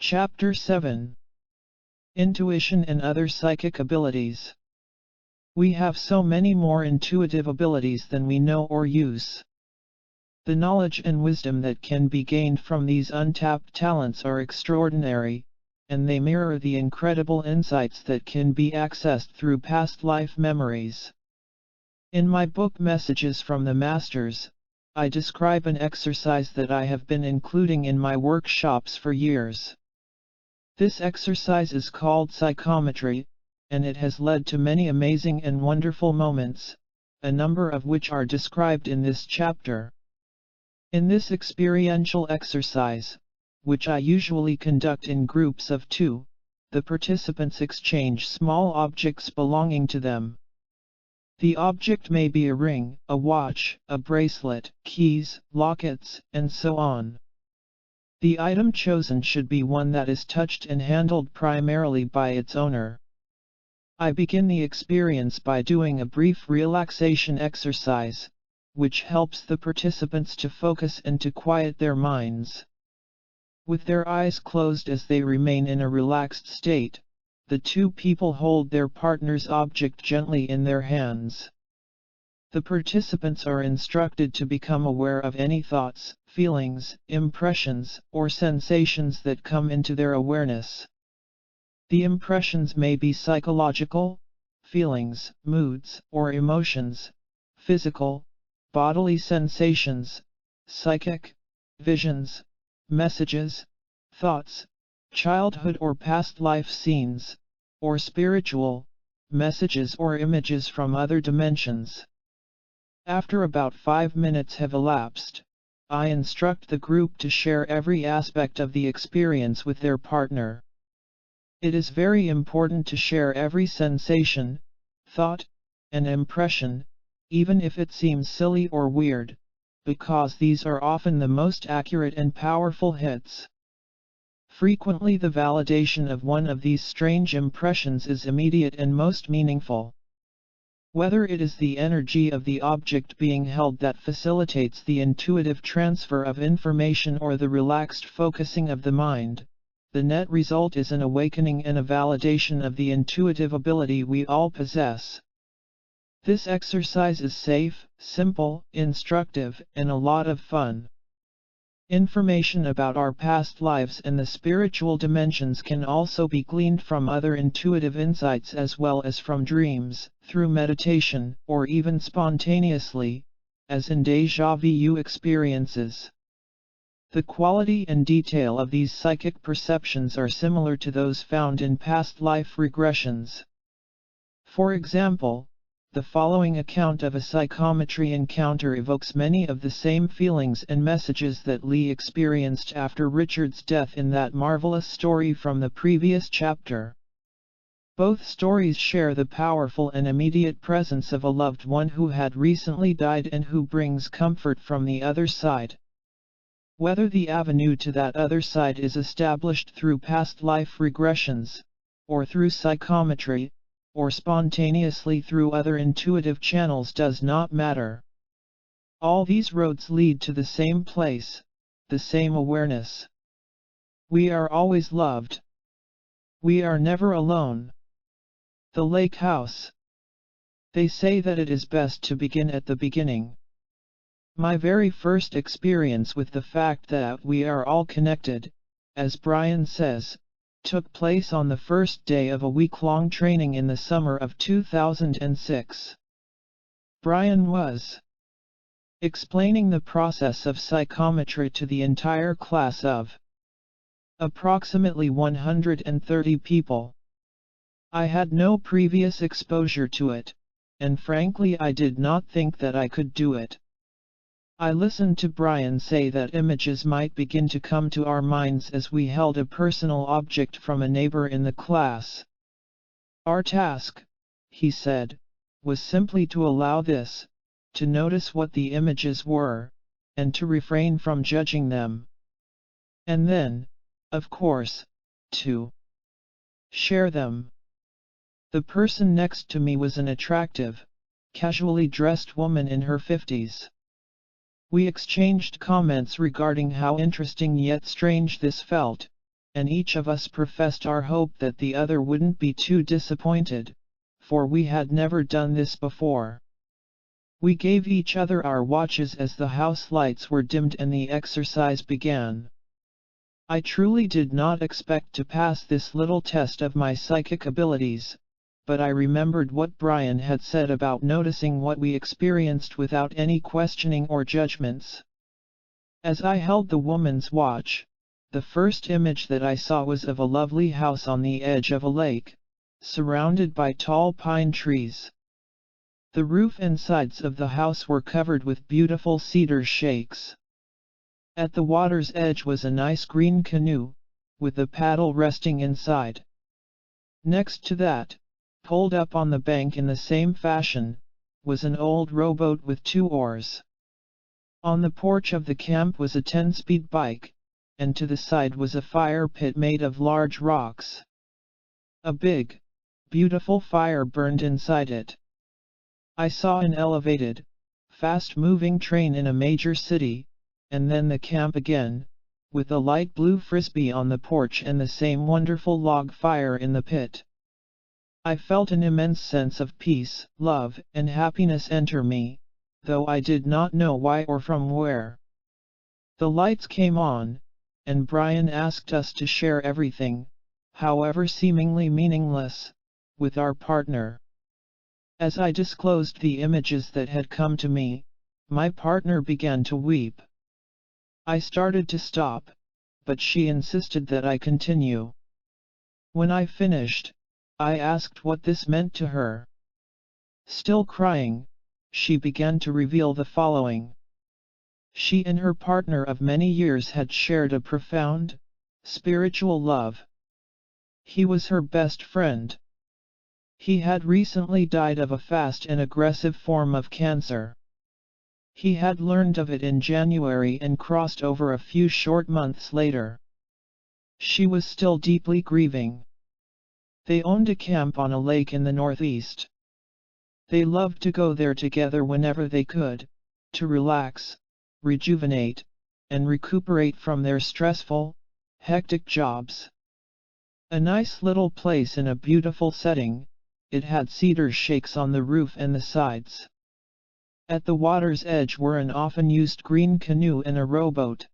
Chapter 7. Intuition and Other Psychic Abilities. We have so many more intuitive abilities than we know or use. The knowledge and wisdom that can be gained from these untapped talents are extraordinary, and they mirror the incredible insights that can be accessed through past life memories. In my book Messages from the Masters, I describe an exercise that I have been including in my workshops for years. This exercise is called psychometry, and it has led to many amazing and wonderful moments, a number of which are described in this chapter. In this experiential exercise, which I usually conduct in groups of 2, the participants exchange small objects belonging to them. The object may be a ring, a watch, a bracelet, keys, lockets, and so on. The item chosen should be one that is touched and handled primarily by its owner. I begin the experience by doing a brief relaxation exercise, which helps the participants to focus and to quiet their minds. With their eyes closed as they remain in a relaxed state, the 2 people hold their partner's object gently in their hands. The participants are instructed to become aware of any thoughts, feelings, impressions, or sensations that come into their awareness. The impressions may be psychological, feelings, moods, or emotions, physical, bodily sensations, psychic, visions, messages, thoughts, childhood or past life scenes, or spiritual, messages or images from other dimensions. After about 5 minutes have elapsed, I instruct the group to share every aspect of the experience with their partner. It is very important to share every sensation, thought, and impression, even if it seems silly or weird, because these are often the most accurate and powerful hits. Frequently the validation of one of these strange impressions is immediate and most meaningful. Whether it is the energy of the object being held that facilitates the intuitive transfer of information or the relaxed focusing of the mind, the net result is an awakening and a validation of the intuitive ability we all possess. This exercise is safe, simple, instructive, and a lot of fun. Information about our past lives and the spiritual dimensions can also be gleaned from other intuitive insights as well as from dreams, through meditation, or even spontaneously, as in déjà vu experiences. The quality and detail of these psychic perceptions are similar to those found in past life regressions. For example, the following account of a psychometry encounter evokes many of the same feelings and messages that Lee experienced after Richard's death in that marvelous story from the previous chapter. Both stories share the powerful and immediate presence of a loved one who had recently died and who brings comfort from the other side. Whether the avenue to that other side is established through past life regressions, or through psychometry, or spontaneously through other intuitive channels does not matter. All these roads lead to the same place, the same awareness. We are always loved. We are never alone. The Lake House. They say that it is best to begin at the beginning. My very first experience with the fact that we are all connected, as Brian says, took place on the first day of a week-long training in the summer of 2006. Brian was explaining the process of psychometry to the entire class of approximately 130 people. I had no previous exposure to it, and frankly I did not think that I could do it. I listened to Brian say that images might begin to come to our minds as we held a personal object from a neighbor in the class. Our task, he said, was simply to allow this, to notice what the images were, and to refrain from judging them. And then, of course, to share them. The person next to me was an attractive, casually dressed woman in her 50s. We exchanged comments regarding how interesting yet strange this felt, and each of us professed our hope that the other wouldn't be too disappointed, for we had never done this before. We gave each other our watches as the house lights were dimmed and the exercise began. I truly did not expect to pass this little test of my psychic abilities, but I remembered what Brian had said about noticing what we experienced without any questioning or judgments. As I held the woman's watch, the first image that I saw was of a lovely house on the edge of a lake, surrounded by tall pine trees. The roof and sides of the house were covered with beautiful cedar shakes. At the water's edge was a nice green canoe, with a paddle resting inside. Next to that, pulled up on the bank in the same fashion, was an old rowboat with 2 oars. On the porch of the camp was a 10-speed bike, and to the side was a fire pit made of large rocks. A big, beautiful fire burned inside it. I saw an elevated, fast-moving train in a major city, and then the camp again, with a light blue frisbee on the porch and the same wonderful log fire in the pit. I felt an immense sense of peace, love, and happiness enter me, though I did not know why or from where. The lights came on, and Brian asked us to share everything, however seemingly meaningless, with our partner. As I disclosed the images that had come to me, my partner began to weep. I started to stop, but she insisted that I continue. When I finished, I asked what this meant to her. Still crying, she began to reveal the following. She and her partner of many years had shared a profound, spiritual love. He was her best friend. He had recently died of a fast and aggressive form of cancer. He had learned of it in January and crossed over a few short months later. She was still deeply grieving. They owned a camp on a lake in the northeast. They loved to go there together whenever they could, to relax, rejuvenate, and recuperate from their stressful, hectic jobs. A nice little place in a beautiful setting, it had cedar shakes on the roof and the sides. At the water's edge were an often used green canoe and a rowboat.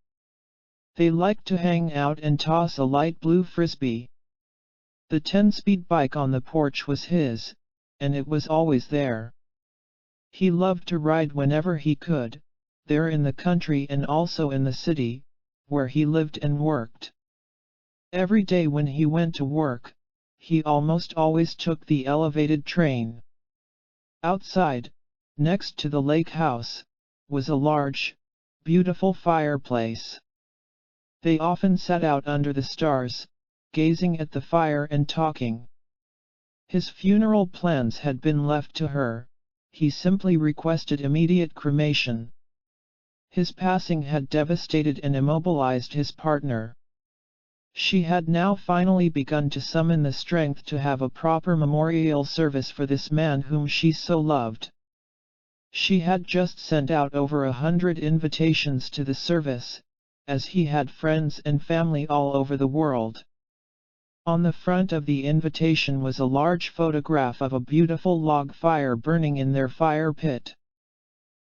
They liked to hang out and toss a light blue frisbee. The 10-speed bike on the porch was his, and it was always there. He loved to ride whenever he could, there in the country and also in the city, where he lived and worked. Every day when he went to work, he almost always took the elevated train. Outside, next to the lake house, was a large, beautiful fireplace. They often sat out under the stars, gazing at the fire and talking. His funeral plans had been left to her, he simply requested immediate cremation. His passing had devastated and immobilized his partner. She had now finally begun to summon the strength to have a proper memorial service for this man whom she so loved. She had just sent out over 100 invitations to the service, as he had friends and family all over the world. On the front of the invitation was a large photograph of a beautiful log fire burning in their fire pit.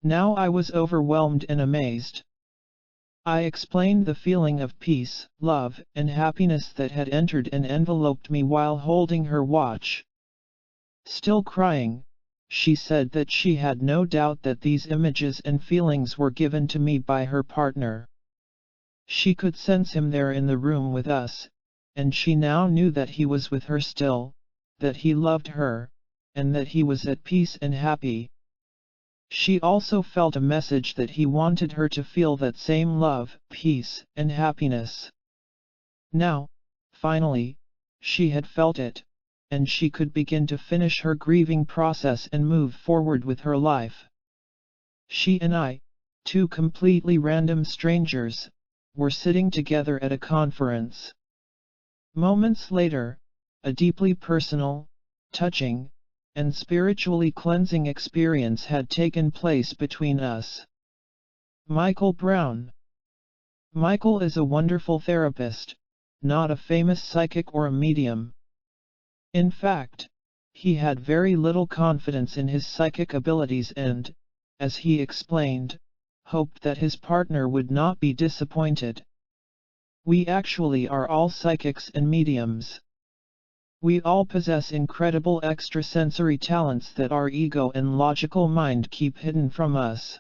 Now I was overwhelmed and amazed. I explained the feeling of peace, love, and happiness that had entered and enveloped me while holding her watch. Still crying, she said that she had no doubt that these images and feelings were given to me by her partner. She could sense him there in the room with us, and she now knew that he was with her still, that he loved her, and that he was at peace and happy. She also felt a message that he wanted her to feel that same love, peace, and happiness. Now, finally, she had felt it, and she could begin to finish her grieving process and move forward with her life. She and I, 2 completely random strangers, were sitting together at a conference. Moments later, a deeply personal, touching, and spiritually cleansing experience had taken place between us. Michael Brown. Michael is a wonderful therapist, not a famous psychic or a medium. In fact, he had very little confidence in his psychic abilities and, as he explained, hoped that his partner would not be disappointed. We actually are all psychics and mediums. We all possess incredible extrasensory talents that our ego and logical mind keep hidden from us.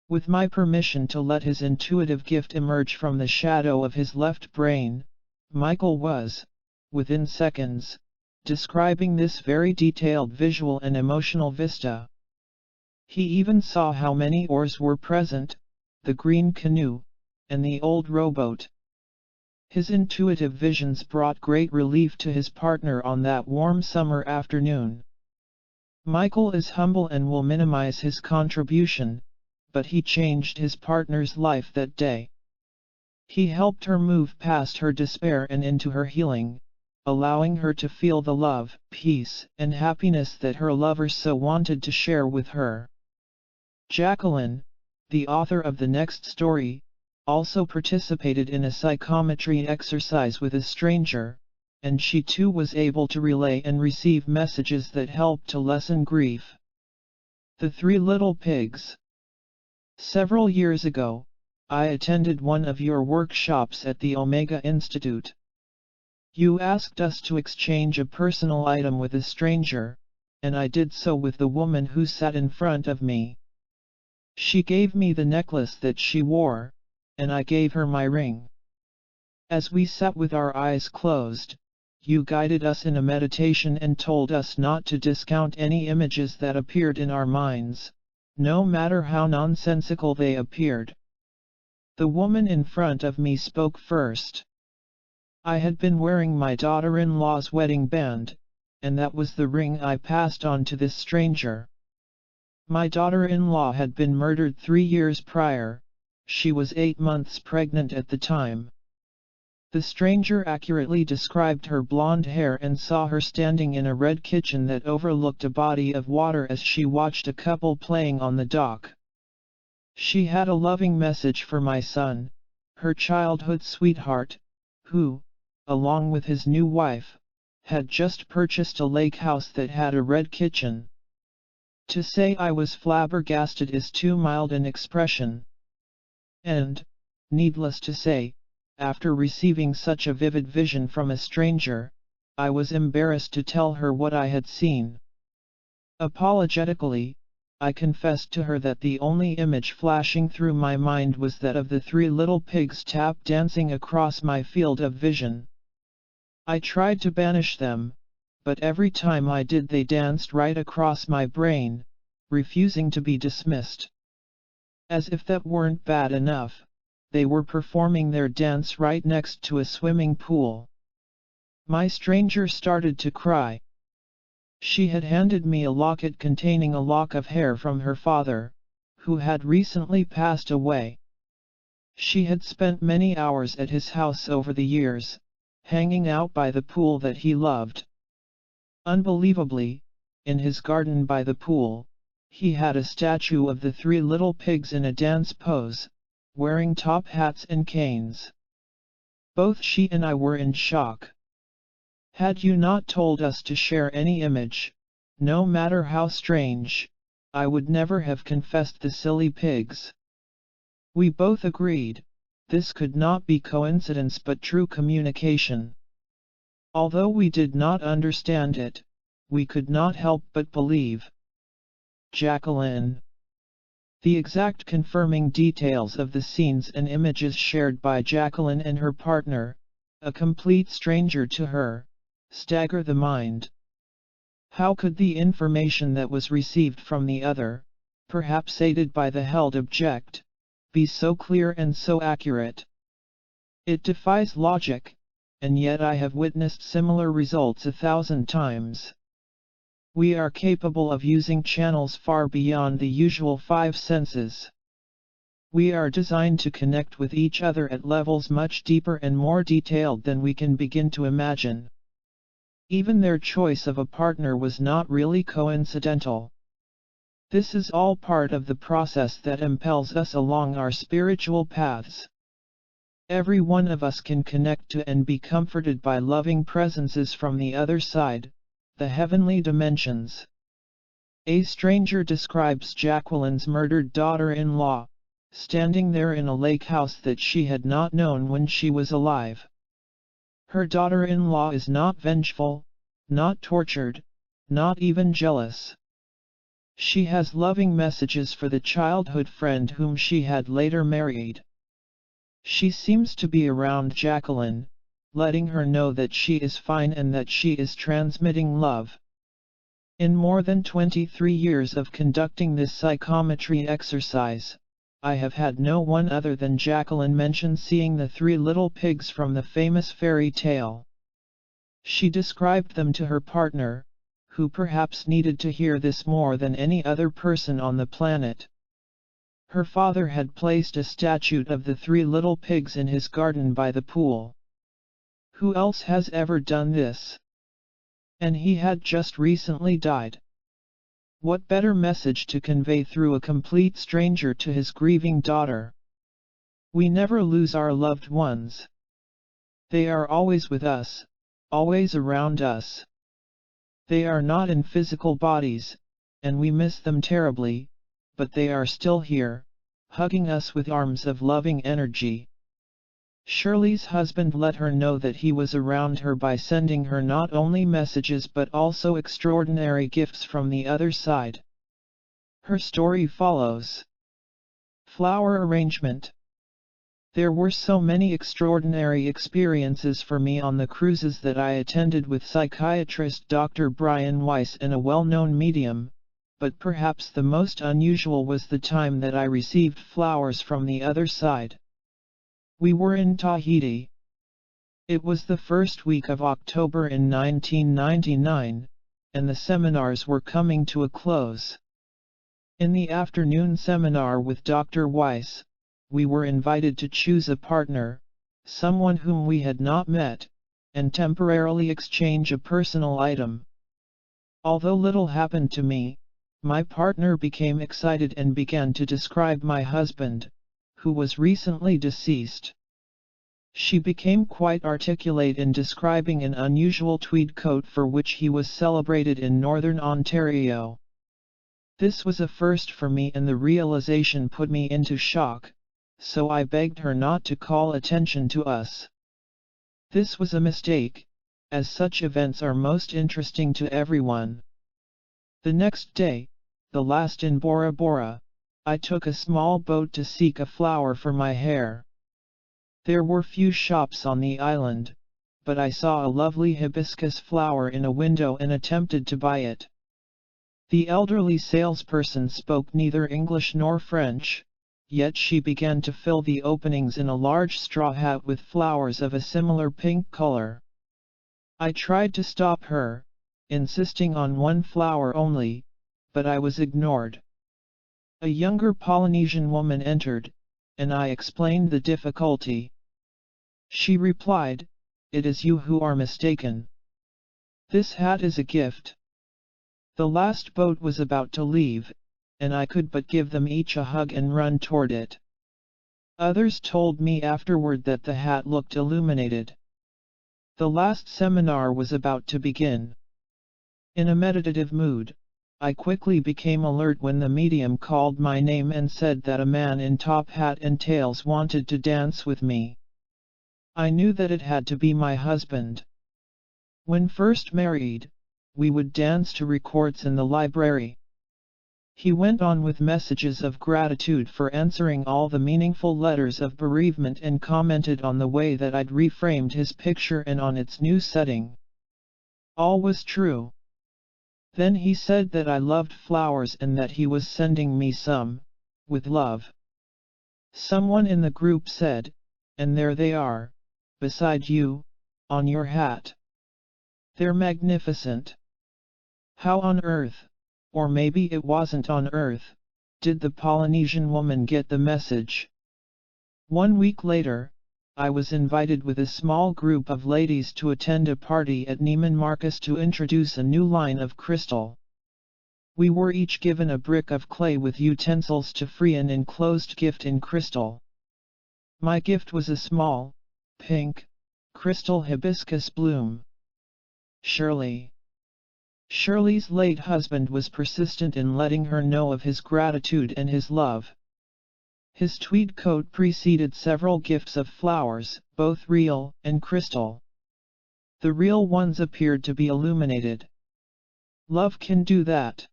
With my permission to let his intuitive gift emerge from the shadow of his left brain, Michael was, within seconds, describing this very detailed visual and emotional vista. He even saw how many oars were present, the green canoe, and the old rowboat. His intuitive visions brought great relief to his partner on that warm summer afternoon. Michael is humble and will minimize his contribution, but he changed his partner's life that day. He helped her move past her despair and into her healing, allowing her to feel the love, peace, and happiness that her lover so wanted to share with her. Jacqueline, the author of the next story, also participated in a psychometry exercise with a stranger, and she too was able to relay and receive messages that helped to lessen grief. The Three Little Pigs. Several years ago, I attended one of your workshops at the Omega Institute. You asked us to exchange a personal item with a stranger, and I did so with the woman who sat in front of me. She gave me the necklace that she wore, and I gave her my ring. As we sat with our eyes closed, you guided us in a meditation and told us not to discount any images that appeared in our minds, no matter how nonsensical they appeared. The woman in front of me spoke first. I had been wearing my daughter-in-law's wedding band, and that was the ring I passed on to this stranger. My daughter-in-law had been murdered 3 years prior. She was 8 months pregnant at the time. The stranger accurately described her blonde hair and saw her standing in a red kitchen that overlooked a body of water as she watched a couple playing on the dock. She had a loving message for my son, her childhood sweetheart, who, along with his new wife, had just purchased a lake house that had a red kitchen. To say I was flabbergasted is too mild an expression. And, needless to say, after receiving such a vivid vision from a stranger, I was embarrassed to tell her what I had seen. Apologetically, I confessed to her that the only image flashing through my mind was that of the 3 little pigs tap dancing across my field of vision. I tried to banish them, but every time I did they danced right across my brain, refusing to be dismissed. As if that weren't bad enough, they were performing their dance right next to a swimming pool. My stranger started to cry. She had handed me a locket containing a lock of hair from her father, who had recently passed away. She had spent many hours at his house over the years, hanging out by the pool that he loved. Unbelievably, in his garden by the pool, he had a statue of the 3 little pigs in a dance pose, wearing top hats and canes. Both she and I were in shock. Had you not told us to share any image, no matter how strange, I would never have confessed the silly pigs. We both agreed, this could not be coincidence but true communication. Although we did not understand it, we could not help but believe. Jacqueline. The exact confirming details of the scenes and images shared by Jacqueline and her partner, a complete stranger to her, stagger the mind. How could the information that was received from the other, perhaps aided by the held object, be so clear and so accurate? It defies logic, and yet I have witnessed similar results 1,000 times. We are capable of using channels far beyond the usual 5 senses. We are designed to connect with each other at levels much deeper and more detailed than we can begin to imagine. Even their choice of a partner was not really coincidental. This is all part of the process that impels us along our spiritual paths. Every one of us can connect to and be comforted by loving presences from the other side, the heavenly dimensions. A stranger describes Jacqueline's murdered daughter-in-law, standing there in a lake house that she had not known when she was alive. Her daughter-in-law is not vengeful, not tortured, not even jealous. She has loving messages for the childhood friend whom she had later married. She seems to be around Jacqueline, letting her know that she is fine and that she is transmitting love. In more than 23 years of conducting this psychometry exercise, I have had no one other than Jacqueline mention seeing the three little pigs from the famous fairy tale. She described them to her partner, who perhaps needed to hear this more than any other person on the planet. Her father had placed a statue of the three little pigs in his garden by the pool. Who else has ever done this? And he had just recently died. What better message to convey through a complete stranger to his grieving daughter? We never lose our loved ones. They are always with us, always around us. They are not in physical bodies, and we miss them terribly, but they are still here, hugging us with arms of loving energy. Shirley's husband let her know that he was around her by sending her not only messages but also extraordinary gifts from the other side. Her story follows. Flower arrangement. There were so many extraordinary experiences for me on the cruises that I attended with psychiatrist Dr. Brian Weiss and a well-known medium, but perhaps the most unusual was the time that I received flowers from the other side. We were in Tahiti. It was the first week of October in 1999, and the seminars were coming to a close. In the afternoon seminar with Dr. Weiss, we were invited to choose a partner, someone whom we had not met, and temporarily exchange a personal item. Although little happened to me, my partner became excited and began to describe my husband, who was recently deceased. She became quite articulate in describing an unusual tweed coat for which he was celebrated in Northern Ontario. This was a first for me and the realization put me into shock, so I begged her not to call attention to us. This was a mistake, as such events are most interesting to everyone. The next day, the last in Bora Bora, I took a small boat to seek a flower for my hair. There were few shops on the island, but I saw a lovely hibiscus flower in a window and attempted to buy it. The elderly salesperson spoke neither English nor French, yet she began to fill the openings in a large straw hat with flowers of a similar pink color. I tried to stop her, insisting on one flower only, but I was ignored. A younger Polynesian woman entered, and I explained the difficulty. She replied, "It is you who are mistaken. This hat is a gift." The last boat was about to leave, and I could but give them each a hug and run toward it. Others told me afterward that the hat looked illuminated. The last seminar was about to begin. In a meditative mood, I quickly became alert when the medium called my name and said that a man in top hat and tails wanted to dance with me. I knew that it had to be my husband. When first married, we would dance to records in the library. He went on with messages of gratitude for answering all the meaningful letters of bereavement and commented on the way that I'd reframed his picture and on its new setting. All was true. Then he said that I loved flowers and that he was sending me some, with love. Someone in the group said, "And there they are, beside you, on your hat. They're magnificent. How on earth, or maybe it wasn't on earth, did the Polynesian woman get the message?" 1 week later, I was invited with a small group of ladies to attend a party at Neiman Marcus to introduce a new line of crystal. We were each given a brick of clay with utensils to free an enclosed gift in crystal. My gift was a small, pink, crystal hibiscus bloom. Shirley. Shirley's late husband was persistent in letting her know of his gratitude and his love. His tweed coat preceded several gifts of flowers, both real and crystal. The real ones appeared to be illuminated. Love can do that.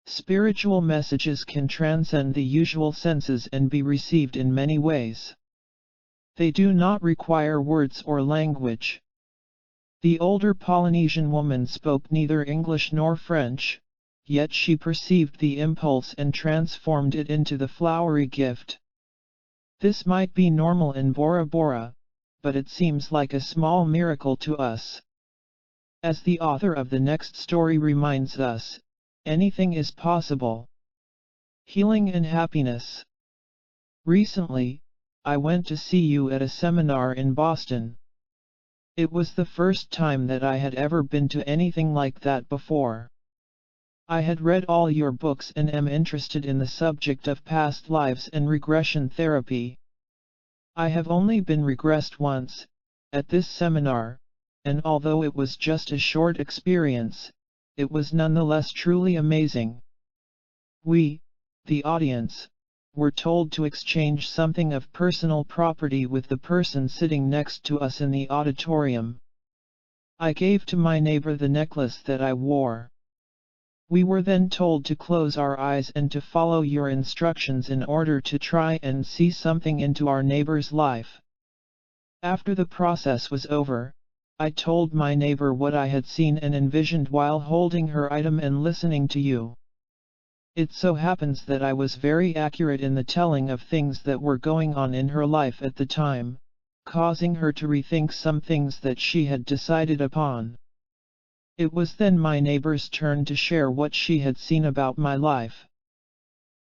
Spiritual messages can transcend the usual senses and be received in many ways. They do not require words or language. The older Polynesian woman spoke neither English nor French, yet she perceived the impulse and transformed it into the flowery gift. This might be normal in Bora Bora, but it seems like a small miracle to us. As the author of the next story reminds us, anything is possible. Healing and happiness. Recently, I went to see you at a seminar in Boston. It was the first time that I had ever been to anything like that before. I had read all your books and am interested in the subject of past lives and regression therapy. I have only been regressed once, at this seminar, and although it was just a short experience, it was nonetheless truly amazing. We, the audience, were told to exchange something of personal property with the person sitting next to us in the auditorium. I gave to my neighbor the necklace that I wore. We were then told to close our eyes and to follow your instructions in order to try and see something into our neighbor's life. After the process was over, I told my neighbor what I had seen and envisioned while holding her item and listening to you. It so happens that I was very accurate in the telling of things that were going on in her life at the time, causing her to rethink some things that she had decided upon. It was then my neighbor's turn to share what she had seen about my life.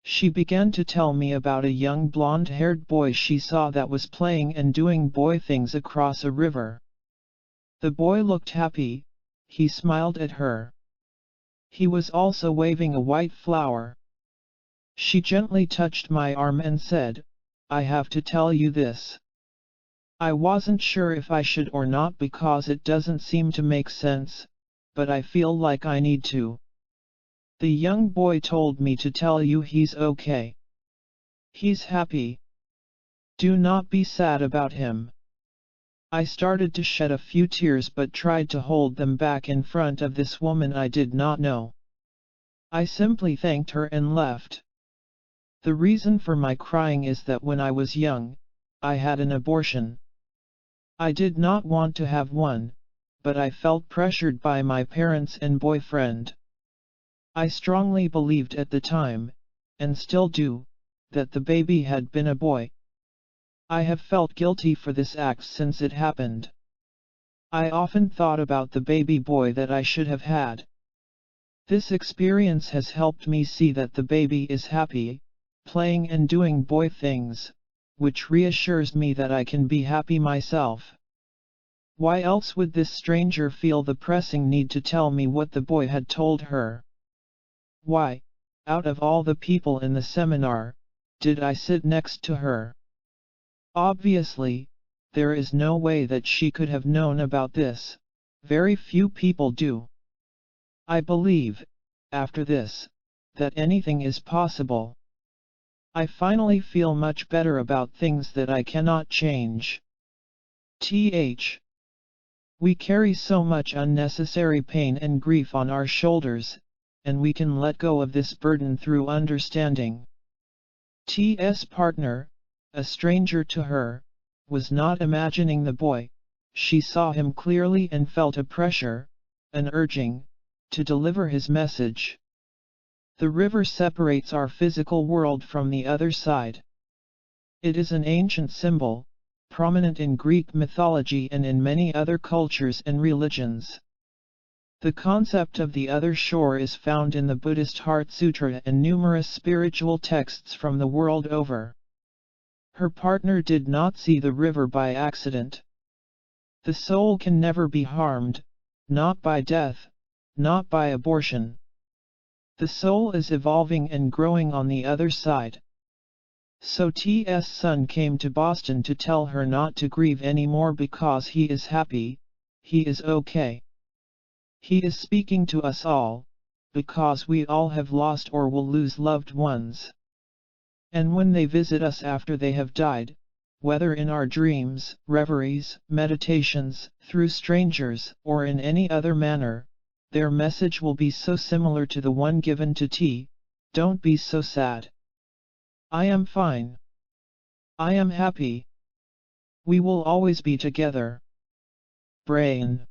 She began to tell me about a young blonde-haired boy she saw that was playing and doing boy things across a river. The boy looked happy, he smiled at her. He was also waving a white flower. She gently touched my arm and said, "I have to tell you this." I wasn't sure if I should or not because it doesn't seem to make sense, but I feel like I need to. The young boy told me to tell you he's okay. He's happy. Do not be sad about him. I started to shed a few tears but tried to hold them back in front of this woman I did not know. I simply thanked her and left. The reason for my crying is that when I was young, I had an abortion. I did not want to have one, but I felt pressured by my parents and boyfriend. I strongly believed at the time, and still do, that the baby had been a boy. I have felt guilty for this act since it happened. I often thought about the baby boy that I should have had. This experience has helped me see that the baby is happy, playing and doing boy things, which reassures me that I can be happy myself. Why else would this stranger feel the pressing need to tell me what the boy had told her? Why, out of all the people in the seminar, did I sit next to her? Obviously, there is no way that she could have known about this. Very few people do. I believe, after this, that anything is possible. I finally feel much better about things that I cannot change. We carry so much unnecessary pain and grief on our shoulders, and we can let go of this burden through understanding. T's partner, a stranger to her, was not imagining the boy. She saw him clearly and felt a pressure, an urging, to deliver his message. The river separates our physical world from the other side. It is an ancient symbol, prominent in Greek mythology and in many other cultures and religions. The concept of the other shore is found in the Buddhist Heart Sutra and numerous spiritual texts from the world over. Her partner did not see the river by accident. The soul can never be harmed, not by death, not by abortion. The soul is evolving and growing on the other side. So T's son came to Boston to tell her not to grieve anymore because he is happy, he is okay. He is speaking to us all, because we all have lost or will lose loved ones. And when they visit us after they have died, whether in our dreams, reveries, meditations, through strangers, or in any other manner, their message will be so similar to the one given to T. Don't be so sad. I am fine. I am happy. We will always be together. Brain.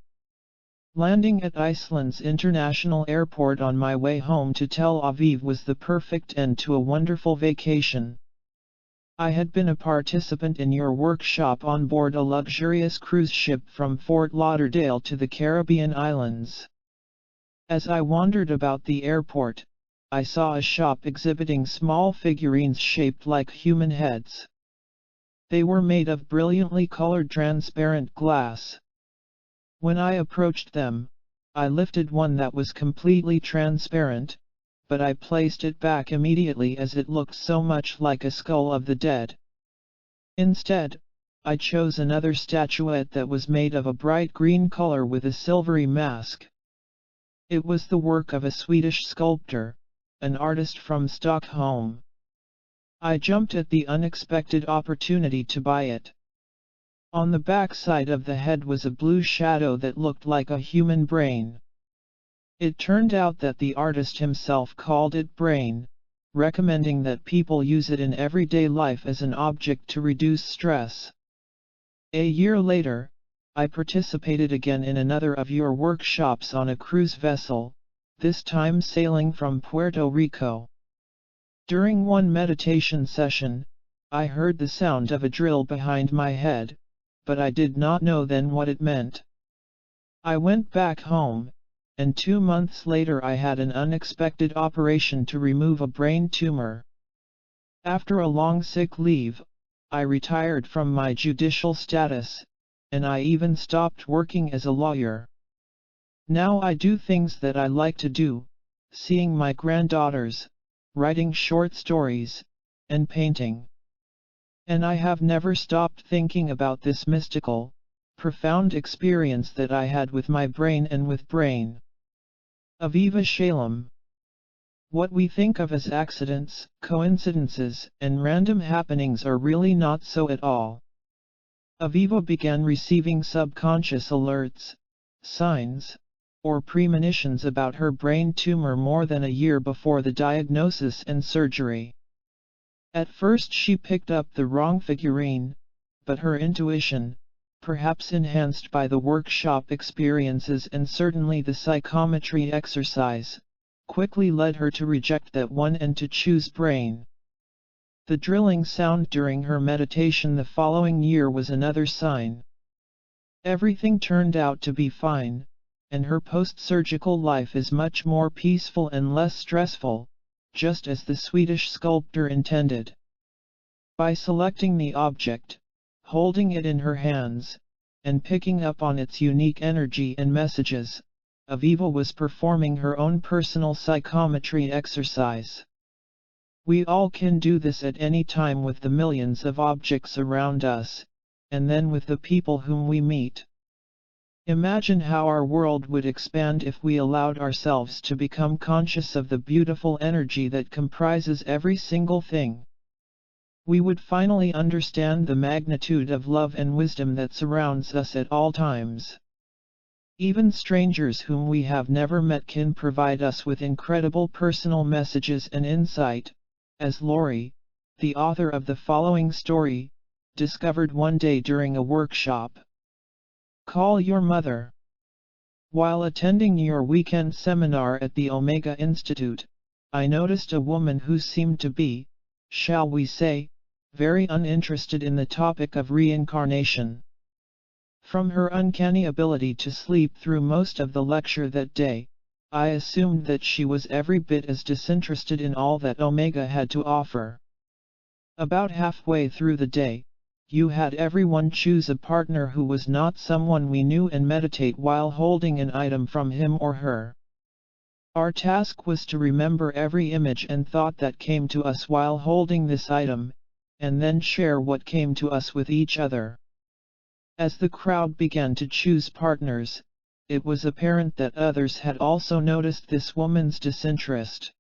Landing at Iceland's international airport on my way home to Tel Aviv was the perfect end to a wonderful vacation. I had been a participant in your workshop on board a luxurious cruise ship from Fort Lauderdale to the Caribbean islands. As I wandered about the airport, I saw a shop exhibiting small figurines shaped like human heads. They were made of brilliantly colored transparent glass. When I approached them, I lifted one that was completely transparent, but I placed it back immediately as it looked so much like a skull of the dead. Instead, I chose another statuette that was made of a bright green color with a silvery mask. It was the work of a Swedish sculptor, an artist from Stockholm. I jumped at the unexpected opportunity to buy it. On the back side of the head was a blue shadow that looked like a human brain. It turned out that the artist himself called it brain, recommending that people use it in everyday life as an object to reduce stress. A year later, I participated again in another of your workshops on a cruise vessel, this time sailing from Puerto Rico. During one meditation session, I heard the sound of a drill behind my head, but I did not know then what it meant. I went back home, and 2 months later I had an unexpected operation to remove a brain tumor. After a long sick leave, I retired from my judicial status, and I even stopped working as a lawyer. Now I do things that I like to do, seeing my granddaughters, writing short stories, and painting. And I have never stopped thinking about this mystical, profound experience that I had with my brain and with brain. Aviva Shalom. What we think of as accidents, coincidences, and random happenings are really not so at all. Aviva began receiving subconscious alerts, signs, or premonitions about her brain tumor more than a year before the diagnosis and surgery. At first she picked up the wrong figurine, but her intuition, perhaps enhanced by the workshop experiences and certainly the psychometry exercise, quickly led her to reject that one and to choose brain. The drilling sound during her meditation the following year was another sign. Everything turned out to be fine, and her post-surgical life is much more peaceful and less stressful, just as the Swedish sculptor intended. By selecting the object, holding it in her hands, and picking up on its unique energy and messages, Aviva was performing her own personal psychometry exercise. We all can do this at any time with the millions of objects around us, and then with the people whom we meet. Imagine how our world would expand if we allowed ourselves to become conscious of the beautiful energy that comprises every single thing. We would finally understand the magnitude of love and wisdom that surrounds us at all times. Even strangers whom we have never met can provide us with incredible personal messages and insight, as Lori, the author of the following story, discovered one day during a workshop. Call your mother. While attending your weekend seminar at the Omega Institute, I noticed a woman who seemed to be, shall we say, very uninterested in the topic of reincarnation. From her uncanny ability to sleep through most of the lecture that day, I assumed that she was every bit as disinterested in all that Omega had to offer. About halfway through the day, you had everyone choose a partner who was not someone we knew and meditate while holding an item from him or her. Our task was to remember every image and thought that came to us while holding this item, and then share what came to us with each other. As the crowd began to choose partners, it was apparent that others had also noticed this woman's disinterest.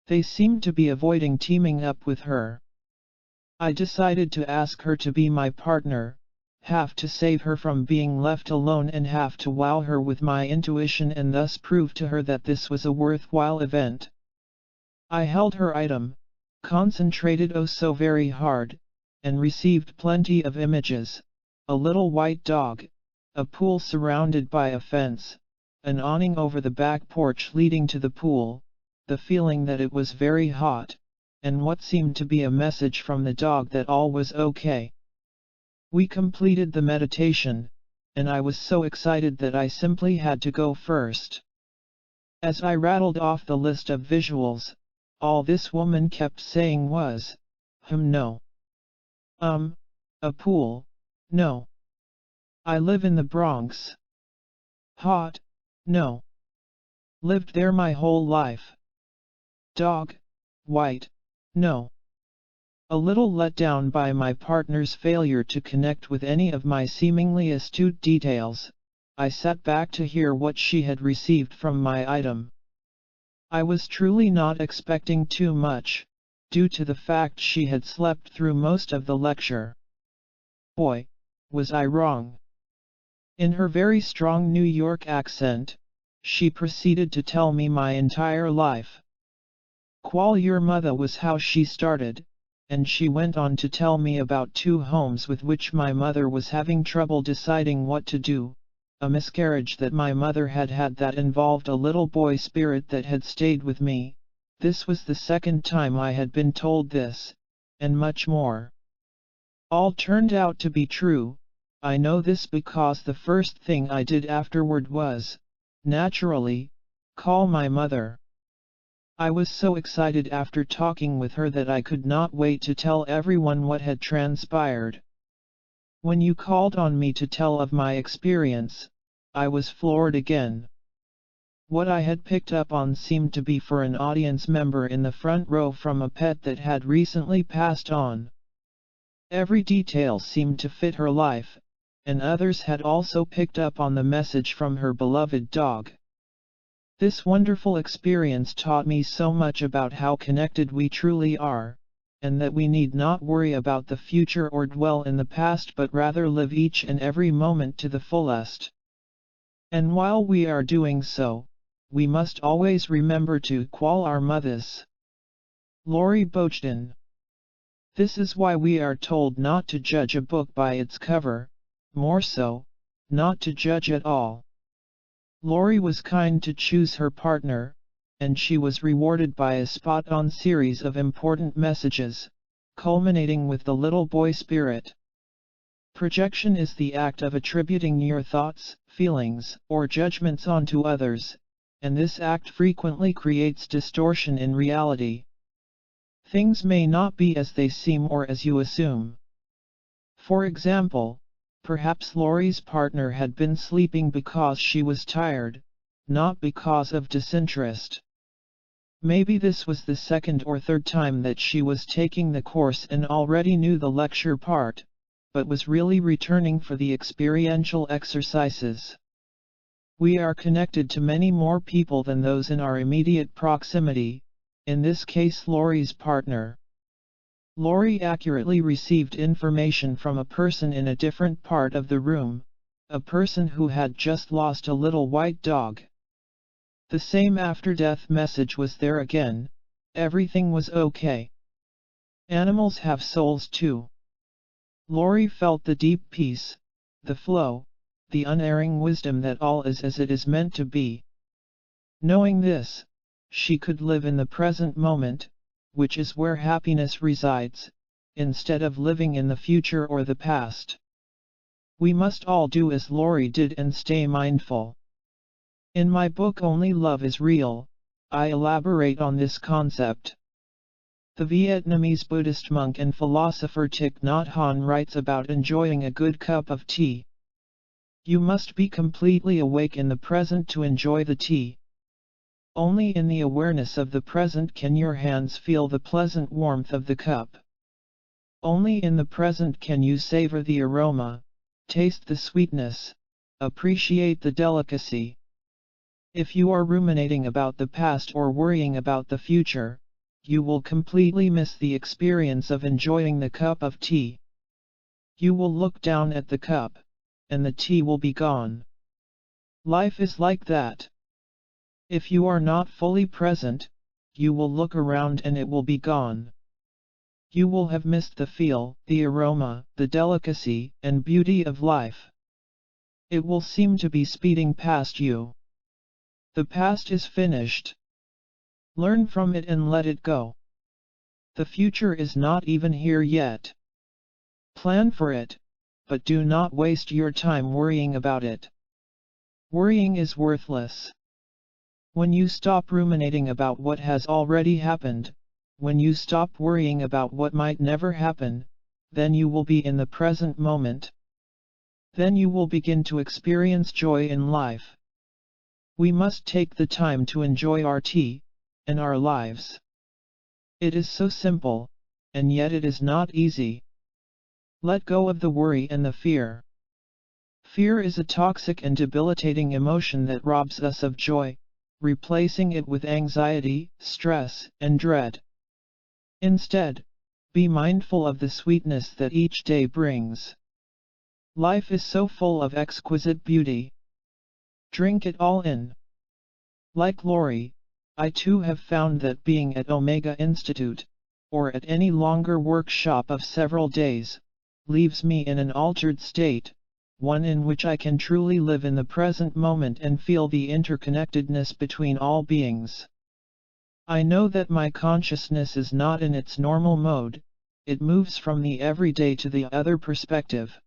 They seemed to be avoiding teaming up with her. I decided to ask her to be my partner, half to save her from being left alone and half to wow her with my intuition and thus prove to her that this was a worthwhile event. I held her item, concentrated oh so very hard, and received plenty of images: a little white dog, a pool surrounded by a fence, an awning over the back porch leading to the pool, the feeling that it was very hot, and what seemed to be a message from the dog that all was okay. We completed the meditation, and I was so excited that I simply had to go first. As I rattled off the list of visuals, all this woman kept saying was, no. A pool, no. I live in the Bronx. Hot, no. Lived there my whole life. Dog, white, no. A little let down by my partner's failure to connect with any of my seemingly astute details, I sat back to hear what she had received from my item. I was truly not expecting too much, due to the fact she had slept through most of the lecture. Boy, was I wrong. In her very strong New York accent, she proceeded to tell me my entire life. "Qual your mother" was how she started, and she went on to tell me about 2 homes with which my mother was having trouble deciding what to do, a miscarriage that my mother had had that involved a little boy spirit that had stayed with me. This was the second time I had been told this, and much more. All turned out to be true. I know this because the first thing I did afterward was, naturally, call my mother. I was so excited after talking with her that I could not wait to tell everyone what had transpired. When you called on me to tell of my experience, I was floored again. What I had picked up on seemed to be for an audience member in the front row from a pet that had recently passed on. Every detail seemed to fit her life, and others had also picked up on the message from her beloved dog. This wonderful experience taught me so much about how connected we truly are, and that we need not worry about the future or dwell in the past but rather live each and every moment to the fullest. And while we are doing so, we must always remember to call our mothers. Lori Bochdin. This is why we are told not to judge a book by its cover, more so, not to judge at all. Lori was kind to choose her partner, and she was rewarded by a spot-on series of important messages, culminating with the little boy spirit. Projection is the act of attributing your thoughts, feelings, or judgments onto others, and this act frequently creates distortion in reality. Things may not be as they seem or as you assume. For example, perhaps Lori's partner had been sleeping because she was tired, not because of disinterest. Maybe this was the 2nd or 3rd time that she was taking the course and already knew the lecture part, but was really returning for the experiential exercises. We are connected to many more people than those in our immediate proximity, in this case Lori's partner. Lori accurately received information from a person in a different part of the room, a person who had just lost a little white dog. The same after-death message was there again: everything was okay. Animals have souls too. Lori felt the deep peace, the flow, the unerring wisdom that all is as it is meant to be. Knowing this, she could live in the present moment, which is where happiness resides, instead of living in the future or the past. We must all do as Lori did and stay mindful. In my book Only Love is Real, I elaborate on this concept. The Vietnamese Buddhist monk and philosopher Thich Nhat Hanh writes about enjoying a good cup of tea. You must be completely awake in the present to enjoy the tea. Only in the awareness of the present can your hands feel the pleasant warmth of the cup. Only in the present can you savor the aroma, taste the sweetness, appreciate the delicacy. If you are ruminating about the past or worrying about the future, you will completely miss the experience of enjoying the cup of tea. You will look down at the cup, and the tea will be gone. Life is like that. If you are not fully present, you will look around and it will be gone. You will have missed the feel, the aroma, the delicacy, and beauty of life. It will seem to be speeding past you. The past is finished. Learn from it and let it go. The future is not even here yet. Plan for it, but do not waste your time worrying about it. Worrying is worthless. When you stop ruminating about what has already happened, when you stop worrying about what might never happen, then you will be in the present moment. Then you will begin to experience joy in life. We must take the time to enjoy our tea, and our lives. It is so simple, and yet it is not easy. Let go of the worry and the fear. Fear is a toxic and debilitating emotion that robs us of joy, replacing it with anxiety, stress, and dread. Instead, be mindful of the sweetness that each day brings. Life is so full of exquisite beauty. Drink it all in. Like Lori, I too have found that being at Omega Institute, or at any longer workshop of several days, leaves me in an altered state, one in which I can truly live in the present moment and feel the interconnectedness between all beings. I know that my consciousness is not in its normal mode, it moves from the everyday to the other perspective.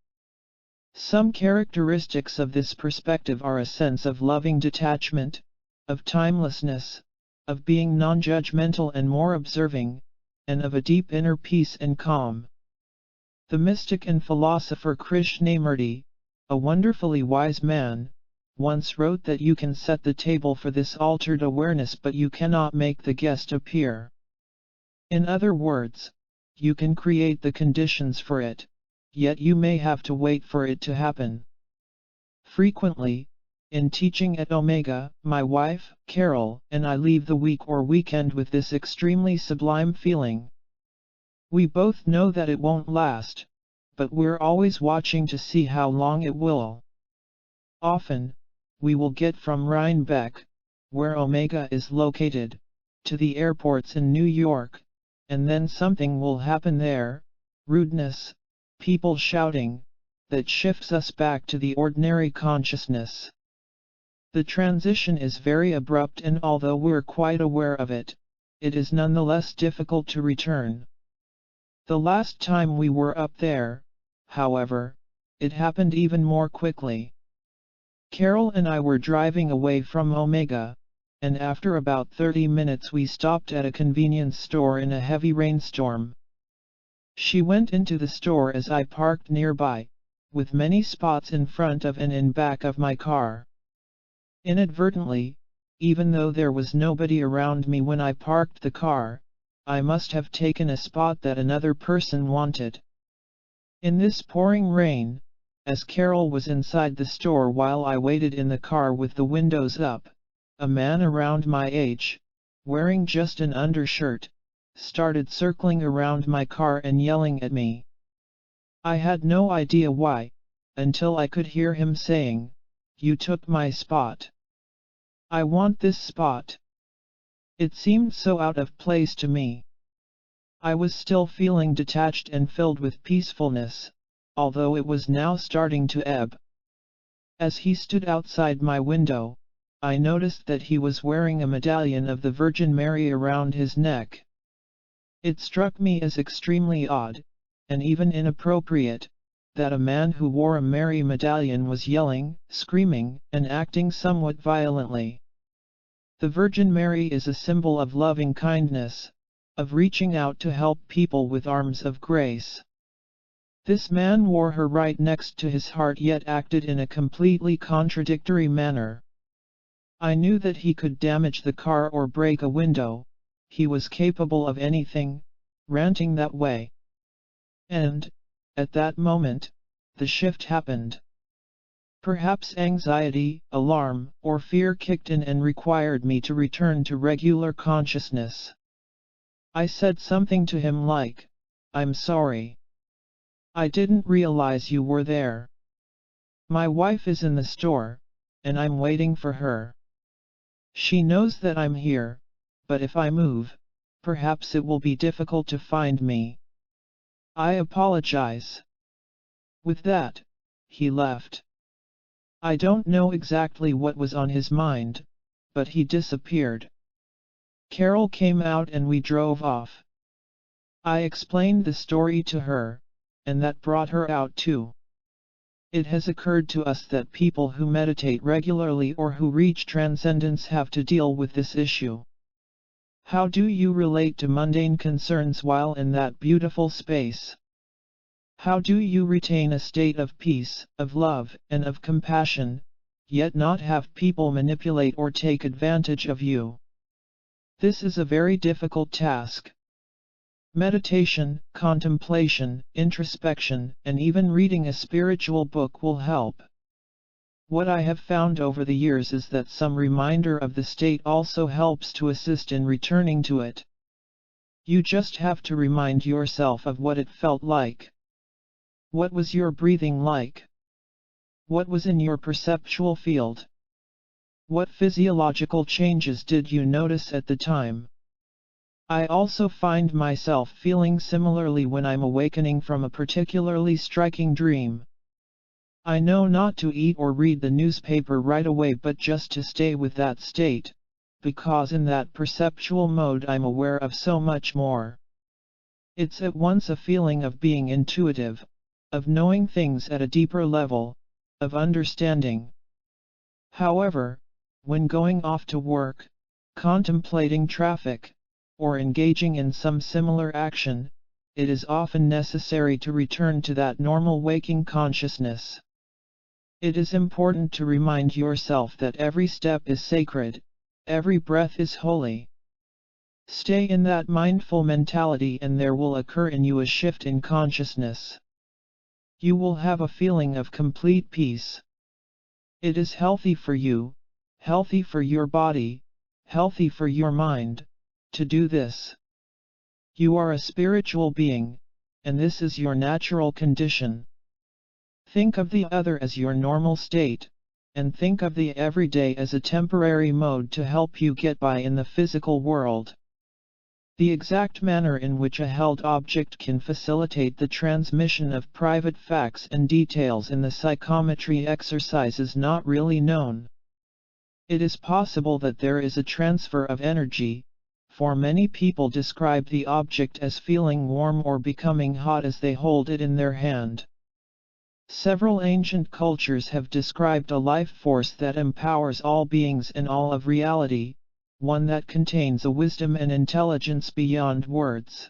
Some characteristics of this perspective are a sense of loving detachment, of timelessness, of being non-judgmental and more observing, and of a deep inner peace and calm. The mystic and philosopher Krishnamurti, a wonderfully wise man, once wrote that you can set the table for this altered awareness but you cannot make the guest appear. In other words, you can create the conditions for it, yet you may have to wait for it to happen. Frequently, in teaching at Omega, my wife, Carol, and I leave the week or weekend with this extremely sublime feeling. We both know that it won't last, but we're always watching to see how long it will. Often, we will get from Rhinebeck, where Omega is located, to the airports in New York, and then something will happen there, rudeness, people shouting, that shifts us back to the ordinary consciousness. The transition is very abrupt and although we're quite aware of it, it is nonetheless difficult to return. The last time we were up there, however, it happened even more quickly. Carol and I were driving away from Omega, and after about 30 minutes we stopped at a convenience store in a heavy rainstorm. She went into the store as I parked nearby, with many spots in front of and in back of my car. Inadvertently, even though there was nobody around me when I parked the car, I must have taken a spot that another person wanted. In this pouring rain, as Carol was inside the store while I waited in the car with the windows up, a man around my age, wearing just an undershirt, started circling around my car and yelling at me. I had no idea why, until I could hear him saying, "You took my spot. I want this spot." It seemed so out of place to me. I was still feeling detached and filled with peacefulness, although it was now starting to ebb. As he stood outside my window, I noticed that he was wearing a medallion of the Virgin Mary around his neck. It struck me as extremely odd, and even inappropriate, that a man who wore a Mary medallion was yelling, screaming, and acting somewhat violently. The Virgin Mary is a symbol of loving kindness, of reaching out to help people with arms of grace. This man wore her right next to his heart yet acted in a completely contradictory manner. I knew that he could damage the car or break a window, he was capable of anything, ranting that way. And, at that moment, the shift happened. Perhaps anxiety, alarm, or fear kicked in and required me to return to regular consciousness. I said something to him like, "I'm sorry. I didn't realize you were there. My wife is in the store, and I'm waiting for her. She knows that I'm here, but if I move, perhaps it will be difficult to find me. I apologize." With that, he left. I don't know exactly what was on his mind, but he disappeared. Carol came out and we drove off. I explained the story to her, and that brought her out too. It has occurred to us that people who meditate regularly or who reach transcendence have to deal with this issue. How do you relate to mundane concerns while in that beautiful space? How do you retain a state of peace, of love, and of compassion, yet not have people manipulate or take advantage of you? This is a very difficult task. Meditation, contemplation, introspection, and even reading a spiritual book will help. What I have found over the years is that some reminder of the state also helps to assist in returning to it. You just have to remind yourself of what it felt like. What was your breathing like? What was in your perceptual field? What physiological changes did you notice at the time? I also find myself feeling similarly when I'm awakening from a particularly striking dream. I know not to eat or read the newspaper right away but just to stay with that state, because in that perceptual mode I'm aware of so much more. It's at once a feeling of being intuitive, of knowing things at a deeper level, of understanding. However, when going off to work, contemplating traffic, or engaging in some similar action, it is often necessary to return to that normal waking consciousness. It is important to remind yourself that every step is sacred, every breath is holy. Stay in that mindful mentality and there will occur in you a shift in consciousness. You will have a feeling of complete peace. It is healthy for you, healthy for your body, healthy for your mind, to do this. You are a spiritual being, and this is your natural condition. Think of the other as your normal state, and think of the everyday as a temporary mode to help you get by in the physical world. The exact manner in which a held object can facilitate the transmission of private facts and details in the psychometry exercise is not really known. It is possible that there is a transfer of energy, for many people describe the object as feeling warm or becoming hot as they hold it in their hand. Several ancient cultures have described a life force that empowers all beings and all of reality, one that contains a wisdom and intelligence beyond words.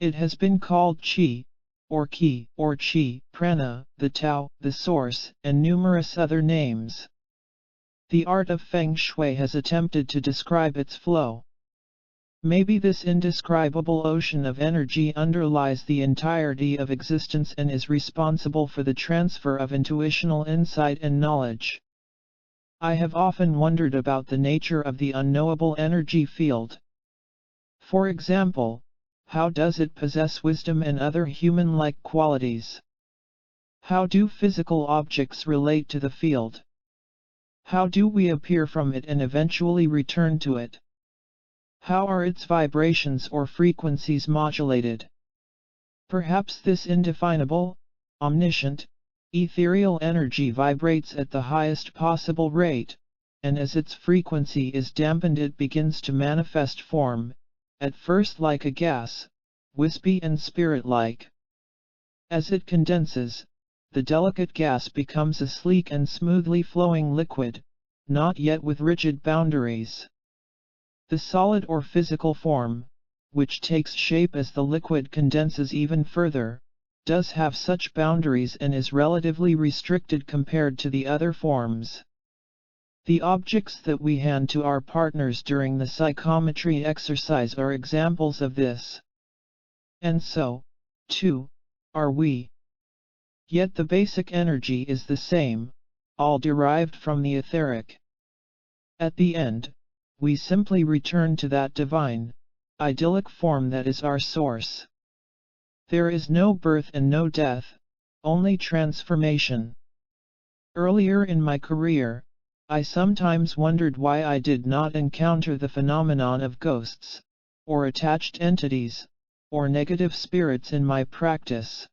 It has been called Qi, or Qi, or Chi, Prana, the Tao, the Source, and numerous other names. The art of Feng Shui has attempted to describe its flow. Maybe this indescribable ocean of energy underlies the entirety of existence and is responsible for the transfer of intuitional insight and knowledge. I have often wondered about the nature of the unknowable energy field. For example, how does it possess wisdom and other human-like qualities? How do physical objects relate to the field? How do we appear from it and eventually return to it? How are its vibrations or frequencies modulated? Perhaps this indefinable, omniscient, ethereal energy vibrates at the highest possible rate, and as its frequency is dampened it begins to manifest form, at first like a gas, wispy and spirit-like. As it condenses, the delicate gas becomes a sleek and smoothly flowing liquid, not yet with rigid boundaries. The solid or physical form, which takes shape as the liquid condenses even further, does have such boundaries and is relatively restricted compared to the other forms. The objects that we hand to our partners during the psychometry exercise are examples of this. And so, too, are we. Yet the basic energy is the same, all derived from the etheric. At the end, we simply return to that divine, idyllic form that is our source. There is no birth and no death, only transformation. Earlier in my career, I sometimes wondered why I did not encounter the phenomenon of ghosts, or attached entities, or negative spirits in my practice.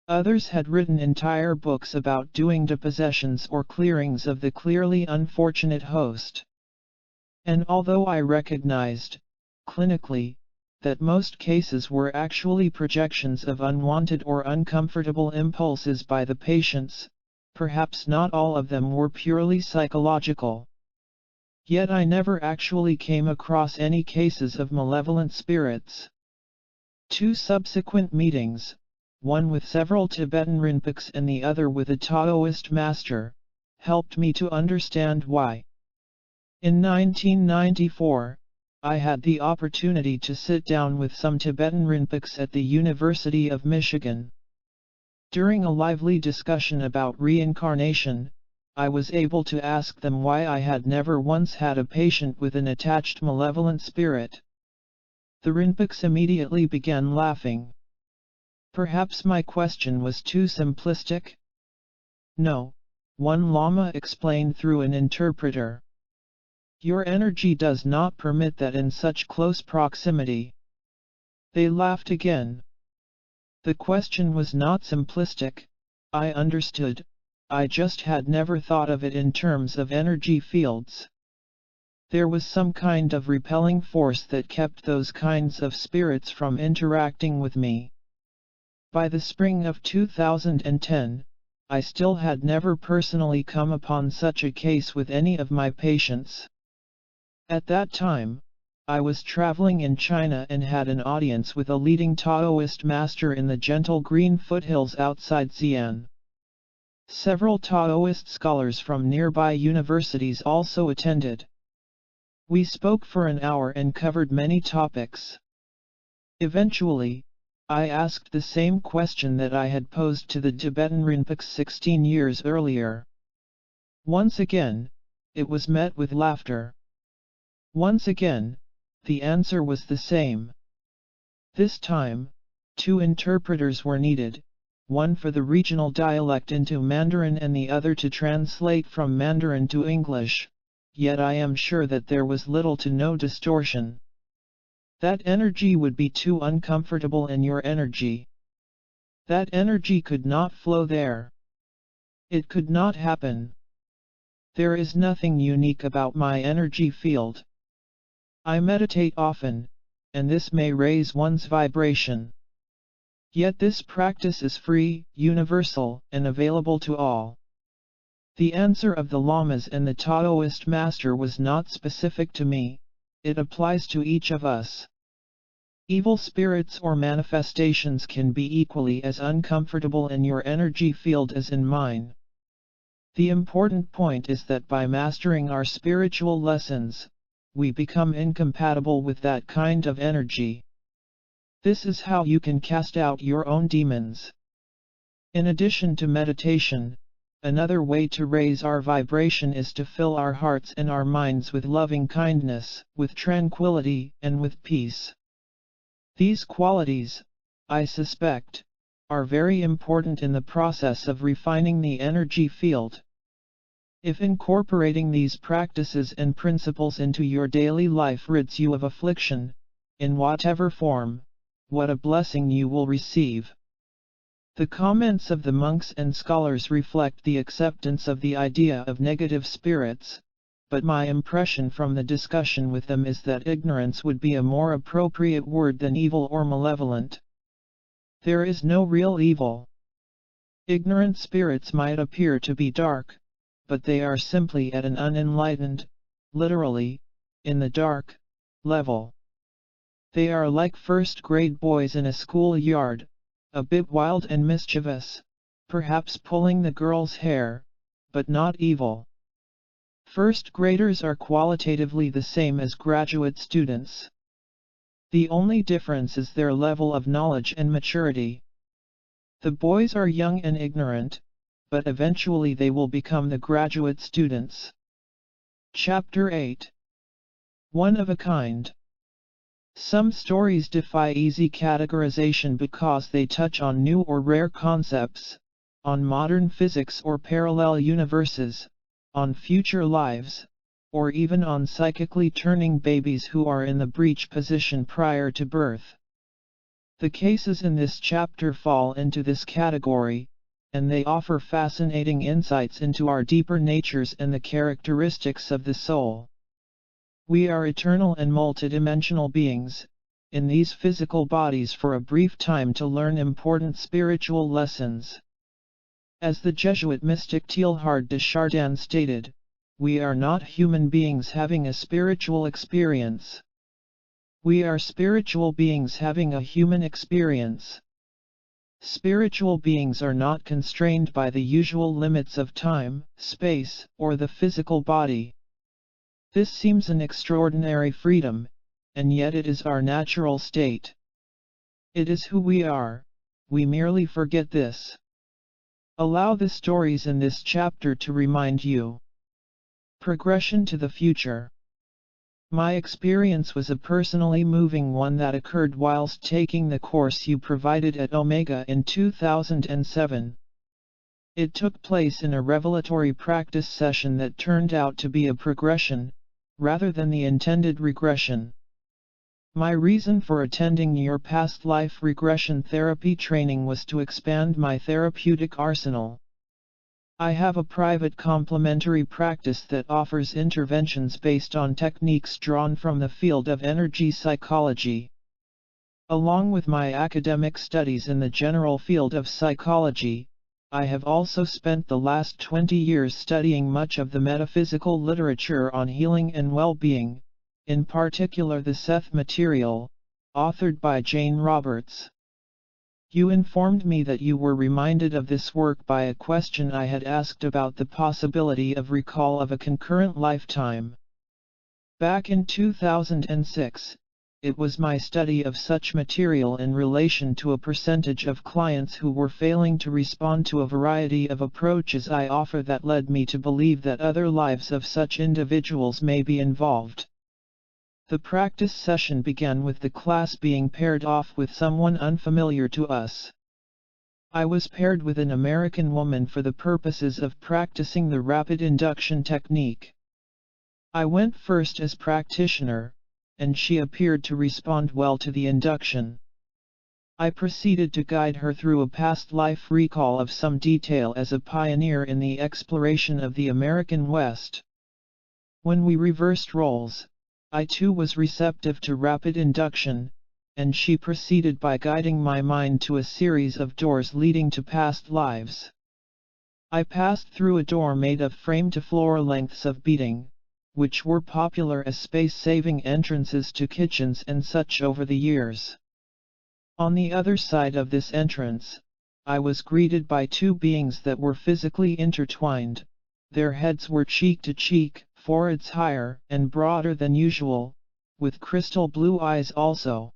Others had written entire books about doing depossessions or clearings of the clearly unfortunate host. And although I recognized, clinically, that most cases were actually projections of unwanted or uncomfortable impulses by the patients, perhaps not all of them were purely psychological. Yet I never actually came across any cases of malevolent spirits. 2 subsequent meetings, one with several Tibetan Rinpoches and the other with a Taoist master, helped me to understand why. In 1994, I had the opportunity to sit down with some Tibetan Rinpoches at the University of Michigan. During a lively discussion about reincarnation, I was able to ask them why I had never once had a patient with an attached malevolent spirit. The Rinpoches immediately began laughing. Perhaps my question was too simplistic? No, one Lama explained through an interpreter. Your energy does not permit that in such close proximity. They laughed again. The question was not simplistic, I understood, I just had never thought of it in terms of energy fields. There was some kind of repelling force that kept those kinds of spirits from interacting with me. By the spring of 2010, I still had never personally come upon such a case with any of my patients. At that time, I was traveling in China and had an audience with a leading Taoist master in the gentle green foothills outside Xi'an. Several Taoist scholars from nearby universities also attended. We spoke for an hour and covered many topics. Eventually, I asked the same question that I had posed to the Tibetan Rinpoche 16 years earlier. Once again, it was met with laughter. Once again, the answer was the same. This time, 2 interpreters were needed, one for the regional dialect into Mandarin and the other to translate from Mandarin to English, yet I am sure that there was little to no distortion. That energy would be too uncomfortable in your energy. That energy could not flow there. It could not happen. There is nothing unique about my energy field. I meditate often, and this may raise one's vibration. Yet this practice is free, universal, and available to all. The answer of the Lamas and the Taoist master was not specific to me, it applies to each of us. Evil spirits or manifestations can be equally as uncomfortable in your energy field as in mine. The important point is that by mastering our spiritual lessons, we become incompatible with that kind of energy. This is how you can cast out your own demons. In addition to meditation, another way to raise our vibration is to fill our hearts and our minds with loving kindness, with tranquility, and with peace. These qualities, I suspect, are very important in the process of refining the energy field. If incorporating these practices and principles into your daily life rids you of affliction, in whatever form, what a blessing you will receive. The comments of the monks and scholars reflect the acceptance of the idea of negative spirits, but my impression from the discussion with them is that ignorance would be a more appropriate word than evil or malevolent. There is no real evil. Ignorant spirits might appear to be dark, but they are simply at an unenlightened, literally, in the dark, level. They are like first-grade boys in a schoolyard, a bit wild and mischievous, perhaps pulling the girl's hair, but not evil. First graders are qualitatively the same as graduate students. The only difference is their level of knowledge and maturity. The boys are young and ignorant, but eventually they will become the graduate students. Chapter 8. One of a kind. Some stories defy easy categorization because they touch on new or rare concepts, on modern physics or parallel universes, on future lives, or even on psychically turning babies who are in the breech position prior to birth. The cases in this chapter fall into this category, and they offer fascinating insights into our deeper natures and the characteristics of the soul. We are eternal and multidimensional beings, in these physical bodies for a brief time to learn important spiritual lessons. As the Jesuit mystic Teilhard de Chardin stated, we are not human beings having a spiritual experience. We are spiritual beings having a human experience. Spiritual beings are not constrained by the usual limits of time, space, or the physical body. This seems an extraordinary freedom, and yet it is our natural state. It is who we are, we merely forget this. Allow the stories in this chapter to remind you. Progression to the future. My experience was a personally moving one that occurred whilst taking the course you provided at Omega in 2007. It took place in a revelatory practice session that turned out to be a progression, rather than the intended regression. My reason for attending your past life regression therapy training was to expand my therapeutic arsenal. I have a private complementary practice that offers interventions based on techniques drawn from the field of energy psychology. Along with my academic studies in the general field of psychology, I have also spent the last 20 years studying much of the metaphysical literature on healing and well-being, in particular the Seth material, authored by Jane Roberts. You informed me that you were reminded of this work by a question I had asked about the possibility of recall of a concurrent lifetime. Back in 2006, it was my study of such material in relation to a percentage of clients who were failing to respond to a variety of approaches I offer that led me to believe that other lives of such individuals may be involved. The practice session began with the class being paired off with someone unfamiliar to us. I was paired with an American woman for the purposes of practicing the rapid induction technique. I went first as practitioner, and she appeared to respond well to the induction. I proceeded to guide her through a past life recall of some detail as a pioneer in the exploration of the American West. When we reversed roles, I too was receptive to rapid induction, and she proceeded by guiding my mind to a series of doors leading to past lives. I passed through a door made of frame-to-floor lengths of beading, which were popular as space-saving entrances to kitchens and such over the years. On the other side of this entrance, I was greeted by two beings that were physically intertwined. Their heads were cheek to cheek, foreheads higher and broader than usual, with crystal blue eyes also.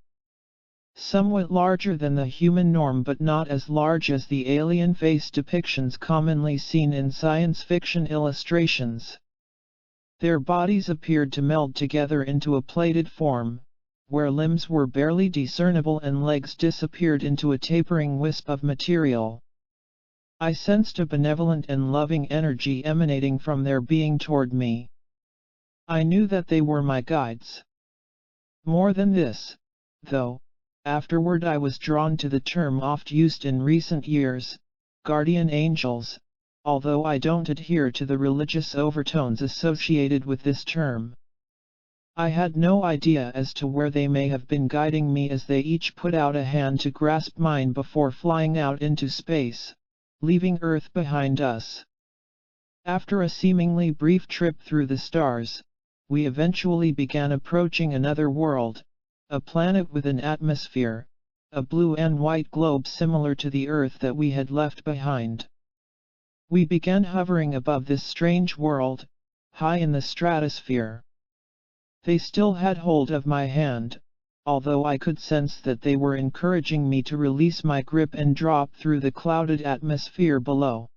Somewhat larger than the human norm but not as large as the alien face depictions commonly seen in science fiction illustrations. Their bodies appeared to meld together into a plated form, where limbs were barely discernible and legs disappeared into a tapering wisp of material. I sensed a benevolent and loving energy emanating from their being toward me. I knew that they were my guides. More than this, though, afterward I was drawn to the term oft used in recent years, guardian angels, although I don't adhere to the religious overtones associated with this term. I had no idea as to where they may have been guiding me as they each put out a hand to grasp mine before flying out into space, leaving Earth behind us. After a seemingly brief trip through the stars, we eventually began approaching another world, a planet with an atmosphere, a blue and white globe similar to the Earth that we had left behind. We began hovering above this strange world, high in the stratosphere. They still had hold of my hand, although I could sense that they were encouraging me to release my grip and drop through the clouded atmosphere below.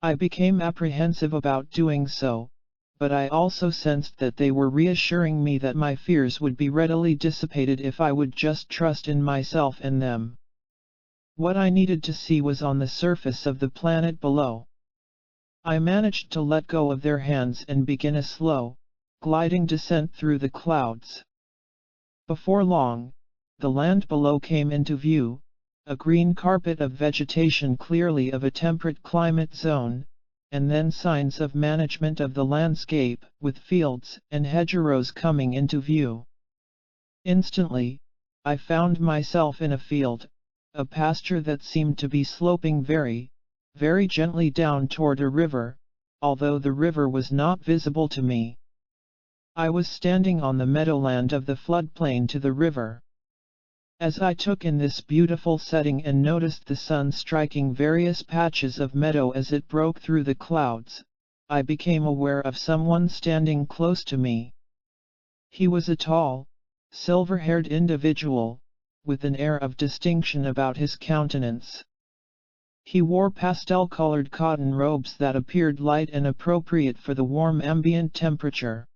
I became apprehensive about doing so, but I also sensed that they were reassuring me that my fears would be readily dissipated if I would just trust in myself and them. What I needed to see was on the surface of the planet below. I managed to let go of their hands and begin a slow, gliding descent through the clouds. Before long, the land below came into view, a green carpet of vegetation clearly of a temperate climate zone, and then signs of management of the landscape, with fields and hedgerows coming into view. Instantly, I found myself in a field, a pasture that seemed to be sloping very, very gently down toward a river, although the river was not visible to me. I was standing on the meadowland of the floodplain to the river. As I took in this beautiful setting and noticed the sun striking various patches of meadow as it broke through the clouds, I became aware of someone standing close to me. He was a tall, silver-haired individual, with an air of distinction about his countenance. He wore pastel-colored cotton robes that appeared light and appropriate for the warm ambient temperature.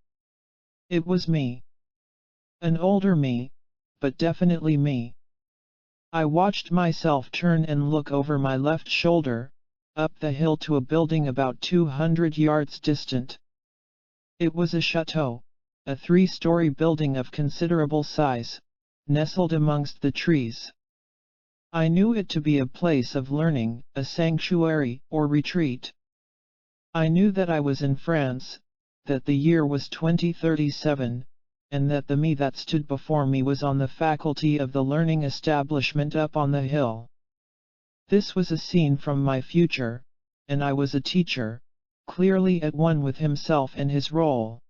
It was me. An older me, but definitely me. I watched myself turn and look over my left shoulder, up the hill to a building about 200 yards distant. It was a chateau, a 3-story building of considerable size, nestled amongst the trees. I knew it to be a place of learning, a sanctuary or retreat. I knew that I was in France, that the year was 2037, and that the me that stood before me was on the faculty of the learning establishment up on the hill. This was a scene from my future, and I was a teacher, clearly at one with himself and his role.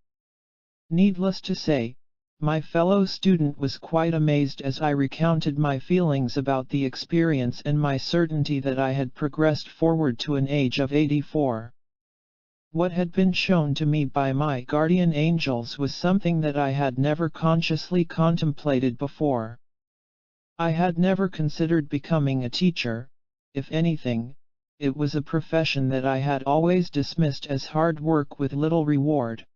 Needless to say, my fellow student was quite amazed as I recounted my feelings about the experience and my certainty that I had progressed forward to an age of 84. What had been shown to me by my guardian angels was something that I had never consciously contemplated before. I had never considered becoming a teacher. If anything, it was a profession that I had always dismissed as hard work with little reward.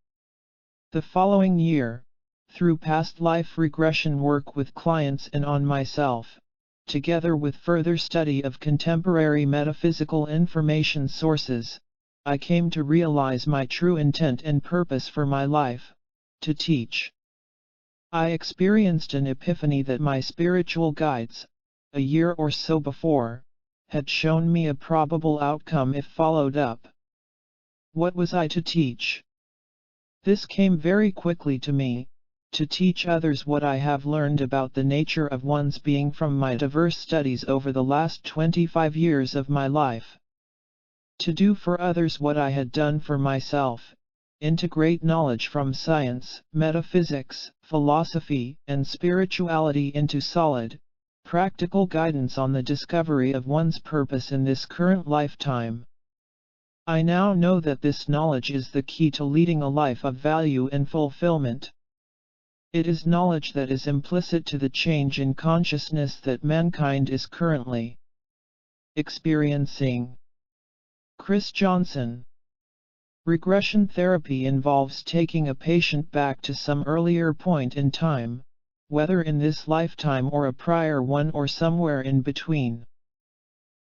The following year, through past life regression work with clients and on myself, together with further study of contemporary metaphysical information sources, I came to realize my true intent and purpose for my life: to teach. I experienced an epiphany that my spiritual guides, a year or so before, had shown me a probable outcome if followed up. What was I to teach? This came very quickly to me: to teach others what I have learned about the nature of one's being from my diverse studies over the last 25 years of my life. To do for others what I had done for myself: integrate knowledge from science, metaphysics, philosophy, and spirituality into solid, practical guidance on the discovery of one's purpose in this current lifetime. I now know that this knowledge is the key to leading a life of value and fulfillment. It is knowledge that is implicit to the change in consciousness that mankind is currently experiencing. Chris Johnson. Regression therapy involves taking a patient back to some earlier point in time, whether in this lifetime or a prior one or somewhere in between.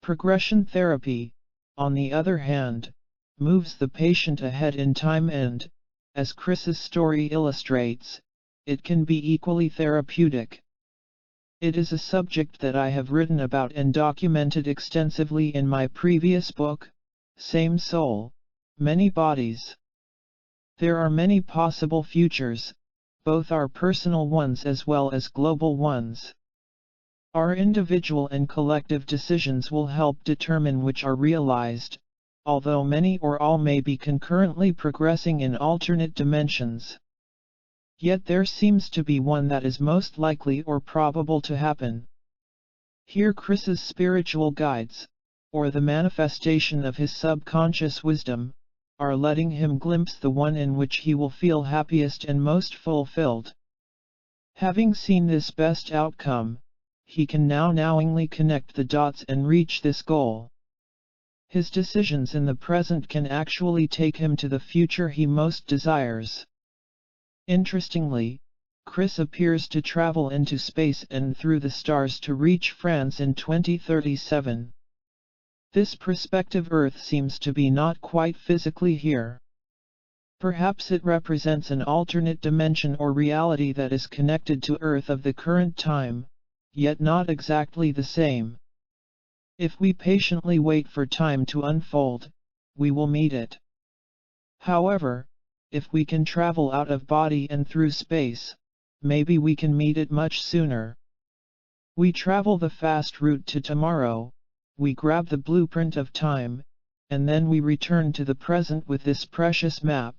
Progression therapy, on the other hand, moves the patient ahead in time and, as Chris's story illustrates, it can be equally therapeutic. It is a subject that I have written about and documented extensively in my previous book, Same Soul, Many Bodies. There are many possible futures, both our personal ones as well as global ones. Our individual and collective decisions will help determine which are realized, although many or all may be concurrently progressing in alternate dimensions. Yet there seems to be one that is most likely or probable to happen. Here Chris's spiritual guides, or the manifestation of his subconscious wisdom, are letting him glimpse the one in which he will feel happiest and most fulfilled. Having seen this best outcome, he can now knowingly connect the dots and reach this goal. His decisions in the present can actually take him to the future he most desires. Interestingly, Chris appears to travel into space and through the stars to reach France in 2037. This prospective Earth seems to be not quite physically here. Perhaps it represents an alternate dimension or reality that is connected to Earth of the current time, yet not exactly the same. If we patiently wait for time to unfold, we will meet it. However, if we can travel out of body and through space, maybe we can meet it much sooner. We travel the fast route to tomorrow, we grab the blueprint of time, and then we return to the present with this precious map.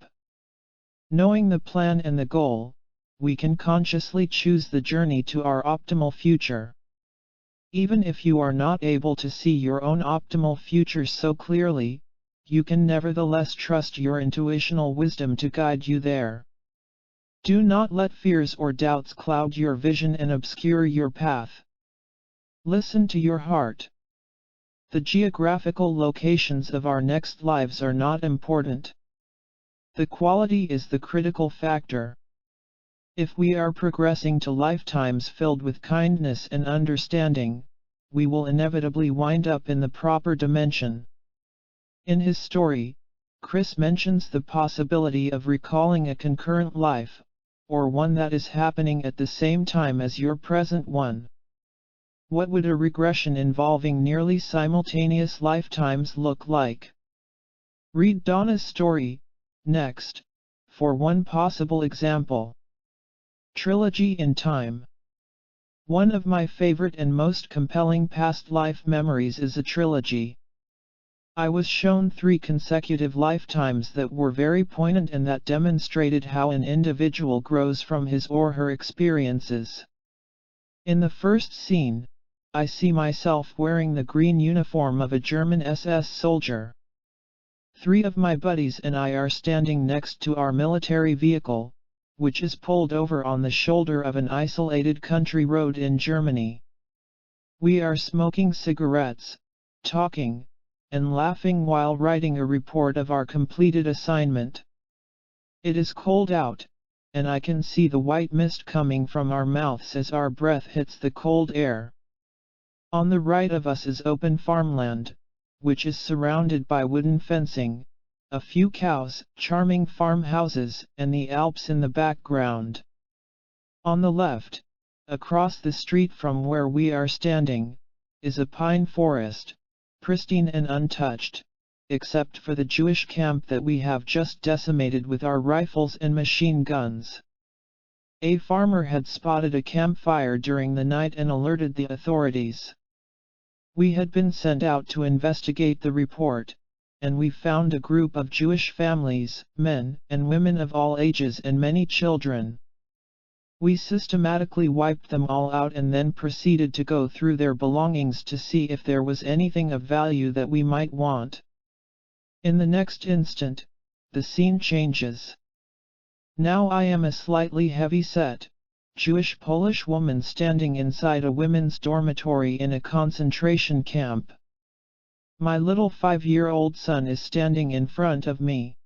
Knowing the plan and the goal, we can consciously choose the journey to our optimal future. Even if you are not able to see your own optimal future so clearly, you can nevertheless trust your intuitional wisdom to guide you there. Do not let fears or doubts cloud your vision and obscure your path. Listen to your heart. The geographical locations of our next lives are not important. The quality is the critical factor. If we are progressing to lifetimes filled with kindness and understanding, we will inevitably wind up in the proper dimension. In his story, Chris mentions the possibility of recalling a concurrent life, or one that is happening at the same time as your present one. What would a regression involving nearly simultaneous lifetimes look like? Read Donna's story, next, for one possible example. Trilogy in time. One of my favorite and most compelling past life memories is a trilogy. I was shown 3 consecutive lifetimes that were very poignant and that demonstrated how an individual grows from his or her experiences. In the first scene, I see myself wearing the green uniform of a German SS soldier. 3 of my buddies and I are standing next to our military vehicle, which is pulled over on the shoulder of an isolated country road in Germany. We are smoking cigarettes, talking, and laughing while writing a report of our completed assignment. It is cold out, and I can see the white mist coming from our mouths as our breath hits the cold air. On the right of us is open farmland, which is surrounded by wooden fencing, a few cows, charming farmhouses, and the Alps in the background. On the left, across the street from where we are standing, is a pine forest, pristine and untouched, except for the Jewish camp that we have just decimated with our rifles and machine guns. A farmer had spotted a campfire during the night and alerted the authorities. We had been sent out to investigate the report, and we found a group of Jewish families, men and women of all ages and many children. We systematically wiped them all out and then proceeded to go through their belongings to see if there was anything of value that we might want. In the next instant, the scene changes. Now I am a slightly heavy-set, Jewish-Polish woman standing inside a women's dormitory in a concentration camp. My little 5-year-old son is standing in front of me.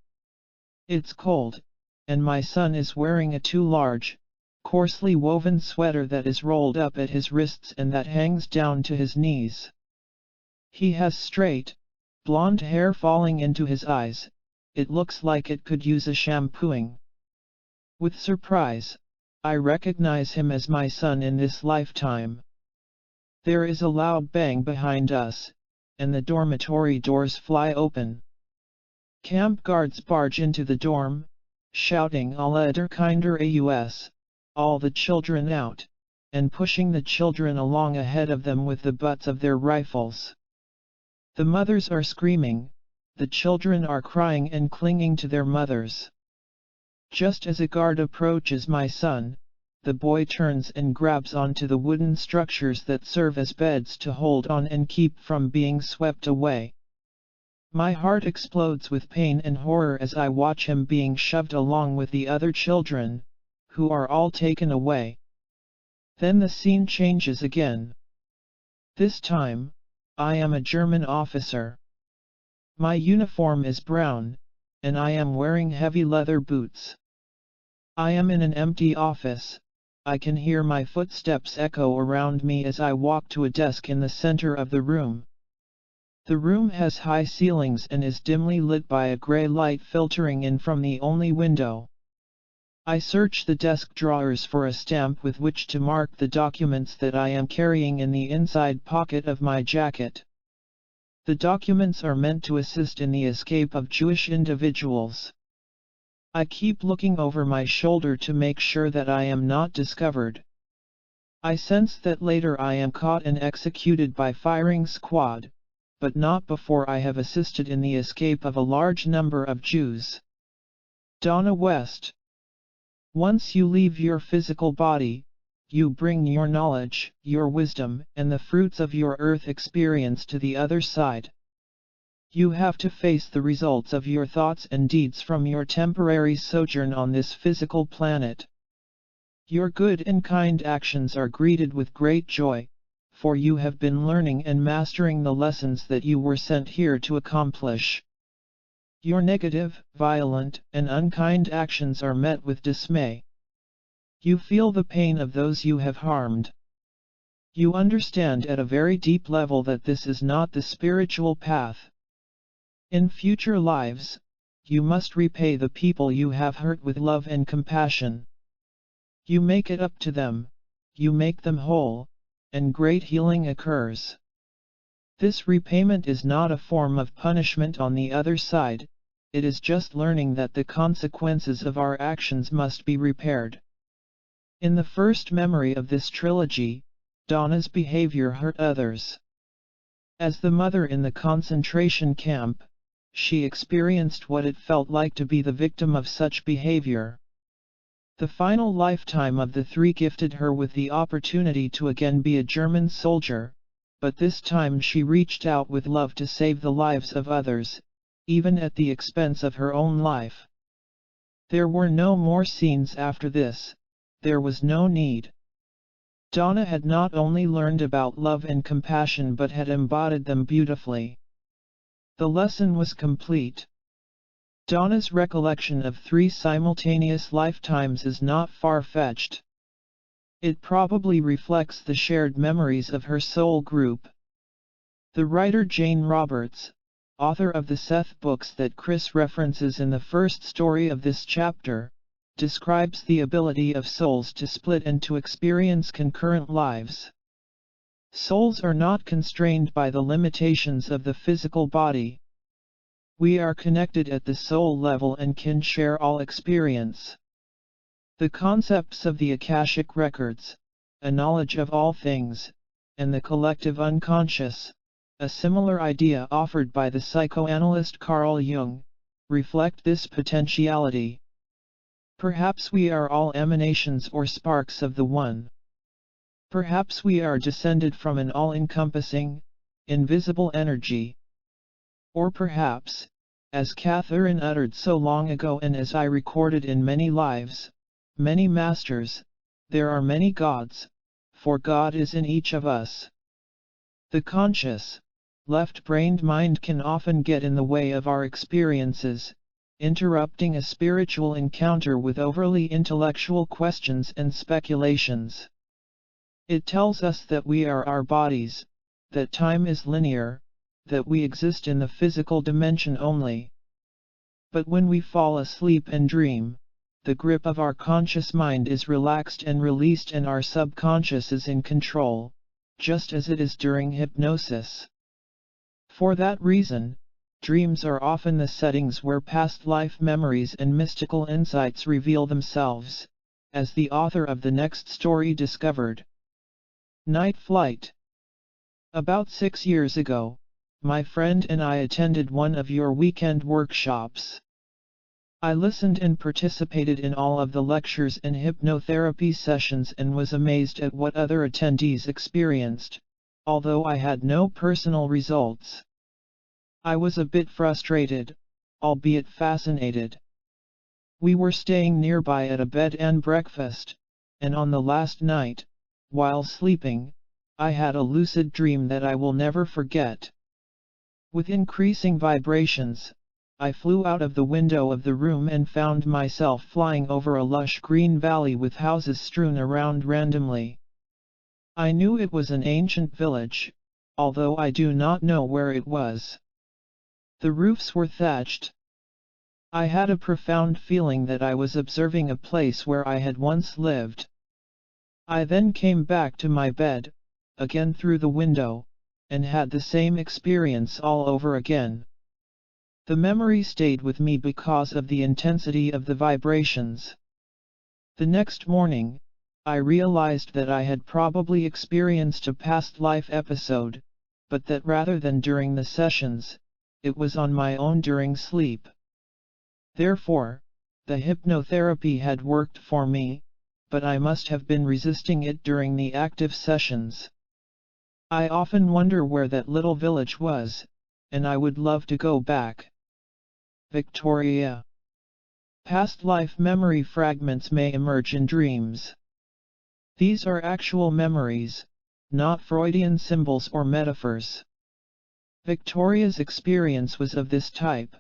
It's cold, and my son is wearing a too large, coarsely woven sweater that is rolled up at his wrists and that hangs down to his knees. He has straight, blonde hair falling into his eyes. It looks like it could use a shampooing. With surprise, I recognize him as my son in this lifetime. There is a loud bang behind us, and the dormitory doors fly open. Camp guards barge into the dorm, shouting "Alle der Kinder aus," all the children out, and pushing the children along ahead of them with the butts of their rifles. The mothers are screaming, the children are crying and clinging to their mothers. Just as a guard approaches my son, the boy turns and grabs onto the wooden structures that serve as beds to hold on and keep from being swept away. My heart explodes with pain and horror as I watch him being shoved along with the other children, who are all taken away. Then the scene changes again. This time, I am a German officer. My uniform is brown, and I am wearing heavy leather boots. I am in an empty office. I can hear my footsteps echo around me as I walk to a desk in the center of the room. The room has high ceilings and is dimly lit by a gray light filtering in from the only window. I search the desk drawers for a stamp with which to mark the documents that I am carrying in the inside pocket of my jacket. The documents are meant to assist in the escape of Jewish individuals. I keep looking over my shoulder to make sure that I am not discovered. I sense that later I am caught and executed by firing squad, but not before I have assisted in the escape of a large number of Jews. Donna West. Once you leave your physical body, you bring your knowledge, your wisdom, and the fruits of your earth experience to the other side. You have to face the results of your thoughts and deeds from your temporary sojourn on this physical planet. Your good and kind actions are greeted with great joy, for you have been learning and mastering the lessons that you were sent here to accomplish. Your negative, violent, and unkind actions are met with dismay. You feel the pain of those you have harmed. You understand at a very deep level that this is not the spiritual path. In future lives, you must repay the people you have hurt with love and compassion. You make it up to them, you make them whole, and great healing occurs. This repayment is not a form of punishment on the other side, it is just learning that the consequences of our actions must be repaired. In the first memory of this trilogy, Donna's behavior hurt others. As the mother in the concentration camp, she experienced what it felt like to be the victim of such behavior. The final lifetime of the three gifted her with the opportunity to again be a German soldier, but this time she reached out with love to save the lives of others, even at the expense of her own life. There were no more scenes after this, there was no need. Donna had not only learned about love and compassion but had embodied them beautifully. The lesson was complete. Donna's recollection of 3 simultaneous lifetimes is not far-fetched. It probably reflects the shared memories of her soul group. The writer Jane Roberts, author of the Seth books that Chris references in the first story of this chapter, describes the ability of souls to split and to experience concurrent lives. Souls are not constrained by the limitations of the physical body. We are connected at the soul level and can share all experience. The concepts of the Akashic records, a knowledge of all things, and the collective unconscious, a similar idea offered by the psychoanalyst Carl Jung, reflect this potentiality. Perhaps we are all emanations or sparks of the One. Perhaps we are descended from an all-encompassing, invisible energy. Or perhaps, as Catherine uttered so long ago and as I recorded in many lives, many masters, there are many gods, for God is in each of us. The conscious, left-brained mind can often get in the way of our experiences, interrupting a spiritual encounter with overly intellectual questions and speculations. It tells us that we are our bodies, that time is linear, that we exist in the physical dimension only. But when we fall asleep and dream, the grip of our conscious mind is relaxed and released and our subconscious is in control, just as it is during hypnosis. For that reason, dreams are often the settings where past life memories and mystical insights reveal themselves, as the author of the next story discovered. Night Flight. About 6 years ago, my friend and I attended one of your weekend workshops. I listened and participated in all of the lectures and hypnotherapy sessions and was amazed at what other attendees experienced, although I had no personal results. I was a bit frustrated, albeit fascinated. We were staying nearby at a bed and breakfast, and on the last night, while sleeping, I had a lucid dream that I will never forget. With increasing vibrations, I flew out of the window of the room and found myself flying over a lush green valley with houses strewn around randomly. I knew it was an ancient village, although I do not know where it was. The roofs were thatched. I had a profound feeling that I was observing a place where I had once lived. I then came back to my bed, again through the window, and had the same experience all over again. The memory stayed with me because of the intensity of the vibrations. The next morning, I realized that I had probably experienced a past life episode, but that rather than during the sessions, it was on my own during sleep. Therefore, the hypnotherapy had worked for me, but I must have been resisting it during the active sessions. I often wonder where that little village was, and I would love to go back. Victoria. Past life memory fragments may emerge in dreams. These are actual memories, not Freudian symbols or metaphors. Victoria's experience was of this type,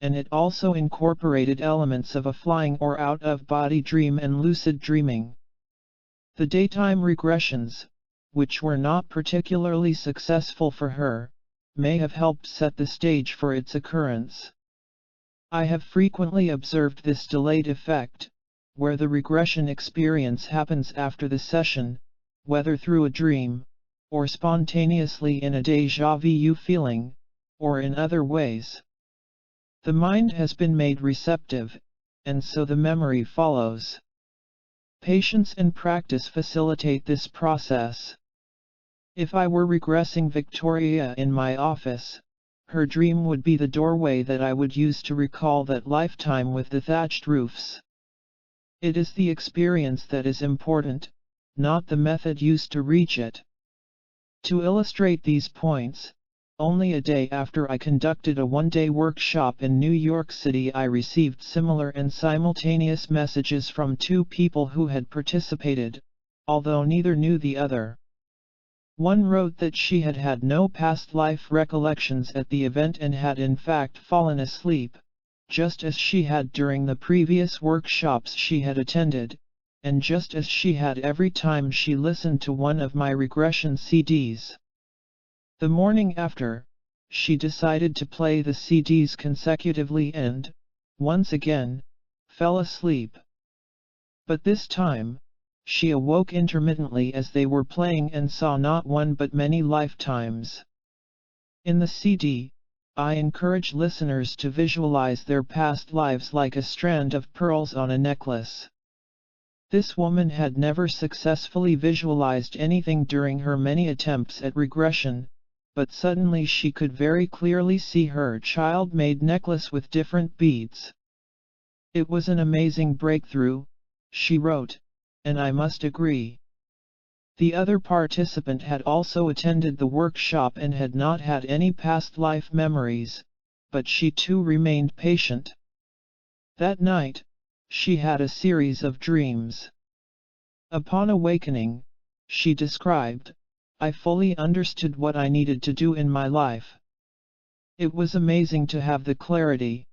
and it also incorporated elements of a flying or out-of-body dream and lucid dreaming. The daytime regressions, which were not particularly successful for her, may have helped set the stage for its occurrence. I have frequently observed this delayed effect, where the regression experience happens after the session, whether through a dream, or spontaneously in a déjà vu feeling, or in other ways. The mind has been made receptive, and so the memory follows. Patience and practice facilitate this process. If I were regressing Victoria in my office, her dream would be the doorway that I would use to recall that lifetime with the thatched roofs. It is the experience that is important, not the method used to reach it. To illustrate these points, only a day after I conducted a one-day workshop in New York City, I received similar and simultaneous messages from two people who had participated, although neither knew the other. One wrote that she had had no past life recollections at the event and had in fact fallen asleep, just as she had during the previous workshops she had attended, and just as she had every time she listened to one of my regression CDs. The morning after, she decided to play the CDs consecutively and, once again, fell asleep. But this time, she awoke intermittently as they were playing and saw not one but many lifetimes. In the CD, I encourage listeners to visualize their past lives like a strand of pearls on a necklace. This woman had never successfully visualized anything during her many attempts at regression, but suddenly she could very clearly see her child-made necklace with different beads. It was an amazing breakthrough, she wrote, and I must agree. The other participant had also attended the workshop and had not had any past life memories, but she too remained patient. That night, she had a series of dreams. Upon awakening, she described, I fully understood what I needed to do in my life. It was amazing to have the clarity.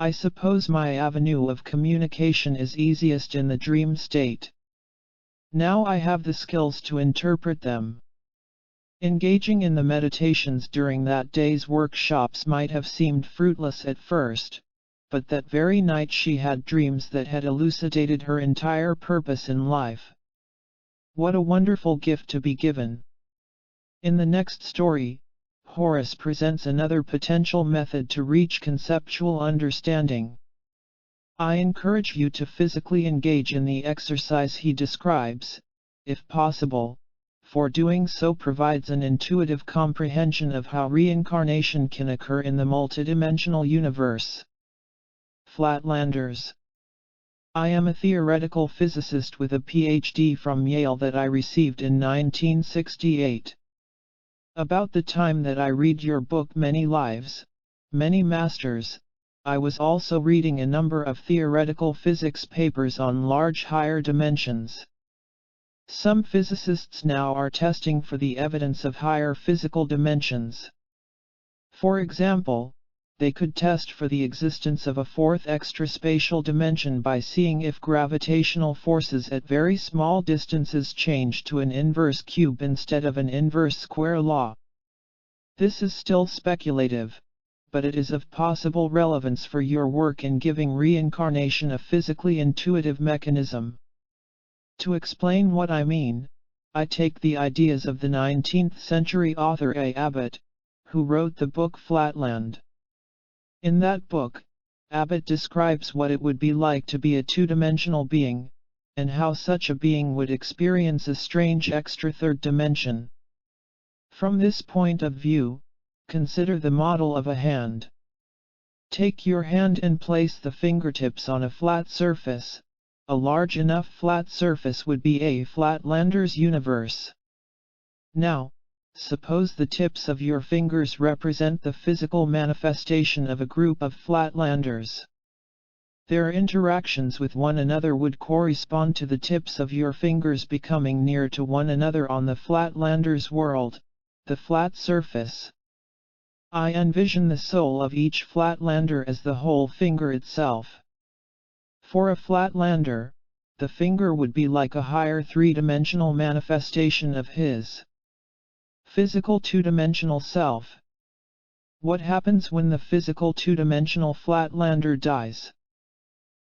I suppose my avenue of communication is easiest in the dream state. Now I have the skills to interpret them. Engaging in the meditations during that day's workshops might have seemed fruitless at first, but that very night she had dreams that had elucidated her entire purpose in life. What a wonderful gift to be given. In the next story, Horace presents another potential method to reach conceptual understanding. I encourage you to physically engage in the exercise he describes, if possible, for doing so provides an intuitive comprehension of how reincarnation can occur in the multidimensional universe. Flatlanders. I am a theoretical physicist with a PhD from Yale that I received in 1968. About the time that I read your book Many Lives, Many Masters, I was also reading a number of theoretical physics papers on large higher dimensions. Some physicists now are testing for the evidence of higher physical dimensions. For example, they could test for the existence of a fourth extraspatial dimension by seeing if gravitational forces at very small distances change to an inverse cube instead of an inverse square law. This is still speculative, but it is of possible relevance for your work in giving reincarnation a physically intuitive mechanism. To explain what I mean, I take the ideas of the 19th century author A. Abbott, who wrote the book Flatland. In that book, Abbott describes what it would be like to be a two-dimensional being, and how such a being would experience a strange extra third dimension. From this point of view, consider the model of a hand. Take your hand and place the fingertips on a flat surface. A large enough flat surface would be a Flatlander's universe. Now, suppose the tips of your fingers represent the physical manifestation of a group of Flatlanders. Their interactions with one another would correspond to the tips of your fingers becoming near to one another on the Flatlander's world, the flat surface. I envision the soul of each Flatlander as the whole finger itself. For a Flatlander, the finger would be like a higher three-dimensional manifestation of his physical two-dimensional self. What happens when the physical two-dimensional Flatlander dies?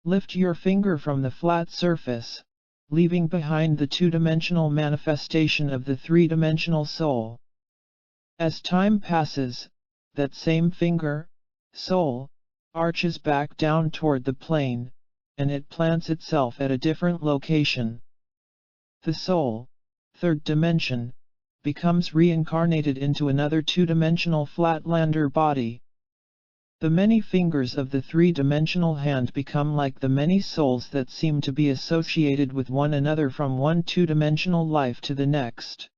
Lift your finger from the flat surface, leaving behind the two-dimensional manifestation of the three-dimensional soul. As time passes, that same finger, soul, arches back down toward the plane, and it plants itself at a different location. The soul, third dimension, becomes reincarnated into another two-dimensional Flatlander body. The many fingers of the three-dimensional hand become like the many souls that seem to be associated with one another from one two-dimensional life to the next.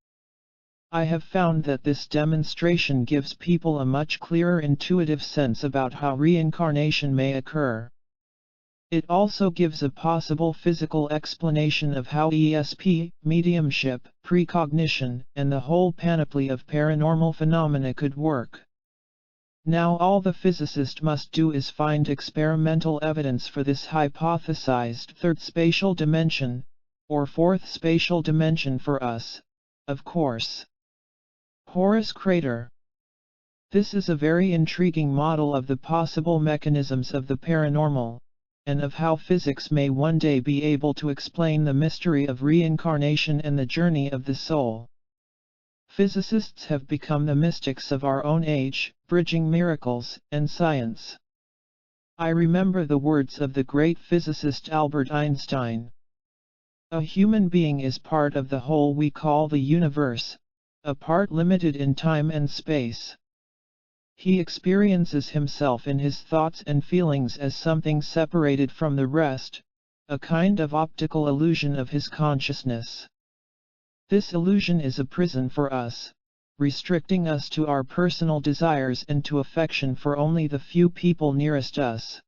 I have found that this demonstration gives people a much clearer intuitive sense about how reincarnation may occur. It also gives a possible physical explanation of how ESP, mediumship, precognition, and the whole panoply of paranormal phenomena could work. Now all the physicist must do is find experimental evidence for this hypothesized third spatial dimension, or fourth spatial dimension for us, of course. Horus Crater. This is a very intriguing model of the possible mechanisms of the paranormal, and of how physics may one day be able to explain the mystery of reincarnation and the journey of the soul. Physicists have become the mystics of our own age, bridging miracles and science. I remember the words of the great physicist Albert Einstein. A human being is part of the whole we call the universe, a part limited in time and space. He experiences himself in his thoughts and feelings as something separated from the rest, a kind of optical illusion of his consciousness. This illusion is a prison for us, restricting us to our personal desires and to affection for only the few people nearest us.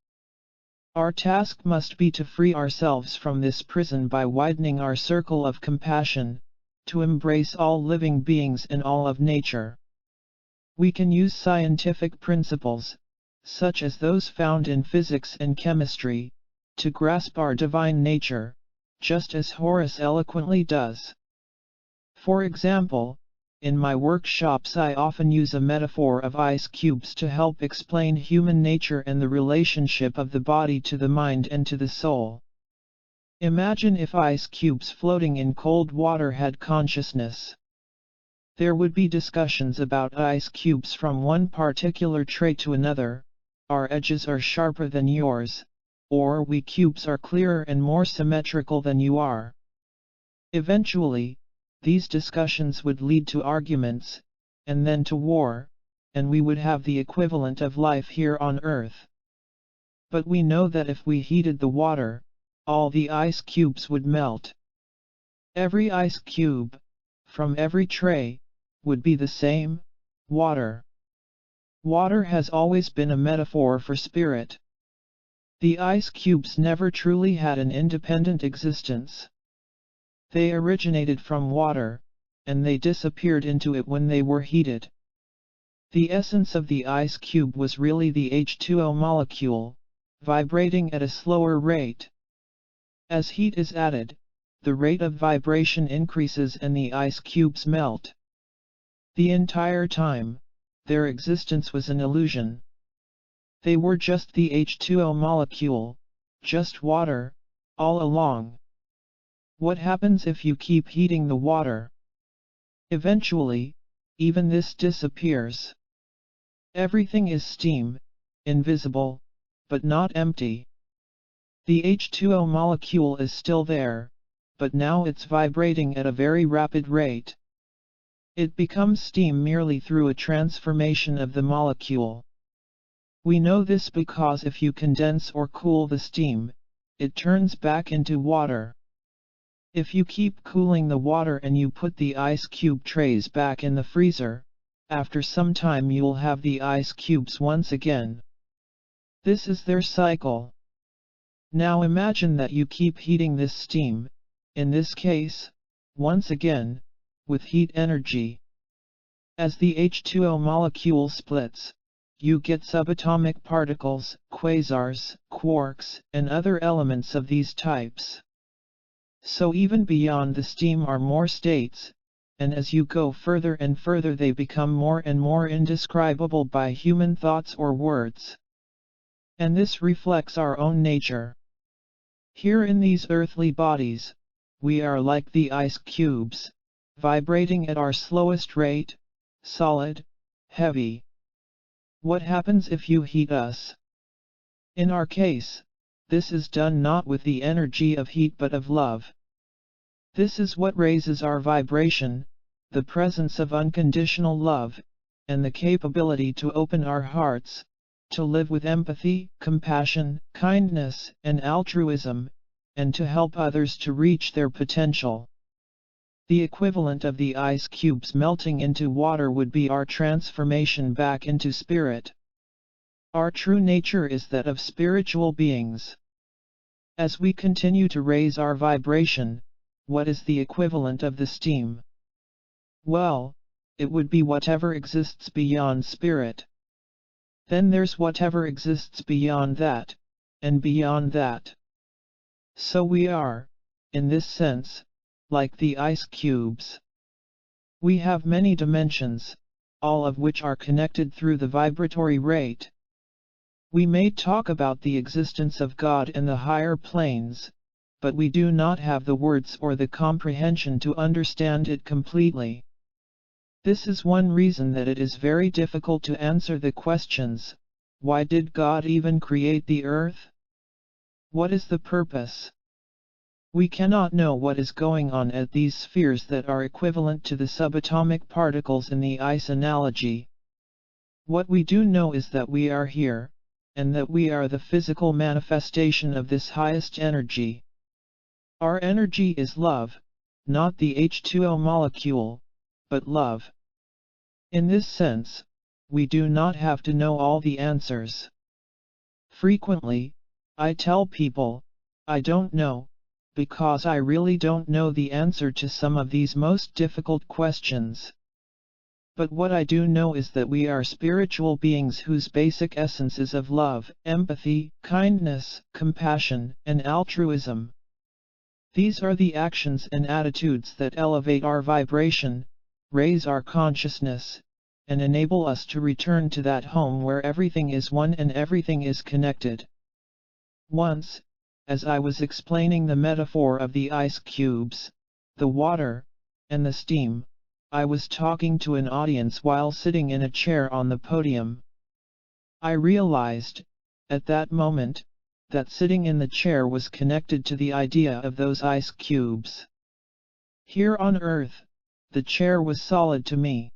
Our task must be to free ourselves from this prison by widening our circle of compassion, to embrace all living beings and all of nature. We can use scientific principles, such as those found in physics and chemistry, to grasp our divine nature, just as Horace eloquently does. For example, in my workshops I often use a metaphor of ice cubes to help explain human nature and the relationship of the body to the mind and to the soul. Imagine if ice cubes floating in cold water had consciousness. There would be discussions about ice cubes from one particular tray to another. Our edges are sharper than yours, or we cubes are clearer and more symmetrical than you are. Eventually, these discussions would lead to arguments, and then to war, and we would have the equivalent of life here on Earth. But we know that if we heated the water, all the ice cubes would melt. Every ice cube, from every tray, would be the same, water. Water has always been a metaphor for spirit. The ice cubes never truly had an independent existence. They originated from water, and they disappeared into it when they were heated. The essence of the ice cube was really the H2O molecule, vibrating at a slower rate. As heat is added, the rate of vibration increases and the ice cubes melt. The entire time, their existence was an illusion. They were just the H2O molecule, just water, all along. What happens if you keep heating the water? Eventually, even this disappears. Everything is steam, invisible, but not empty. The H2O molecule is still there, but now it's vibrating at a very rapid rate. It becomes steam merely through a transformation of the molecule. We know this because if you condense or cool the steam, it turns back into water. If you keep cooling the water and you put the ice cube trays back in the freezer, after some time you'll have the ice cubes once again. This is their cycle. Now imagine that you keep heating this steam, in this case, once again, with heat energy. As the H2O molecule splits, you get subatomic particles, quasars, quarks, and other elements of these types. So even beyond the steam are more states, and as you go further and further they become more and more indescribable by human thoughts or words. And this reflects our own nature. Here in these earthly bodies, we are like the ice cubes, vibrating at our slowest rate, solid, heavy. What happens if you heat us? In our case, this is done not with the energy of heat but of love. This is what raises our vibration, the presence of unconditional love, and the capability to open our hearts, to live with empathy, compassion, kindness, and altruism, and to help others to reach their potential. The equivalent of the ice cubes melting into water would be our transformation back into spirit. Our true nature is that of spiritual beings. As we continue to raise our vibration, what is the equivalent of the steam? Well, it would be whatever exists beyond spirit. Then there's whatever exists beyond that, and beyond that. So we are, in this sense, like the ice cubes. We have many dimensions, all of which are connected through the vibratory rate. We may talk about the existence of God in the higher planes, but we do not have the words or the comprehension to understand it completely. This is one reason that it is very difficult to answer the questions: why did God even create the earth? What is the purpose? We cannot know what is going on at these spheres that are equivalent to the subatomic particles in the ice analogy. What we do know is that we are here, and that we are the physical manifestation of this highest energy. Our energy is love, not the H2O molecule, but love. In this sense, we do not have to know all the answers. Frequently, I tell people, I don't know, because I really don't know the answer to some of these most difficult questions. But what I do know is that we are spiritual beings whose basic essence is of love, empathy, kindness, compassion, and altruism. These are the actions and attitudes that elevate our vibration, raise our consciousness, and enable us to return to that home where everything is one and everything is connected. Once, as I was explaining the metaphor of the ice cubes, the water, and the steam, I was talking to an audience while sitting in a chair on the podium. I realized, at that moment, that sitting in the chair was connected to the idea of those ice cubes. Here on Earth, the chair was solid to me.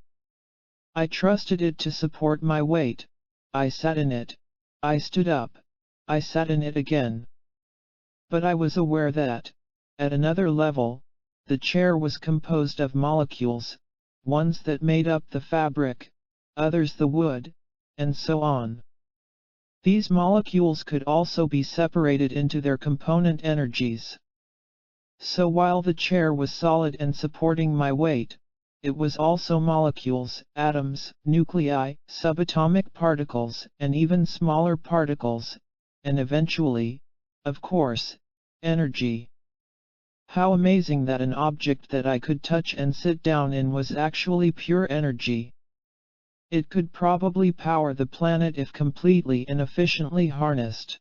I trusted it to support my weight. I sat in it, I stood up, I sat in it again. But I was aware that, at another level, the chair was composed of molecules, ones that made up the fabric, others the wood, and so on. These molecules could also be separated into their component energies. So while the chair was solid and supporting my weight, it was also molecules, atoms, nuclei, subatomic particles, and even smaller particles, and eventually, of course, energy. How amazing that an object that I could touch and sit down in was actually pure energy. It could probably power the planet if completely and efficiently harnessed.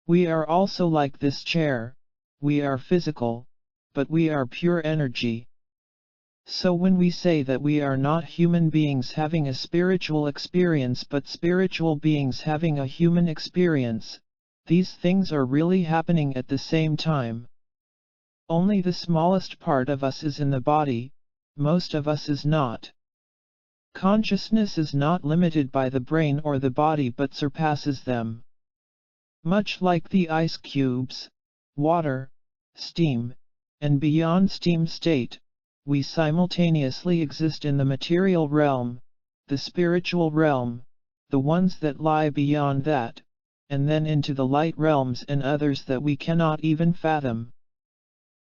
We are also like this chair, we are physical, but we are pure energy. So when we say that we are not human beings having a spiritual experience but spiritual beings having a human experience, these things are really happening at the same time. Only the smallest part of us is in the body, most of us is not. Consciousness is not limited by the brain or the body but surpasses them. Much like the ice cubes, water, steam, and beyond steam state, we simultaneously exist in the material realm, the spiritual realm, the ones that lie beyond that, and then into the light realms and others that we cannot even fathom.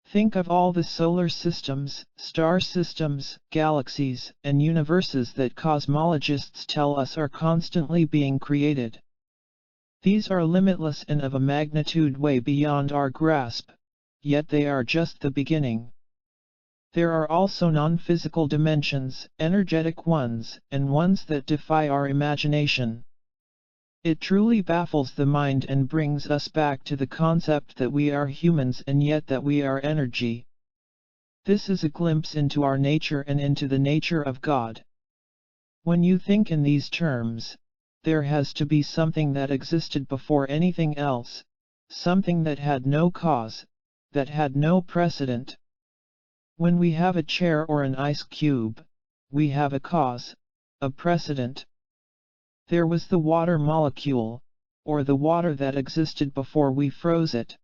Think of all the solar systems, star systems, galaxies, and universes that cosmologists tell us are constantly being created. These are limitless and of a magnitude way beyond our grasp, yet they are just the beginning. There are also non-physical dimensions, energetic ones, and ones that defy our imagination. It truly baffles the mind and brings us back to the concept that we are humans and yet that we are energy. This is a glimpse into our nature and into the nature of God. When you think in these terms, there has to be something that existed before anything else, something that had no cause, that had no precedent. When we have a chair or an ice cube, we have a cause, a precedent. There was the water molecule, or the water that existed before we froze it.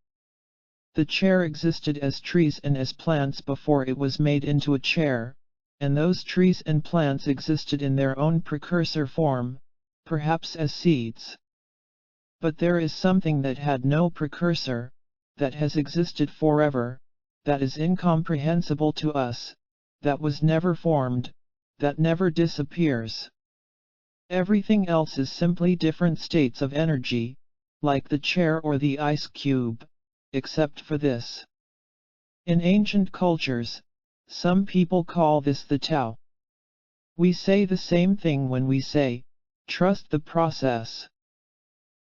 The chair existed as trees and as plants before it was made into a chair, and those trees and plants existed in their own precursor form, perhaps as seeds. But there is something that had no precursor, that has existed forever, that is incomprehensible to us, that was never formed, that never disappears. Everything else is simply different states of energy, like the chair or the ice cube, except for this. In ancient cultures, some people call this the Tao. We say the same thing when we say, trust the process.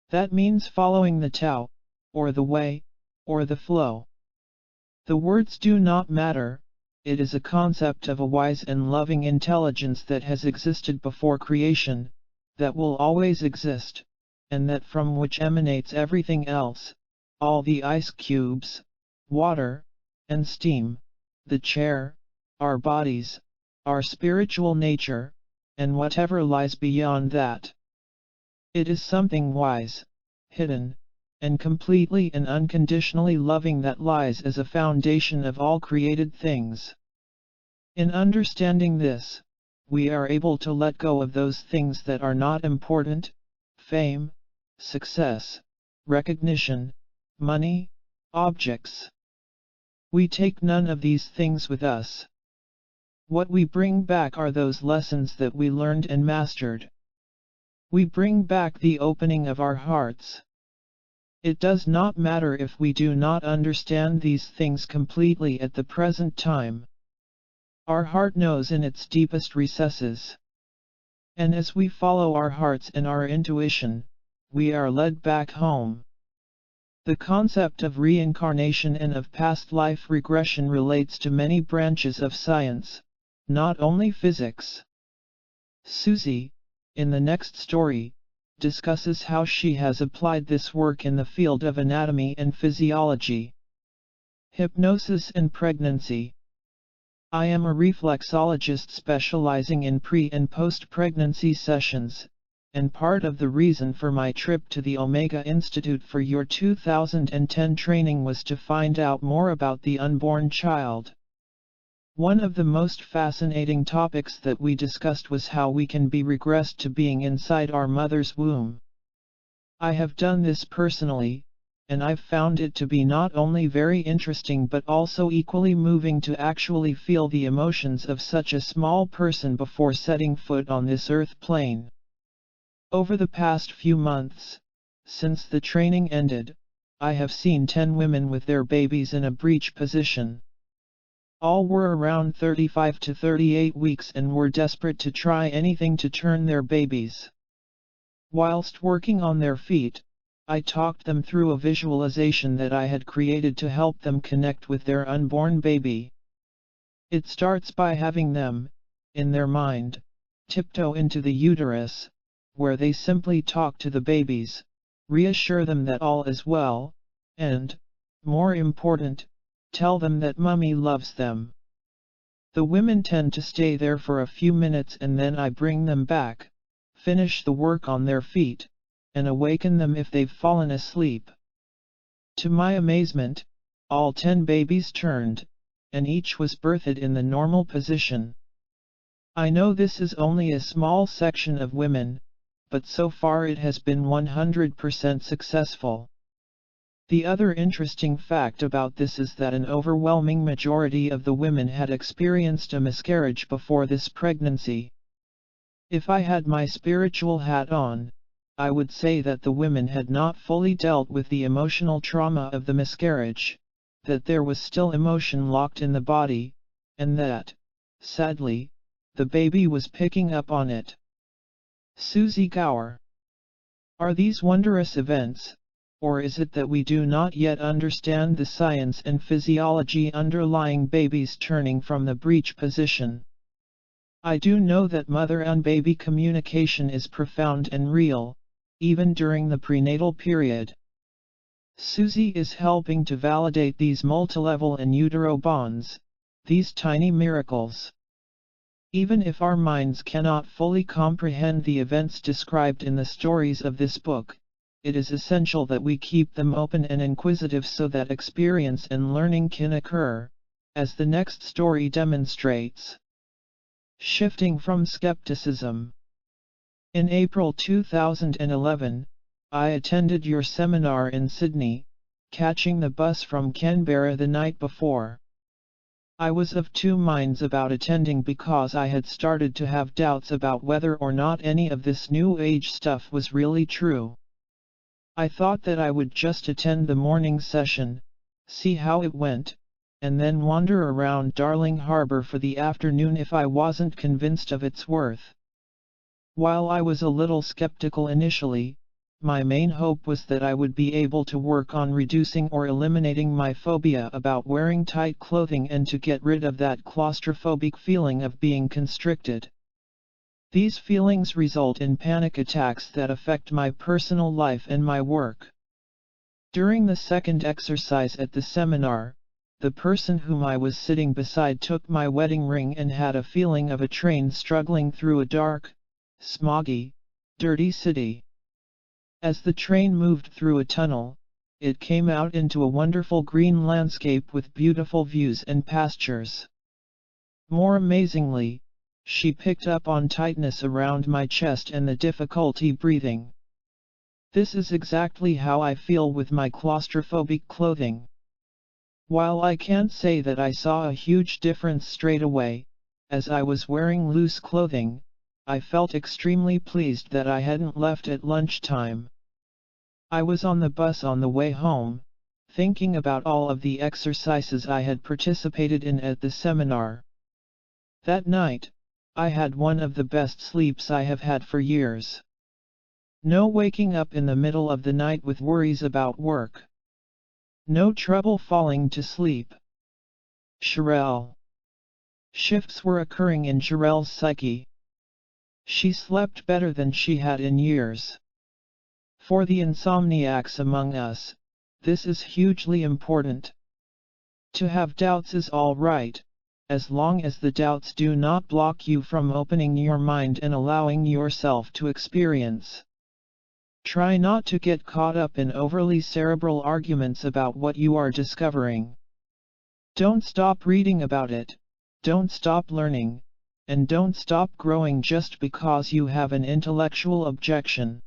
That means following the Tao, or the way, or the flow. The words do not matter, it is a concept of a wise and loving intelligence that has existed before creation, that will always exist, and that from which emanates everything else, all the ice cubes, water, and steam, the chair, our bodies, our spiritual nature, and whatever lies beyond that. It is something wise, hidden, and completely and unconditionally loving that lies as a foundation of all created things. In understanding this, we are able to let go of those things that are not important, fame, success, recognition, money, objects. We take none of these things with us. What we bring back are those lessons that we learned and mastered. We bring back the opening of our hearts. It does not matter if we do not understand these things completely at the present time. Our heart knows in its deepest recesses. And as we follow our hearts and our intuition, we are led back home. The concept of reincarnation and of past life regression relates to many branches of science, not only physics. Susie, in the next story, discusses how she has applied this work in the field of anatomy and physiology. Hypnosis and pregnancy. I am a reflexologist specializing in pre- and post-pregnancy sessions, and part of the reason for my trip to the Omega Institute for your 2010 training was to find out more about the unborn child. One of the most fascinating topics that we discussed was how we can be regressed to being inside our mother's womb. I have done this personally, and I've found it to be not only very interesting but also equally moving to actually feel the emotions of such a small person before setting foot on this earth plane. Over the past few months, since the training ended, I have seen 10 women with their babies in a breech position. All were around 35 to 38 weeks and were desperate to try anything to turn their babies. Whilst working on their feet, I talked them through a visualization that I had created to help them connect with their unborn baby. It starts by having them, in their mind, tiptoe into the uterus, where they simply talk to the babies, reassure them that all is well, and, more important, tell them that Mummy loves them. The women tend to stay there for a few minutes and then I bring them back, finish the work on their feet, and awaken them if they've fallen asleep. To my amazement, all 10 babies turned, and each was birthed in the normal position. I know this is only a small section of women, but so far it has been 100% successful. The other interesting fact about this is that an overwhelming majority of the women had experienced a miscarriage before this pregnancy. If I had my spiritual hat on, I would say that the women had not fully dealt with the emotional trauma of the miscarriage, that there was still emotion locked in the body, and that, sadly, the baby was picking up on it. Susie Gower. Are these wondrous events, or is it that we do not yet understand the science and physiology underlying babies turning from the breech position? I do know that mother and baby communication is profound and real, even during the prenatal period. Susie is helping to validate these multilevel in utero bonds, these tiny miracles. Even if our minds cannot fully comprehend the events described in the stories of this book, it is essential that we keep them open and inquisitive so that experience and learning can occur, as the next story demonstrates. Shifting from skepticism. In April 2011, I attended your seminar in Sydney, catching the bus from Canberra the night before. I was of two minds about attending because I had started to have doubts about whether or not any of this new age stuff was really true. I thought that I would just attend the morning session, see how it went, and then wander around Darling Harbour for the afternoon if I wasn't convinced of its worth. While I was a little skeptical initially, my main hope was that I would be able to work on reducing or eliminating my phobia about wearing tight clothing and to get rid of that claustrophobic feeling of being constricted. These feelings result in panic attacks that affect my personal life and my work. During the second exercise at the seminar, the person whom I was sitting beside took my wedding ring and had a feeling of a train struggling through a dark, smoggy, dirty city. As the train moved through a tunnel, it came out into a wonderful green landscape with beautiful views and pastures. More amazingly, she picked up on tightness around my chest and the difficulty breathing. This is exactly how I feel with my claustrophobic clothing. While I can't say that I saw a huge difference straight away, as I was wearing loose clothing, I felt extremely pleased that I hadn't left at lunchtime. I was on the bus on the way home, thinking about all of the exercises I had participated in at the seminar. That night, I had one of the best sleeps I have had for years. No waking up in the middle of the night with worries about work. No trouble falling to sleep. Sherelle. Shifts were occurring in Sherelle's psyche. She slept better than she had in years. For the insomniacs among us, this is hugely important. To have doubts is all right, as long as the doubts do not block you from opening your mind and allowing yourself to experience. Try not to get caught up in overly cerebral arguments about what you are discovering. Don't stop reading about it, don't stop learning, and don't stop growing just because you have an intellectual objection.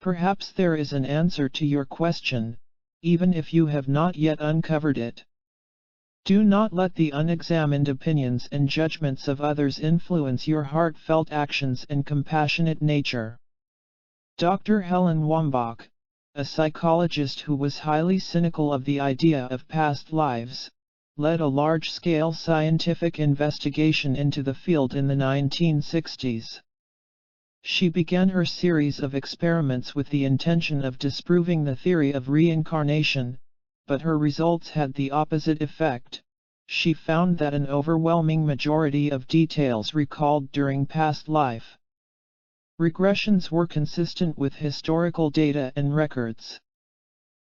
Perhaps there is an answer to your question, even if you have not yet uncovered it. Do not let the unexamined opinions and judgments of others influence your heartfelt actions and compassionate nature. Dr. Helen Wambach, a psychologist who was highly cynical of the idea of past lives, led a large-scale scientific investigation into the field in the 1960s. She began her series of experiments with the intention of disproving the theory of reincarnation, but her results had the opposite effect. She found that an overwhelming majority of details recalled during past life regressions were consistent with historical data and records.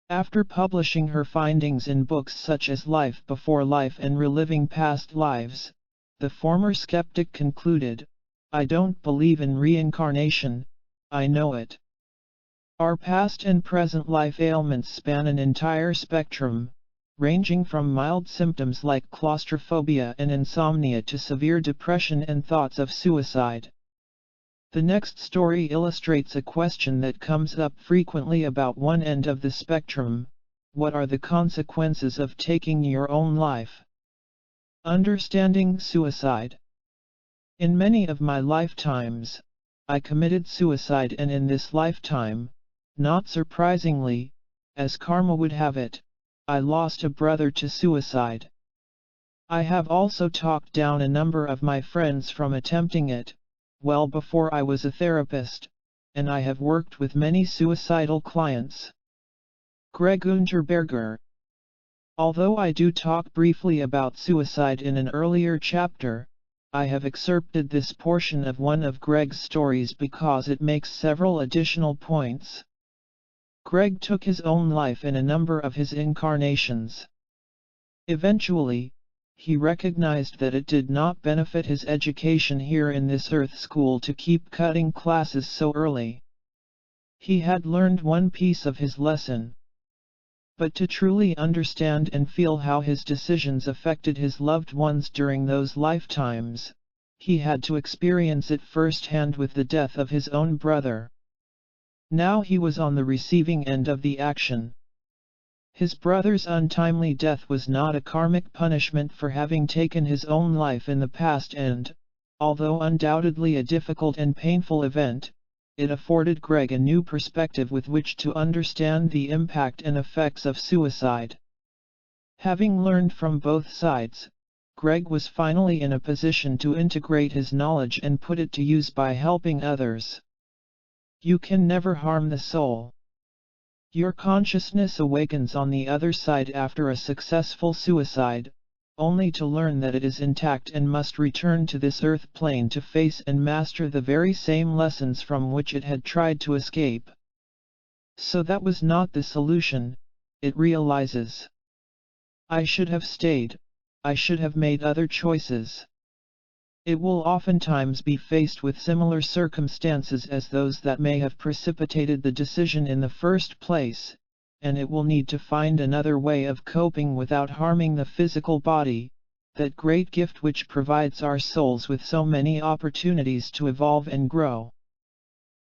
After publishing her findings in books such as Life Before Life and Reliving Past Lives, the former skeptic concluded, "I don't believe in reincarnation, I know it." Our past and present life ailments span an entire spectrum, ranging from mild symptoms like claustrophobia and insomnia to severe depression and thoughts of suicide. The next story illustrates a question that comes up frequently about one end of the spectrum: what are the consequences of taking your own life? Understanding suicide. In many of my lifetimes, I committed suicide, and in this lifetime, not surprisingly, as karma would have it, I lost a brother to suicide. I have also talked down a number of my friends from attempting it, well before I was a therapist, and I have worked with many suicidal clients. Greg Unterberger. Although I do talk briefly about suicide in an earlier chapter, I have excerpted this portion of one of Greg's stories because it makes several additional points. Greg took his own life in a number of his incarnations. Eventually, he recognized that it did not benefit his education here in this earth school to keep cutting classes so early. He had learned one piece of his lesson. But to truly understand and feel how his decisions affected his loved ones during those lifetimes, he had to experience it firsthand with the death of his own brother. Now he was on the receiving end of the action. His brother's untimely death was not a karmic punishment for having taken his own life in the past and, although undoubtedly a difficult and painful event, it afforded Greg a new perspective with which to understand the impact and effects of suicide. Having learned from both sides, Greg was finally in a position to integrate his knowledge and put it to use by helping others. You can never harm the soul. Your consciousness awakens on the other side after a successful suicide, only to learn that it is intact and must return to this earth plane to face and master the very same lessons from which it had tried to escape. So that was not the solution, it realizes. I should have stayed, I should have made other choices. It will oftentimes be faced with similar circumstances as those that may have precipitated the decision in the first place, and it will need to find another way of coping without harming the physical body, that great gift which provides our souls with so many opportunities to evolve and grow.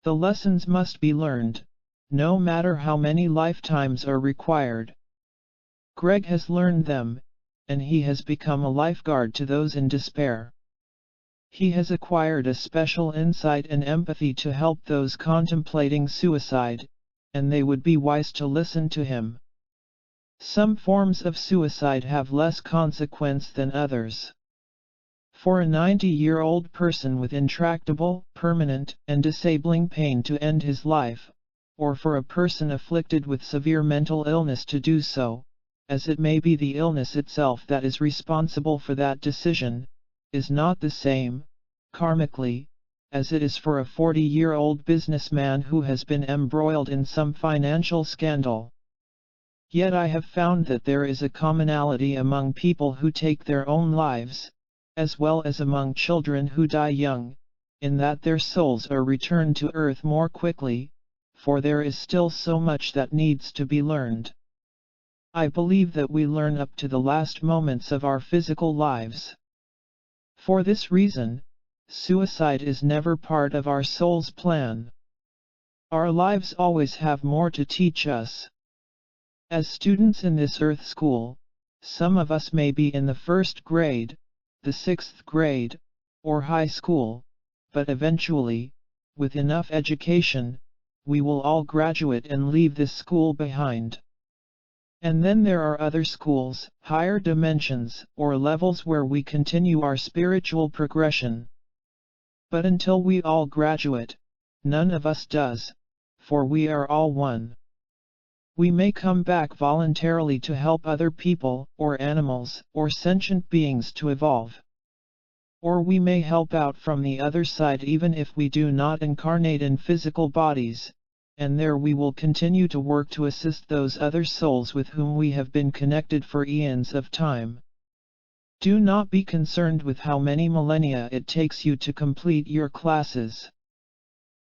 The lessons must be learned, no matter how many lifetimes are required. Greg has learned them, and he has become a lifeguard to those in despair. He has acquired a special insight and empathy to help those contemplating suicide, and they would be wise to listen to him. Some forms of suicide have less consequence than others. For a 90-year-old person with intractable, permanent, and disabling pain to end his life, or for a person afflicted with severe mental illness to do so, as it may be the illness itself that is responsible for that decision, is not the same, karmically, as it is for a 40-year-old businessman who has been embroiled in some financial scandal. Yet I have found that there is a commonality among people who take their own lives, as well as among children who die young, in that their souls are returned to earth more quickly, for there is still so much that needs to be learned. I believe that we learn up to the last moments of our physical lives. For this reason, suicide is never part of our soul's plan. Our lives always have more to teach us. As students in this Earth school, some of us may be in the first grade, the sixth grade, or high school, but eventually, with enough education, we will all graduate and leave this school behind. And then there are other schools, higher dimensions, or levels where we continue our spiritual progression. But until we all graduate, none of us does, for we are all one. We may come back voluntarily to help other people, or animals, or sentient beings to evolve. Or we may help out from the other side even if we do not incarnate in physical bodies, and there we will continue to work to assist those other souls with whom we have been connected for eons of time. Do not be concerned with how many millennia it takes you to complete your classes.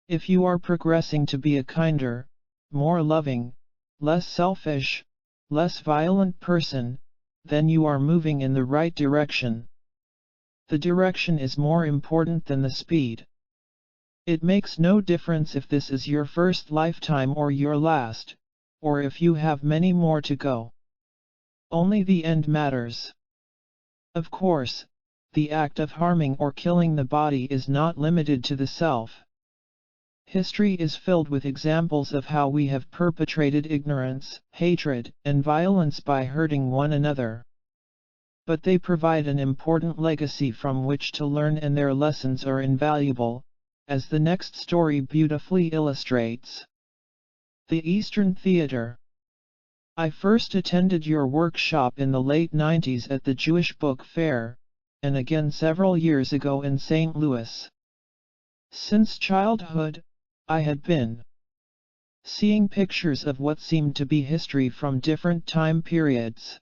If you are progressing to be a kinder, more loving, less selfish, less violent person, then you are moving in the right direction. The direction is more important than the speed. It makes no difference if this is your first lifetime or your last, or if you have many more to go. Only the end matters. Of course, the act of harming or killing the body is not limited to the self. History is filled with examples of how we have perpetrated ignorance, hatred, and violence by hurting one another. But they provide an important legacy from which to learn, and their lessons are invaluable, as the next story beautifully illustrates. The Eastern Theater. I first attended your workshop in the late 90s at the Jewish Book Fair, and again several years ago in St. Louis. Since childhood, I had been seeing pictures of what seemed to be history from different time periods.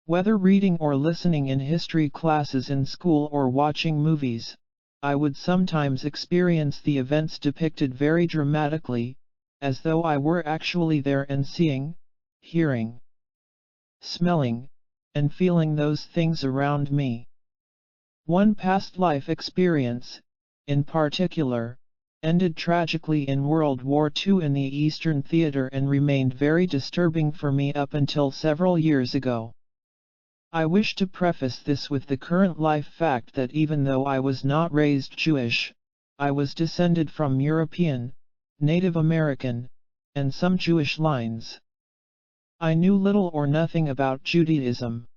Whether reading or listening in history classes in school or watching movies, I would sometimes experience the events depicted very dramatically, as though I were actually there and seeing, hearing, smelling, and feeling those things around me. One past life experience, in particular, ended tragically in World War II in the Eastern Theater and remained very disturbing for me up until several years ago. I wish to preface this with the current life fact that even though I was not raised Jewish, I was descended from European, Native American, and some Jewish lines. I knew little or nothing about Judaism.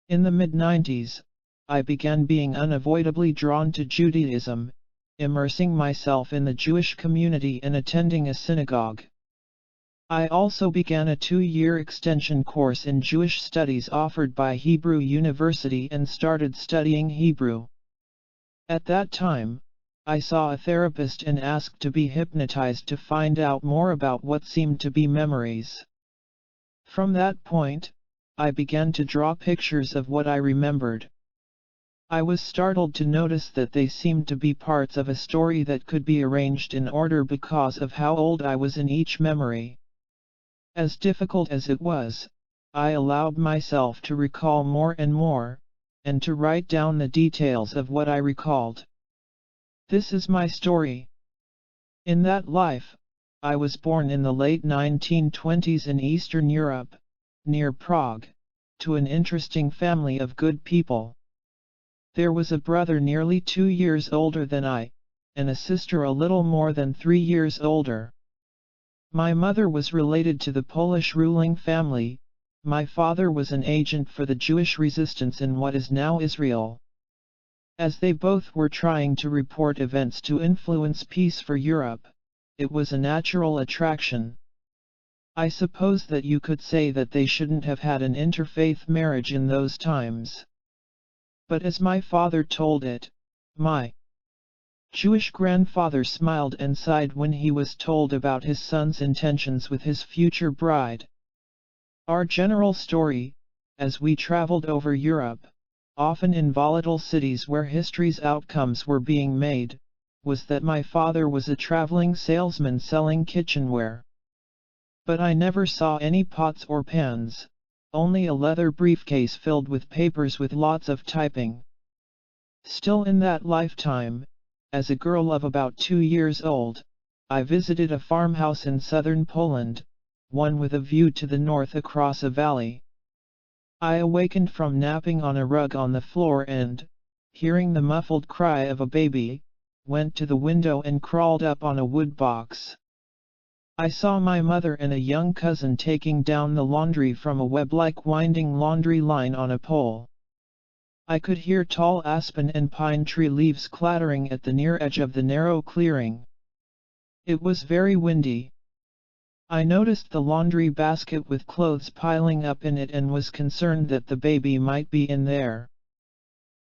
In the mid-90s, I began being unavoidably drawn to Judaism, immersing myself in the Jewish community and attending a synagogue. I also began a 2-year extension course in Jewish studies offered by Hebrew University and started studying Hebrew. At that time, I saw a therapist and asked to be hypnotized to find out more about what seemed to be memories. From that point, I began to draw pictures of what I remembered. I was startled to notice that they seemed to be parts of a story that could be arranged in order because of how old I was in each memory. As difficult as it was, I allowed myself to recall more and more, and to write down the details of what I recalled. This is my story. In that life, I was born in the late 1920s in Eastern Europe, near Prague, to an interesting family of good people. There was a brother nearly 2 years older than I, and a sister a little more than 3 years older. My mother was related to the Polish ruling family. My father was an agent for the Jewish resistance in what is now Israel. As they both were trying to report events to influence peace for Europe, it was a natural attraction. I suppose that you could say that they shouldn't have had an interfaith marriage in those times. But as my father told it, my Jewish grandfather smiled and sighed when he was told about his son's intentions with his future bride. Our general story, as we traveled over Europe, often in volatile cities where history's outcomes were being made, was that my father was a traveling salesman selling kitchenware. But I never saw any pots or pans, only a leather briefcase filled with papers with lots of typing. Still in that lifetime, as a girl of about 2 years old, I visited a farmhouse in southern Poland, one with a view to the north across a valley. I awakened from napping on a rug on the floor and, hearing the muffled cry of a baby, went to the window and crawled up on a wood box. I saw my mother and a young cousin taking down the laundry from a web-like winding laundry line on a pole. I could hear tall aspen and pine tree leaves clattering at the near edge of the narrow clearing. It was very windy. I noticed the laundry basket with clothes piling up in it and was concerned that the baby might be in there.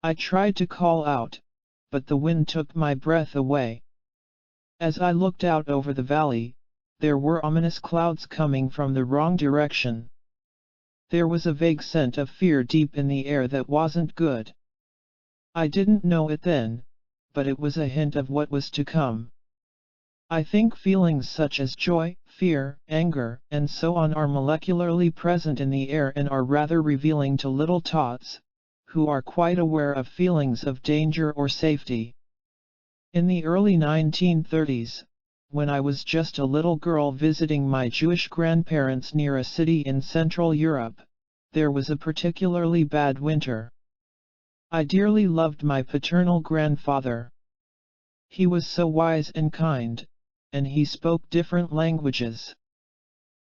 I tried to call out, but the wind took my breath away. As I looked out over the valley, there were ominous clouds coming from the wrong direction. There was a vague scent of fear deep in the air that wasn't good. I didn't know it then, but it was a hint of what was to come. I think feelings such as joy, fear, anger, and so on are molecularly present in the air and are rather revealing to little tots, who are quite aware of feelings of danger or safety. In the early 1930s, when I was just a little girl visiting my Jewish grandparents near a city in Central Europe, there was a particularly bad winter. I dearly loved my paternal grandfather. He was so wise and kind, and he spoke different languages.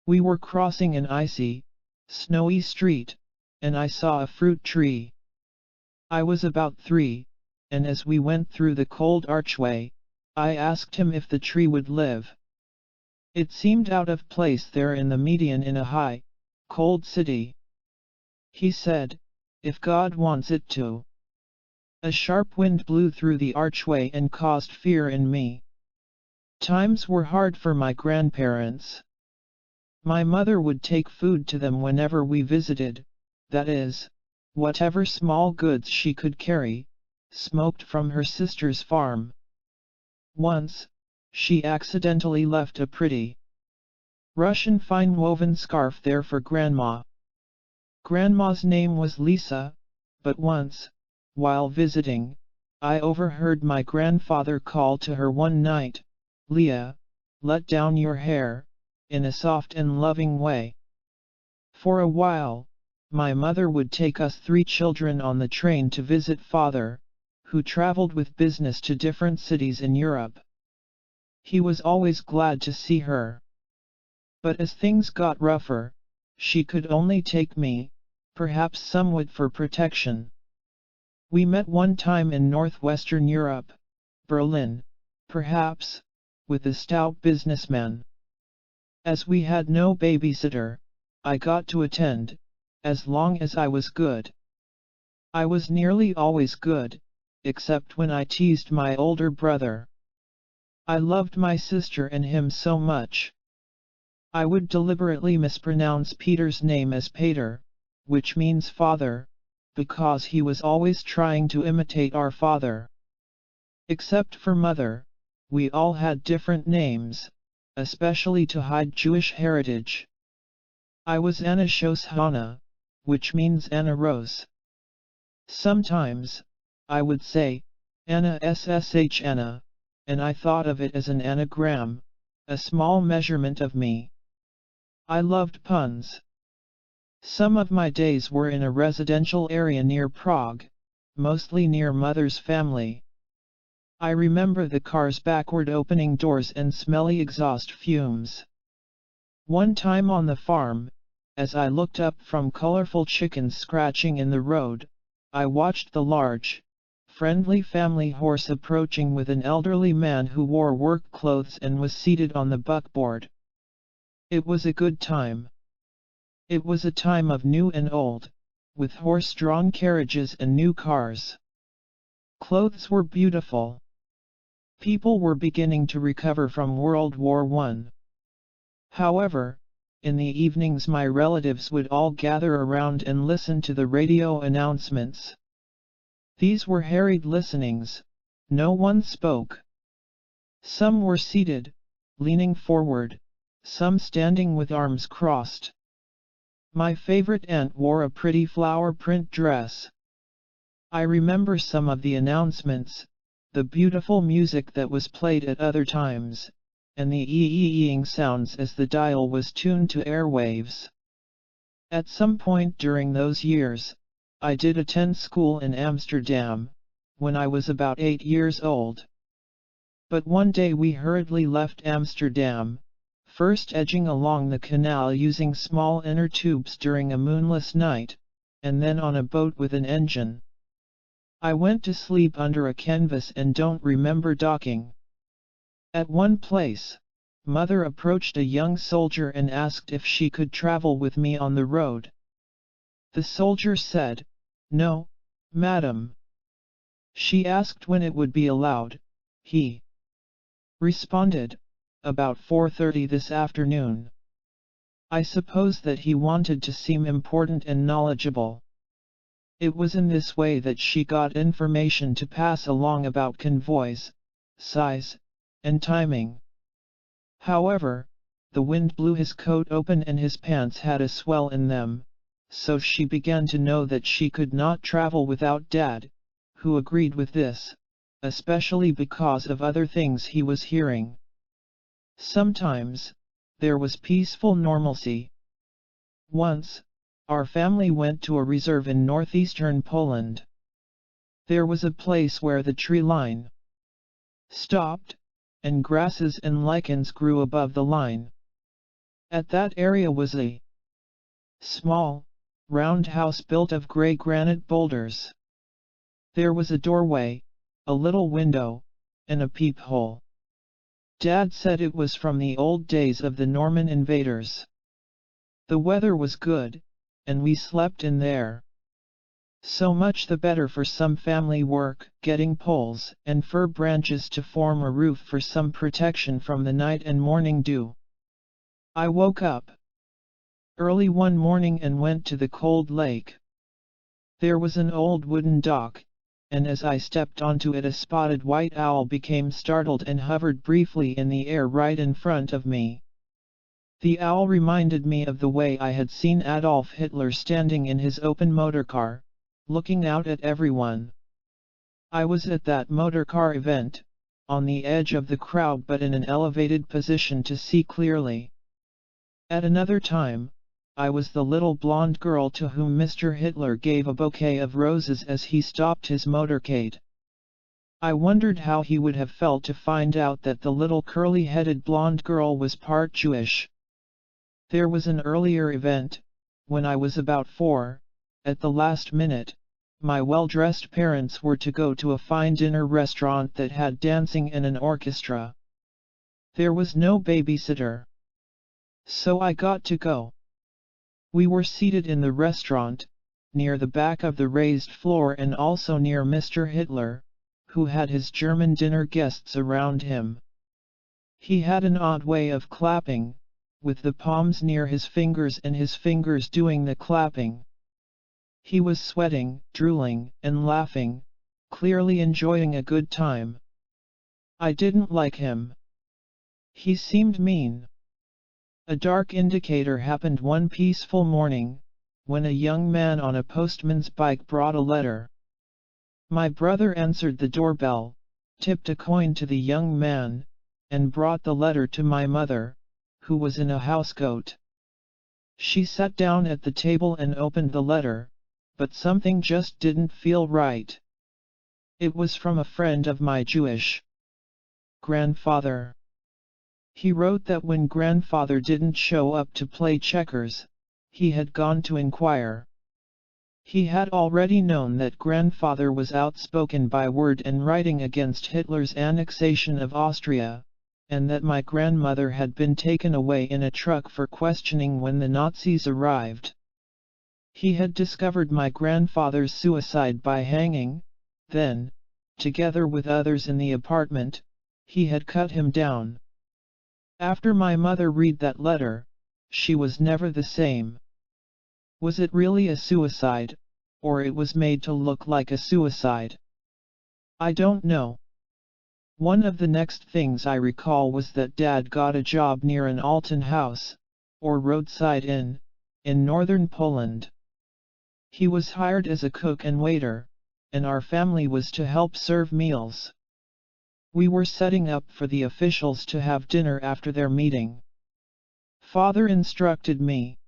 We were crossing an icy, snowy street, and I saw a fruit tree. I was about 3, and as we went through the cold archway, I asked him if the tree would live. It seemed out of place there in the median in a high, cold city. He said, "If God wants it to." A sharp wind blew through the archway and caused fear in me. Times were hard for my grandparents. My mother would take food to them whenever we visited, that is, whatever small goods she could carry, smoked from her sister's farm. Once, she accidentally left a pretty Russian fine-woven scarf there for Grandma. Grandma's name was Lisa, but once, while visiting, I overheard my grandfather call to her one night, "Leah, let down your hair," in a soft and loving way. For a while, my mother would take us 3 children on the train to visit father, who traveled with business to different cities in Europe. He was always glad to see her. But as things got rougher, she could only take me, perhaps somewhat for protection. We met one time in northwestern Europe, Berlin, perhaps, with a stout businessman. As we had no babysitter, I got to attend, as long as I was good. I was nearly always good, except when I teased my older brother. I loved my sister and him so much. I would deliberately mispronounce Peter's name as Pater, which means father, because he was always trying to imitate our father. Except for mother, we all had different names, especially to hide Jewish heritage. I was Anna Shoshana, which means Anna Rose. Sometimes, I would say, Anna SSH Anna, and I thought of it as an anagram, a small measurement of me. I loved puns. Some of my days were in a residential area near Prague, mostly near mother's family. I remember the car's backward opening doors and smelly exhaust fumes. One time on the farm, as I looked up from colorful chickens scratching in the road, I watched the large, friendly family horse approaching with an elderly man who wore work clothes and was seated on the buckboard. It was a good time. It was a time of new and old, with horse-drawn carriages and new cars. Clothes were beautiful. People were beginning to recover from World War I. However, in the evenings my relatives would all gather around and listen to the radio announcements. These were harried listenings, no one spoke. Some were seated, leaning forward, some standing with arms crossed. My favorite aunt wore a pretty flower print dress. I remember some of the announcements, the beautiful music that was played at other times, and the ee-ing sounds as the dial was tuned to airwaves. At some point during those years, I did attend school in Amsterdam, when I was about 8 years old. But one day we hurriedly left Amsterdam, first edging along the canal using small inner tubes during a moonless night, and then on a boat with an engine. I went to sleep under a canvas and don't remember docking. At one place, Mother approached a young soldier and asked if she could travel with me on the road. The soldier said, "No, madam." She asked when it would be allowed. He responded, "About 4:30 this afternoon." I suppose that he wanted to seem important and knowledgeable. It was in this way that she got information to pass along about convoys, size, and timing. However, the wind blew his coat open and his pants had a swell in them, so she began to know that she could not travel without Dad, who agreed with this, especially because of other things he was hearing. Sometimes, there was peaceful normalcy. Once, our family went to a reserve in northeastern Poland. There was a place where the tree line stopped, and grasses and lichens grew above the line. At that area was a small, round house built of grey granite boulders. There was a doorway, a little window, and a peephole. Dad said it was from the old days of the Norman invaders. The weather was good, and we slept in there. So much the better for some family work, getting poles and fir branches to form a roof for some protection from the night and morning dew. I woke up early one morning and went to the cold lake. There was an old wooden dock, and as I stepped onto it a spotted white owl became startled and hovered briefly in the air right in front of me. The owl reminded me of the way I had seen Adolf Hitler standing in his open motorcar, looking out at everyone. I was at that motorcar event, on the edge of the crowd but in an elevated position to see clearly. At another time, I was the little blonde girl to whom Mr. Hitler gave a bouquet of roses as he stopped his motorcade. I wondered how he would have felt to find out that the little curly-headed blonde girl was part Jewish. There was an earlier event, when I was about 4, at the last minute. My well-dressed parents were to go to a fine dinner restaurant that had dancing and an orchestra. There was no babysitter, so I got to go. We were seated in the restaurant, near the back of the raised floor and also near Mr. Hitler, who had his German dinner guests around him. He had an odd way of clapping, with the palms near his fingers and his fingers doing the clapping. He was sweating, drooling, and laughing, clearly enjoying a good time. I didn't like him. He seemed mean. A dark indicator happened one peaceful morning, when a young man on a postman's bike brought a letter. My brother answered the doorbell, tipped a coin to the young man, and brought the letter to my mother, who was in a housecoat. She sat down at the table and opened the letter, but something just didn't feel right. It was from a friend of my Jewish grandfather. He wrote that when grandfather didn't show up to play checkers, he had gone to inquire. He had already known that grandfather was outspoken by word and writing against Hitler's annexation of Austria, and that my grandmother had been taken away in a truck for questioning when the Nazis arrived. He had discovered my grandfather's suicide by hanging, then, together with others in the apartment, he had cut him down. After my mother read that letter, she was never the same. Was it really a suicide, or it was made to look like a suicide? I don't know. One of the next things I recall was that Dad got a job near an Alton house, or roadside inn, in northern Poland. He was hired as a cook and waiter, and our family was to help serve meals. We were setting up for the officials to have dinner after their meeting. Father instructed me.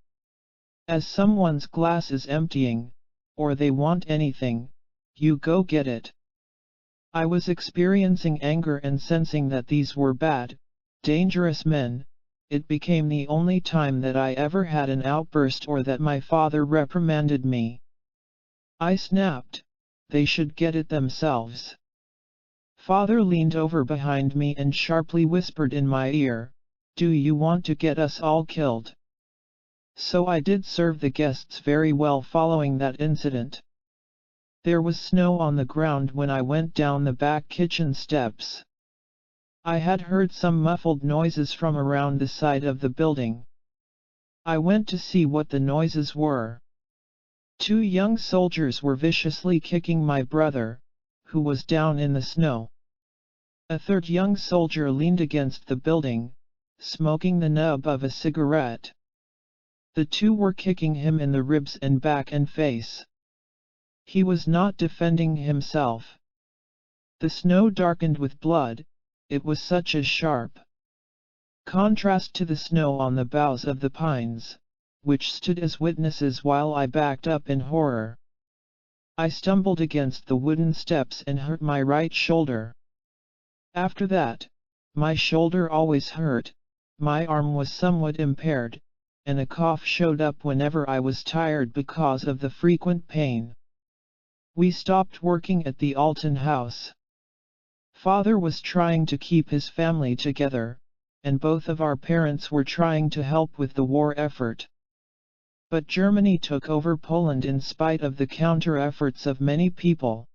As someone's glass is emptying, or they want anything, you go get it. I was experiencing anger and sensing that these were bad, dangerous men. It became the only time that I ever had an outburst or that my father reprimanded me. I snapped, they should get it themselves. Father leaned over behind me and sharply whispered in my ear, "Do you want to get us all killed?" So I did serve the guests very well following that incident. There was snow on the ground when I went down the back kitchen steps. I had heard some muffled noises from around the side of the building. I went to see what the noises were. 2 young soldiers were viciously kicking my brother, who was down in the snow. A third young soldier leaned against the building, smoking the nub of a cigarette. The 2 were kicking him in the ribs and back and face. He was not defending himself. The snow darkened with blood, it was such a sharp contrast to the snow on the boughs of the pines, which stood as witnesses while I backed up in horror. I stumbled against the wooden steps and hurt my right shoulder. After that, my shoulder always hurt, my arm was somewhat impaired, and a cough showed up whenever I was tired because of the frequent pain. We stopped working at the Alton house. Father was trying to keep his family together, and both of our parents were trying to help with the war effort. But Germany took over Poland in spite of the counter-efforts of many people.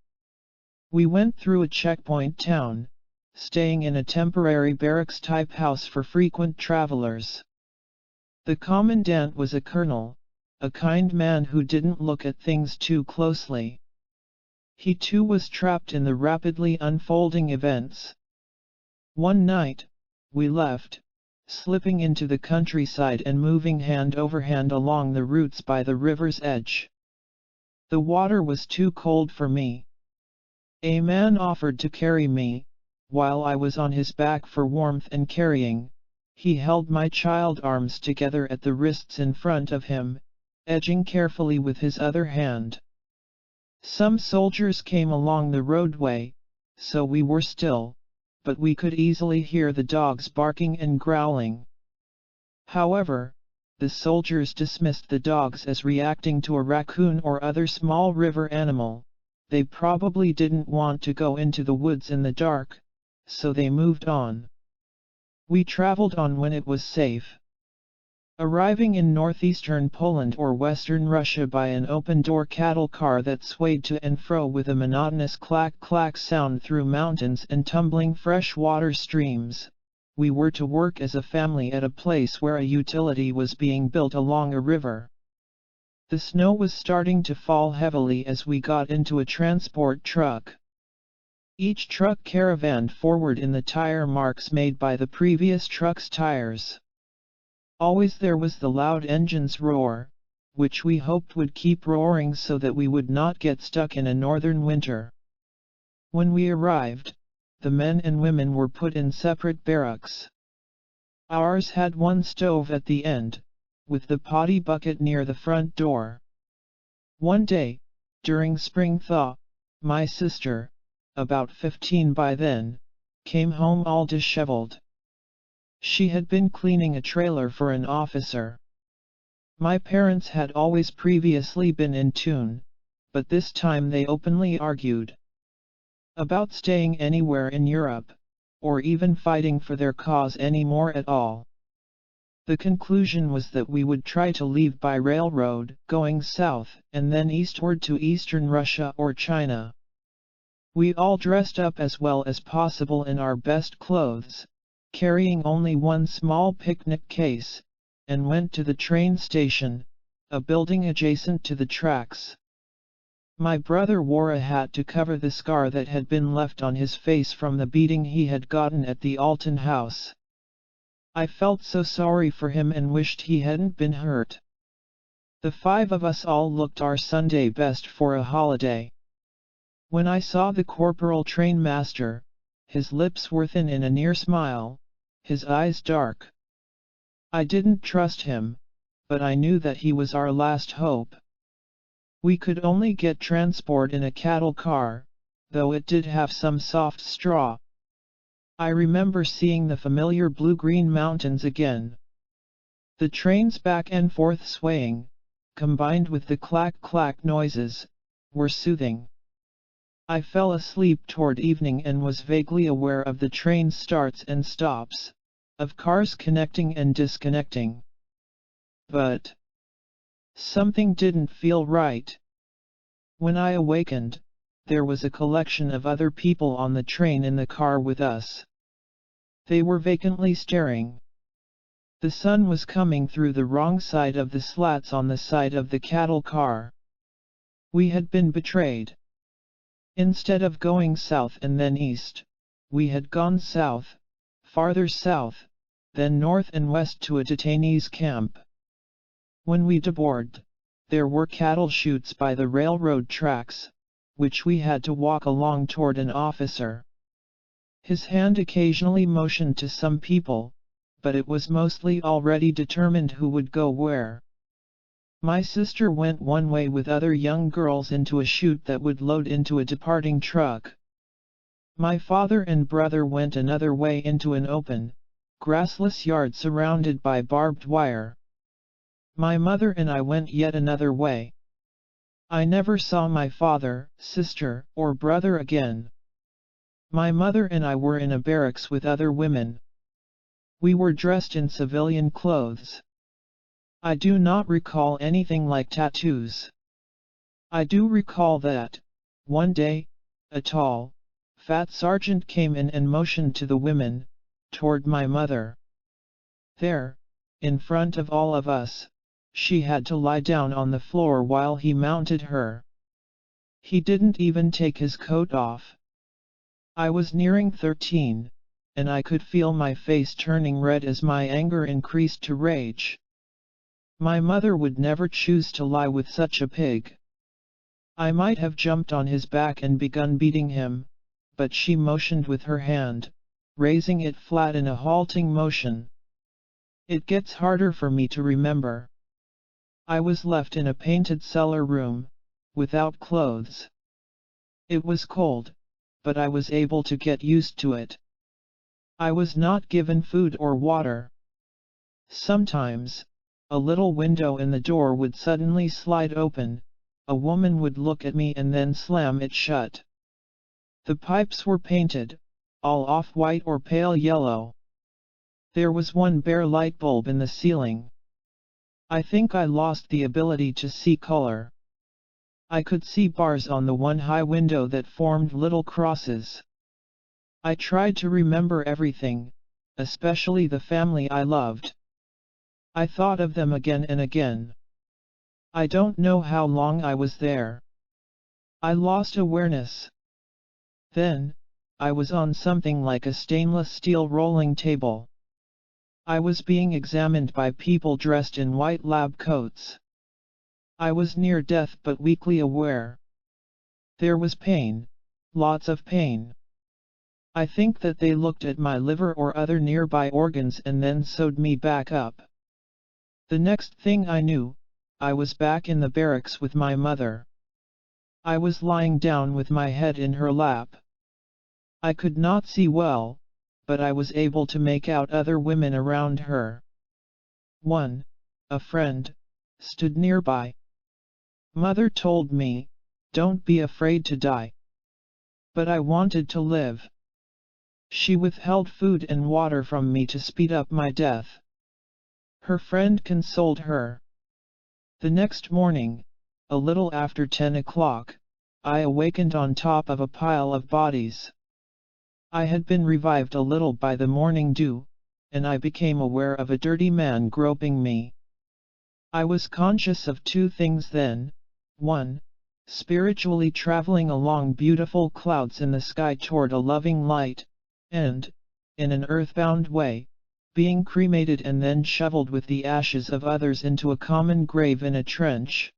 We went through a checkpoint town, staying in a temporary barracks-type house for frequent travelers. The commandant was a colonel, a kind man who didn't look at things too closely. He too was trapped in the rapidly unfolding events. One night, we left, slipping into the countryside and moving hand over hand along the routes by the river's edge. The water was too cold for me. A man offered to carry me, while I was on his back for warmth and carrying. He held my child arms together at the wrists in front of him, edging carefully with his other hand. Some soldiers came along the roadway, so we were still, but we could easily hear the dogs barking and growling. However, the soldiers dismissed the dogs as reacting to a raccoon or other small river animal. They probably didn't want to go into the woods in the dark, so they moved on. We traveled on when it was safe. Arriving in northeastern Poland or western Russia by an open-door cattle car that swayed to and fro with a monotonous clack-clack sound through mountains and tumbling freshwater streams, we were to work as a family at a place where a utility was being built along a river. The snow was starting to fall heavily as we got into a transport truck. Each truck caravaned forward in the tire marks made by the previous truck's tires. Always there was the loud engine's roar, which we hoped would keep roaring so that we would not get stuck in a northern winter. When we arrived, the men and women were put in separate barracks. Ours had one stove at the end, with the potty bucket near the front door. One day, during spring thaw, my sister, about 15 by then, came home all disheveled. She had been cleaning a trailer for an officer. My parents had always previously been in tune, but this time they openly argued about staying anywhere in Europe, or even fighting for their cause anymore at all. The conclusion was that we would try to leave by railroad, going south, and then eastward to eastern Russia or China. We all dressed up as well as possible in our best clothes, carrying only one small picnic case, and went to the train station, a building adjacent to the tracks. My brother wore a hat to cover the scar that had been left on his face from the beating he had gotten at the Alton house. I felt so sorry for him and wished he hadn't been hurt. The 5 of us all looked our Sunday best for a holiday. When I saw the corporal train master, his lips were thin in a near smile, his eyes dark. I didn't trust him, but I knew that he was our last hope. We could only get transport in a cattle car, though it did have some soft straw. I remember seeing the familiar blue-green mountains again. The train's back and forth swaying, combined with the clack-clack noises, were soothing. I fell asleep toward evening and was vaguely aware of the train's starts and stops, of cars connecting and disconnecting. But something didn't feel right. When I awakened, there was a collection of other people on the train in the car with us. They were vacantly staring. The sun was coming through the wrong side of the slats on the side of the cattle car. We had been betrayed. Instead of going south and then east, we had gone south, farther south, then north and west to a detainees' camp. When we deboarded, there were cattle chutes by the railroad tracks, which we had to walk along toward an officer. His hand occasionally motioned to some people, but it was mostly already determined who would go where. My sister went one way with other young girls into a chute that would load into a departing truck. My father and brother went another way into an open, grassless yard surrounded by barbed wire. My mother and I went yet another way. I never saw my father, sister, or brother again. My mother and I were in a barracks with other women. We were dressed in civilian clothes. I do not recall anything like tattoos. I do recall that, one day, a tall, fat sergeant came in and motioned to the women, toward my mother. There, in front of all of us, she had to lie down on the floor while he mounted her. He didn't even take his coat off. I was nearing 13, and I could feel my face turning red as my anger increased to rage. My mother would never choose to lie with such a pig. I might have jumped on his back and begun beating him, but she motioned with her hand, raising it flat in a halting motion. It gets harder for me to remember. I was left in a painted cellar room, without clothes. It was cold, but I was able to get used to it. I was not given food or water. Sometimes, a little window in the door would suddenly slide open, a woman would look at me and then slam it shut. The pipes were painted, all off-white or pale yellow. There was one bare light bulb in the ceiling. I think I lost the ability to see color. I could see bars on the one high window that formed little crosses. I tried to remember everything, especially the family I loved. I thought of them again and again. I don't know how long I was there. I lost awareness. Then, I was on something like a stainless steel rolling table. I was being examined by people dressed in white lab coats. I was near death but weakly aware. There was pain, lots of pain. I think that they looked at my liver or other nearby organs and then sewed me back up. The next thing I knew, I was back in the barracks with my mother. I was lying down with my head in her lap. I could not see well, but I was able to make out other women around her. One, a friend, stood nearby. Mother told me, "Don't be afraid to die." But I wanted to live. She withheld food and water from me to speed up my death. Her friend consoled her. The next morning, a little after 10 o'clock, I awakened on top of a pile of bodies. I had been revived a little by the morning dew, and I became aware of a dirty man groping me. I was conscious of two things then: 1. Spiritually traveling along beautiful clouds in the sky toward a loving light, and, in an earthbound way, being cremated and then shoveled with the ashes of others into a common grave in a trench.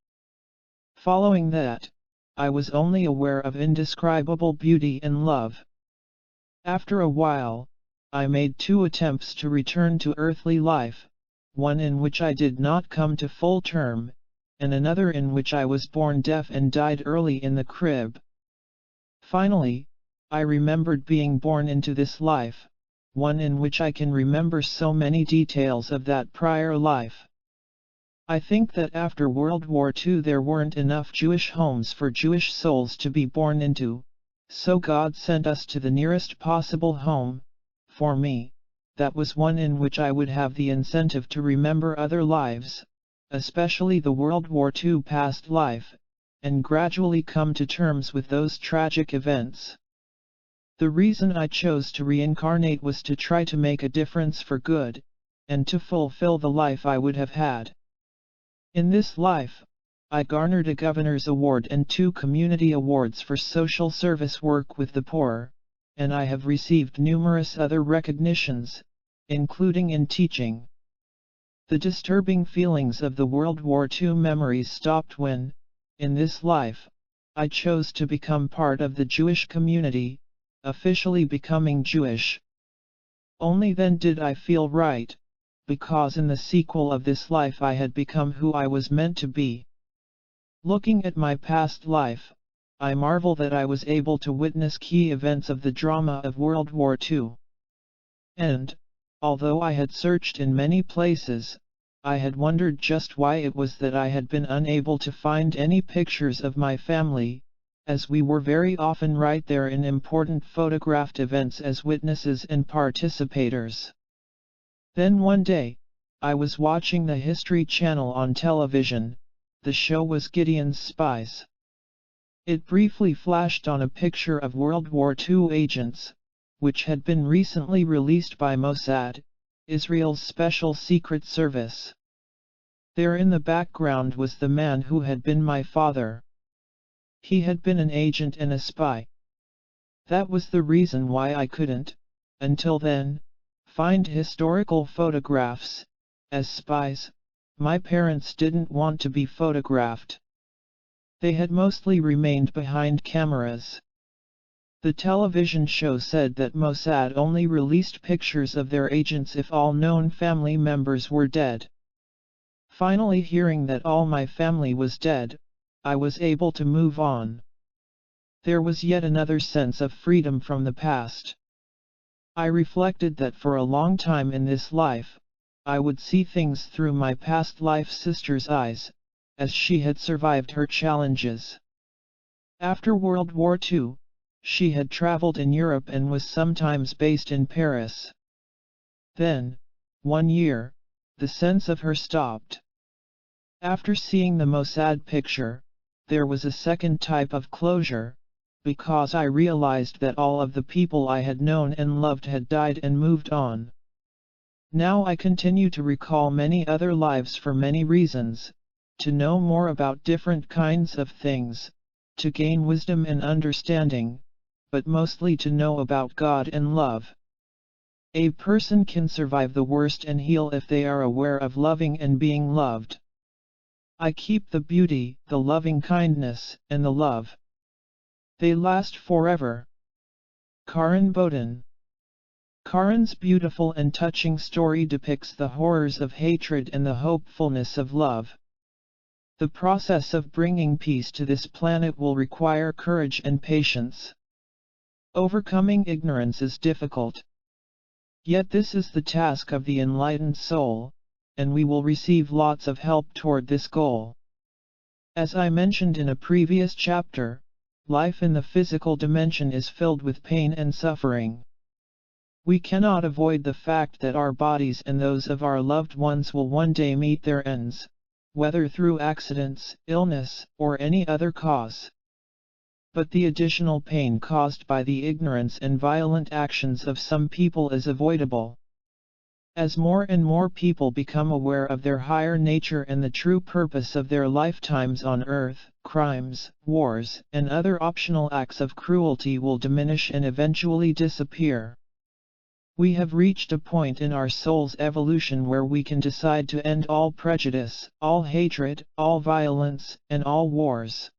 Following that, I was only aware of indescribable beauty and love. After a while, I made 2 attempts to return to earthly life, one in which I did not come to full term, and another in which I was born deaf and died early in the crib. Finally, I remembered being born into this life, one in which I can remember so many details of that prior life. I think that after World War II there weren't enough Jewish homes for Jewish souls to be born into, so God sent us to the nearest possible home. For me, that was one in which I would have the incentive to remember other lives, especially the World War II past life, and gradually come to terms with those tragic events. The reason I chose to reincarnate was to try to make a difference for good, and to fulfill the life I would have had. In this life, I garnered a Governor's Award and 2 community awards for social service work with the poor, and I have received numerous other recognitions, including in teaching. The disturbing feelings of the World War II memories stopped when, in this life, I chose to become part of the Jewish community, officially becoming Jewish. Only then did I feel right, because in the sequel of this life I had become who I was meant to be. Looking at my past life, I marvel that I was able to witness key events of the drama of World War II. And, although I had searched in many places, I had wondered just why it was that I had been unable to find any pictures of my family, as we were very often right there in important photographed events as witnesses and participators. Then one day, I was watching the History Channel on television. The show was Gideon's Spies. It briefly flashed on a picture of World War II agents, which had been recently released by Mossad, Israel's special secret service. There in the background was the man who had been my father. He had been an agent and a spy. That was the reason why I couldn't, until then, find historical photographs. As spies, my parents didn't want to be photographed. They had mostly remained behind cameras. The television show said that Mossad only released pictures of their agents if all known family members were dead. Finally, hearing that all my family was dead, I was able to move on. There was yet another sense of freedom from the past. I reflected that for a long time in this life, I would see things through my past life sister's eyes, as she had survived her challenges. After World War II, she had traveled in Europe and was sometimes based in Paris. Then, one year, the sense of her stopped. After seeing the Mossad picture, there was a second type of closure, because I realized that all of the people I had known and loved had died and moved on. Now I continue to recall many other lives for many reasons, to know more about different kinds of things, to gain wisdom and understanding, but mostly to know about God and love. A person can survive the worst and heal if they are aware of loving and being loved. I keep the beauty, the loving kindness, and the love. They last forever. Karen Bowden. Karen's beautiful and touching story depicts the horrors of hatred and the hopefulness of love. The process of bringing peace to this planet will require courage and patience. Overcoming ignorance is difficult. Yet this is the task of the enlightened soul, and we will receive lots of help toward this goal. As I mentioned in a previous chapter, life in the physical dimension is filled with pain and suffering. We cannot avoid the fact that our bodies and those of our loved ones will one day meet their ends, whether through accidents, illness, or any other cause. But the additional pain caused by the ignorance and violent actions of some people is avoidable. As more and more people become aware of their higher nature and the true purpose of their lifetimes on earth, crimes, wars, and other optional acts of cruelty will diminish and eventually disappear. We have reached a point in our soul's evolution where we can decide to end all prejudice, all hatred, all violence, and all wars.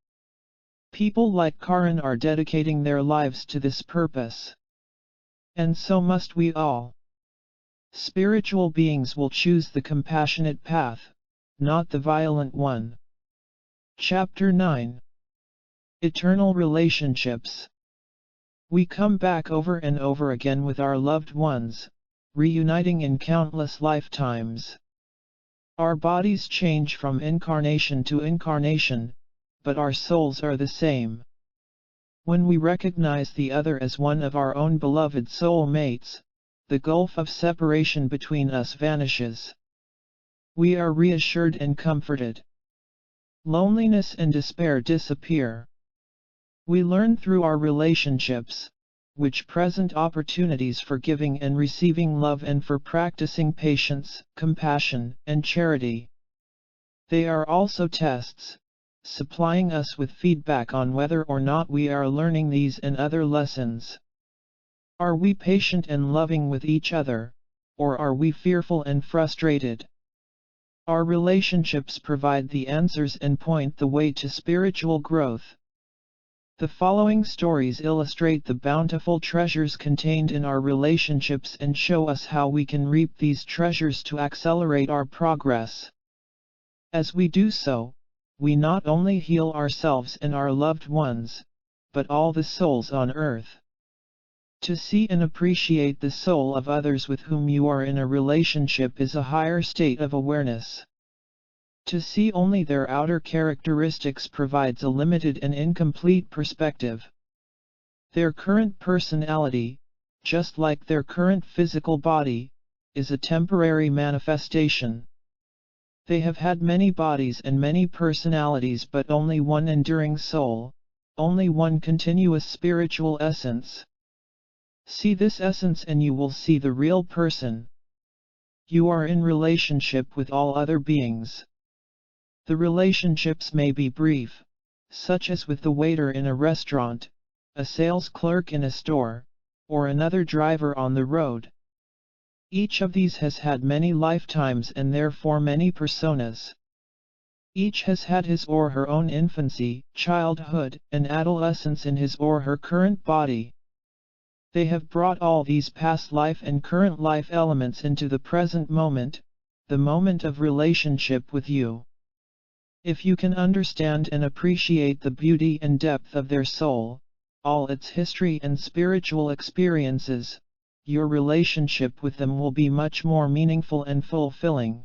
People like Karen are dedicating their lives to this purpose. And so must we all. Spiritual beings will choose the compassionate path, not the violent one. Chapter 9. Eternal Relationships. We come back over and over again with our loved ones, reuniting in countless lifetimes. Our bodies change from incarnation to incarnation, but our souls are the same. When we recognize the other as one of our own beloved soul mates, the gulf of separation between us vanishes. We are reassured and comforted. Loneliness and despair disappear. We learn through our relationships, which present opportunities for giving and receiving love and for practicing patience, compassion, and charity. They are also tests, supplying us with feedback on whether or not we are learning these and other lessons. Are we patient and loving with each other, or are we fearful and frustrated? Our relationships provide the answers and point the way to spiritual growth. The following stories illustrate the bountiful treasures contained in our relationships and show us how we can reap these treasures to accelerate our progress. As we do so, we not only heal ourselves and our loved ones, but all the souls on earth. To see and appreciate the soul of others with whom you are in a relationship is a higher state of awareness. To see only their outer characteristics provides a limited and incomplete perspective. Their current personality, just like their current physical body, is a temporary manifestation. They have had many bodies and many personalities, but only one enduring soul, only one continuous spiritual essence. See this essence and you will see the real person. You are in relationship with all other beings. The relationships may be brief, such as with the waiter in a restaurant, a sales clerk in a store, or another driver on the road. Each of these has had many lifetimes and therefore many personas. Each has had his or her own infancy, childhood, and adolescence in his or her current body. They have brought all these past life and current life elements into the present moment, the moment of relationship with you. If you can understand and appreciate the beauty and depth of their soul, all its history and spiritual experiences, your relationship with them will be much more meaningful and fulfilling.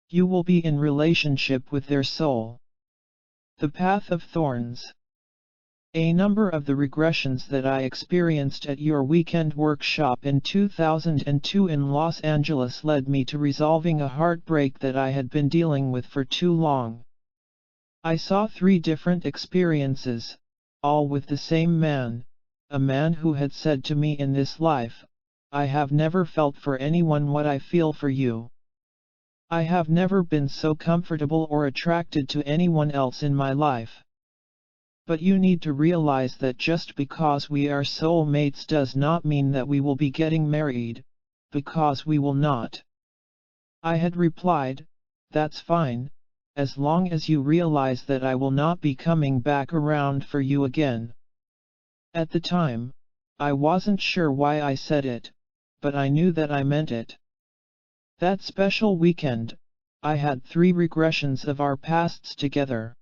You will be in relationship with their soul. The Path of Thorns. A number of the regressions that I experienced at your weekend workshop in 2002 in Los Angeles led me to resolving a heartbreak that I had been dealing with for too long. I saw 3 different experiences, all with the same man, a man who had said to me in this life, "I have never felt for anyone what I feel for you. I have never been so comfortable or attracted to anyone else in my life. But you need to realize that just because we are soul mates does not mean that we will be getting married, because we will not." I had replied, "That's fine, as long as you realize that I will not be coming back around for you again." At the time, I wasn't sure why I said it, but I knew that I meant it. That special weekend, I had 3 regressions of our pasts together.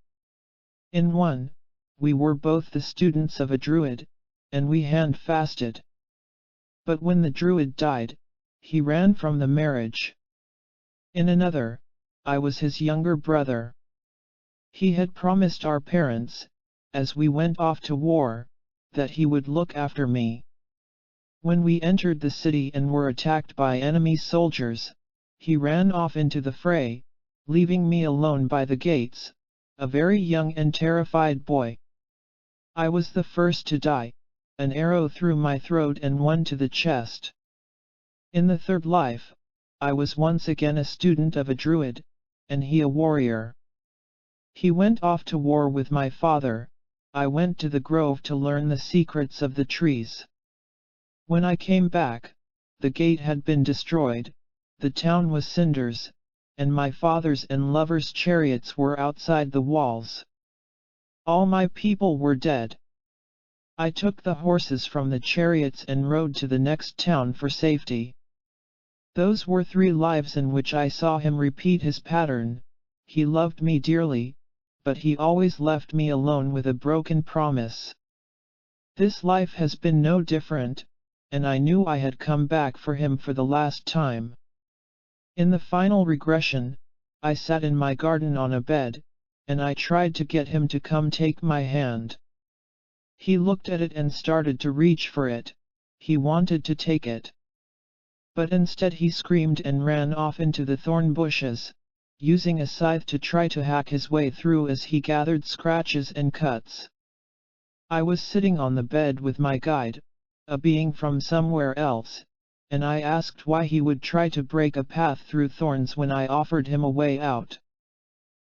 In one, we were both the students of a druid, and we hand-fasted. But when the druid died, he ran from the marriage. In another, I was his younger brother. He had promised our parents, as we went off to war, that he would look after me. When we entered the city and were attacked by enemy soldiers, he ran off into the fray, leaving me alone by the gates, a very young and terrified boy. I was the first to die, an arrow through my throat and one to the chest. In the third life, I was once again a student of a druid, and he a warrior. He went off to war with my father, I went to the grove to learn the secrets of the trees. When I came back, the gate had been destroyed, the town was cinders, and my father's and lover's chariots were outside the walls. All my people were dead. I took the horses from the chariots and rode to the next town for safety. Those were 3 lives in which I saw him repeat his pattern. He loved me dearly, but he always left me alone with a broken promise. This life has been no different, and I knew I had come back for him for the last time. In the final regression, I sat in my garden on a bed, and I tried to get him to come take my hand. He looked at it and started to reach for it. He wanted to take it. But instead he screamed and ran off into the thorn bushes, using a scythe to try to hack his way through as he gathered scratches and cuts. I was sitting on the bed with my guide, a being from somewhere else, and I asked why he would try to break a path through thorns when I offered him a way out.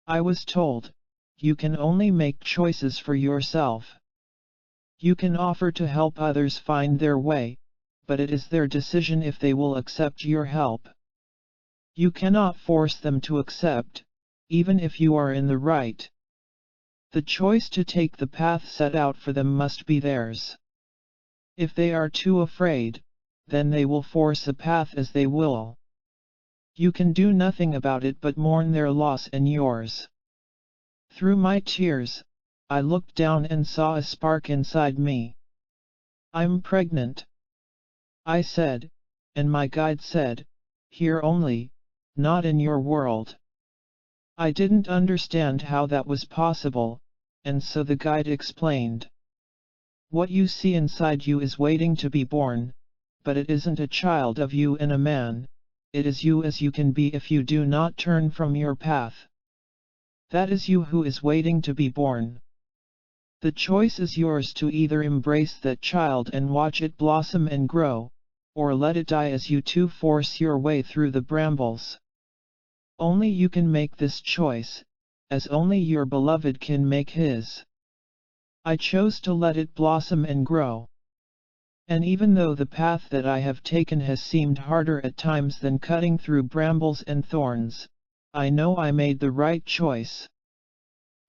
I was told, "You can only make choices for yourself. You can offer to help others find their way, but it is their decision if they will accept your help. You cannot force them to accept, even if you are in the right. The choice to take the path set out for them must be theirs. If they are too afraid, then they will force a path as they will. You can do nothing about it but mourn their loss and yours." Through my tears, I looked down and saw a spark inside me. "I'm pregnant," I said, and my guide said, "Here only, not in your world." I didn't understand how that was possible, and so the guide explained. "What you see inside you is waiting to be born, but it isn't a child of you and a man, it is you as you can be if you do not turn from your path. That is you who is waiting to be born. The choice is yours to either embrace that child and watch it blossom and grow, or let it die as you too force your way through the brambles. Only you can make this choice, as only your beloved can make his. I chose to let it blossom and grow. And even though the path that I have taken has seemed harder at times than cutting through brambles and thorns, I know I made the right choice.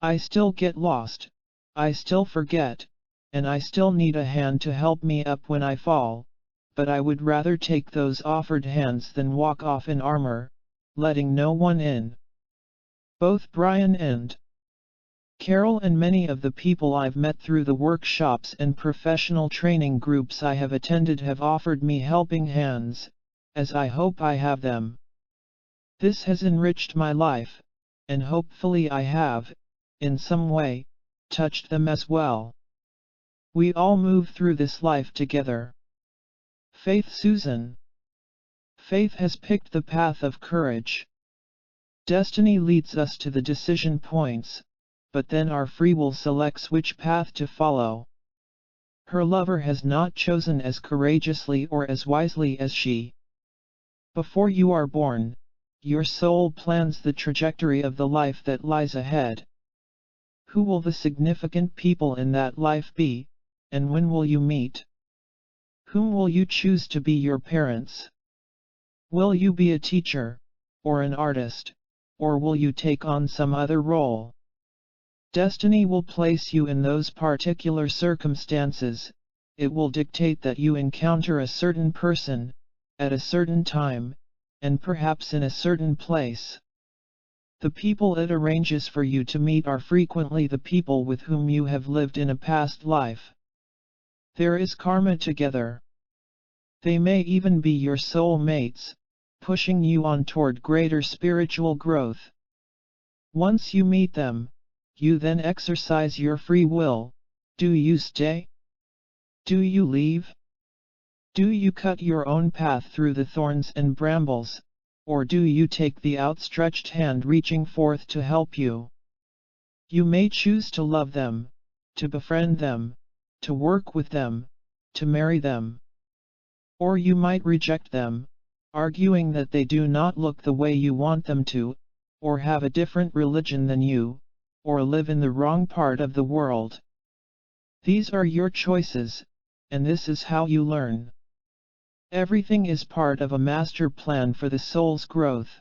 I still get lost, I still forget, and I still need a hand to help me up when I fall, but I would rather take those offered hands than walk off in armor, letting no one in." Both Brian and Carol and many of the people I've met through the workshops and professional training groups I have attended have offered me helping hands, as I hope I have them. This has enriched my life, and hopefully I have, in some way, touched them as well. We all move through this life together. Faith Susan. Faith has picked the path of courage. Destiny leads us to the decision points, but then our free will selects which path to follow. Her lover has not chosen as courageously or as wisely as she. Before you are born, your soul plans the trajectory of the life that lies ahead. Who will the significant people in that life be, and when will you meet? Whom will you choose to be your parents? Will you be a teacher, or an artist, or will you take on some other role? Destiny will place you in those particular circumstances. It will dictate that you encounter a certain person, at a certain time, and perhaps in a certain place. The people it arranges for you to meet are frequently the people with whom you have lived in a past life. There is karma together. They may even be your soul mates, pushing you on toward greater spiritual growth. Once you meet them, you then exercise your free will. Do you stay? Do you leave? Do you cut your own path through the thorns and brambles, or do you take the outstretched hand reaching forth to help you? You may choose to love them, to befriend them, to work with them, to marry them. Or you might reject them, arguing that they do not look the way you want them to, or have a different religion than you, or live in the wrong part of the world. These are your choices, and this is how you learn. Everything is part of a master plan for the soul's growth.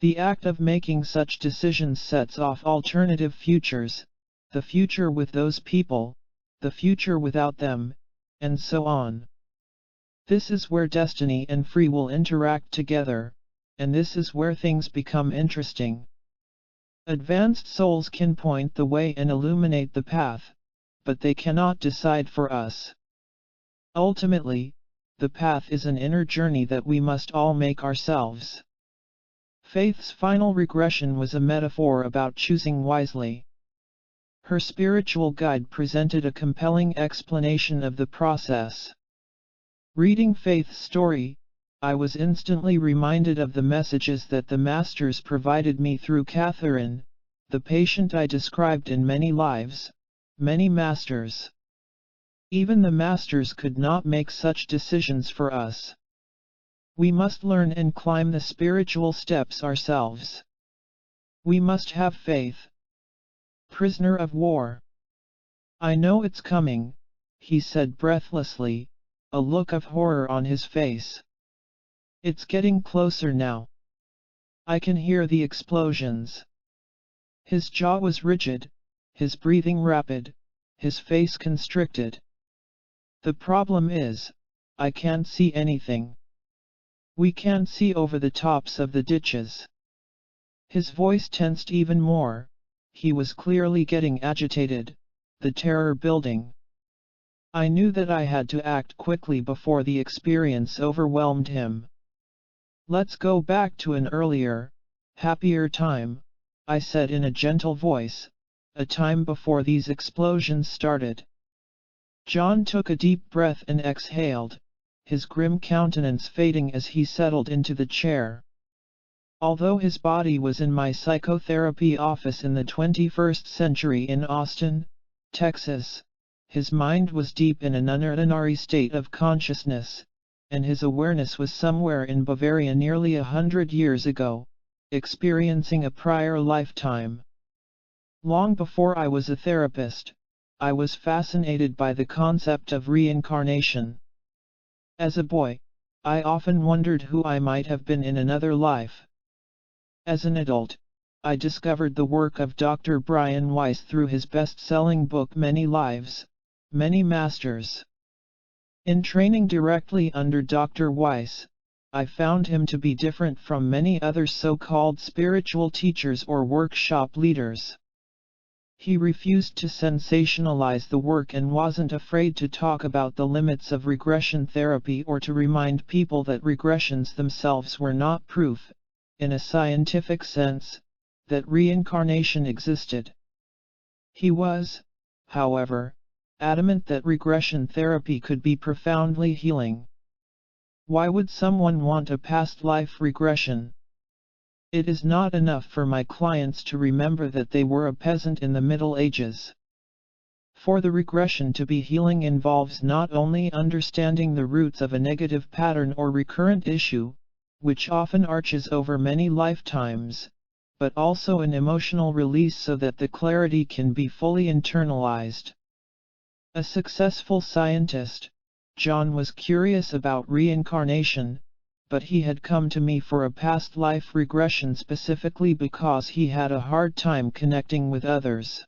The act of making such decisions sets off alternative futures, the future with those people, the future without them, and so on. This is where destiny and free will interact together, and this is where things become interesting. Advanced souls can point the way and illuminate the path, but they cannot decide for us. Ultimately, the path is an inner journey that we must all make ourselves. Faith's final regression was a metaphor about choosing wisely. Her spiritual guide presented a compelling explanation of the process. Reading Faith's story, I was instantly reminded of the messages that the Masters provided me through Catherine, the patient I described in many lives, many Masters. Even the Masters could not make such decisions for us. We must learn and climb the spiritual steps ourselves. We must have faith. Prisoner of war. I know it's coming, he said breathlessly, a look of horror on his face. It's getting closer now. I can hear the explosions. His jaw was rigid, his breathing rapid, his face constricted. The problem is, I can't see anything. We can't see over the tops of the ditches. His voice tensed even more. He was clearly getting agitated, the terror building. I knew that I had to act quickly before the experience overwhelmed him. Let's go back to an earlier, happier time, I said in a gentle voice, a time before these explosions started. John took a deep breath and exhaled, his grim countenance fading as he settled into the chair. Although his body was in my psychotherapy office in the 21st century in Austin, Texas, his mind was deep in an unordinary state of consciousness, and his awareness was somewhere in Bavaria nearly 100 years ago, experiencing a prior lifetime. Long before I was a therapist, I was fascinated by the concept of reincarnation. As a boy, I often wondered who I might have been in another life. As an adult, I discovered the work of Dr. Brian Weiss through his best-selling book Many Lives, Many Masters. In training directly under Dr. Weiss, I found him to be different from many other so-called spiritual teachers or workshop leaders. He refused to sensationalize the work and wasn't afraid to talk about the limits of regression therapy or to remind people that regressions themselves were not proof, in a scientific sense, that reincarnation existed. He was, however, adamant that regression therapy could be profoundly healing. Why would someone want a past life regression? It is not enough for my clients to remember that they were a peasant in the Middle Ages. For the regression to be healing involves not only understanding the roots of a negative pattern or recurrent issue, which often arches over many lifetimes, but also an emotional release so that the clarity can be fully internalized. A successful scientist, John was curious about reincarnation, but he had come to me for a past life regression specifically because he had a hard time connecting with others.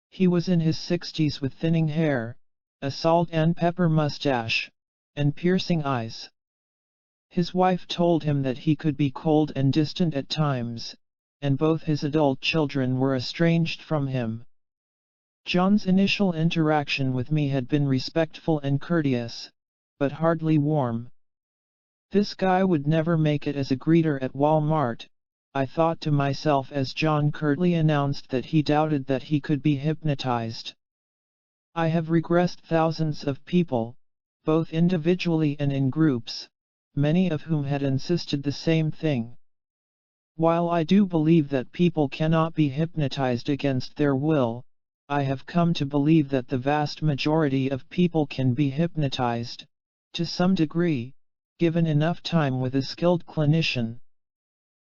He was in his 60s with thinning hair, a salt and pepper mustache, and piercing eyes. His wife told him that he could be cold and distant at times, and both his adult children were estranged from him. John's initial interaction with me had been respectful and courteous, but hardly warm. This guy would never make it as a greeter at Walmart, I thought to myself as John curtly announced that he doubted that he could be hypnotized. I have regressed thousands of people, both individually and in groups, many of whom had insisted the same thing. While I do believe that people cannot be hypnotized against their will, I have come to believe that the vast majority of people can be hypnotized, to some degree, given enough time with a skilled clinician.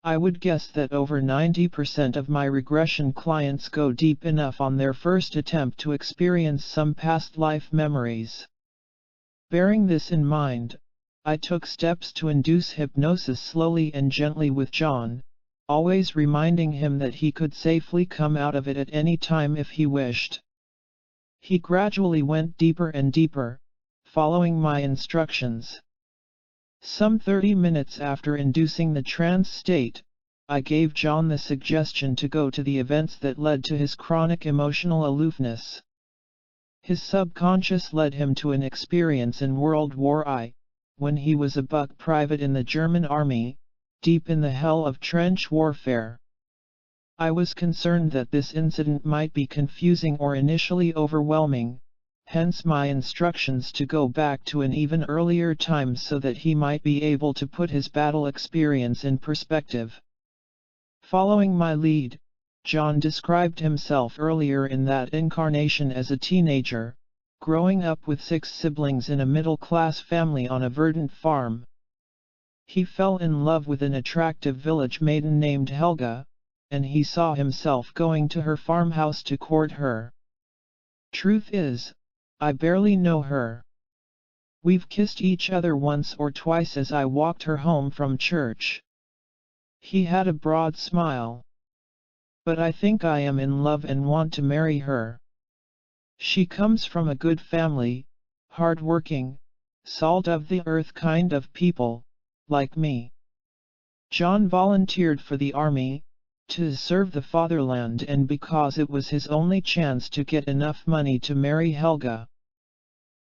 I would guess that over 90% of my regression clients go deep enough on their first attempt to experience some past life memories. Bearing this in mind, I took steps to induce hypnosis slowly and gently with John, always reminding him that he could safely come out of it at any time if he wished. He gradually went deeper and deeper, following my instructions. Some 30 minutes after inducing the trance state, I gave John the suggestion to go to the events that led to his chronic emotional aloofness. His subconscious led him to an experience in World War I, when he was a buck private in the German army, deep in the hell of trench warfare. I was concerned that this incident might be confusing or initially overwhelming, hence my instructions to go back to an even earlier time so that he might be able to put his battle experience in perspective. Following my lead, John described himself earlier in that incarnation as a teenager, growing up with 6 siblings in a middle-class family on a verdant farm. He fell in love with an attractive village maiden named Helga, and he saw himself going to her farmhouse to court her. Truth is, I barely know her. We've kissed each other once or twice as I walked her home from church. He had a broad smile. But I think I am in love and want to marry her. She comes from a good family, hard-working, salt-of-the-earth kind of people, like me. John volunteered for the army, to serve the fatherland, and because it was his only chance to get enough money to marry Helga.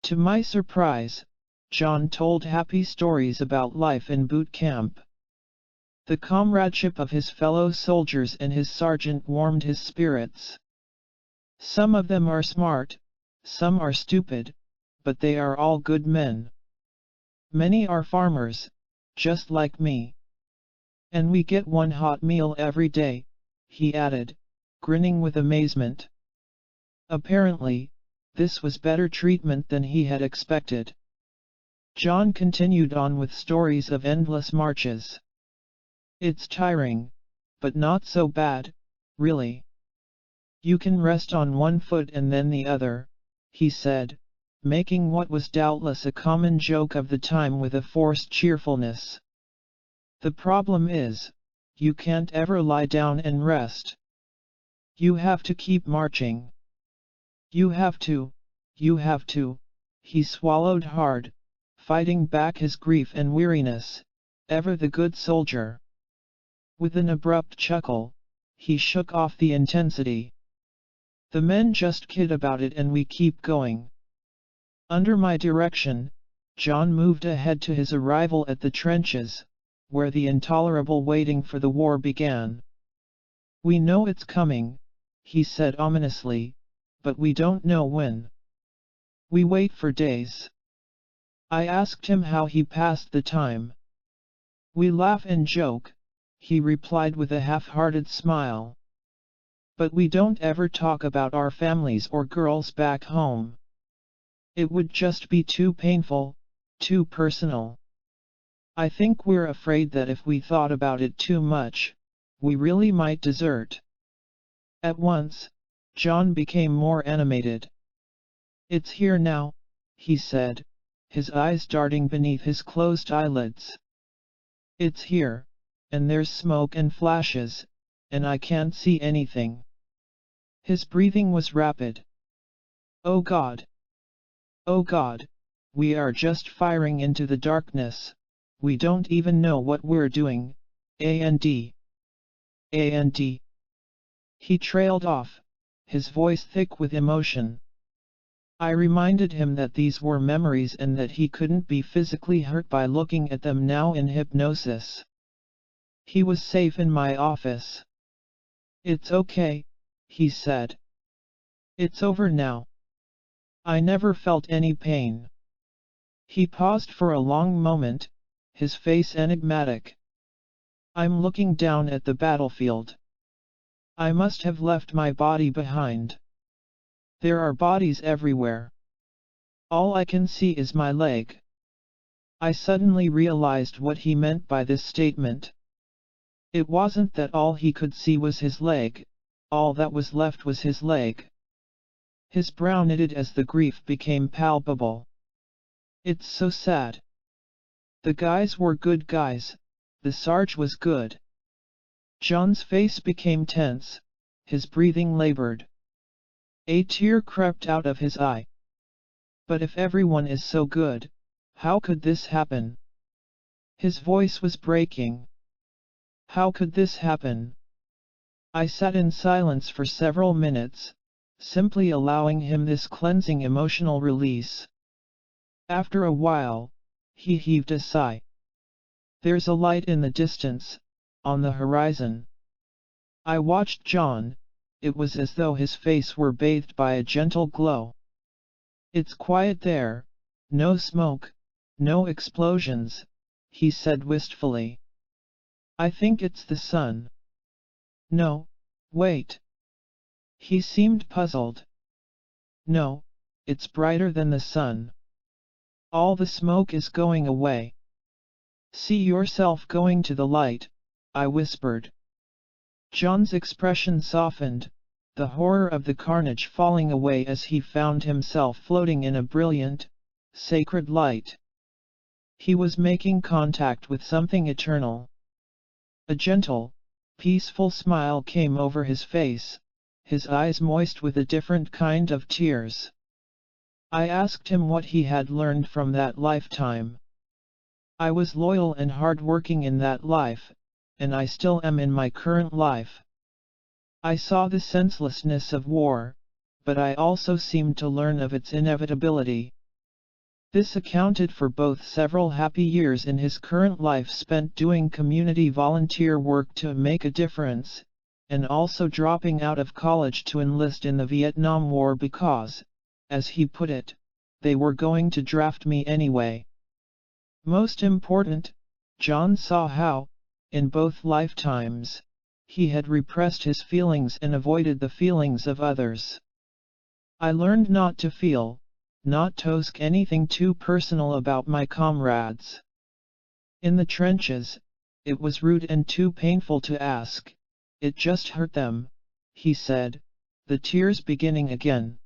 To my surprise, John told happy stories about life in boot camp. The comradeship of his fellow soldiers and his sergeant warmed his spirits. Some of them are smart, some are stupid, but they are all good men. Many are farmers, just like me. And we get one hot meal every day, he added, grinning with amazement. Apparently, this was better treatment than he had expected. John continued on with stories of endless marches. It's tiring, but not so bad, really. You can rest on one foot and then the other, he said, making what was doubtless a common joke of the time with a forced cheerfulness. The problem is, you can't ever lie down and rest. You have to keep marching. You have to, he swallowed hard, fighting back his grief and weariness, ever the good soldier. With an abrupt chuckle, he shook off the intensity. The men just kid about it and we keep going. Under my direction, John moved ahead to his arrival at the trenches, where the intolerable waiting for the war began. We know it's coming, he said ominously, but we don't know when. We wait for days. I asked him how he passed the time. We laugh and joke, he replied with a half-hearted smile. But we don't ever talk about our families or girls back home. It would just be too painful, too personal. I think we're afraid that if we thought about it too much, we really might desert. At once, John became more animated. It's here now, he said, his eyes darting beneath his closed eyelids. It's here, and there's smoke and flashes, and I can't see anything. His breathing was rapid. Oh God! Oh God, we are just firing into the darkness, we don't even know what we're doing, and. He trailed off, his voice thick with emotion. I reminded him that these were memories and that he couldn't be physically hurt by looking at them now in hypnosis. He was safe in my office. It's okay, he said. It's over now. I never felt any pain. He paused for a long moment, his face enigmatic. I'm looking down at the battlefield. I must have left my body behind. There are bodies everywhere. All I can see is my leg. I suddenly realized what he meant by this statement. It wasn't that all he could see was his leg, all that was left was his leg. His brow knitted as the grief became palpable. It's so sad. The guys were good guys, the Sarge was good. John's face became tense, his breathing labored. A tear crept out of his eye. But if everyone is so good, how could this happen? His voice was breaking. How could this happen? I sat in silence for several minutes, simply allowing him this cleansing emotional release. After a while, he heaved a sigh. There's a light in the distance, on the horizon. I watched John. It was as though his face were bathed by a gentle glow. It's quiet there, no smoke, no explosions, he said wistfully. I think it's the sun. No, wait. He seemed puzzled. No, it's brighter than the sun. All the smoke is going away. See yourself going to the light, I whispered. John's expression softened, the horror of the carnage falling away as he found himself floating in a brilliant, sacred light. He was making contact with something eternal. A gentle, peaceful smile came over his face, his eyes moist with a different kind of tears. I asked him what he had learned from that lifetime. I was loyal and hard-working in that life, and I still am in my current life. I saw the senselessness of war, but I also seemed to learn of its inevitability. This accounted for both several happy years in his current life spent doing community volunteer work to make a difference, and also dropping out of college to enlist in the Vietnam War because, as he put it, they were going to draft me anyway. Most important, John saw how, in both lifetimes, he had repressed his feelings and avoided the feelings of others. I learned not to feel, not to ask anything too personal about my comrades. In the trenches, it was rude and too painful to ask, it just hurt them, he said, the tears beginning again.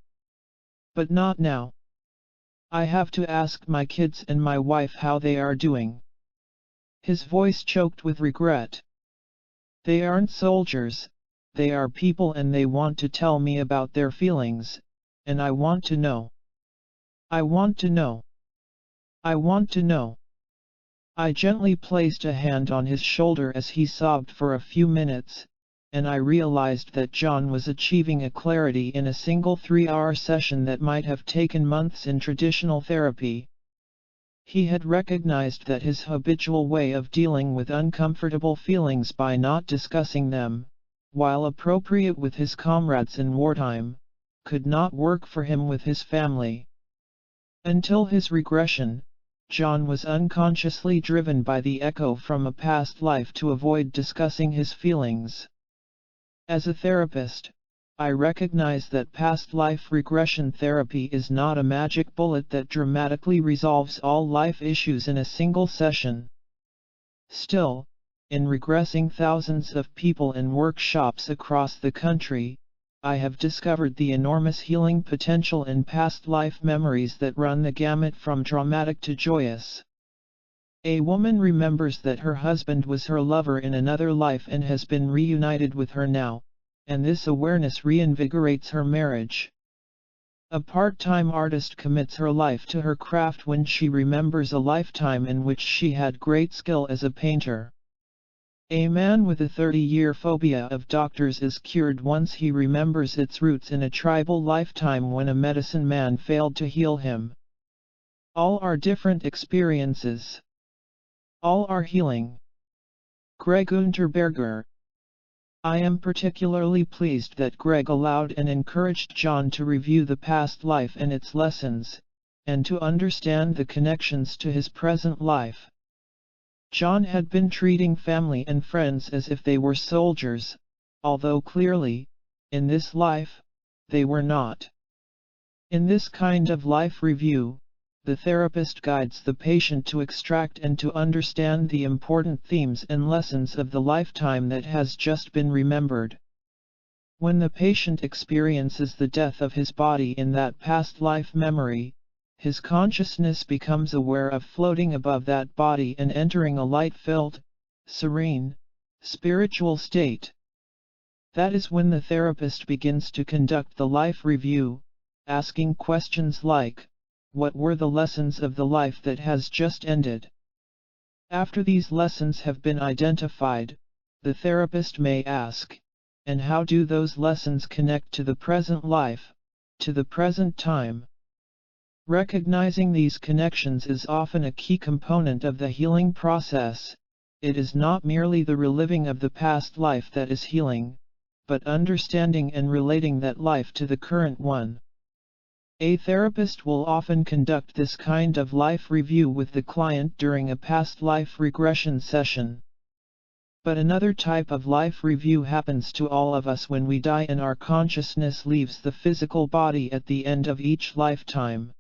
But not now. I have to ask my kids and my wife how they are doing. His voice choked with regret. They aren't soldiers, they are people and they want to tell me about their feelings, and I want to know. I want to know. I want to know. I gently placed a hand on his shoulder as he sobbed for a few minutes, and I realized that John was achieving a clarity in a single 3-hour session that might have taken months in traditional therapy. He had recognized that his habitual way of dealing with uncomfortable feelings by not discussing them, while appropriate with his comrades in wartime, could not work for him with his family. Until his regression, John was unconsciously driven by the echo from a past life to avoid discussing his feelings. As a therapist, I recognize that past life regression therapy is not a magic bullet that dramatically resolves all life issues in a single session. Still, in regressing thousands of people in workshops across the country, I have discovered the enormous healing potential in past life memories that run the gamut from traumatic to joyous. A woman remembers that her husband was her lover in another life and has been reunited with her now, and this awareness reinvigorates her marriage. A part-time artist commits her life to her craft when she remembers a lifetime in which she had great skill as a painter. A man with a 30-year phobia of doctors is cured once he remembers its roots in a tribal lifetime when a medicine man failed to heal him. All are different experiences. All are healing. Greg Unterberger. I am particularly pleased that Greg allowed and encouraged John to review the past life and its lessons, and to understand the connections to his present life. John had been treating family and friends as if they were soldiers, although clearly, in this life, they were not. In this kind of life review, the therapist guides the patient to extract and to understand the important themes and lessons of the lifetime that has just been remembered. When the patient experiences the death of his body in that past life memory, his consciousness becomes aware of floating above that body and entering a light-filled, serene, spiritual state. That is when the therapist begins to conduct the life review, asking questions like, what were the lessons of the life that has just ended? After these lessons have been identified, the therapist may ask, and how do those lessons connect to the present life, to the present time? Recognizing these connections is often a key component of the healing process. It is not merely the reliving of the past life that is healing, but understanding and relating that life to the current one. A therapist will often conduct this kind of life review with the client during a past life regression session. But another type of life review happens to all of us when we die and our consciousness leaves the physical body at the end of each lifetime.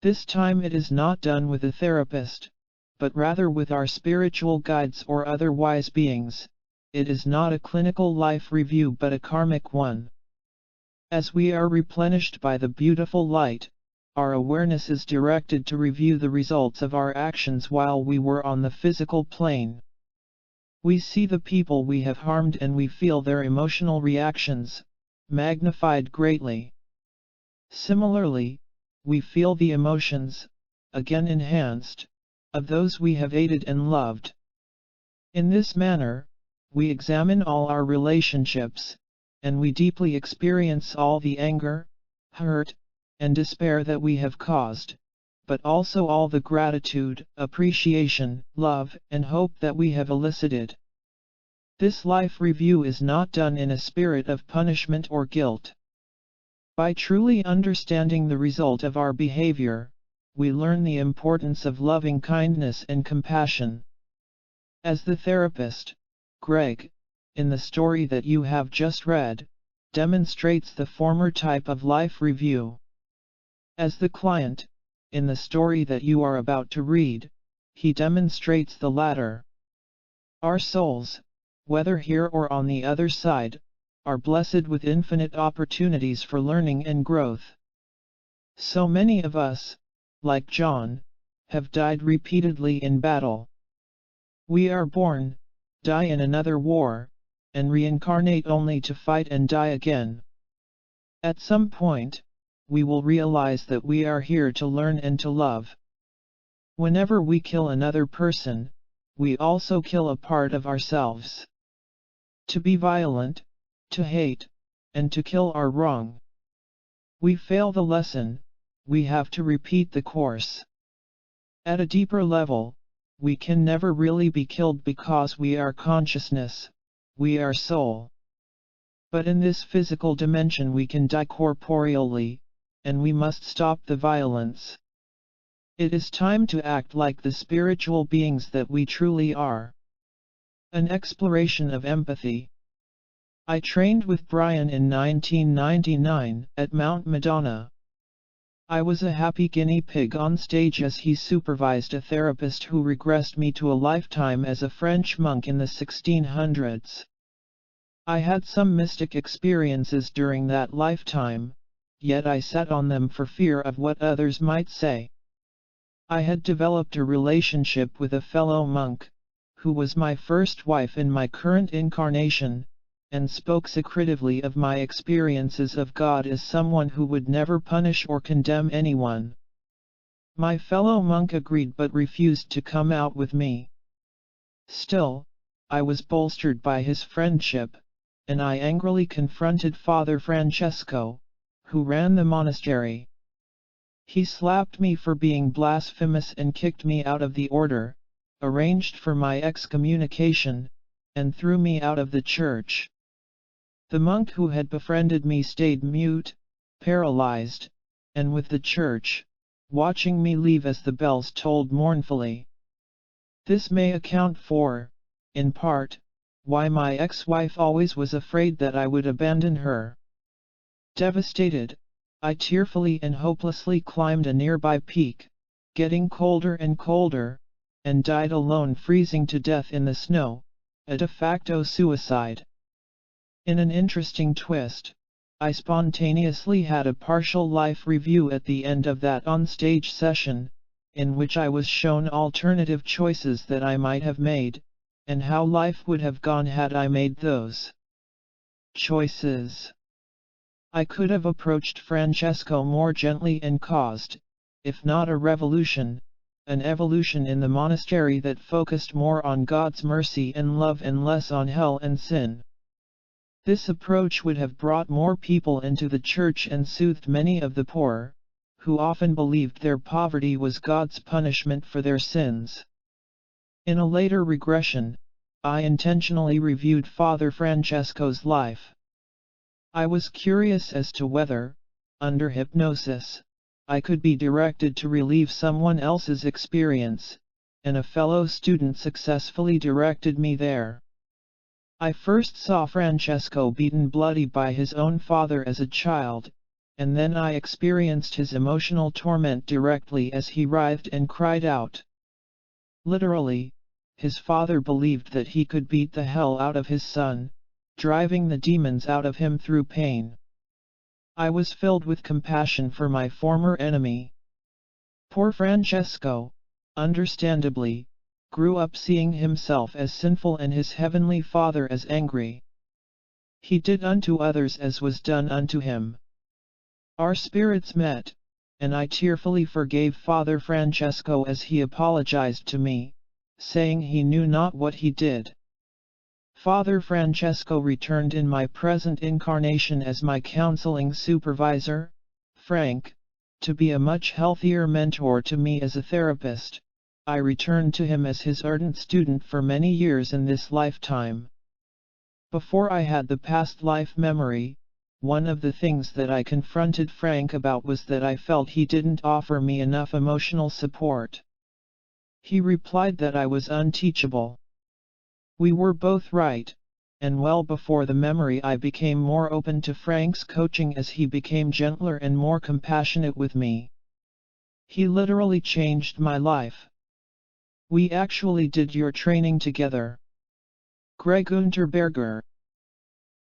This time it is not done with a therapist, but rather with our spiritual guides or other wise beings. It is not a clinical life review but a karmic one. As we are replenished by the beautiful light, our awareness is directed to review the results of our actions while we were on the physical plane. We see the people we have harmed and we feel their emotional reactions, magnified greatly. Similarly, we feel the emotions, again enhanced, of those we have aided and loved. In this manner, we examine all our relationships, and we deeply experience all the anger, hurt, and despair that we have caused, but also all the gratitude, appreciation, love, and hope that we have elicited. This life review is not done in a spirit of punishment or guilt. By truly understanding the result of our behavior, we learn the importance of loving kindness and compassion. As the therapist, Greg, in the story that you have just read, demonstrates the former type of life review. As the client, in the story that you are about to read, he demonstrates the latter. Our souls, whether here or on the other side, are blessed with infinite opportunities for learning and growth. So many of us, like John, have died repeatedly in battle. We are born, die in another war, and reincarnate only to fight and die again. At some point, we will realize that we are here to learn and to love. Whenever we kill another person, we also kill a part of ourselves. To be violent, to hate, and to kill are wrong. We fail the lesson, we have to repeat the course. At a deeper level, we can never really be killed because we are consciousness, we are soul. But in this physical dimension we can die corporeally, and we must stop the violence. It is time to act like the spiritual beings that we truly are. An exploration of empathy. I trained with Brian in 1999 at Mount Madonna. I was a happy guinea pig on stage as he supervised a therapist who regressed me to a lifetime as a French monk in the 1600s. I had some mystic experiences during that lifetime, yet I sat on them for fear of what others might say. I had developed a relationship with a fellow monk, who was my first wife in my current incarnation, and spoke secretively of my experiences of God as someone who would never punish or condemn anyone. My fellow monk agreed but refused to come out with me. Still, I was bolstered by his friendship, and I angrily confronted Father Francesco, who ran the monastery. He slapped me for being blasphemous and kicked me out of the order, arranged for my excommunication, and threw me out of the church. The monk who had befriended me stayed mute, paralyzed, and with the church, watching me leave as the bells tolled mournfully. This may account for, in part, why my ex-wife always was afraid that I would abandon her. Devastated, I tearfully and hopelessly climbed a nearby peak, getting colder and colder, and died alone, freezing to death in the snow, a de facto suicide. In an interesting twist, I spontaneously had a partial life review at the end of that on-stage session, in which I was shown alternative choices that I might have made, and how life would have gone had I made those. Choices. I could have approached Francesco more gently and caused, if not a revolution, an evolution in the monastery that focused more on God's mercy and love and less on hell and sin. This approach would have brought more people into the church and soothed many of the poor, who often believed their poverty was God's punishment for their sins. In a later regression, I intentionally reviewed Father Francesco's life. I was curious as to whether, under hypnosis, I could be directed to relieve someone else's experience, and a fellow student successfully directed me there. I first saw Francesco beaten bloody by his own father as a child, and then I experienced his emotional torment directly as he writhed and cried out. Literally, his father believed that he could beat the hell out of his son, driving the demons out of him through pain. I was filled with compassion for my former enemy. Poor Francesco, understandably, grew up seeing himself as sinful and his heavenly Father as angry. He did unto others as was done unto him. Our spirits met, and I tearfully forgave Father Francesco as he apologized to me, saying he knew not what he did. Father Francesco returned in my present incarnation as my counseling supervisor, Frank, to be a much healthier mentor to me as a therapist. I returned to him as his ardent student for many years in this lifetime. Before I had the past life memory, one of the things that I confronted Frank about was that I felt he didn't offer me enough emotional support. He replied that I was unteachable. We were both right, and well before the memory I became more open to Frank's coaching as he became gentler and more compassionate with me. He literally changed my life. We actually did your training together. Greg Unterberger.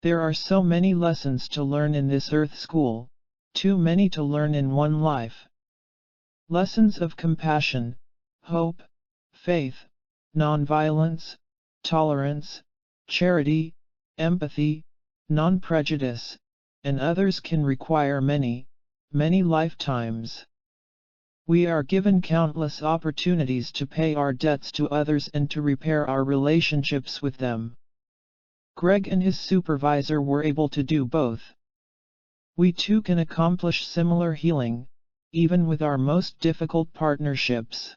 There are so many lessons to learn in this earth school, too many to learn in one life. Lessons of compassion, hope, faith, non-violence, tolerance, charity, empathy, non-prejudice, and others can require many, many lifetimes. We are given countless opportunities to pay our debts to others and to repair our relationships with them. Greg and his supervisor were able to do both. We too can accomplish similar healing, even with our most difficult partnerships.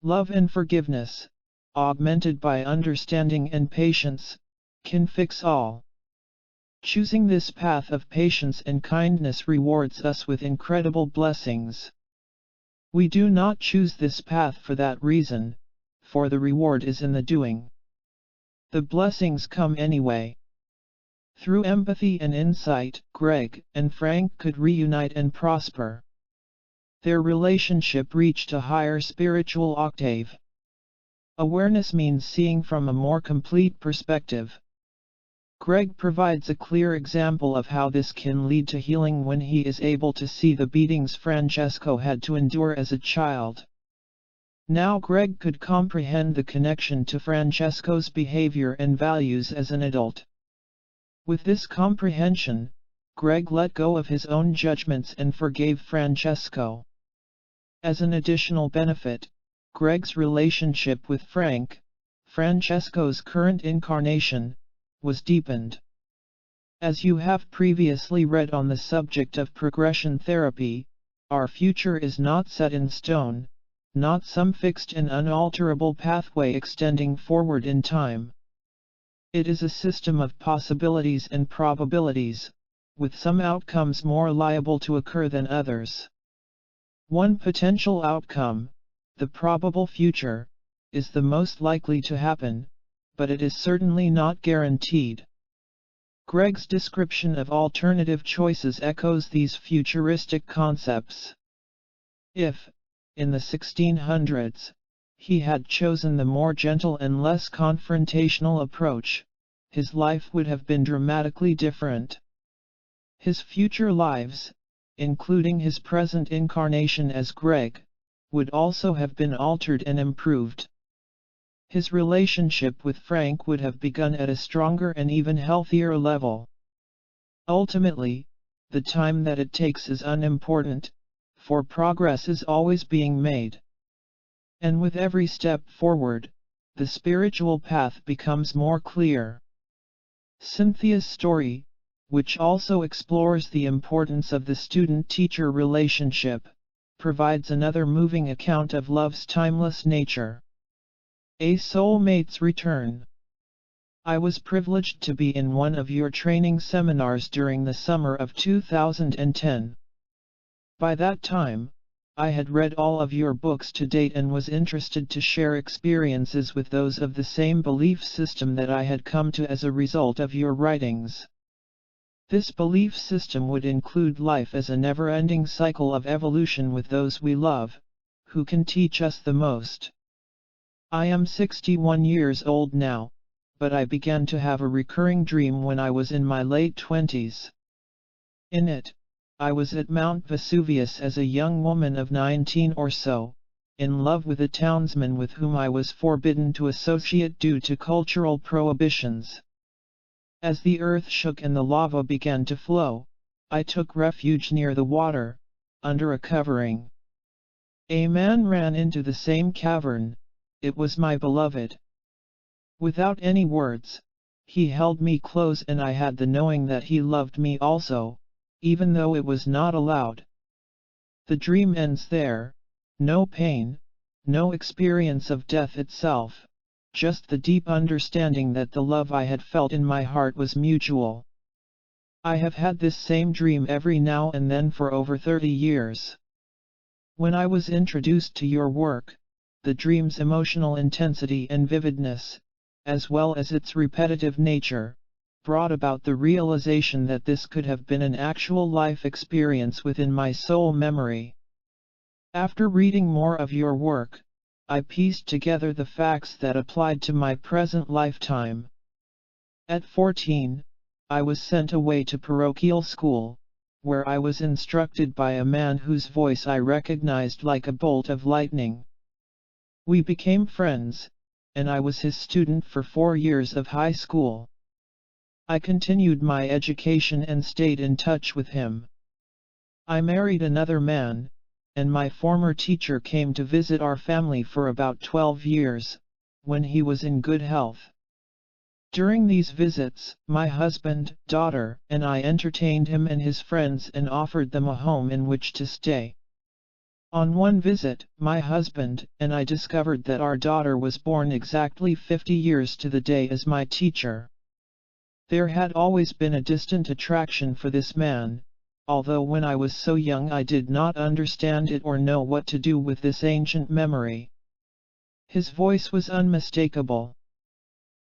Love and forgiveness, augmented by understanding and patience, can fix all. Choosing this path of patience and kindness rewards us with incredible blessings. We do not choose this path for that reason, for the reward is in the doing. The blessings come anyway. Through empathy and insight, Greg and Frank could reunite and prosper. Their relationship reached a higher spiritual octave. Awareness means seeing from a more complete perspective. Greg provides a clear example of how this can lead to healing when he is able to see the beatings Francesco had to endure as a child. Now Greg could comprehend the connection to Francesco's behavior and values as an adult. With this comprehension, Greg let go of his own judgments and forgave Francesco. As an additional benefit, Greg's relationship with Frank, Francesco's current incarnation, was deepened. As you have previously read on the subject of progression therapy, our future is not set in stone, not some fixed and unalterable pathway extending forward in time. It is a system of possibilities and probabilities, with some outcomes more liable to occur than others. One potential outcome, the probable future, is the most likely to happen, but it is certainly not guaranteed. Greg's description of alternative choices echoes these futuristic concepts. If, in the 1600s, he had chosen the more gentle and less confrontational approach, his life would have been dramatically different. His future lives, including his present incarnation as Greg, would also have been altered and improved. His relationship with Frank would have begun at a stronger and even healthier level. Ultimately, the time that it takes is unimportant, for progress is always being made. And with every step forward, the spiritual path becomes more clear. Cynthia's story, which also explores the importance of the student-teacher relationship, provides another moving account of love's timeless nature. A soulmate's return. I was privileged to be in one of your training seminars during the summer of 2010. By that time, I had read all of your books to date and was interested to share experiences with those of the same belief system that I had come to as a result of your writings. This belief system would include life as a never-ending cycle of evolution with those we love, who can teach us the most. I am 61 years old now, but I began to have a recurring dream when I was in my late 20s. In it, I was at Mount Vesuvius as a young woman of 19 or so, in love with a townsman with whom I was forbidden to associate due to cultural prohibitions. As the earth shook and the lava began to flow, I took refuge near the water, under a covering. A man ran into the same cavern. It was my beloved. Without any words, he held me close and I had the knowing that he loved me also, even though it was not allowed. The dream ends there, no pain, no experience of death itself, just the deep understanding that the love I had felt in my heart was mutual. I have had this same dream every now and then for over 30 years. When I was introduced to your work, the dream's emotional intensity and vividness, as well as its repetitive nature, brought about the realization that this could have been an actual life experience within my soul memory. After reading more of your work, I pieced together the facts that applied to my present lifetime. At 14, I was sent away to parochial school, where I was instructed by a man whose voice I recognized like a bolt of lightning. We became friends, and I was his student for 4 years of high school. I continued my education and stayed in touch with him. I married another man, and my former teacher came to visit our family for about 12 years, when he was in good health. During these visits, my husband, daughter, and I entertained him and his friends and offered them a home in which to stay. On one visit, my husband and I discovered that our daughter was born exactly 50 years to the day as my teacher. There had always been a distant attraction for this man, although when I was so young I did not understand it or know what to do with this ancient memory. His voice was unmistakable.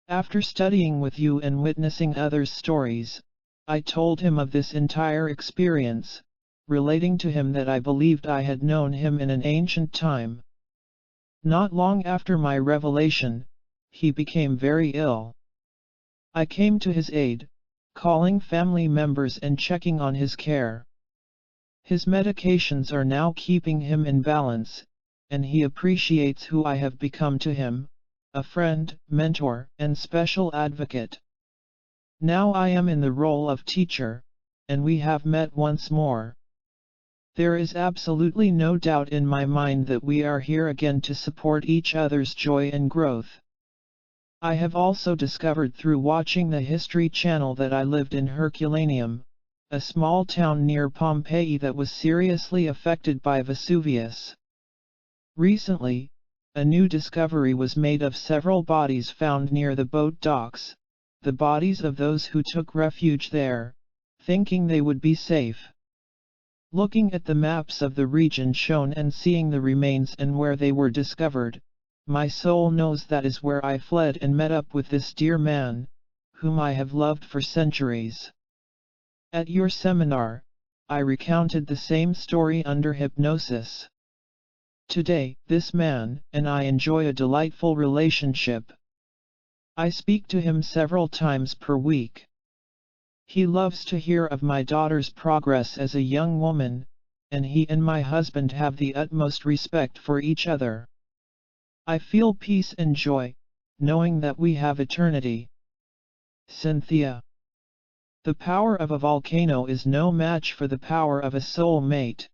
After studying with you and witnessing others' stories, I told him of this entire experience, relating to him that I believed I had known him in an ancient time. Not long after my revelation, he became very ill. I came to his aid, calling family members and checking on his care. His medications are now keeping him in balance, and he appreciates who I have become to him, a friend, mentor, and special advocate. Now I am in the role of teacher, and we have met once more. There is absolutely no doubt in my mind that we are here again to support each other's joy and growth. I have also discovered through watching the History Channel that I lived in Herculaneum, a small town near Pompeii that was seriously affected by Vesuvius. Recently, a new discovery was made of several bodies found near the boat docks, the bodies of those who took refuge there, thinking they would be safe. Looking at the maps of the region shown and seeing the remains and where they were discovered, my soul knows that is where I fled and met up with this dear man, whom I have loved for centuries. At your seminar, I recounted the same story under hypnosis. Today, this man and I enjoy a delightful relationship. I speak to him several times per week. He loves to hear of my daughter's progress as a young woman, and he and my husband have the utmost respect for each other. I feel peace and joy, knowing that we have eternity. Cynthia. The power of a volcano is no match for the power of a soul mate.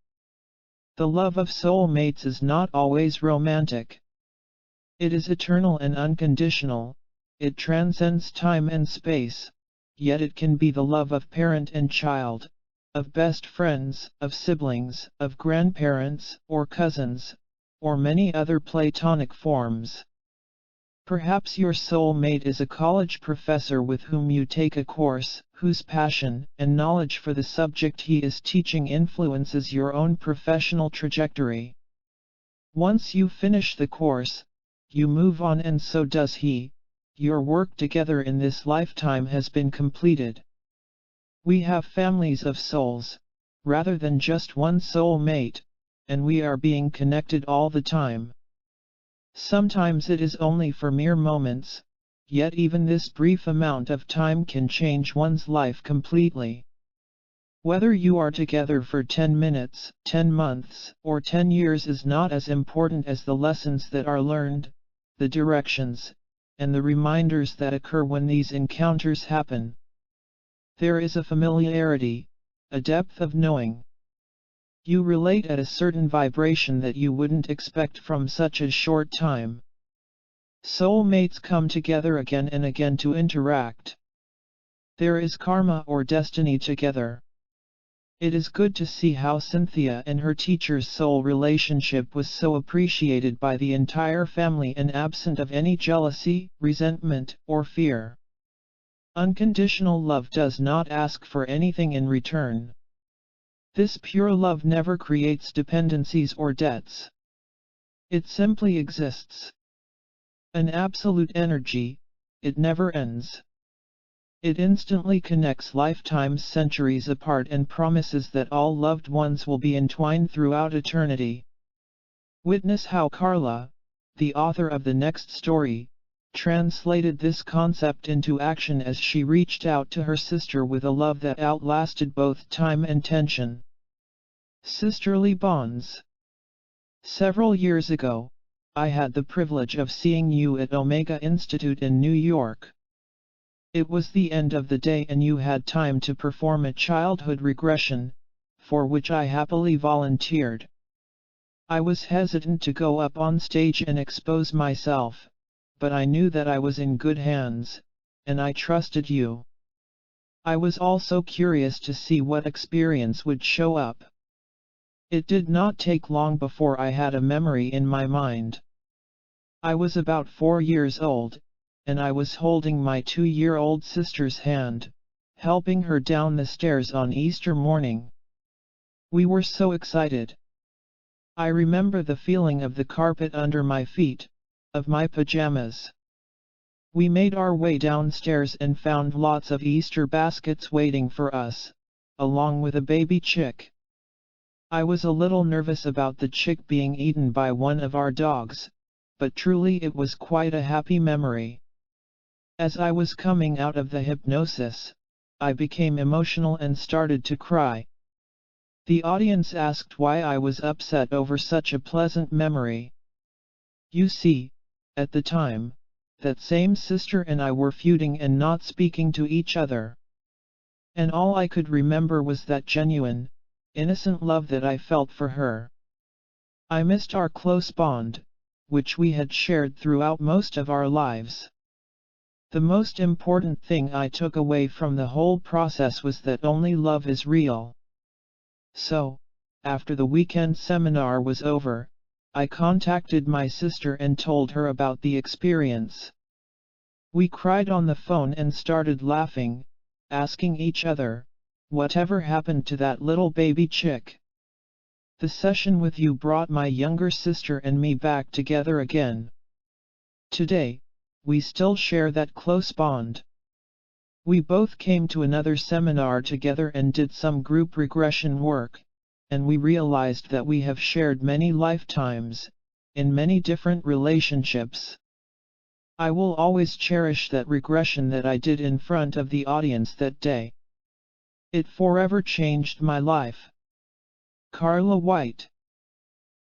The love of soul mates is not always romantic. It is eternal and unconditional. It transcends time and space, yet it can be the love of parent and child, of best friends, of siblings, of grandparents, or cousins, or many other platonic forms. Perhaps your soul mate is a college professor with whom you take a course, whose passion and knowledge for the subject he is teaching influences your own professional trajectory. Once you finish the course, you move on, and so does he. Your work together in this lifetime has been completed. We have families of souls, rather than just one soul mate, and we are being connected all the time. Sometimes it is only for mere moments, yet even this brief amount of time can change one's life completely. Whether you are together for 10 minutes, 10 months, or 10 years is not as important as the lessons that are learned, the directions, and the reminders that occur when these encounters happen. There is a familiarity, a depth of knowing. You relate at a certain vibration that you wouldn't expect from such a short time. Soul mates come together again and again to interact. There is karma or destiny together. It is good to see how Cynthia and her teacher's soul relationship was so appreciated by the entire family and absent of any jealousy, resentment, or fear. Unconditional love does not ask for anything in return. This pure love never creates dependencies or debts. It simply exists. An absolute energy, it never ends. It instantly connects lifetimes centuries apart and promises that all loved ones will be entwined throughout eternity. Witness how Carla, the author of the next story, translated this concept into action as she reached out to her sister with a love that outlasted both time and tension. Sisterly bonds. Several years ago, I had the privilege of seeing you at Omega Institute in New York. It was the end of the day and you had time to perform a childhood regression, for which I happily volunteered. I was hesitant to go up on stage and expose myself, but I knew that I was in good hands, and I trusted you. I was also curious to see what experience would show up. It did not take long before I had a memory in my mind. I was about 4 years old, and I was holding my 2-year-old sister's hand, helping her down the stairs on Easter morning. We were so excited. I remember the feeling of the carpet under my feet, of my pajamas. We made our way downstairs and found lots of Easter baskets waiting for us, along with a baby chick. I was a little nervous about the chick being eaten by one of our dogs, but truly it was quite a happy memory. As I was coming out of the hypnosis, I became emotional and started to cry. The audience asked why I was upset over such a pleasant memory. You see, at the time, that same sister and I were feuding and not speaking to each other. And all I could remember was that genuine, innocent love that I felt for her. I missed our close bond, which we had shared throughout most of our lives. The most important thing I took away from the whole process was that only love is real. So, after the weekend seminar was over, I contacted my sister and told her about the experience. We cried on the phone and started laughing, asking each other, "Whatever happened to that little baby chick?" The session with you brought my younger sister and me back together again. Today, we still share that close bond. We both came to another seminar together and did some group regression work, and we realized that we have shared many lifetimes, in many different relationships. I will always cherish that regression that I did in front of the audience that day. It forever changed my life. Carla White.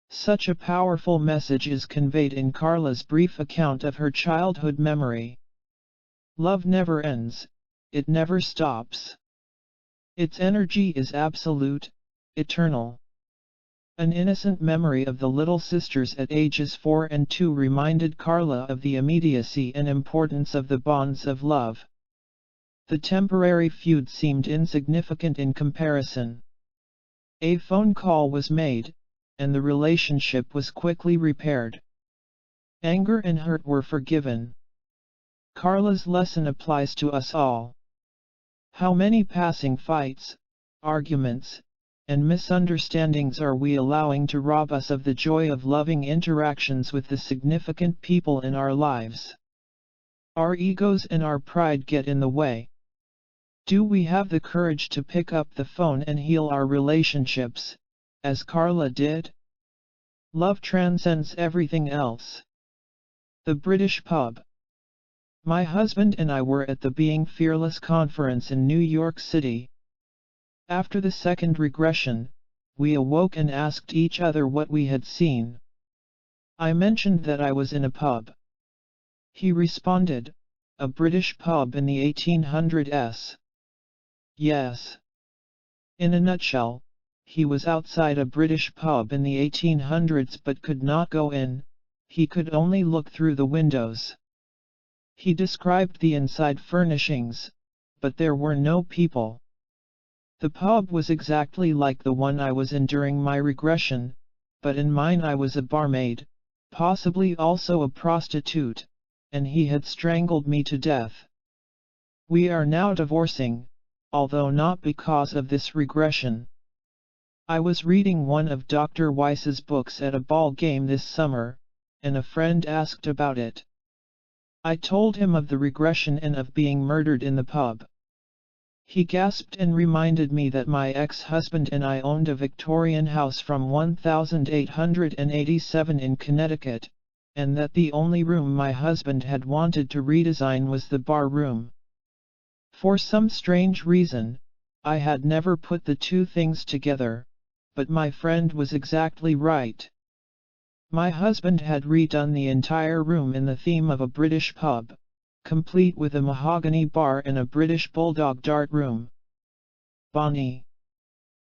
Such a powerful message is conveyed in Carla's brief account of her childhood memory. Love never ends, it never stops. Its energy is absolute, eternal. An innocent memory of the little sisters at ages 4 and 2 reminded Carla of the immediacy and importance of the bonds of love. The temporary feud seemed insignificant in comparison. A phone call was made, and the relationship was quickly repaired. Anger and hurt were forgiven. Carla's lesson applies to us all. How many passing fights, arguments, and misunderstandings are we allowing to rob us of the joy of loving interactions with the significant people in our lives? Our egos and our pride get in the way. Do we have the courage to pick up the phone and heal our relationships, as Carla did? Love transcends everything else. The British pub. My husband and I were at the Being Fearless conference in New York City. After the second regression, we awoke and asked each other what we had seen. I mentioned that I was in a pub. He responded, "A British pub in the 1800s. Yes. In a nutshell, he was outside a British pub in the 1800s but could not go in, he could only look through the windows. He described the inside furnishings, but there were no people. The pub was exactly like the one I was in during my regression, but in mine I was a barmaid, possibly also a prostitute, and he had strangled me to death. We are now divorcing, although not because of this regression. I was reading one of Dr. Weiss's books at a ball game this summer, and a friend asked about it. I told him of the regression and of being murdered in the pub. He gasped and reminded me that my ex-husband and I owned a Victorian house from 1887 in Connecticut, and that the only room my husband had wanted to redesign was the bar room. For some strange reason, I had never put the two things together, but my friend was exactly right. My husband had redone the entire room in the theme of a British pub, complete with a mahogany bar and a British bulldog dart room. Bonnie.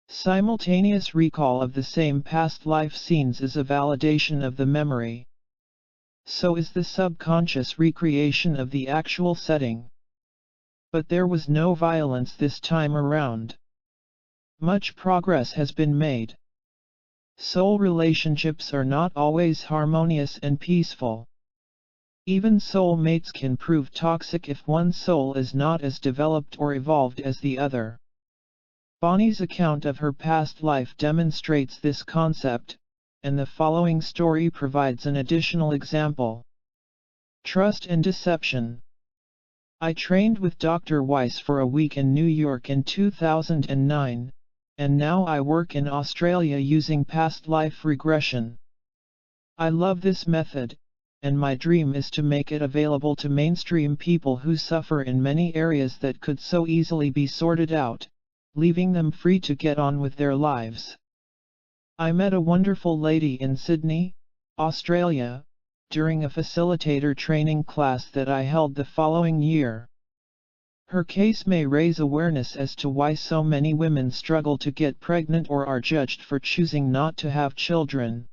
Simultaneous recall of the same past life scenes is a validation of the memory. So is the subconscious recreation of the actual setting. But there was no violence this time around. Much progress has been made. Soul relationships are not always harmonious and peaceful. Even soul mates can prove toxic if one soul is not as developed or evolved as the other. Bonnie's account of her past life demonstrates this concept, and the following story provides an additional example. Trust and deception. I trained with Dr. Weiss for a week in New York in 2009, and now I work in Australia using past life regression. I love this method, and my dream is to make it available to mainstream people who suffer in many areas that could so easily be sorted out, leaving them free to get on with their lives. I met a wonderful lady in Sydney, Australia, during a facilitator training class that I held the following year. Her case may raise awareness as to why so many women struggle to get pregnant or are judged for choosing not to have children.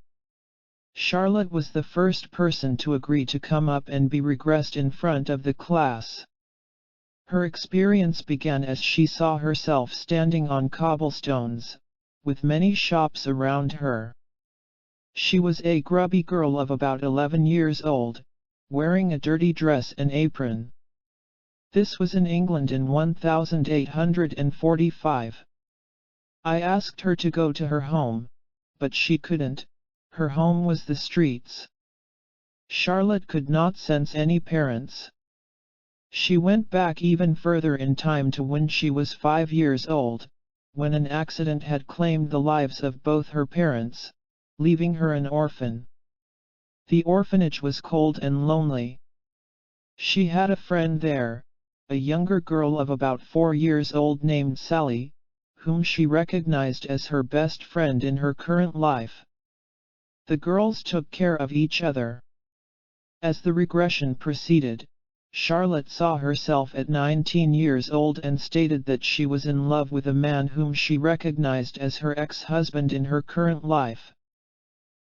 Charlotte was the first person to agree to come up and be regressed in front of the class. Her experience began as she saw herself standing on cobblestones, with many shops around her. She was a grubby girl of about 11 years old, wearing a dirty dress and apron. This was in England in 1845. I asked her to go to her home, but she couldn't, her home was the streets. Charlotte could not sense any parents. She went back even further in time to when she was 5 years old, when an accident had claimed the lives of both her parents, leaving her an orphan. The orphanage was cold and lonely. She had a friend there, a younger girl of about 4 years old named Sally, whom she recognized as her best friend in her current life. The girls took care of each other. As the regression proceeded, Charlotte saw herself at 19 years old and stated that she was in love with a man whom she recognized as her ex-husband in her current life.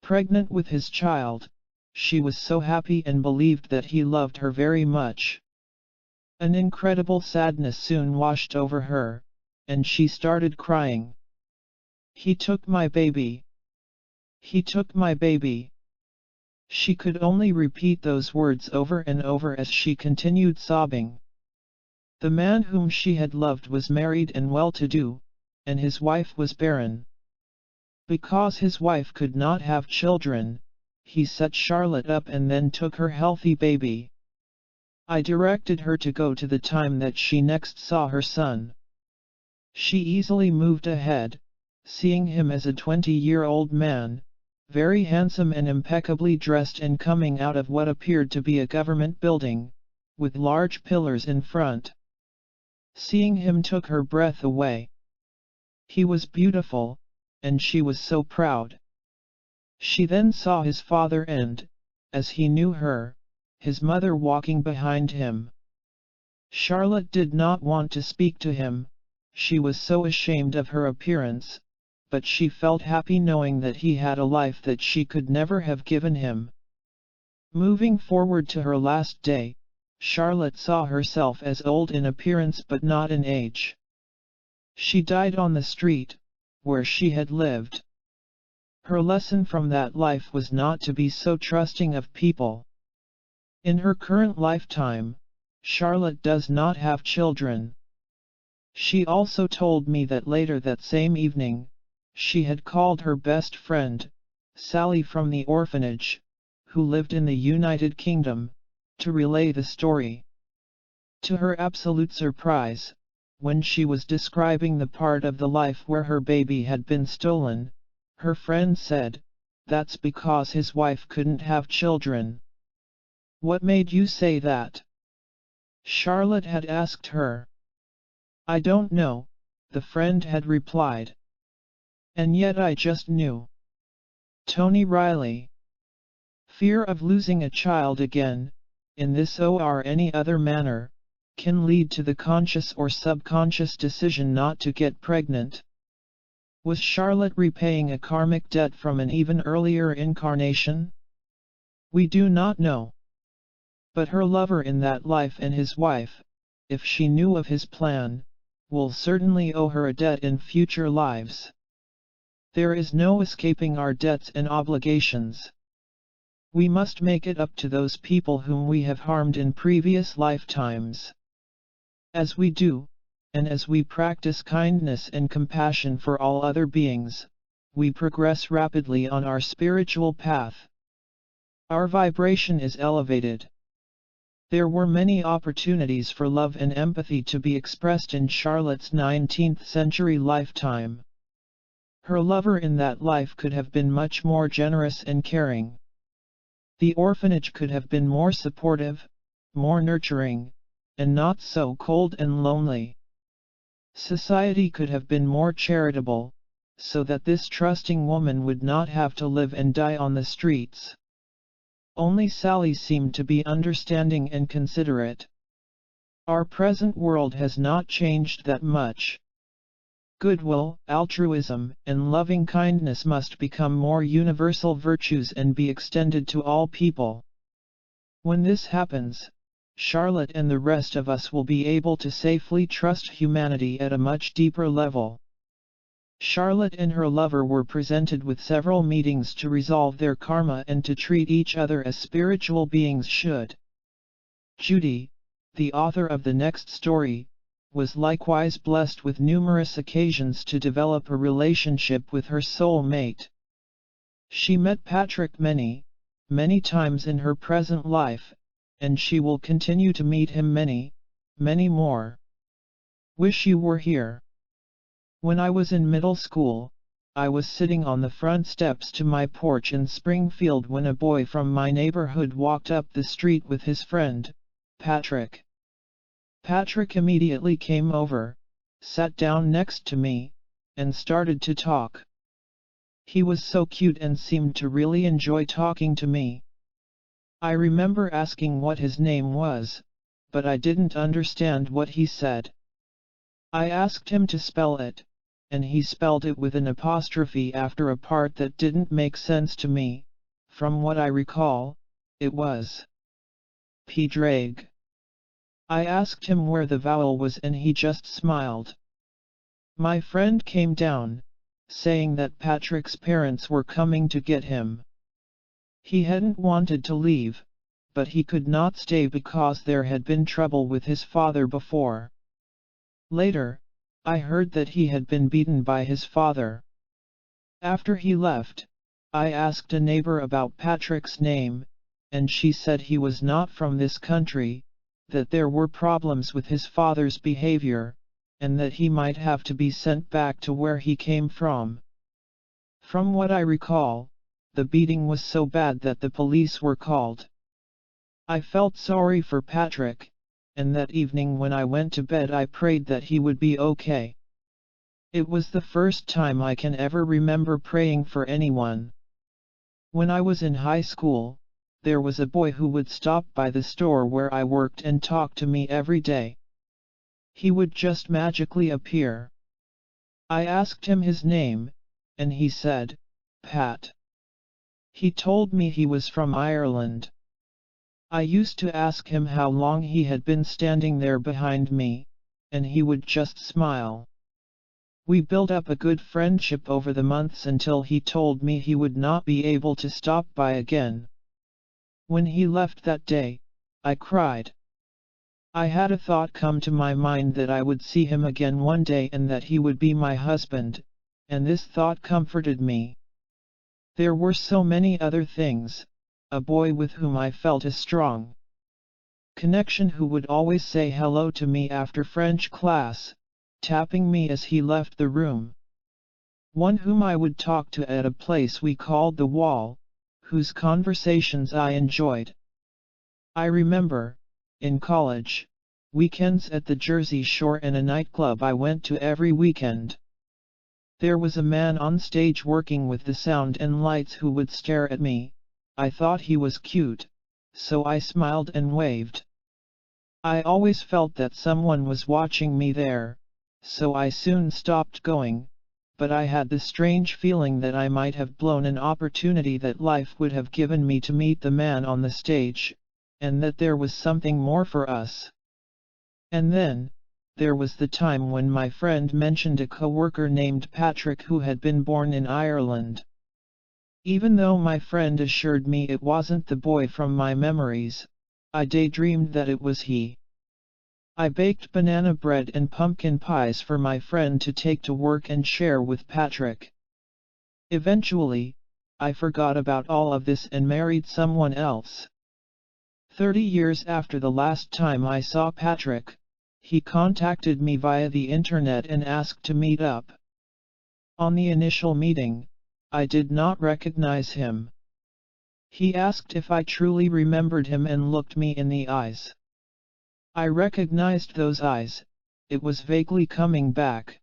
Pregnant with his child, she was so happy and believed that he loved her very much. An incredible sadness soon washed over her, and she started crying. "He took my baby. He took my baby." She could only repeat those words over and over as she continued sobbing. The man whom she had loved was married and well-to-do, and his wife was barren. Because his wife could not have children, he set Charlotte up and then took her healthy baby. I directed her to go to the time that she next saw her son. She easily moved ahead, seeing him as a 20-year-old man, very handsome and impeccably dressed and coming out of what appeared to be a government building, with large pillars in front. Seeing him took her breath away. He was beautiful, and she was so proud. She then saw his father and, as he knew her, his mother walking behind him. Charlotte did not want to speak to him, she was so ashamed of her appearance, but she felt happy knowing that he had a life that she could never have given him. Moving forward to her last day, Charlotte saw herself as old in appearance but not in age. She died on the street, where she had lived. Her lesson from that life was not to be so trusting of people. In her current lifetime, Charlotte does not have children. She also told me that later that same evening, she had called her best friend, Sally from the orphanage, who lived in the United Kingdom, to relay the story. To her absolute surprise, when she was describing the part of the life where her baby had been stolen, her friend said, "That's because his wife couldn't have children." "What made you say that?" Charlotte had asked her. "I don't know," the friend had replied. "And yet I just knew." Tony Riley. Fear of losing a child again, in this or any other manner, can lead to the conscious or subconscious decision not to get pregnant. Was Charlotte repaying a karmic debt from an even earlier incarnation? We do not know. But her lover in that life and his wife, if she knew of his plan, will certainly owe her a debt in future lives. There is no escaping our debts and obligations. We must make it up to those people whom we have harmed in previous lifetimes. As we do, and as we practice kindness and compassion for all other beings, we progress rapidly on our spiritual path. Our vibration is elevated. There were many opportunities for love and empathy to be expressed in Charlotte's 19th century lifetime. Her lover in that life could have been much more generous and caring. The orphanage could have been more supportive, more nurturing, and not so cold and lonely. Society could have been more charitable, so that this trusting woman would not have to live and die on the streets. Only Sally seemed to be understanding and considerate. Our present world has not changed that much. Goodwill, altruism, and loving kindness must become more universal virtues and be extended to all people. When this happens, Charlotte and the rest of us will be able to safely trust humanity at a much deeper level. Charlotte and her lover were presented with several meetings to resolve their karma and to treat each other as spiritual beings should. Judy, the author of the next story, was likewise blessed with numerous occasions to develop a relationship with her soul mate. She met Patrick many times in her present life, and she will continue to meet him many more. Wish you were here. When I was in middle school, I was sitting on the front steps to my porch in Springfield when a boy from my neighborhood walked up the street with his friend, Patrick. Patrick immediately came over, sat down next to me, and started to talk. He was so cute and seemed to really enjoy talking to me. I remember asking what his name was, but I didn't understand what he said. I asked him to spell it, and he spelled it with an apostrophe after a part that didn't make sense to me. From what I recall, it was P-drag. I asked him where the vowel was and he just smiled. My friend came down, saying that Patrick's parents were coming to get him. He hadn't wanted to leave, but he could not stay because there had been trouble with his father before. Later, I heard that he had been beaten by his father. After he left, I asked a neighbor about Patrick's name, and she said he was not from this country, that there were problems with his father's behavior, and that he might have to be sent back to where he came from. From what I recall, the beating was so bad that the police were called. I felt sorry for Patrick, and that evening when I went to bed I prayed that he would be okay. It was the first time I can ever remember praying for anyone. When I was in high school, there was a boy who would stop by the store where I worked and talk to me every day. He would just magically appear. I asked him his name, and he said, Pat. He told me he was from Ireland. I used to ask him how long he had been standing there behind me, and he would just smile. We built up a good friendship over the months until he told me he would not be able to stop by again. When he left that day, I cried. I had a thought come to my mind that I would see him again one day and that he would be my husband, and this thought comforted me. There were so many other things, a boy with whom I felt a strong connection who would always say hello to me after French class, tapping me as he left the room. One whom I would talk to at a place we called the Wall, whose conversations I enjoyed. I remember, in college, weekends at the Jersey Shore and a nightclub I went to every weekend. There was a man on stage working with the sound and lights who would stare at me. I thought he was cute, so I smiled and waved. I always felt that someone was watching me there, so I soon stopped going, but I had the strange feeling that I might have blown an opportunity that life would have given me to meet the man on the stage, and that there was something more for us. And then, there was the time when my friend mentioned a coworker named Patrick who had been born in Ireland. Even though my friend assured me it wasn't the boy from my memories, I daydreamed that it was he. I baked banana bread and pumpkin pies for my friend to take to work and share with Patrick. Eventually, I forgot about all of this and married someone else. 30 years after the last time I saw Patrick, he contacted me via the internet and asked to meet up. On the initial meeting, I did not recognize him. He asked if I truly remembered him and looked me in the eyes. I recognized those eyes, it was vaguely coming back.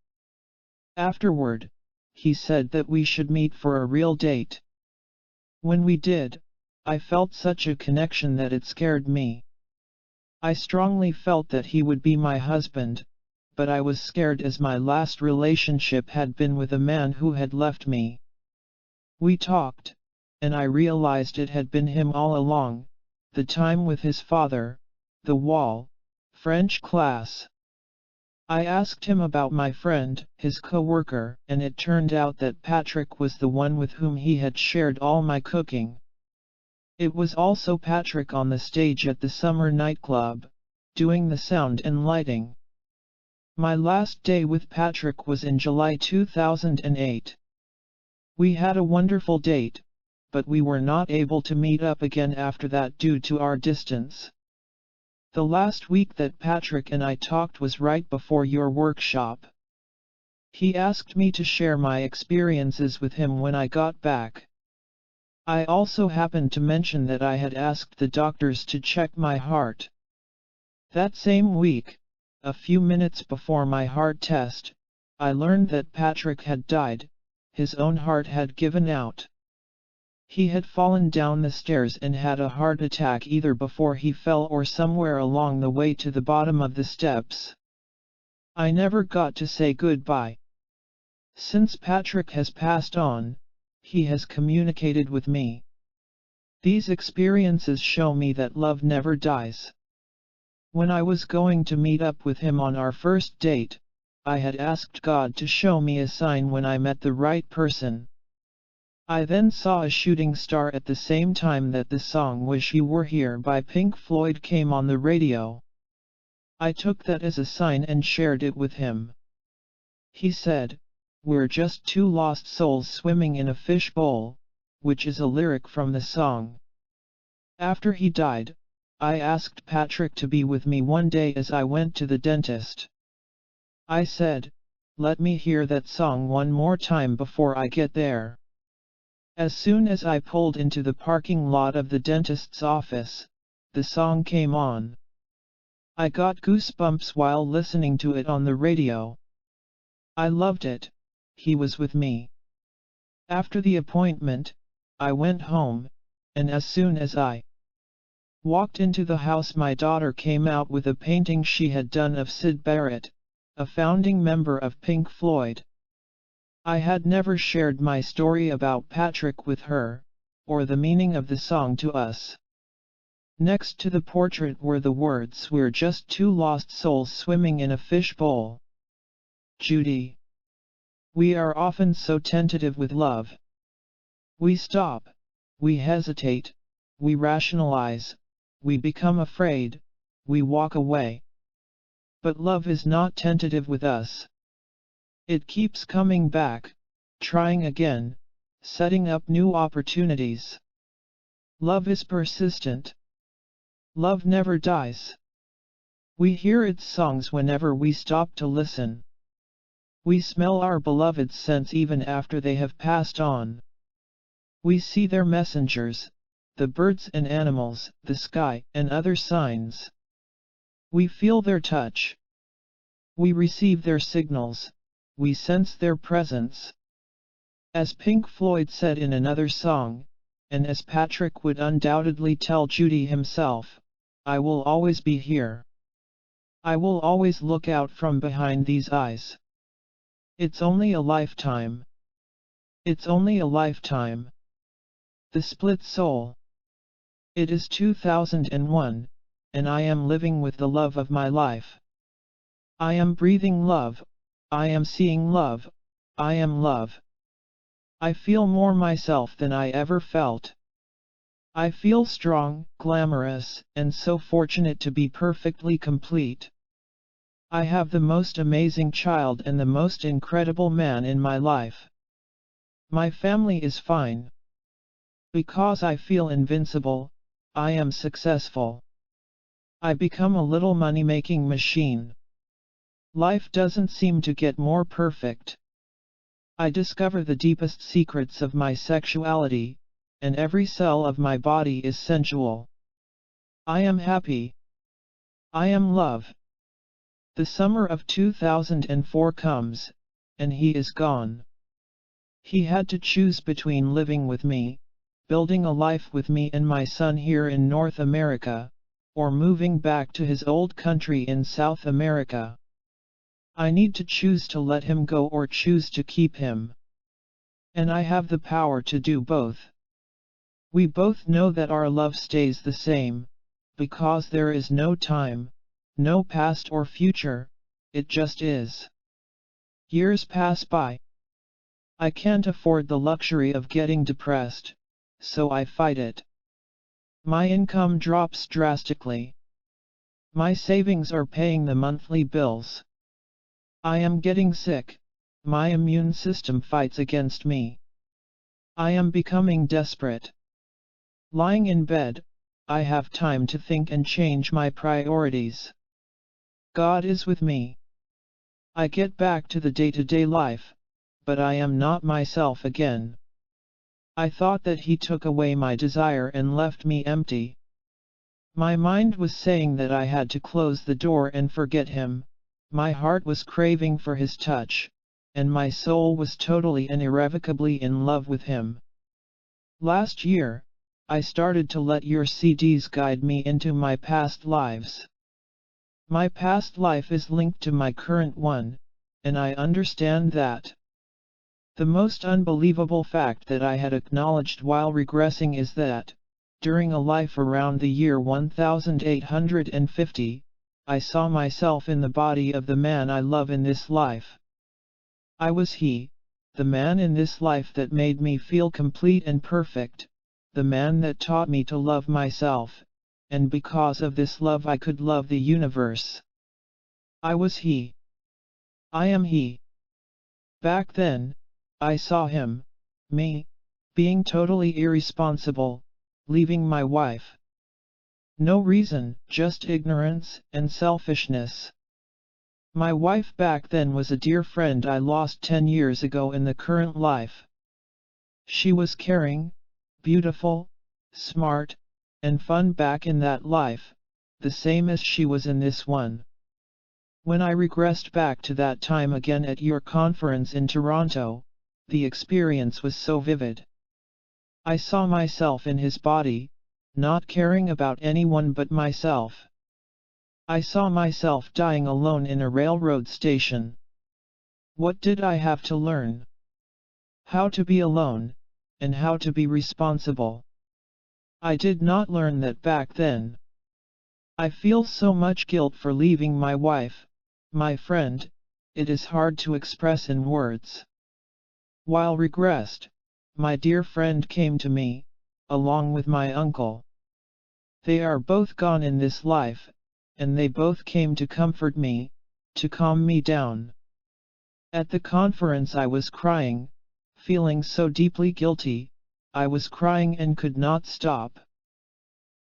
Afterward, he said that we should meet for a real date. When we did, I felt such a connection that it scared me. I strongly felt that he would be my husband, but I was scared as my last relationship had been with a man who had left me. We talked, and I realized it had been him all along, the time with his father, the Wall, French class. I asked him about my friend, his co-worker, and it turned out that Patrick was the one with whom he had shared all my cooking. It was also Patrick on the stage at the summer nightclub, doing the sound and lighting. My last day with Patrick was in July 2008. We had a wonderful date, but we were not able to meet up again after that due to our distance. The last week that Patrick and I talked was right before your workshop. He asked me to share my experiences with him when I got back. I also happened to mention that I had asked the doctors to check my heart. That same week, a few minutes before my heart test, I learned that Patrick had died. his own heart had given out. He had fallen down the stairs and had a heart attack either before he fell or somewhere along the way to the bottom of the steps. I never got to say goodbye. Since Patrick has passed on, he has communicated with me. These experiences show me that love never dies. When I was going to meet up with him on our first date, I had asked God to show me a sign when I met the right person. I then saw a shooting star at the same time that the song Wish You Were Here by Pink Floyd came on the radio. I took that as a sign and shared it with him. He said, "We're just two lost souls swimming in a fishbowl," which is a lyric from the song. After he died, I asked Patrick to be with me one day as I went to the dentist. I said, "Let me hear that song one more time before I get there." As soon as I pulled into the parking lot of the dentist's office, the song came on. I got goosebumps while listening to it on the radio. I loved it. He was with me. After the appointment, I went home, and as soon as I walked into the house, my daughter came out with a painting she had done of Syd Barrett, a founding member of Pink Floyd. I had never shared my story about Patrick with her, or the meaning of the song to us. Next to the portrait were the words, "We're just two lost souls swimming in a fishbowl." Judy. We are often so tentative with love. We stop, we hesitate, we rationalize, we become afraid, we walk away. But love is not tentative with us. It keeps coming back, trying again, setting up new opportunities. Love is persistent. Love never dies. We hear its songs whenever we stop to listen. We smell our beloved's scents even after they have passed on. We see their messengers, the birds and animals, the sky, and other signs. We feel their touch. We receive their signals. We sense their presence. As Pink Floyd said in another song, and as Patrick would undoubtedly tell Judy himself, "I will always be here. I will always look out from behind these eyes." It's only a lifetime. It's only a lifetime. The Split Soul. It is 2001, and I am living with the love of my life. I am breathing love. I am seeing love. I am love. I feel more myself than I ever felt. I feel strong, glamorous, and so fortunate to be perfectly complete. I have the most amazing child and the most incredible man in my life. My family is fine. Because I feel invincible, I am successful. I become a little money-making machine. Life doesn't seem to get more perfect. I discover the deepest secrets of my sexuality, and every cell of my body is sensual. I am happy. I am love. The summer of 2004 comes, and he is gone. He had to choose between living with me, building a life with me and my son here in North America, or moving back to his old country in South America. I need to choose to let him go or choose to keep him. And I have the power to do both. We both know that our love stays the same, because there is no time, no past or future, it just is. Years pass by. I can't afford the luxury of getting depressed, so I fight it. My income drops drastically. My savings are paying the monthly bills. I am getting sick. My immune system fights against me. I am becoming desperate. Lying in bed, I have time to think and change my priorities. God is with me. I get back to the day-to-day life, but I am not myself again. I thought that He took away my desire and left me empty. My mind was saying that I had to close the door and forget Him. My heart was craving for His touch, and my soul was totally and irrevocably in love with him. Last year, I started to let your CDs guide me into my past lives. My past life is linked to my current one, and I understand that. The most unbelievable fact that I had acknowledged while regressing is that, during a life around the year 1850, I saw myself in the body of the man I love in this life. I was he, the man in this life that made me feel complete and perfect, the man that taught me to love myself, and because of this love I could love the universe. I was he. I am he. Back then, I saw him, me, being totally irresponsible, leaving my wife. No reason, just ignorance and selfishness. My wife back then was a dear friend I lost 10 years ago in the current life. She was caring, beautiful, smart, and fun back in that life, the same as she was in this one. When I regressed back to that time again at your conference in Toronto, the experience was so vivid. I saw myself in his body, not caring about anyone but myself. I saw myself dying alone in a railroad station. What did I have to learn? How to be alone, and how to be responsible. I did not learn that back then. I feel so much guilt for leaving my wife, my friend, it is hard to express in words. While regressed, my dear friend came to me, along with my uncle. They are both gone in this life, and they both came to comfort me, to calm me down. At the conference I was crying, feeling so deeply guilty, I was crying and could not stop.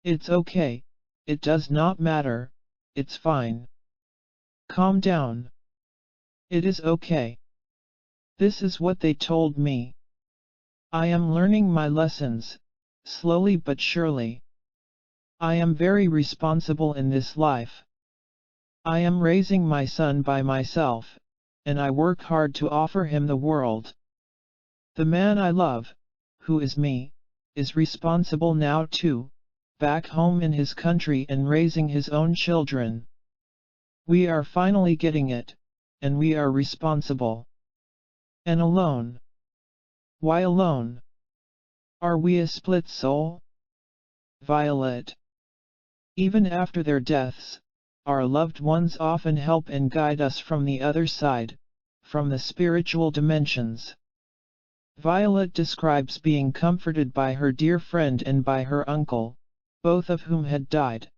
It's okay, it does not matter, it's fine. Calm down. It is okay. This is what they told me. I am learning my lessons, slowly but surely. I am very responsible in this life. I am raising my son by myself, and I work hard to offer him the world. The man I love, who is me, is responsible now too, back home in his country and raising his own children. We are finally getting it, and we are responsible. And alone. Why alone? Are we a split soul? Violet. Even after their deaths, our loved ones often help and guide us from the other side, from the spiritual dimensions. Violet describes being comforted by her dear friend and by her uncle, both of whom had died.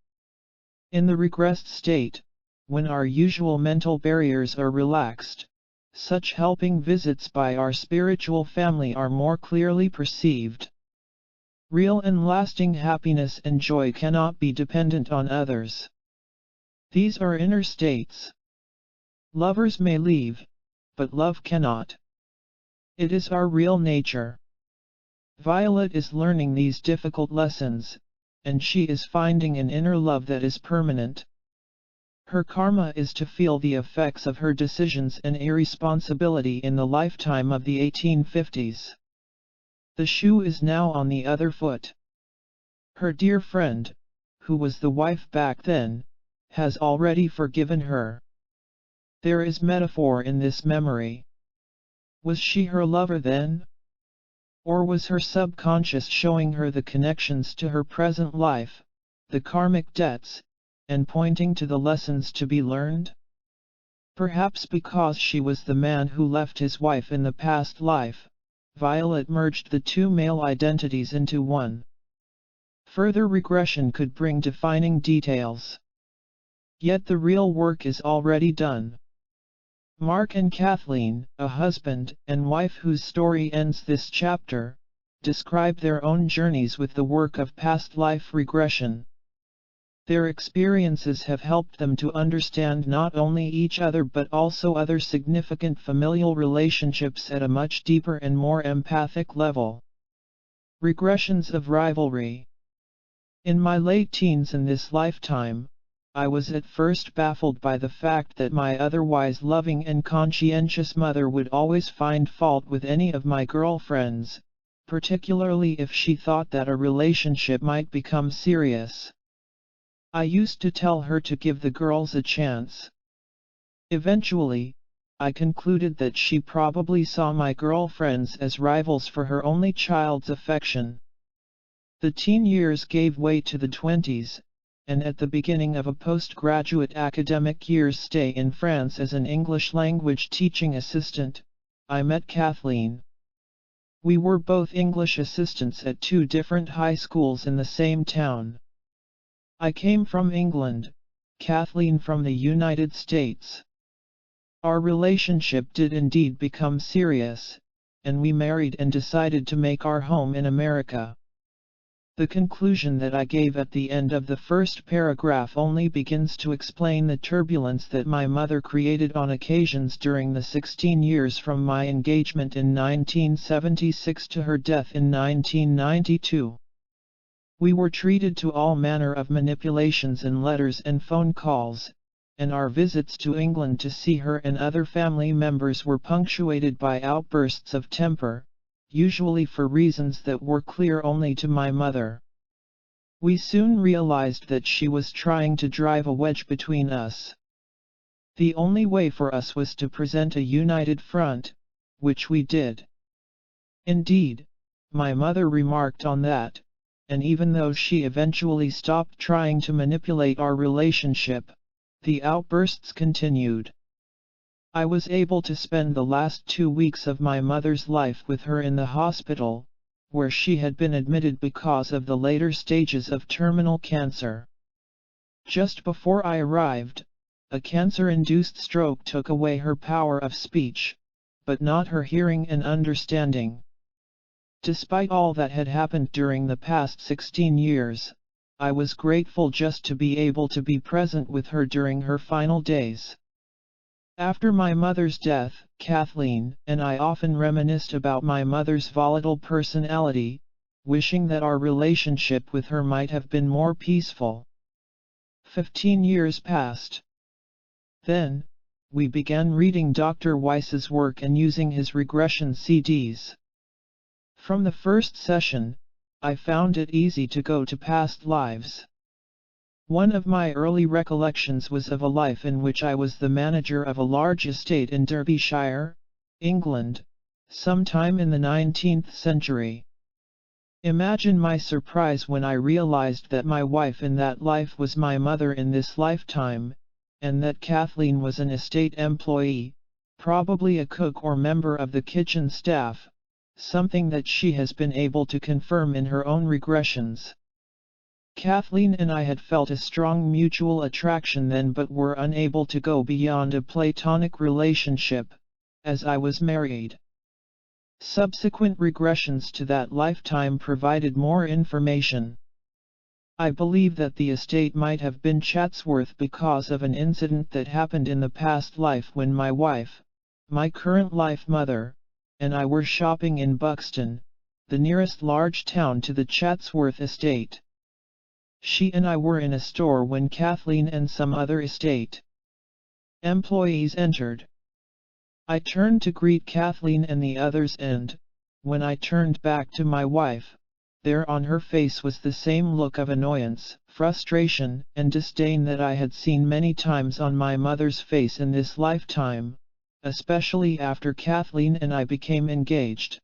In the regressed state, when our usual mental barriers are relaxed, such helping visits by our spiritual family are more clearly perceived. Real and lasting happiness and joy cannot be dependent on others. These are inner states. Lovers may leave, but love cannot. It is our real nature. Violet is learning these difficult lessons, and she is finding an inner love that is permanent. Her karma is to feel the effects of her decisions and irresponsibility in the lifetime of the 1850s. The shoe is now on the other foot. Her dear friend, who was the wife back then, has already forgiven her. There is metaphor in this memory. Was she her lover then? Or was her subconscious showing her the connections to her present life, the karmic debts, and pointing to the lessons to be learned? Perhaps because she was the man who left his wife in the past life, Violet merged the two male identities into one. Further regression could bring defining details. Yet the real work is already done. Mark and Kathleen, a husband and wife whose story ends this chapter, describe their own journeys with the work of past life regression. Their experiences have helped them to understand not only each other but also other significant familial relationships at a much deeper and more empathic level. Regressions of rivalry. In my late teens in this lifetime, I was at first baffled by the fact that my otherwise loving and conscientious mother would always find fault with any of my girlfriends, particularly if she thought that a relationship might become serious. I used to tell her to give the girls a chance. Eventually, I concluded that she probably saw my girlfriends as rivals for her only child's affection. The teen years gave way to the 20s, and at the beginning of a postgraduate academic year's stay in France as an English language teaching assistant, I met Kathleen. We were both English assistants at two different high schools in the same town. I came from England, Kathleen from the United States. Our relationship did indeed become serious, and we married and decided to make our home in America. The conclusion that I gave at the end of the first paragraph only begins to explain the turbulence that my mother created on occasions during the 16 years from my engagement in 1976 to her death in 1992. We were treated to all manner of manipulations in letters and phone calls, and our visits to England to see her and other family members were punctuated by outbursts of temper, usually for reasons that were clear only to my mother. We soon realized that she was trying to drive a wedge between us. The only way for us was to present a united front, which we did. Indeed, my mother remarked on that, and even though she eventually stopped trying to manipulate our relationship, the outbursts continued. I was able to spend the last 2 weeks of my mother's life with her in the hospital, where she had been admitted because of the later stages of terminal cancer. Just before I arrived, a cancer-induced stroke took away her power of speech, but not her hearing and understanding. Despite all that had happened during the past 16 years, I was grateful just to be able to be present with her during her final days. After my mother's death, Kathleen and I often reminisced about my mother's volatile personality, wishing that our relationship with her might have been more peaceful. 15 years passed. Then, we began reading Dr. Weiss's work and using his regression CDs. From the first session, I found it easy to go to past lives. One of my early recollections was of a life in which I was the manager of a large estate in Derbyshire, England, sometime in the 19th century. Imagine my surprise when I realized that my wife in that life was my mother in this lifetime, and that Kathleen was an estate employee, probably a cook or member of the kitchen staff, something that she has been able to confirm in her own regressions. Kathleen and I had felt a strong mutual attraction then but were unable to go beyond a platonic relationship, as I was married. Subsequent regressions to that lifetime provided more information. I believe that the estate might have been Chatsworth because of an incident that happened in the past life when my wife, my current life mother, and I were shopping in Buxton, the nearest large town to the Chatsworth estate. She and I were in a store when Kathleen and some other estate employees entered. I turned to greet Kathleen and the others and, when I turned back to my wife, there on her face was the same look of annoyance, frustration, and disdain that I had seen many times on my mother's face in this lifetime, especially after Kathleen and I became engaged.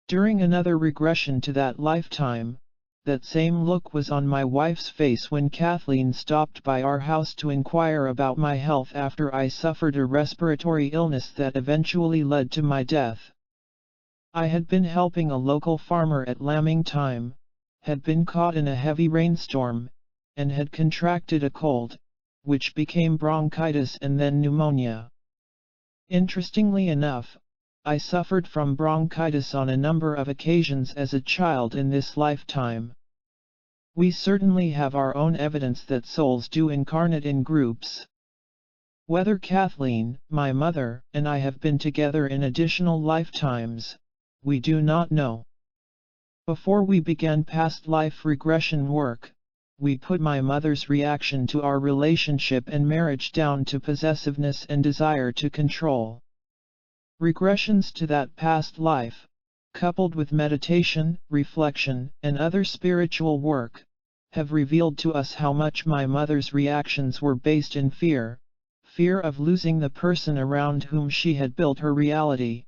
During another regression to that lifetime, that same look was on my wife's face when Kathleen stopped by our house to inquire about my health after I suffered a respiratory illness that eventually led to my death. I had been helping a local farmer at lambing time, had been caught in a heavy rainstorm, and had contracted a cold, which became bronchitis and then pneumonia. Interestingly enough, I suffered from bronchitis on a number of occasions as a child in this lifetime. We certainly have our own evidence that souls do incarnate in groups. Whether Kathleen, my mother, and I have been together in additional lifetimes, we do not know. Before we began past life regression work, we put my mother's reaction to our relationship and marriage down to possessiveness and desire to control. Regressions to that past life, coupled with meditation, reflection, and other spiritual work, have revealed to us how much my mother's reactions were based in fear of losing the person around whom she had built her reality.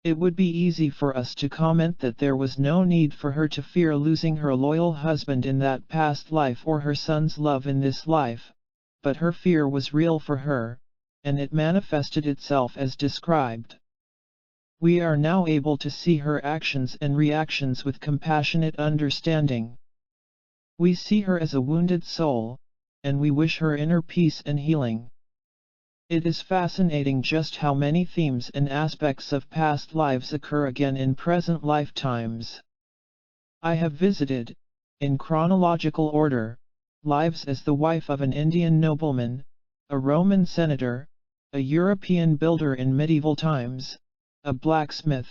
It would be easy for us to comment that there was no need for her to fear losing her loyal husband in that past life or her son's love in this life, but her fear was real for her, and it manifested itself as described. We are now able to see her actions and reactions with compassionate understanding. We see her as a wounded soul, and we wish her inner peace and healing. It is fascinating just how many themes and aspects of past lives occur again in present lifetimes. I have visited, in chronological order, lives as the wife of an Indian nobleman, a Roman senator, a European builder in medieval times, a blacksmith,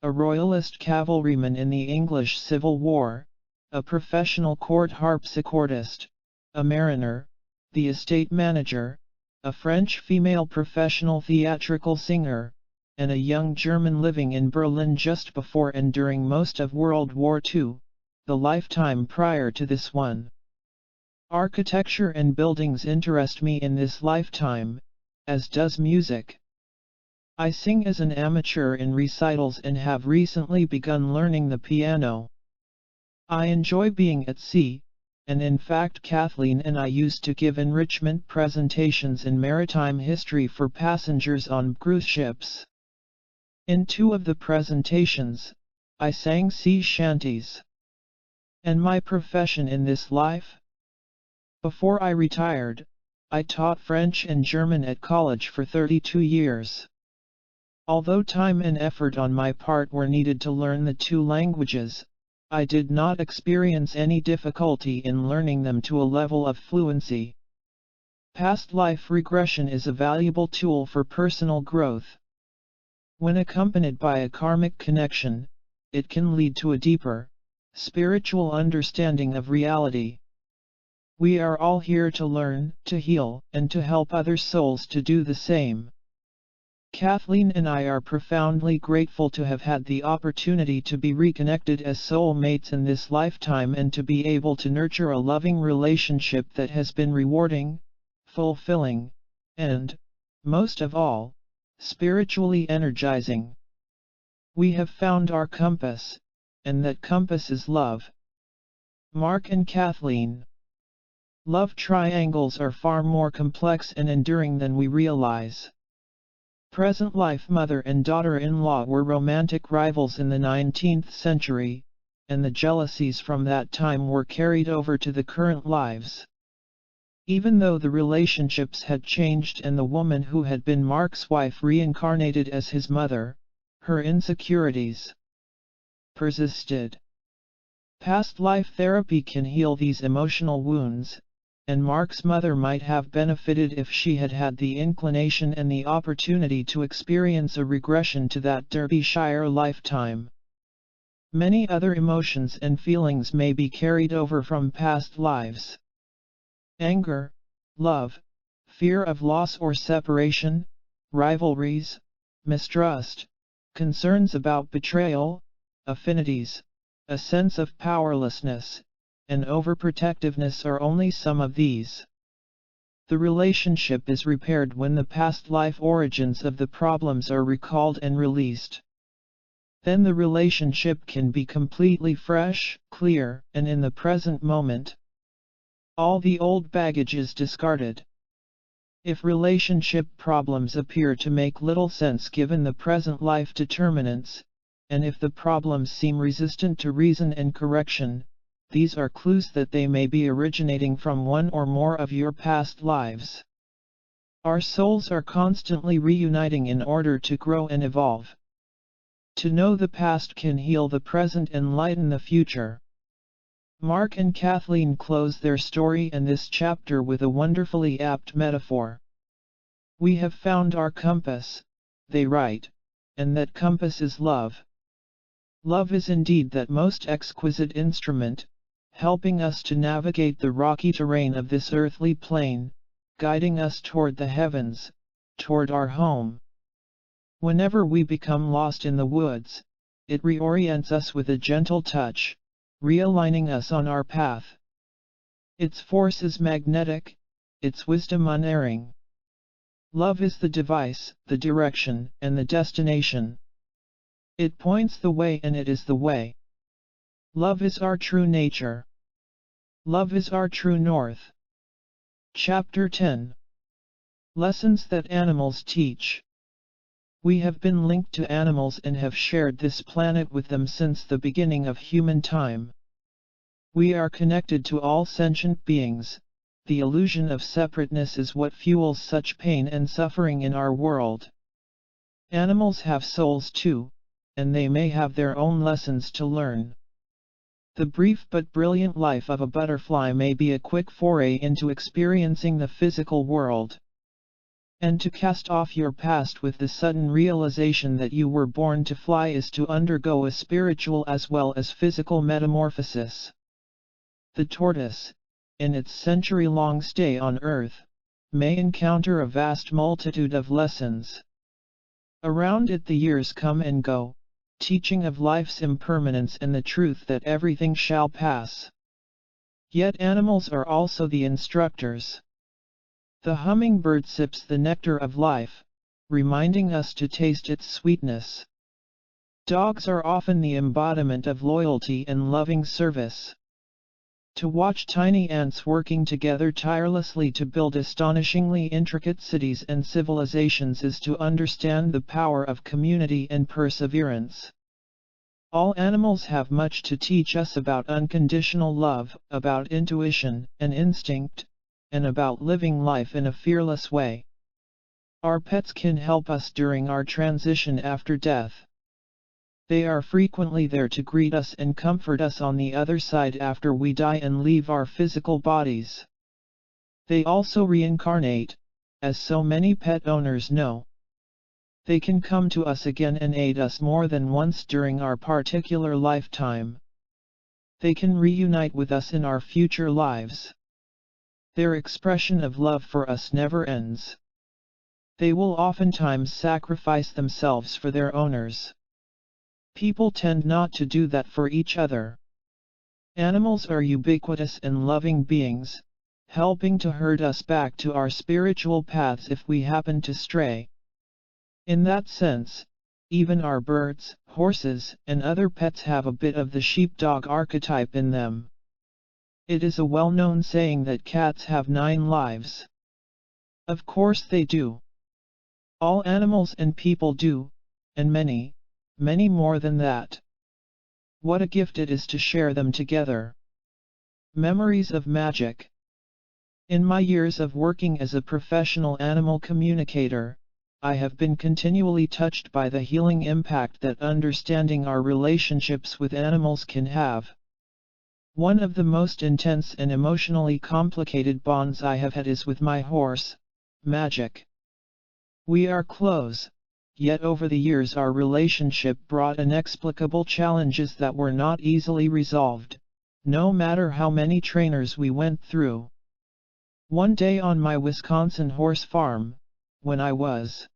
a royalist cavalryman in the English Civil War, a professional court harpsichordist, a mariner, the estate manager, a French female professional theatrical singer, and a young German living in Berlin just before and during most of World War II, the lifetime prior to this one. Architecture and buildings interest me in this lifetime, as does music. I sing as an amateur in recitals and have recently begun learning the piano. I enjoy being at sea, and in fact Kathleen and I used to give enrichment presentations in maritime history for passengers on cruise ships. In 2 of the presentations, I sang sea shanties. And my profession in this life? Before I retired, I taught French and German at college for 32 years. Although time and effort on my part were needed to learn the 2 languages, I did not experience any difficulty in learning them to a level of fluency. Past life regression is a valuable tool for personal growth. When accompanied by a karmic connection, it can lead to a deeper, spiritual understanding of reality. We are all here to learn, to heal, and to help other souls to do the same. Kathleen and I are profoundly grateful to have had the opportunity to be reconnected as soulmates in this lifetime and to be able to nurture a loving relationship that has been rewarding, fulfilling, and, most of all, spiritually energizing. We have found our compass, and that compass is love. Mark and Kathleen. Love triangles are far more complex and enduring than we realize. Present life mother and daughter-in-law were romantic rivals in the 19th century, and the jealousies from that time were carried over to the current lives. Even though the relationships had changed and the woman who had been Mark's wife reincarnated as his mother, her insecurities persisted. Past life therapy can heal these emotional wounds, and Mark's mother might have benefited if she had had the inclination and the opportunity to experience a regression to that Derbyshire lifetime. Many other emotions and feelings may be carried over from past lives. Anger, love, fear of loss or separation, rivalries, mistrust, concerns about betrayal, affinities, a sense of powerlessness, and overprotectiveness are only some of these. The relationship is repaired when the past life origins of the problems are recalled and released. Then the relationship can be completely fresh, clear, and in the present moment. All the old baggage is discarded. If relationship problems appear to make little sense given the present life determinants, and if the problems seem resistant to reason and correction, these are clues that they may be originating from one or more of your past lives. Our souls are constantly reuniting in order to grow and evolve. To know the past can heal the present and lighten the future. Mark and Kathleen close their story and this chapter with a wonderfully apt metaphor. We have found our compass, they write, and that compass is love. Love is indeed that most exquisite instrument, helping us to navigate the rocky terrain of this earthly plane, guiding us toward the heavens, toward our home. Whenever we become lost in the woods, it reorients us with a gentle touch, realigning us on our path. Its force is magnetic, its wisdom unerring. Love is the device, the direction, and the destination. It points the way and it is the way. Love is our true nature. Love is our true north. Chapter 10. Lessons that animals teach. We have been linked to animals and have shared this planet with them since the beginning of human time. We are connected to all sentient beings. The illusion of separateness is what fuels such pain and suffering in our world. Animals have souls too, and they may have their own lessons to learn. The brief but brilliant life of a butterfly may be a quick foray into experiencing the physical world. And to cast off your past with the sudden realization that you were born to fly is to undergo a spiritual as well as physical metamorphosis. The tortoise, in its century-long stay on Earth, may encounter a vast multitude of lessons. Around it the years come and go, teaching of life's impermanence and the truth that everything shall pass. Yet animals are also the instructors. The hummingbird sips the nectar of life, reminding us to taste its sweetness. Dogs are often the embodiment of loyalty and loving service. To watch tiny ants working together tirelessly to build astonishingly intricate cities and civilizations is to understand the power of community and perseverance. All animals have much to teach us about unconditional love, about intuition and instinct, and about living life in a fearless way. Our pets can help us during our transition after death. They are frequently there to greet us and comfort us on the other side after we die and leave our physical bodies. They also reincarnate, as so many pet owners know. They can come to us again and aid us more than once during our particular lifetime. They can reunite with us in our future lives. Their expression of love for us never ends. They will oftentimes sacrifice themselves for their owners. People tend not to do that for each other. Animals are ubiquitous and loving beings, helping to herd us back to our spiritual paths if we happen to stray. In that sense, even our birds, horses, and other pets have a bit of the sheepdog archetype in them. It is a well-known saying that cats have 9 lives. Of course they do. All animals and people do, and many more than that. What a gift it is to share them together. Memories of magic. In my years of working as a professional animal communicator, I have been continually touched by the healing impact that understanding our relationships with animals can have. One of the most intense and emotionally complicated bonds I have had is with my horse, Magic. We are close. Yet over the years our relationship brought inexplicable challenges that were not easily resolved, no matter how many trainers we went through. One day on my Wisconsin horse farm, when I was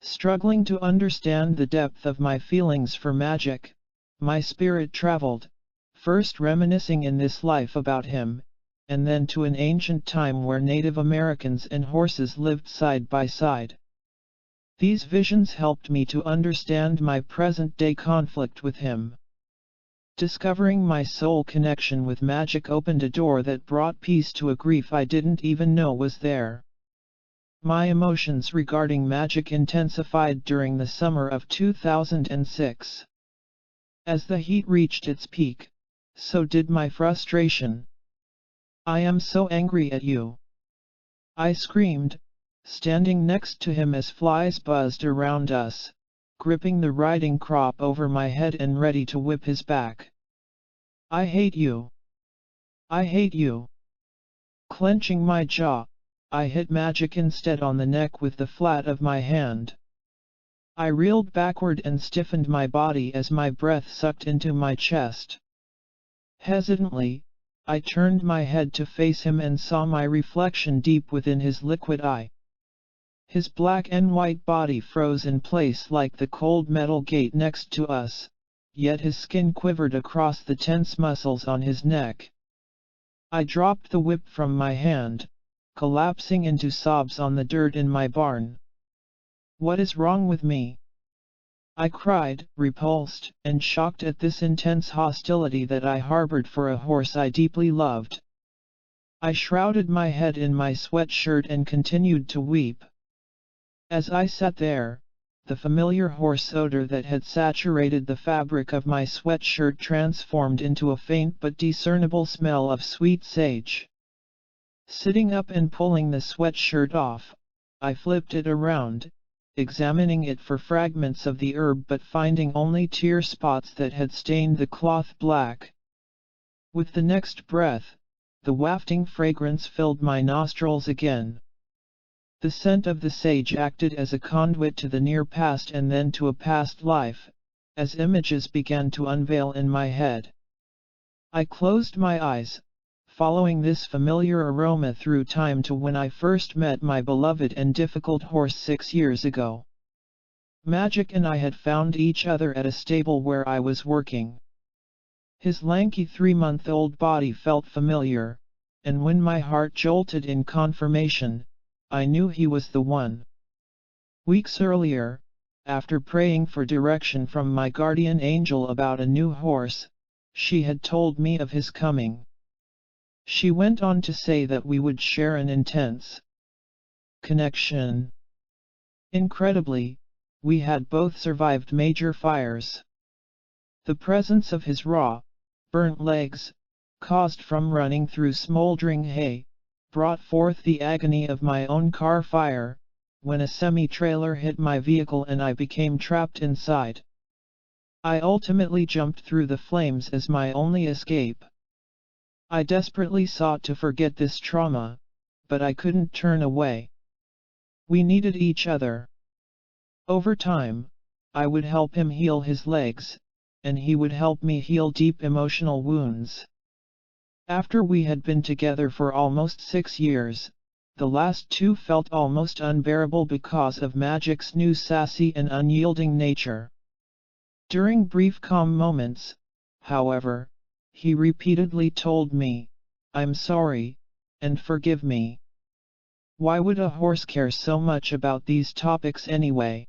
struggling to understand the depth of my feelings for Magic, my spirit traveled, first reminiscing in this life about him, and then to an ancient time where Native Americans and horses lived side by side. These visions helped me to understand my present-day conflict with him. Discovering my soul connection with Magic opened a door that brought peace to a grief I didn't even know was there. My emotions regarding Magic intensified during the summer of 2006. As the heat reached its peak, so did my frustration. "I am so angry at you!" I screamed, standing next to him as flies buzzed around us, gripping the riding crop over my head and ready to whip his back. "I hate you! I hate you!" Clenching my jaw, I hit Magic instead on the neck with the flat of my hand. I reeled backward and stiffened my body as my breath sucked into my chest. Hesitantly, I turned my head to face him and saw my reflection deep within his liquid eye. His black and white body froze in place like the cold metal gate next to us, yet his skin quivered across the tense muscles on his neck. I dropped the whip from my hand, collapsing into sobs on the dirt in my barn. "What is wrong with me?" I cried, repulsed and shocked at this intense hostility that I harbored for a horse I deeply loved. I shrouded my head in my sweatshirt and continued to weep. As I sat there, the familiar horse odor that had saturated the fabric of my sweatshirt transformed into a faint but discernible smell of sweet sage. Sitting up and pulling the sweatshirt off, I flipped it around, examining it for fragments of the herb but finding only tear spots that had stained the cloth black. With the next breath, the wafting fragrance filled my nostrils again. The scent of the sage acted as a conduit to the near past and then to a past life, as images began to unveil in my head. I closed my eyes, following this familiar aroma through time to when I first met my beloved and difficult horse 6 years ago. Magic and I had found each other at a stable where I was working. His lanky 3-month-old body felt familiar, and when my heart jolted in confirmation, I knew he was the one. Weeks earlier, after praying for direction from my guardian angel about a new horse, she had told me of his coming. She went on to say that we would share an intense connection. Incredibly, we had both survived major fires. The presence of his raw, burnt legs, caused from running through smoldering hay, brought forth the agony of my own car fire, when a semi-trailer hit my vehicle and I became trapped inside. I ultimately jumped through the flames as my only escape. I desperately sought to forget this trauma, but I couldn't turn away. We needed each other. Over time, I would help him heal his legs, and he would help me heal deep emotional wounds. After we had been together for almost 6 years, the last 2 felt almost unbearable because of Magic's new sassy and unyielding nature. During brief calm moments, however, he repeatedly told me, "I'm sorry, and forgive me." Why would a horse care so much about these topics anyway?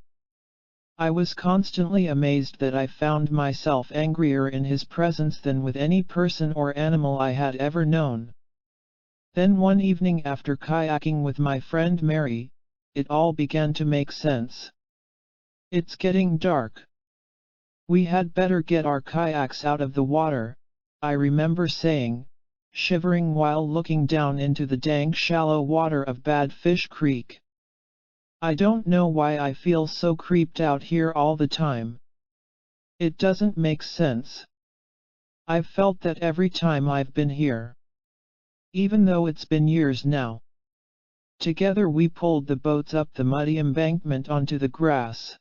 I was constantly amazed that I found myself angrier in his presence than with any person or animal I had ever known. Then one evening after kayaking with my friend Mary, it all began to make sense. "It's getting dark. We had better get our kayaks out of the water," I remember saying, shivering while looking down into the dank shallow water of Badfish Creek. I don't know why I feel so creeped out here all the time. It doesn't make sense. I've felt that every time I've been here. Even though it's been years now. Together we pulled the boats up the muddy embankment onto the grass.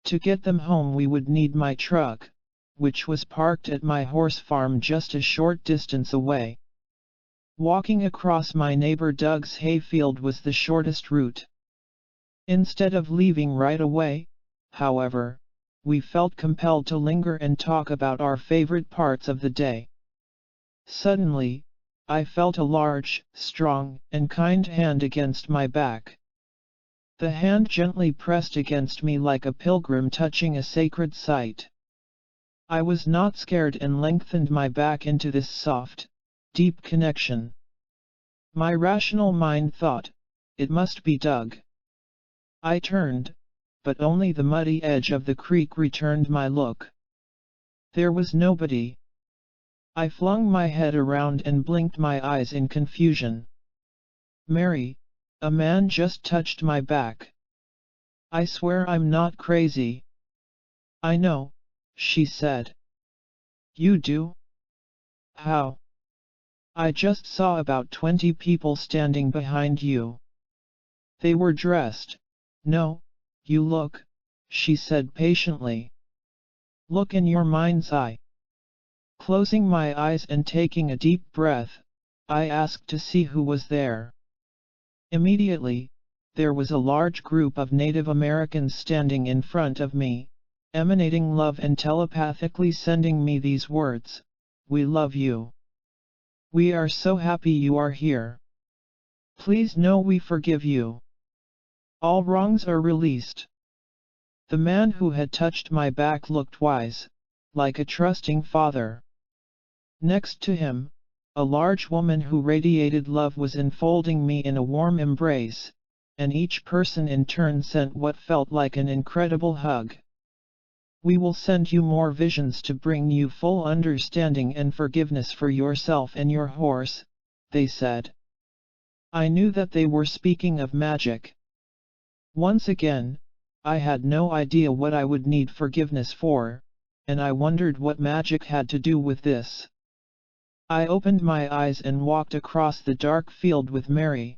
To get them home we would need my truck, which was parked at my horse farm just a short distance away. Walking across my neighbor Doug's hayfield was the shortest route. Instead of leaving right away, however, we felt compelled to linger and talk about our favorite parts of the day. Suddenly, I felt a large, strong, and kind hand against my back. The hand gently pressed against me like a pilgrim touching a sacred site. I was not scared and lengthened my back into this soft, deep connection. My rational mind thought, "It must be Doug." I turned, but only the muddy edge of the creek returned my look. There was nobody. I flung my head around and blinked my eyes in confusion. "Mary, a man just touched my back. I swear I'm not crazy." "I know," she said. "You do? How?" "I just saw about 20 people standing behind you. They were dressed." "No, you look," she said patiently. "Look in your mind's eye. Closing my eyes and taking a deep breath, I asked to see who was there. Immediately, there was a large group of Native Americans standing in front of me, emanating love and telepathically sending me these words: "We love you. We are so happy you are here. Please know we forgive you. All wrongs are released." The man who had touched my back looked wise, like a trusting father. Next to him, a large woman who radiated love was enfolding me in a warm embrace, and each person in turn sent what felt like an incredible hug. "We will send you more visions to bring you full understanding and forgiveness for yourself and your horse," they said. I knew that they were speaking of magic. Once again, I had no idea what I would need forgiveness for, and I wondered what magic had to do with this. I opened my eyes and walked across the dark field with Mary.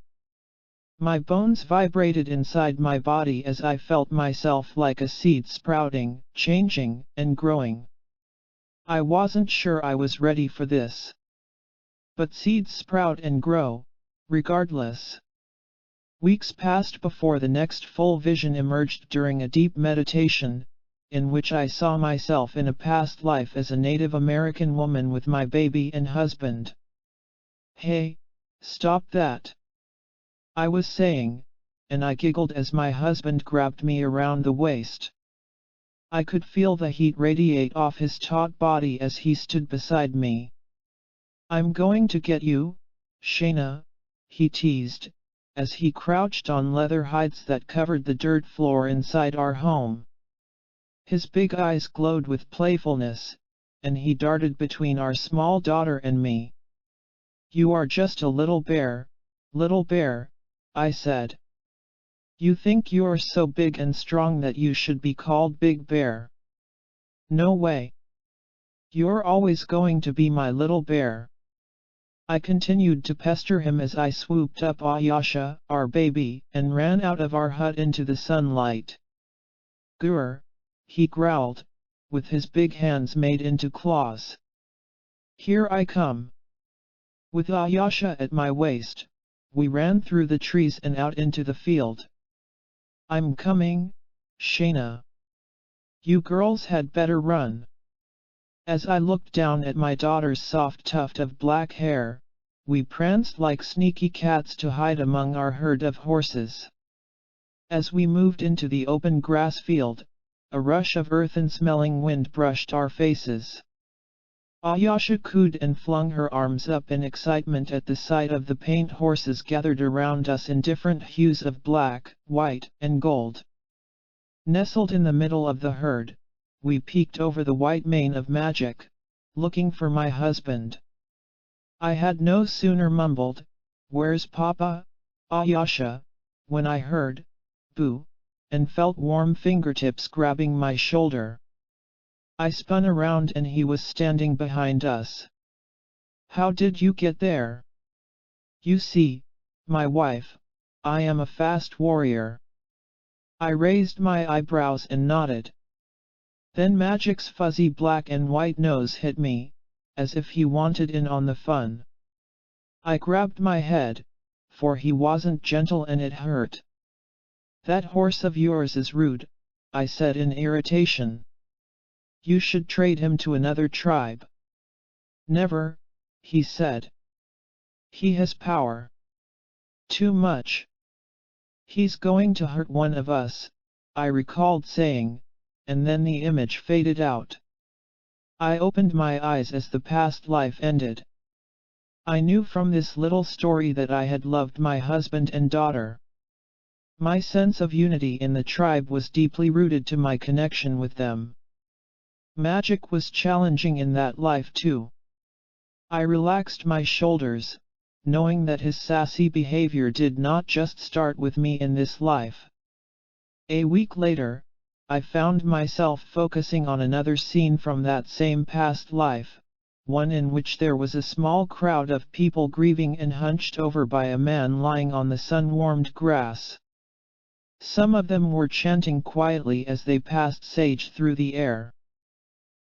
My bones vibrated inside my body as I felt myself like a seed sprouting, changing, and growing. I wasn't sure I was ready for this. But seeds sprout and grow, regardless. Weeks passed before the next full vision emerged during a deep meditation, in which I saw myself in a past life as a Native American woman with my baby and husband. "Hey, stop that!" I was saying, and I giggled as my husband grabbed me around the waist. I could feel the heat radiate off his taut body as he stood beside me. "I'm going to get you, Shayna," he teased, as he crouched on leather hides that covered the dirt floor inside our home. His big eyes glowed with playfulness, and he darted between our small daughter and me. "You are just a little bear, I said. "You think you're so big and strong that you should be called Big Bear. No way. You're always going to be my little bear." I continued to pester him as I swooped up Ayasha, our baby, and ran out of our hut into the sunlight. "Grr," he growled, with his big hands made into claws. "Here I come." With Ayasha at my waist, we ran through the trees and out into the field. "I'm coming, Shayna. You girls had better run." As I looked down at my daughter's soft tuft of black hair, we pranced like sneaky cats to hide among our herd of horses. As we moved into the open grass field, a rush of earthen-smelling wind brushed our faces. Ayasha cooed and flung her arms up in excitement at the sight of the paint horses gathered around us in different hues of black, white, and gold. Nestled in the middle of the herd, we peeked over the white mane of Magic, looking for my husband. I had no sooner mumbled, "Where's Papa, Ayasha," when I heard, "Boo," and felt warm fingertips grabbing my shoulder. I spun around and he was standing behind us. "How did you get there?" "You see, my wife, I am a fast warrior." I raised my eyebrows and nodded. Then Magic's fuzzy black and white nose hit me, as if he wanted in on the fun. I grabbed my head, for he wasn't gentle and it hurt. "That horse of yours is rude," I said in irritation. "You should trade him to another tribe." "Never," he said. "He has power. Too much. He's going to hurt one of us," I recalled saying, and then the image faded out. I opened my eyes as the past life ended. I knew from this little story that I had loved my husband and daughter. My sense of unity in the tribe was deeply rooted to my connection with them. Magic was challenging in that life too. I relaxed my shoulders, knowing that his sassy behavior did not just start with me in this life. A week later, I found myself focusing on another scene from that same past life, one in which there was a small crowd of people grieving and hunched over by a man lying on the sun-warmed grass. Some of them were chanting quietly as they passed sage through the air.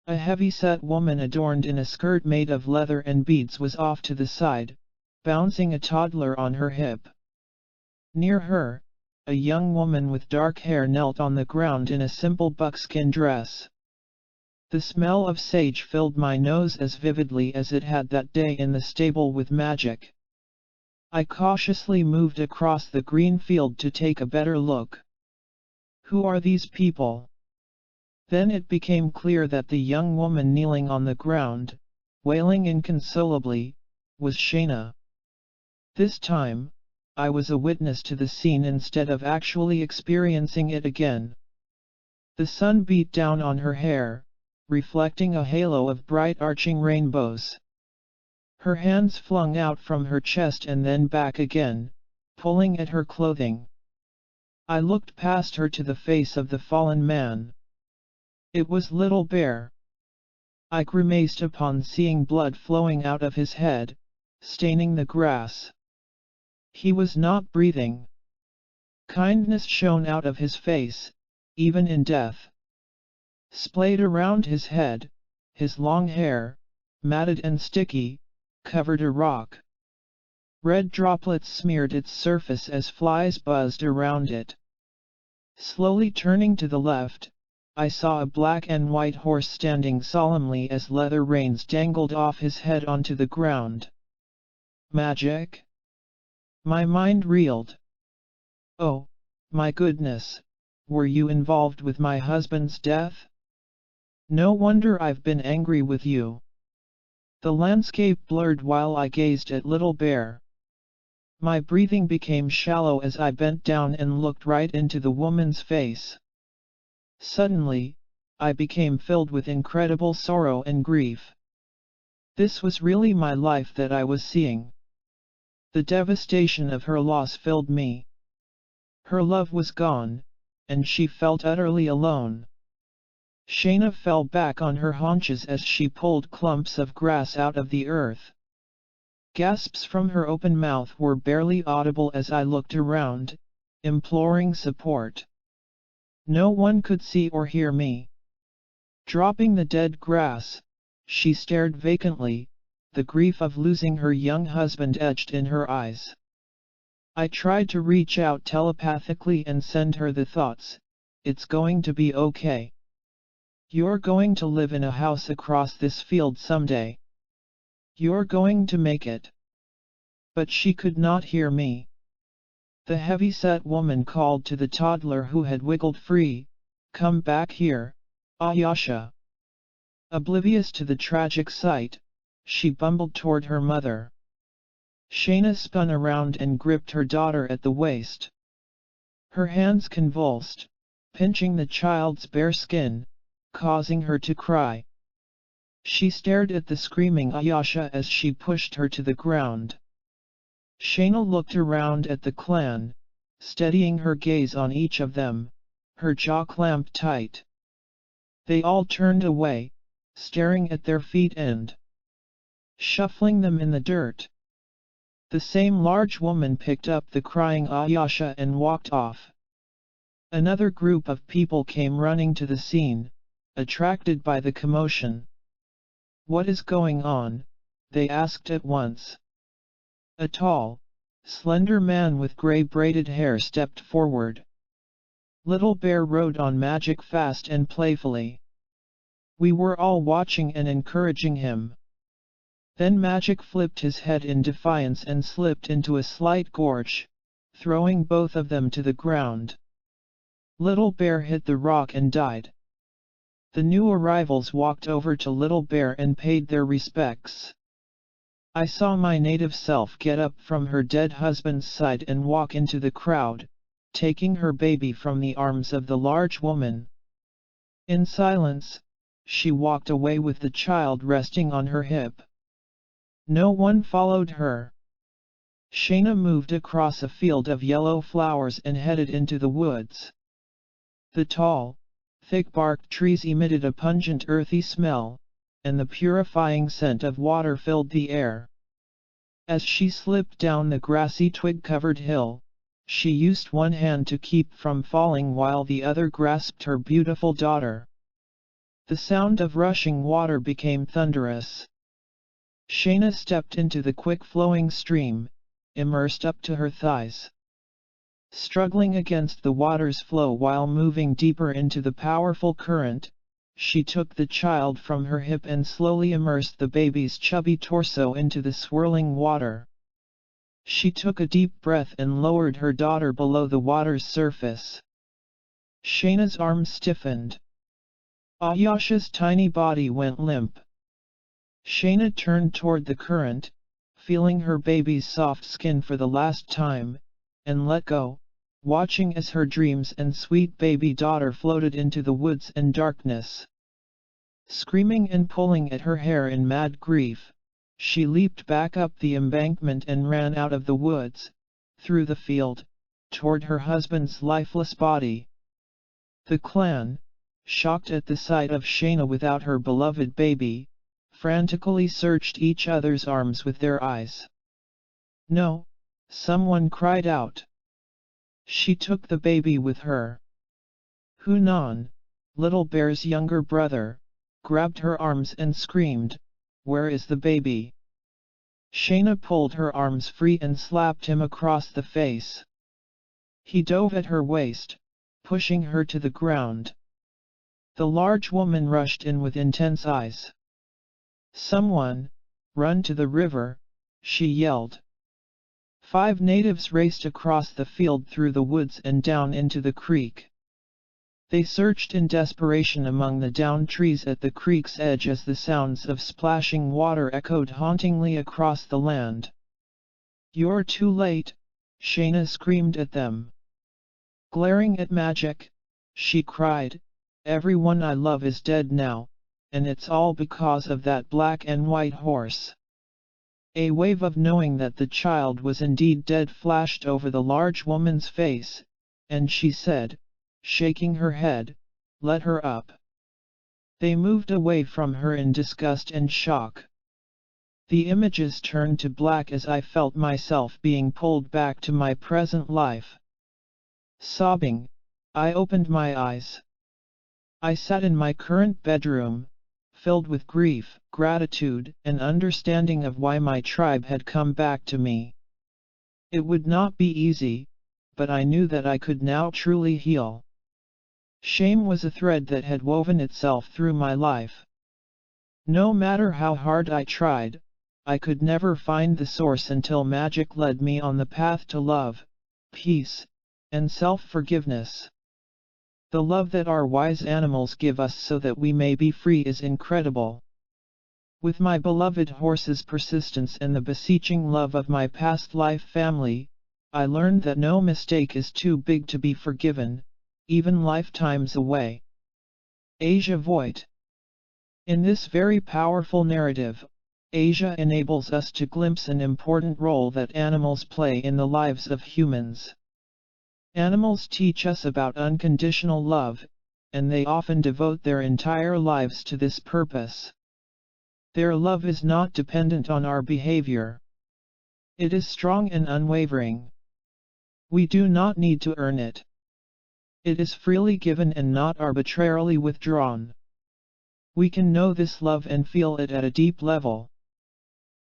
A heavy-set woman adorned in a skirt made of leather and beads was off to the side, bouncing a toddler on her hip. Near her, a young woman with dark hair knelt on the ground in a simple buckskin dress. The smell of sage filled my nose as vividly as it had that day in the stable with Magic. I cautiously moved across the green field to take a better look. Who are these people? Then it became clear that the young woman kneeling on the ground, wailing inconsolably, was Shayna. This time, I was a witness to the scene instead of actually experiencing it again. The sun beat down on her hair, reflecting a halo of bright arching rainbows. Her hands flung out from her chest and then back again, pulling at her clothing. I looked past her to the face of the fallen man. It was Little Bear. I grimaced upon seeing blood flowing out of his head, staining the grass. He was not breathing. Kindness shone out of his face, even in death. Splayed around his head, his long hair, matted and sticky, covered a rock. Red droplets smeared its surface as flies buzzed around it. Slowly turning to the left, I saw a black and white horse standing solemnly as leather reins dangled off his head onto the ground. Magic? My mind reeled. Oh, my goodness, were you involved with my husband's death? No wonder I've been angry with you. The landscape blurred while I gazed at Little Bear. My breathing became shallow as I bent down and looked right into the woman's face. Suddenly, I became filled with incredible sorrow and grief. This was really my life that I was seeing. The devastation of her loss filled me. Her love was gone, and she felt utterly alone. Shayna fell back on her haunches as she pulled clumps of grass out of the earth. Gasps from her open mouth were barely audible as I looked around, imploring support. No one could see or hear me. Dropping the dead grass, she stared vacantly, the grief of losing her young husband etched in her eyes. I tried to reach out telepathically and send her the thoughts, "It's going to be okay. You're going to live in a house across this field someday. You're going to make it." But she could not hear me. The heavy-set woman called to the toddler who had wiggled free, "Come back here, Ayasha." Oblivious to the tragic sight, she bumbled toward her mother. Shayna spun around and gripped her daughter at the waist. Her hands convulsed, pinching the child's bare skin, causing her to cry. She stared at the screaming Ayasha as she pushed her to the ground. Shayna looked around at the clan, steadying her gaze on each of them, her jaw clamped tight. They all turned away, staring at their feet and shuffling them in the dirt. The same large woman picked up the crying Ayasha and walked off. Another group of people came running to the scene, attracted by the commotion. "What is going on?" they asked at once. A tall, slender man with gray braided hair stepped forward. Little Bear rode on Magic fast and playfully. We were all watching and encouraging him. Then Magic flipped his head in defiance and slipped into a slight gorge, throwing both of them to the ground. Little Bear hit the rock and died. The new arrivals walked over to Little Bear and paid their respects. I saw my native self get up from her dead husband's side and walk into the crowd, taking her baby from the arms of the large woman. In silence, she walked away with the child resting on her hip. No one followed her. Shayna moved across a field of yellow flowers and headed into the woods. The tall, thick-barked trees emitted a pungent earthy smell, and the purifying scent of water filled the air. As she slipped down the grassy twig-covered hill, she used one hand to keep from falling while the other grasped her beautiful daughter. The sound of rushing water became thunderous. Shayna stepped into the quick-flowing stream, immersed up to her thighs. Struggling against the water's flow while moving deeper into the powerful current, she took the child from her hip and slowly immersed the baby's chubby torso into the swirling water. She took a deep breath and lowered her daughter below the water's surface. Shayna's arms stiffened. Ayasha's tiny body went limp. Shayna turned toward the current, feeling her baby's soft skin for the last time, and let go, watching as her dreams and sweet baby daughter floated into the woods and darkness. Screaming and pulling at her hair in mad grief, she leaped back up the embankment and ran out of the woods, through the field, toward her husband's lifeless body. The clan, shocked at the sight of Shayna without her beloved baby, frantically searched each other's arms with their eyes. "No!" someone cried out. "She took the baby with her." Hunan, Little Bear's younger brother, grabbed her arms and screamed, "Where is the baby?" Shayna pulled her arms free and slapped him across the face. He dove at her waist, pushing her to the ground. The large woman rushed in with intense eyes. "Someone, run to the river," she yelled. 5 natives raced across the field through the woods and down into the creek. They searched in desperation among the downed trees at the creek's edge as the sounds of splashing water echoed hauntingly across the land. "You're too late," Shayna screamed at them. Glaring at Magic, she cried, "Everyone I love is dead now, and it's all because of that black and white horse." A wave of knowing that the child was indeed dead flashed over the large woman's face, and she said, shaking her head, "Let her up." They moved away from her in disgust and shock. The images turned to black as I felt myself being pulled back to my present life. Sobbing, I opened my eyes. I sat in my current bedroom, filled with grief, gratitude, and understanding of why my tribe had come back to me. It would not be easy, but I knew that I could now truly heal. Shame was a thread that had woven itself through my life. No matter how hard I tried, I could never find the source until magic led me on the path to love, peace, and self-forgiveness. The love that our wise animals give us so that we may be free is incredible. With my beloved horse's persistence and the beseeching love of my past life family, I learned that no mistake is too big to be forgiven, even lifetimes away. Asia Voigt. In this very powerful narrative, Asia enables us to glimpse an important role that animals play in the lives of humans. Animals teach us about unconditional love, and they often devote their entire lives to this purpose. Their love is not dependent on our behavior. It is strong and unwavering. We do not need to earn it. It is freely given and not arbitrarily withdrawn. We can know this love and feel it at a deep level.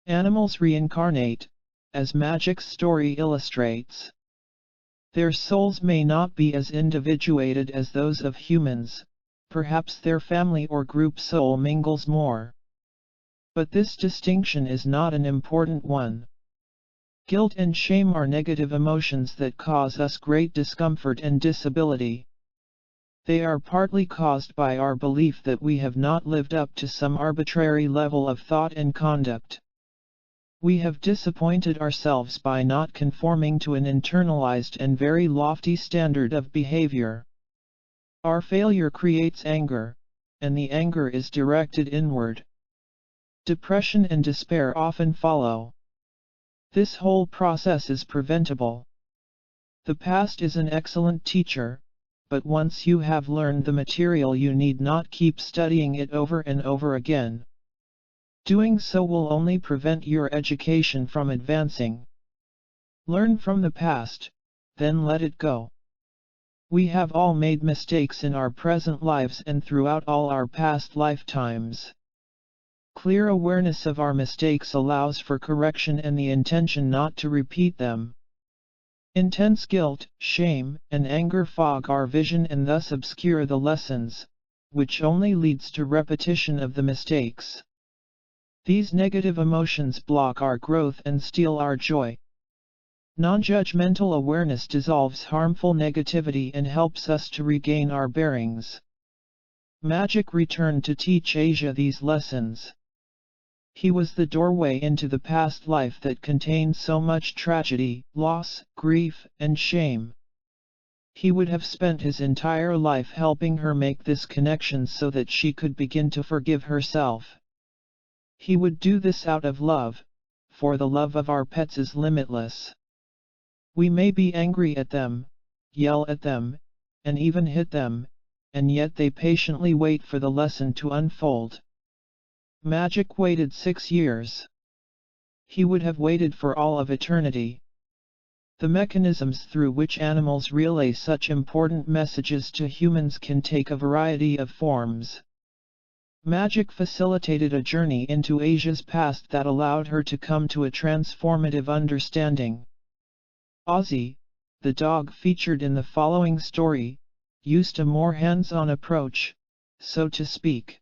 Animals reincarnate, as Magic's story illustrates. Their souls may not be as individuated as those of humans, perhaps their family or group soul mingles more. But this distinction is not an important one. Guilt and shame are negative emotions that cause us great discomfort and disability. They are partly caused by our belief that we have not lived up to some arbitrary level of thought and conduct. We have disappointed ourselves by not conforming to an internalized and very lofty standard of behavior. Our failure creates anger, and the anger is directed inward. Depression and despair often follow. This whole process is preventable. The past is an excellent teacher, but once you have learned the material you need not keep studying it over and over again. Doing so will only prevent your education from advancing. Learn from the past, then let it go. We have all made mistakes in our present lives and throughout all our past lifetimes. Clear awareness of our mistakes allows for correction and the intention not to repeat them. Intense guilt, shame, and anger fog our vision and thus obscure the lessons, which only leads to repetition of the mistakes. These negative emotions block our growth and steal our joy. Non-judgmental awareness dissolves harmful negativity and helps us to regain our bearings. Magic returned to teach Asia these lessons. He was the doorway into the past life that contained so much tragedy, loss, grief, and shame. He would have spent his entire life helping her make this connection so that she could begin to forgive herself. He would do this out of love, for the love of our pets is limitless. We may be angry at them, yell at them, and even hit them, and yet they patiently wait for the lesson to unfold. Magic waited 6 years. He would have waited for all of eternity. The mechanisms through which animals relay such important messages to humans can take a variety of forms. Magic facilitated a journey into Asia's past that allowed her to come to a transformative understanding. Ozzy, the dog featured in the following story, used a more hands-on approach, so to speak.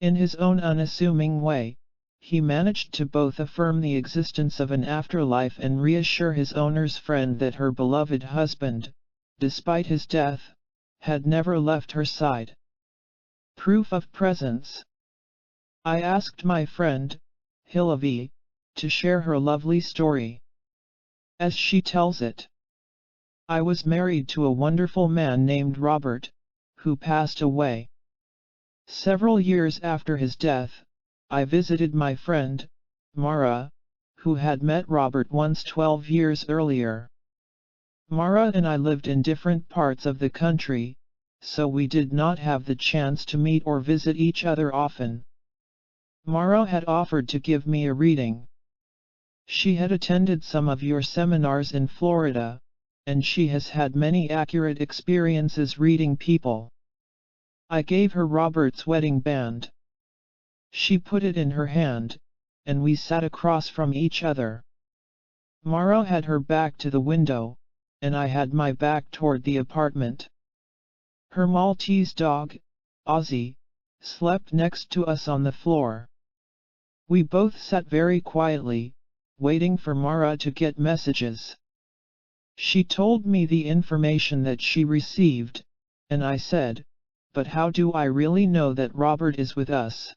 In his own unassuming way, he managed to both affirm the existence of an afterlife and reassure his owner's friend that her beloved husband, despite his death, had never left her side. Proof of presence. I asked my friend, Hillary, to share her lovely story. As she tells it, I was married to a wonderful man named Robert, who passed away. Several years after his death, I visited my friend, Mara, who had met Robert once 12 years earlier. Mara and I lived in different parts of the country, so we did not have the chance to meet or visit each other often. Mara had offered to give me a reading. She had attended some of your seminars in Florida, and she has had many accurate experiences reading people. I gave her Robert's wedding band. She put it in her hand, and we sat across from each other. Mara had her back to the window, and I had my back toward the apartment. Her Maltese dog, Ozzy, slept next to us on the floor. We both sat very quietly, waiting for Mara to get messages. She told me the information that she received, and I said, "But how do I really know that Robert is with us?"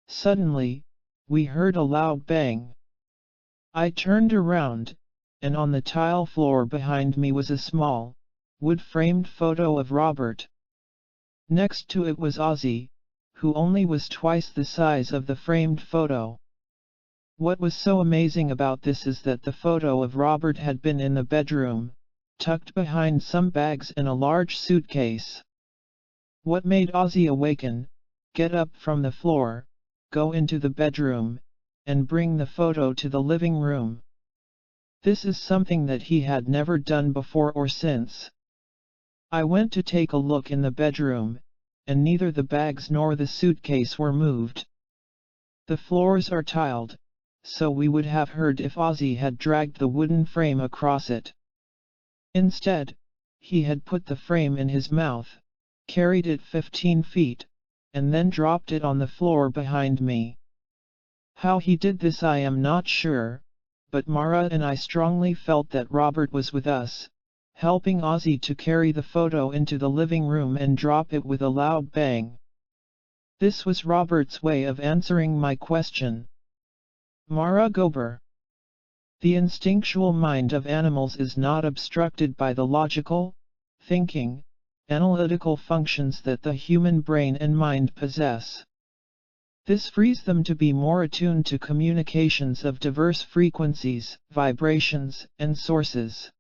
Suddenly, we heard a loud bang. I turned around, and on the tile floor behind me was a small, wood-framed photo of Robert. Next to it was Ozzy, who only was twice the size of the framed photo. What was so amazing about this is that the photo of Robert had been in the bedroom, tucked behind some bags and a large suitcase. What made Ozzy awaken, get up from the floor, go into the bedroom, and bring the photo to the living room? This is something that he had never done before or since. I went to take a look in the bedroom, and neither the bags nor the suitcase were moved. The floors are tiled, so we would have heard if Ozzy had dragged the wooden frame across it. Instead, he had put the frame in his mouth, carried it 15 feet, and then dropped it on the floor behind me. How he did this I am not sure, but Mara and I strongly felt that Robert was with us, helping Ozzy to carry the photo into the living room and drop it with a loud bang. This was Robert's way of answering my question. Mara Gober. The instinctual mind of animals is not obstructed by the logical, thinking, analytical functions that the human brain and mind possess. This frees them to be more attuned to communications of diverse frequencies, vibrations, and sources.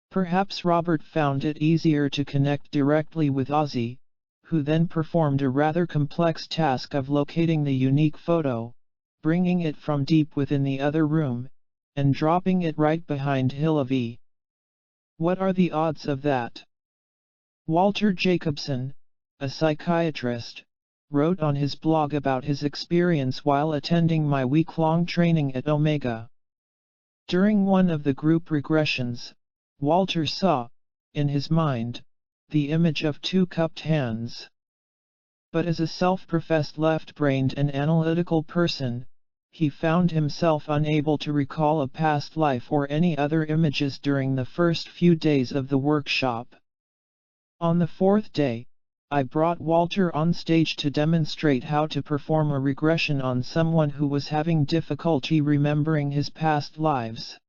Perhaps Robert found it easier to connect directly with Ozzy, who then performed a rather complex task of locating the unique photo, bringing it from deep within the other room, and dropping it right behind Hillary. What are the odds of that? Walter Jacobson, a psychiatrist, wrote on his blog about his experience while attending my week-long training at Omega. During one of the group regressions, Walter saw, in his mind, the image of two cupped hands. But as a self-professed left-brained and analytical person, he found himself unable to recall a past life or any other images during the first few days of the workshop. On the fourth day, I brought Walter on stage to demonstrate how to perform a regression on someone who was having difficulty remembering his past lives.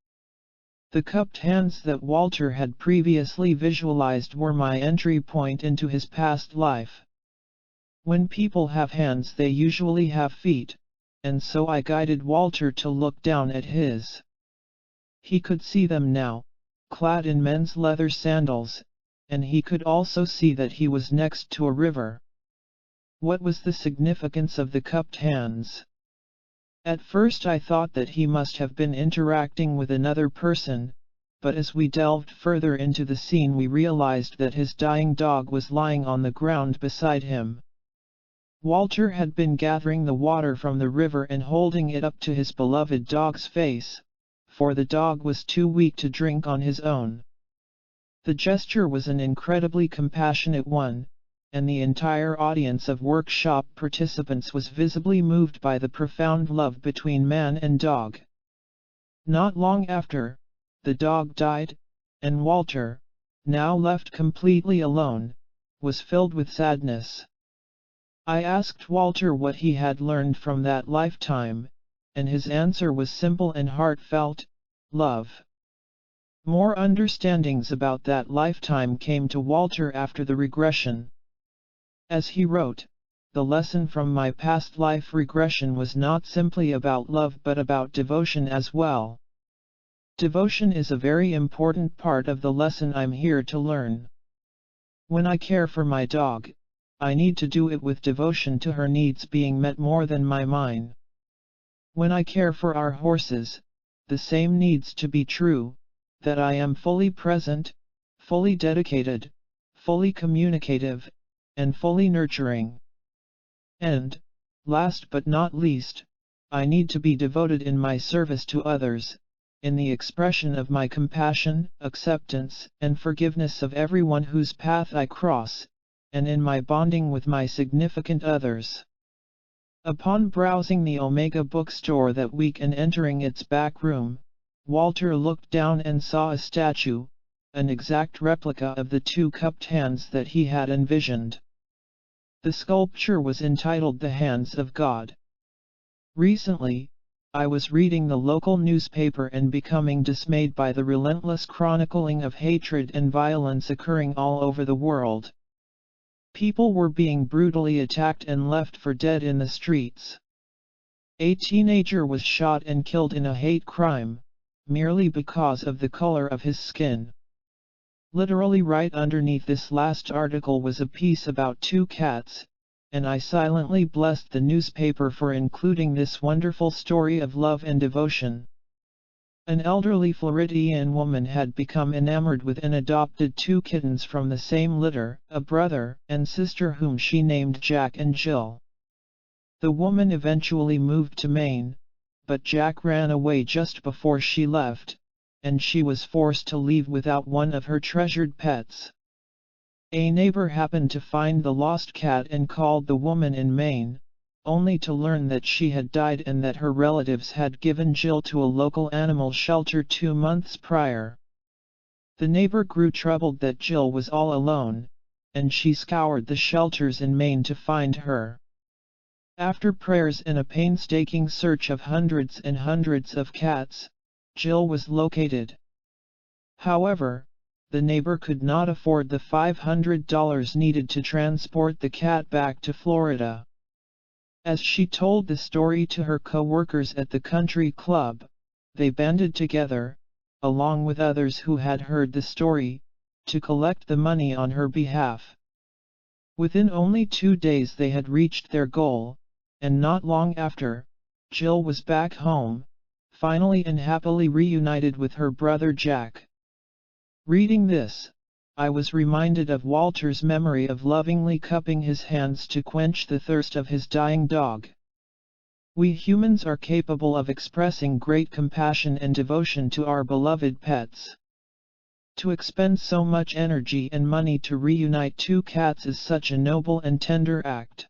The cupped hands that Walter had previously visualized were my entry point into his past life. When people have hands, they usually have feet, and so I guided Walter to look down at his. He could see them now, clad in men's leather sandals, and he could also see that he was next to a river. What was the significance of the cupped hands? At first I thought that he must have been interacting with another person, but as we delved further into the scene we realized that his dying dog was lying on the ground beside him. Walter had been gathering the water from the river and holding it up to his beloved dog's face, for the dog was too weak to drink on his own. The gesture was an incredibly compassionate one, and the entire audience of workshop participants was visibly moved by the profound love between man and dog. Not long after, the dog died, and Walter, now left completely alone, was filled with sadness. I asked Walter what he had learned from that lifetime, and his answer was simple and heartfelt: love. More understandings about that lifetime came to Walter after the regression. As he wrote, the lesson from my past life regression was not simply about love but about devotion as well. Devotion is a very important part of the lesson I'm here to learn. When I care for my dog, I need to do it with devotion to her needs being met more than mine. When I care for our horses, the same needs to be true, that I am fully present, fully dedicated, fully communicative, and fully nurturing. And, last but not least, I need to be devoted in my service to others, in the expression of my compassion, acceptance, and forgiveness of everyone whose path I cross, and in my bonding with my significant others. Upon browsing the Omega bookstore that week and entering its back room, Walter looked down and saw a statue, an exact replica of the two cupped hands that he had envisioned. The sculpture was entitled The Hands of God. Recently, I was reading the local newspaper and becoming dismayed by the relentless chronicling of hatred and violence occurring all over the world. People were being brutally attacked and left for dead in the streets. A teenager was shot and killed in a hate crime, merely because of the color of his skin. Literally right underneath this last article was a piece about two cats, and I silently blessed the newspaper for including this wonderful story of love and devotion. An elderly Floridian woman had become enamored with and adopted two kittens from the same litter, a brother and sister whom she named Jack and Jill. The woman eventually moved to Maine, but Jack ran away just before she left, and she was forced to leave without one of her treasured pets. A neighbor happened to find the lost cat and called the woman in Maine, only to learn that she had died and that her relatives had given Jill to a local animal shelter 2 months prior. The neighbor grew troubled that Jill was all alone, and she scoured the shelters in Maine to find her. After prayers and a painstaking search of hundreds and hundreds of cats, Jill was located. However, the neighbor could not afford the $500 needed to transport the cat back to Florida. As she told the story to her co-workers at the country club, they banded together, along with others who had heard the story, to collect the money on her behalf. Within only 2 days they had reached their goal, and not long after, Jill was back home, finally and happily reunited with her brother Jack. Reading this, I was reminded of Walter's memory of lovingly cupping his hands to quench the thirst of his dying dog. We humans are capable of expressing great compassion and devotion to our beloved pets. To expend so much energy and money to reunite two cats is such a noble and tender act.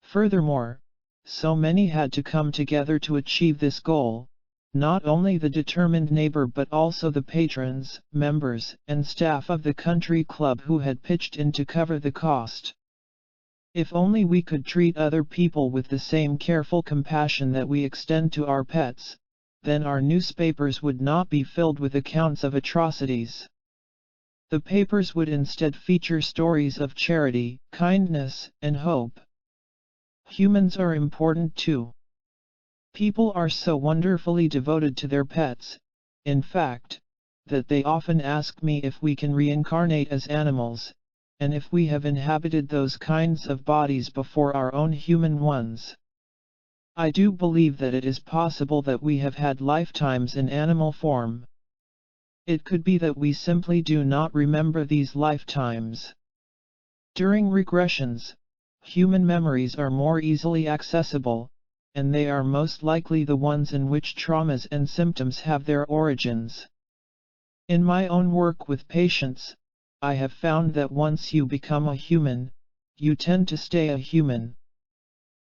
Furthermore, so many had to come together to achieve this goal, not only the determined neighbor but also the patrons, members, and staff of the country club who had pitched in to cover the cost. If only we could treat other people with the same careful compassion that we extend to our pets, then our newspapers would not be filled with accounts of atrocities. The papers would instead feature stories of charity, kindness, and hope. Humans are important too. People are so wonderfully devoted to their pets, in fact, that they often ask me if we can reincarnate as animals, and if we have inhabited those kinds of bodies before our own human ones. I do believe that it is possible that we have had lifetimes in animal form. It could be that we simply do not remember these lifetimes. During regressions, human memories are more easily accessible, and they are most likely the ones in which traumas and symptoms have their origins. In my own work with patients, I have found that once you become a human, you tend to stay a human.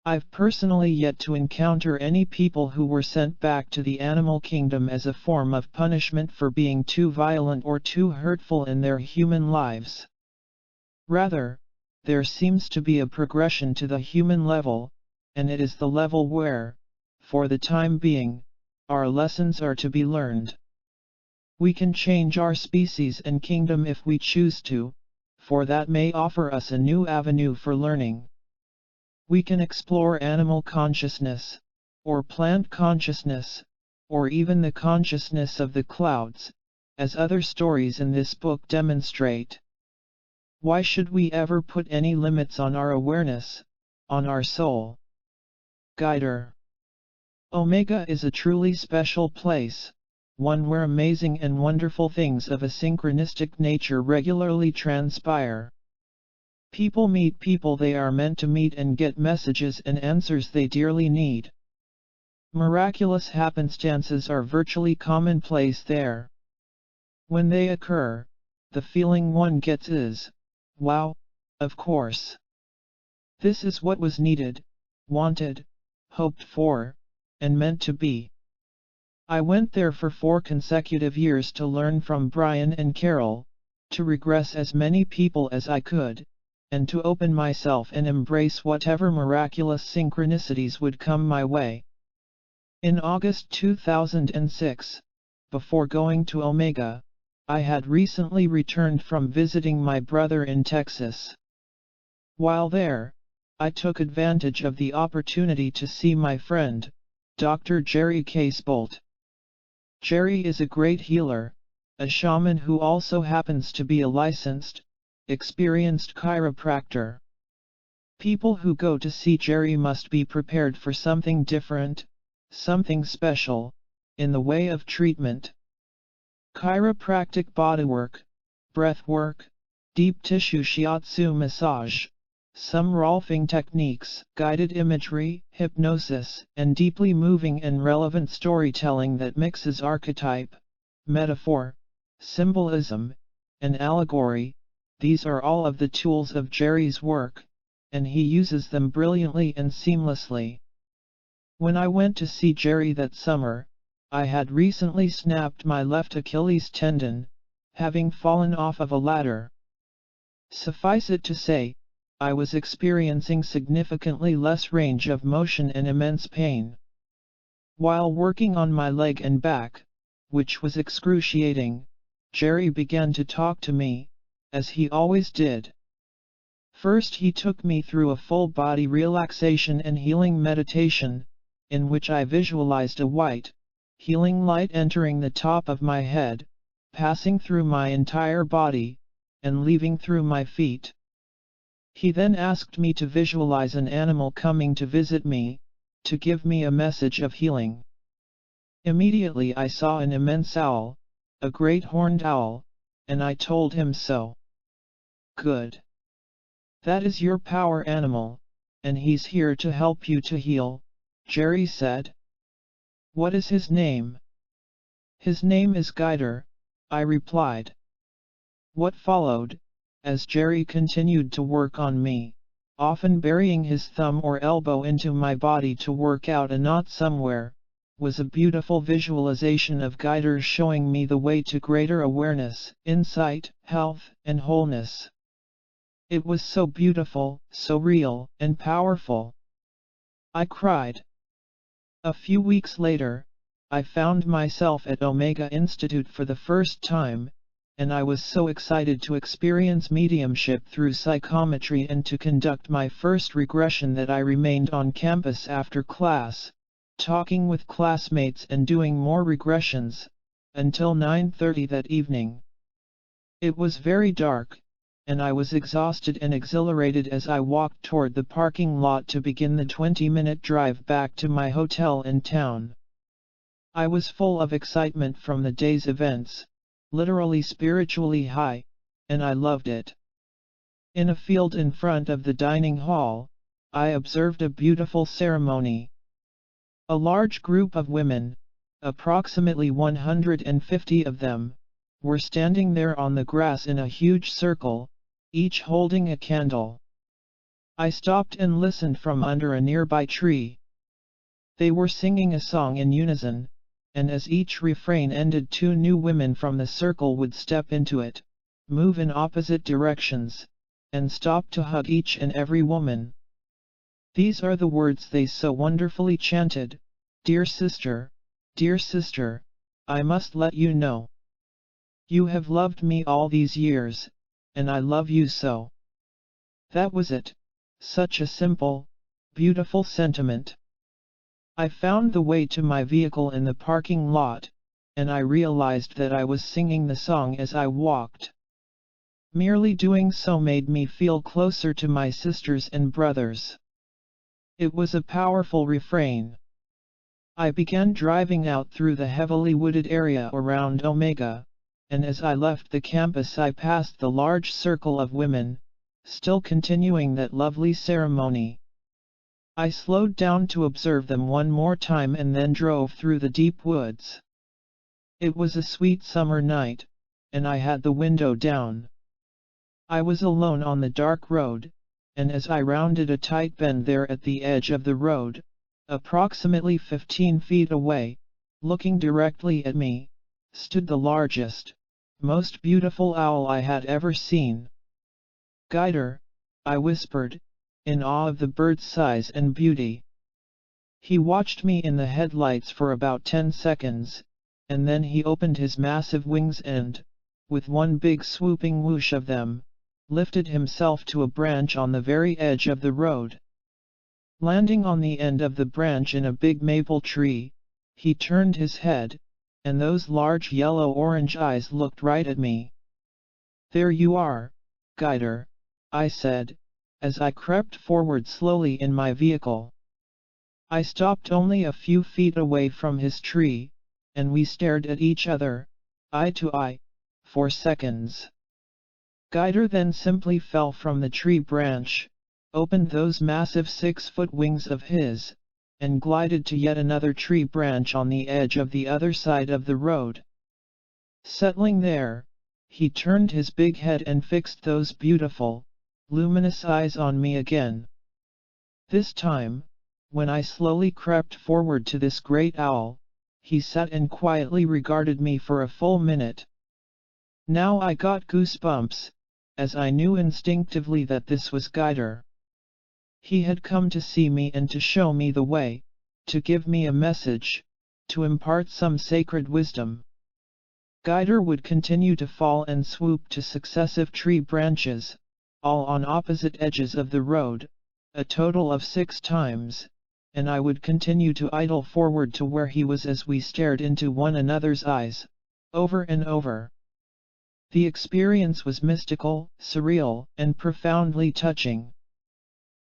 I've personally yet to encounter any people who were sent back to the animal kingdom as a form of punishment for being too violent or too hurtful in their human lives. Rather, there seems to be a progression to the human level, and it is the level where, for the time being, our lessons are to be learned. We can change our species and kingdom if we choose to, for that may offer us a new avenue for learning. We can explore animal consciousness, or plant consciousness, or even the consciousness of the clouds, as other stories in this book demonstrate. Why should we ever put any limits on our awareness, on our soul? Guider. Omega is a truly special place, one where amazing and wonderful things of a synchronistic nature regularly transpire. People meet people they are meant to meet and get messages and answers they dearly need. Miraculous happenstances are virtually commonplace there. When they occur, the feeling one gets is, wow, of course. This is what was needed, wanted, hoped for, and meant to be. I went there for 4 consecutive years to learn from Brian and Carol, to regress as many people as I could, and to open myself and embrace whatever miraculous synchronicities would come my way. In August 2006, before going to Omega, I had recently returned from visiting my brother in Texas. While there, I took advantage of the opportunity to see my friend, Dr. Jerry Casebolt. Jerry is a great healer, a shaman who also happens to be a licensed, experienced chiropractor. People who go to see Jerry must be prepared for something different, something special, in the way of treatment. Chiropractic bodywork, breathwork, deep tissue shiatsu massage, some rolfing techniques, guided imagery, hypnosis, and deeply moving and relevant storytelling that mixes archetype, metaphor, symbolism, and allegory. These are all of the tools of Jerry's work, and he uses them brilliantly and seamlessly. When I went to see Jerry that summer, I had recently snapped my left Achilles tendon, having fallen off of a ladder. Suffice it to say, I was experiencing significantly less range of motion and immense pain. While working on my leg and back, which was excruciating, Jerry began to talk to me, as he always did. First he took me through a full body relaxation and healing meditation, in which I visualized a white, healing light entering the top of my head, passing through my entire body, and leaving through my feet. He then asked me to visualize an animal coming to visit me, to give me a message of healing. Immediately I saw an immense owl, a great horned owl, and I told him so. Good. That is your power animal, and he's here to help you to heal, Jerry said. What is his name? His name is Guider, I replied. What followed, as Jerry continued to work on me, often burying his thumb or elbow into my body to work out a knot somewhere, was a beautiful visualization of Guider showing me the way to greater awareness, insight, health, and wholeness. It was so beautiful, so real, and powerful. I cried. A few weeks later, I found myself at Omega Institute for the first time, and I was so excited to experience mediumship through psychometry and to conduct my first regression that I remained on campus after class, talking with classmates and doing more regressions, until 9:30 that evening. It was very dark, and I was exhausted and exhilarated as I walked toward the parking lot to begin the 20-minute drive back to my hotel in town. I was full of excitement from the day's events, literally spiritually high, and I loved it. In a field in front of the dining hall, I observed a beautiful ceremony. A large group of women, approximately 150 of them, were standing there on the grass in a huge circle, each holding a candle. I stopped and listened from under a nearby tree. They were singing a song in unison, and as each refrain ended, two new women from the circle would step into it, move in opposite directions, and stop to hug each and every woman. These are the words they so wonderfully chanted: dear sister, I must let you know. You have loved me all these years, and I love you so. That was it, such a simple, beautiful sentiment. I found the way to my vehicle in the parking lot, and I realized that I was singing the song as I walked. Merely doing so made me feel closer to my sisters and brothers. It was a powerful refrain. I began driving out through the heavily wooded area around Omega, and as I left the campus I passed the large circle of women, still continuing that lovely ceremony. I slowed down to observe them one more time and then drove through the deep woods. It was a sweet summer night, and I had the window down. I was alone on the dark road, and as I rounded a tight bend there at the edge of the road, approximately 15 feet away, looking directly at me, stood the largest, most beautiful owl I had ever seen. Guider, I whispered, in awe of the bird's size and beauty. He watched me in the headlights for about 10 seconds, and then he opened his massive wings and, with one big swooping whoosh of them, lifted himself to a branch on the very edge of the road. Landing on the end of the branch in a big maple tree, he turned his head, and those large yellow-orange eyes looked right at me. There you are, Guider, I said, as I crept forward slowly in my vehicle. I stopped only a few feet away from his tree, and we stared at each other, eye to eye, for seconds. Guider then simply fell from the tree branch, opened those massive 6-foot wings of his, and glided to yet another tree branch on the edge of the other side of the road. Settling there, he turned his big head and fixed those beautiful, luminous eyes on me again. This time, when I slowly crept forward to this great owl, he sat and quietly regarded me for a full minute. Now I got goosebumps, as I knew instinctively that this was Guider. He had come to see me and to show me the way, to give me a message, to impart some sacred wisdom. Guider would continue to fall and swoop to successive tree branches, all on opposite edges of the road, a total of 6 times, and I would continue to idle forward to where he was as we stared into one another's eyes, over and over. The experience was mystical, surreal, and profoundly touching.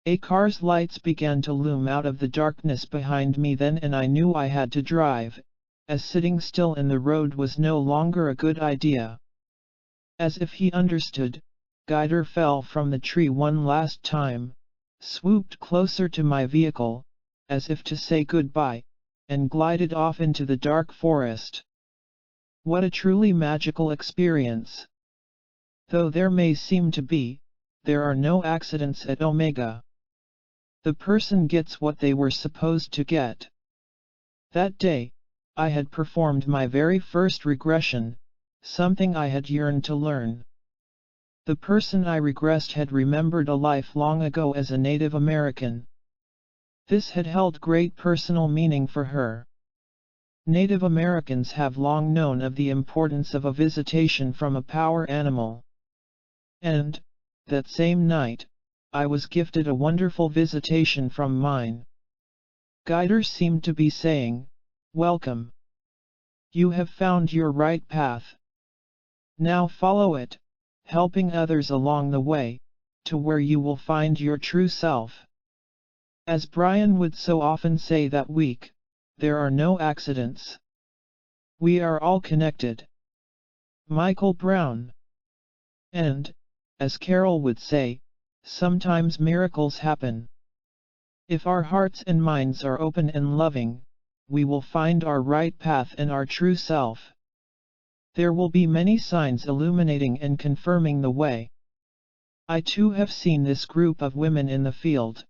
A car's lights began to loom out of the darkness behind me then, and I knew I had to drive, as sitting still in the road was no longer a good idea. As if he understood, Guider fell from the tree one last time, swooped closer to my vehicle, as if to say goodbye, and glided off into the dark forest. What a truly magical experience! Though there may seem to be, there are no accidents at Omega. The person gets what they were supposed to get. That day, I had performed my very first regression, something I had yearned to learn. The person I regressed had remembered a life long ago as a Native American. This had held great personal meaning for her. Native Americans have long known of the importance of a visitation from a power animal. And, that same night, I was gifted a wonderful visitation from mine. Guider seemed to be saying, "Welcome. You have found your right path. Now follow it, helping others along the way, to where you will find your true self." As Brian would so often say that week, there are no accidents. We are all connected. Michael Brown. And, as Carol would say, sometimes miracles happen. If our hearts and minds are open and loving, we will find our right path and our true self. There will be many signs illuminating and confirming the way. I too have seen this group of women in the field.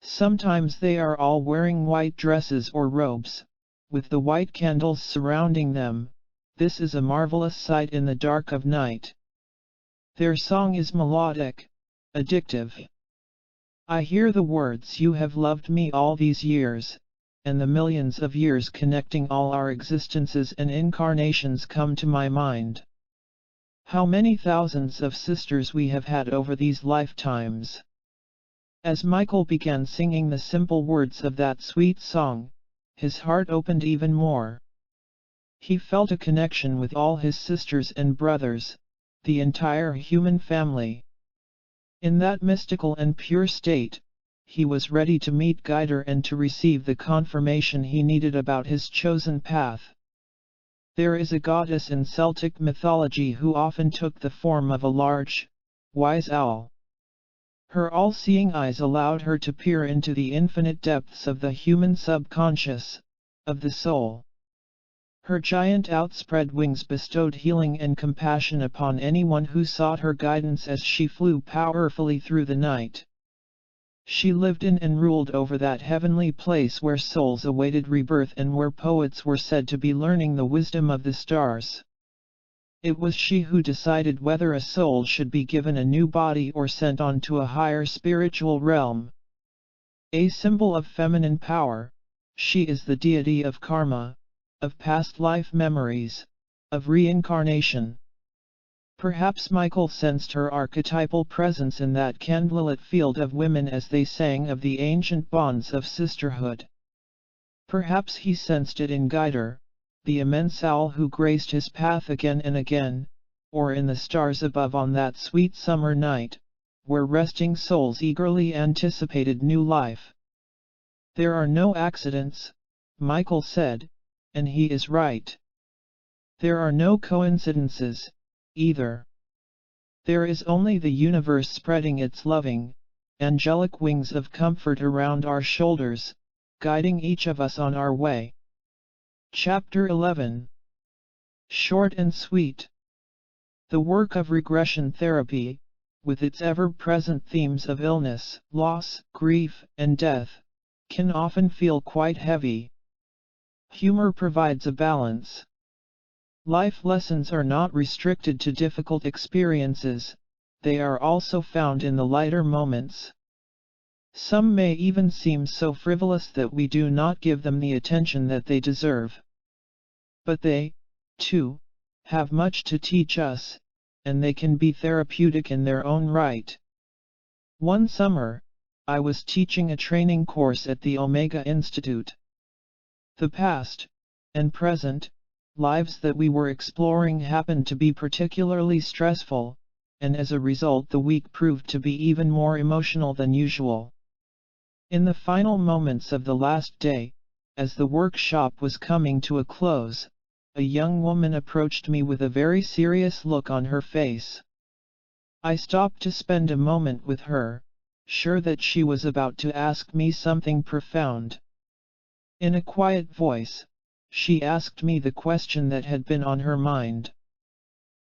Sometimes they are all wearing white dresses or robes, with the white candles surrounding them. This is a marvelous sight in the dark of night. Their song is melodic, addictive. I hear the words, "You have loved me all these years," and the millions of years connecting all our existences and incarnations come to my mind. How many thousands of sisters we have had over these lifetimes. As Michael began singing the simple words of that sweet song, his heart opened even more. He felt a connection with all his sisters and brothers, the entire human family. In that mystical and pure state, he was ready to meet Guider and to receive the confirmation he needed about his chosen path. There is a goddess in Celtic mythology who often took the form of a large, wise owl. Her all-seeing eyes allowed her to peer into the infinite depths of the human subconscious, of the soul. Her giant outspread wings bestowed healing and compassion upon anyone who sought her guidance as she flew powerfully through the night. She lived in and ruled over that heavenly place where souls awaited rebirth and where poets were said to be learning the wisdom of the stars. It was she who decided whether a soul should be given a new body or sent on to a higher spiritual realm. A symbol of feminine power, she is the deity of karma, of past life memories, of reincarnation. Perhaps Michael sensed her archetypal presence in that candlelit field of women as they sang of the ancient bonds of sisterhood. Perhaps he sensed it in Guider, the immense owl who graced his path again and again, or in the stars above on that sweet summer night, where resting souls eagerly anticipated new life. There are no accidents, Michael said, and he is right. There are no coincidences, either. There is only the universe spreading its loving, angelic wings of comfort around our shoulders, guiding each of us on our way. Chapter 11. Short and sweet. The work of regression therapy, with its ever-present themes of illness, loss, grief, and death, can often feel quite heavy. Humor provides a balance. Life lessons are not restricted to difficult experiences, they are also found in the lighter moments. Some may even seem so frivolous that we do not give them the attention that they deserve. But they, too, have much to teach us, and they can be therapeutic in their own right. One summer, I was teaching a training course at the Omega Institute. The past, and present, lives that we were exploring happened to be particularly stressful, and as a result the week proved to be even more emotional than usual. In the final moments of the last day, as the workshop was coming to a close, a young woman approached me with a very serious look on her face. I stopped to spend a moment with her, sure that she was about to ask me something profound. In a quiet voice, she asked me the question that had been on her mind.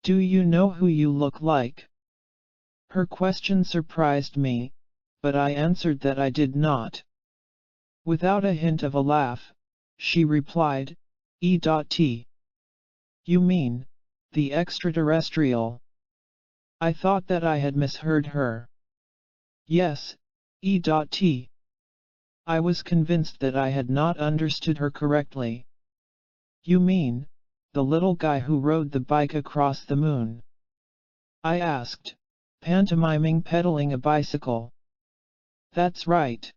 "Do you know who you look like?" Her question surprised me, but I answered that I did not. Without a hint of a laugh, she replied, "E.T. You mean, the extraterrestrial?" I thought that I had misheard her. "Yes, E.T. I was convinced that I had not understood her correctly. "You mean, the little guy who rode the bike across the moon?" I asked, pantomiming pedaling a bicycle. "That's right."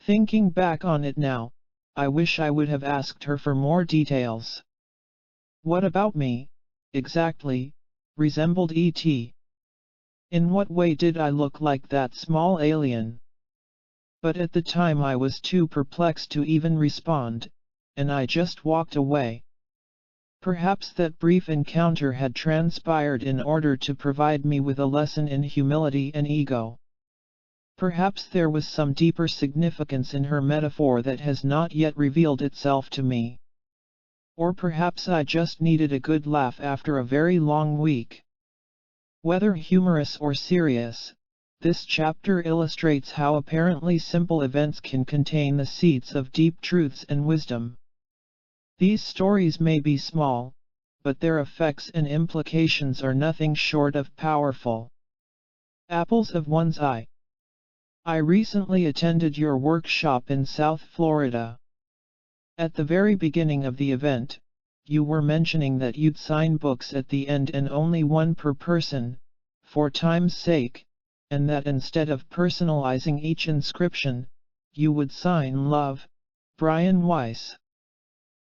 Thinking back on it now, I wish I would have asked her for more details. What about me, exactly, resembled E.T.? In what way did I look like that small alien? But at the time I was too perplexed to even respond, and I just walked away. Perhaps that brief encounter had transpired in order to provide me with a lesson in humility and ego. Perhaps there was some deeper significance in her metaphor that has not yet revealed itself to me. Or perhaps I just needed a good laugh after a very long week. Whether humorous or serious, this chapter illustrates how apparently simple events can contain the seeds of deep truths and wisdom. These stories may be small, but their effects and implications are nothing short of powerful. Apples of one's eye. I recently attended your workshop in South Florida. At the very beginning of the event, you were mentioning that you'd sign books at the end and only one per person, for time's sake, and that instead of personalizing each inscription, you would sign Love, Brian Weiss.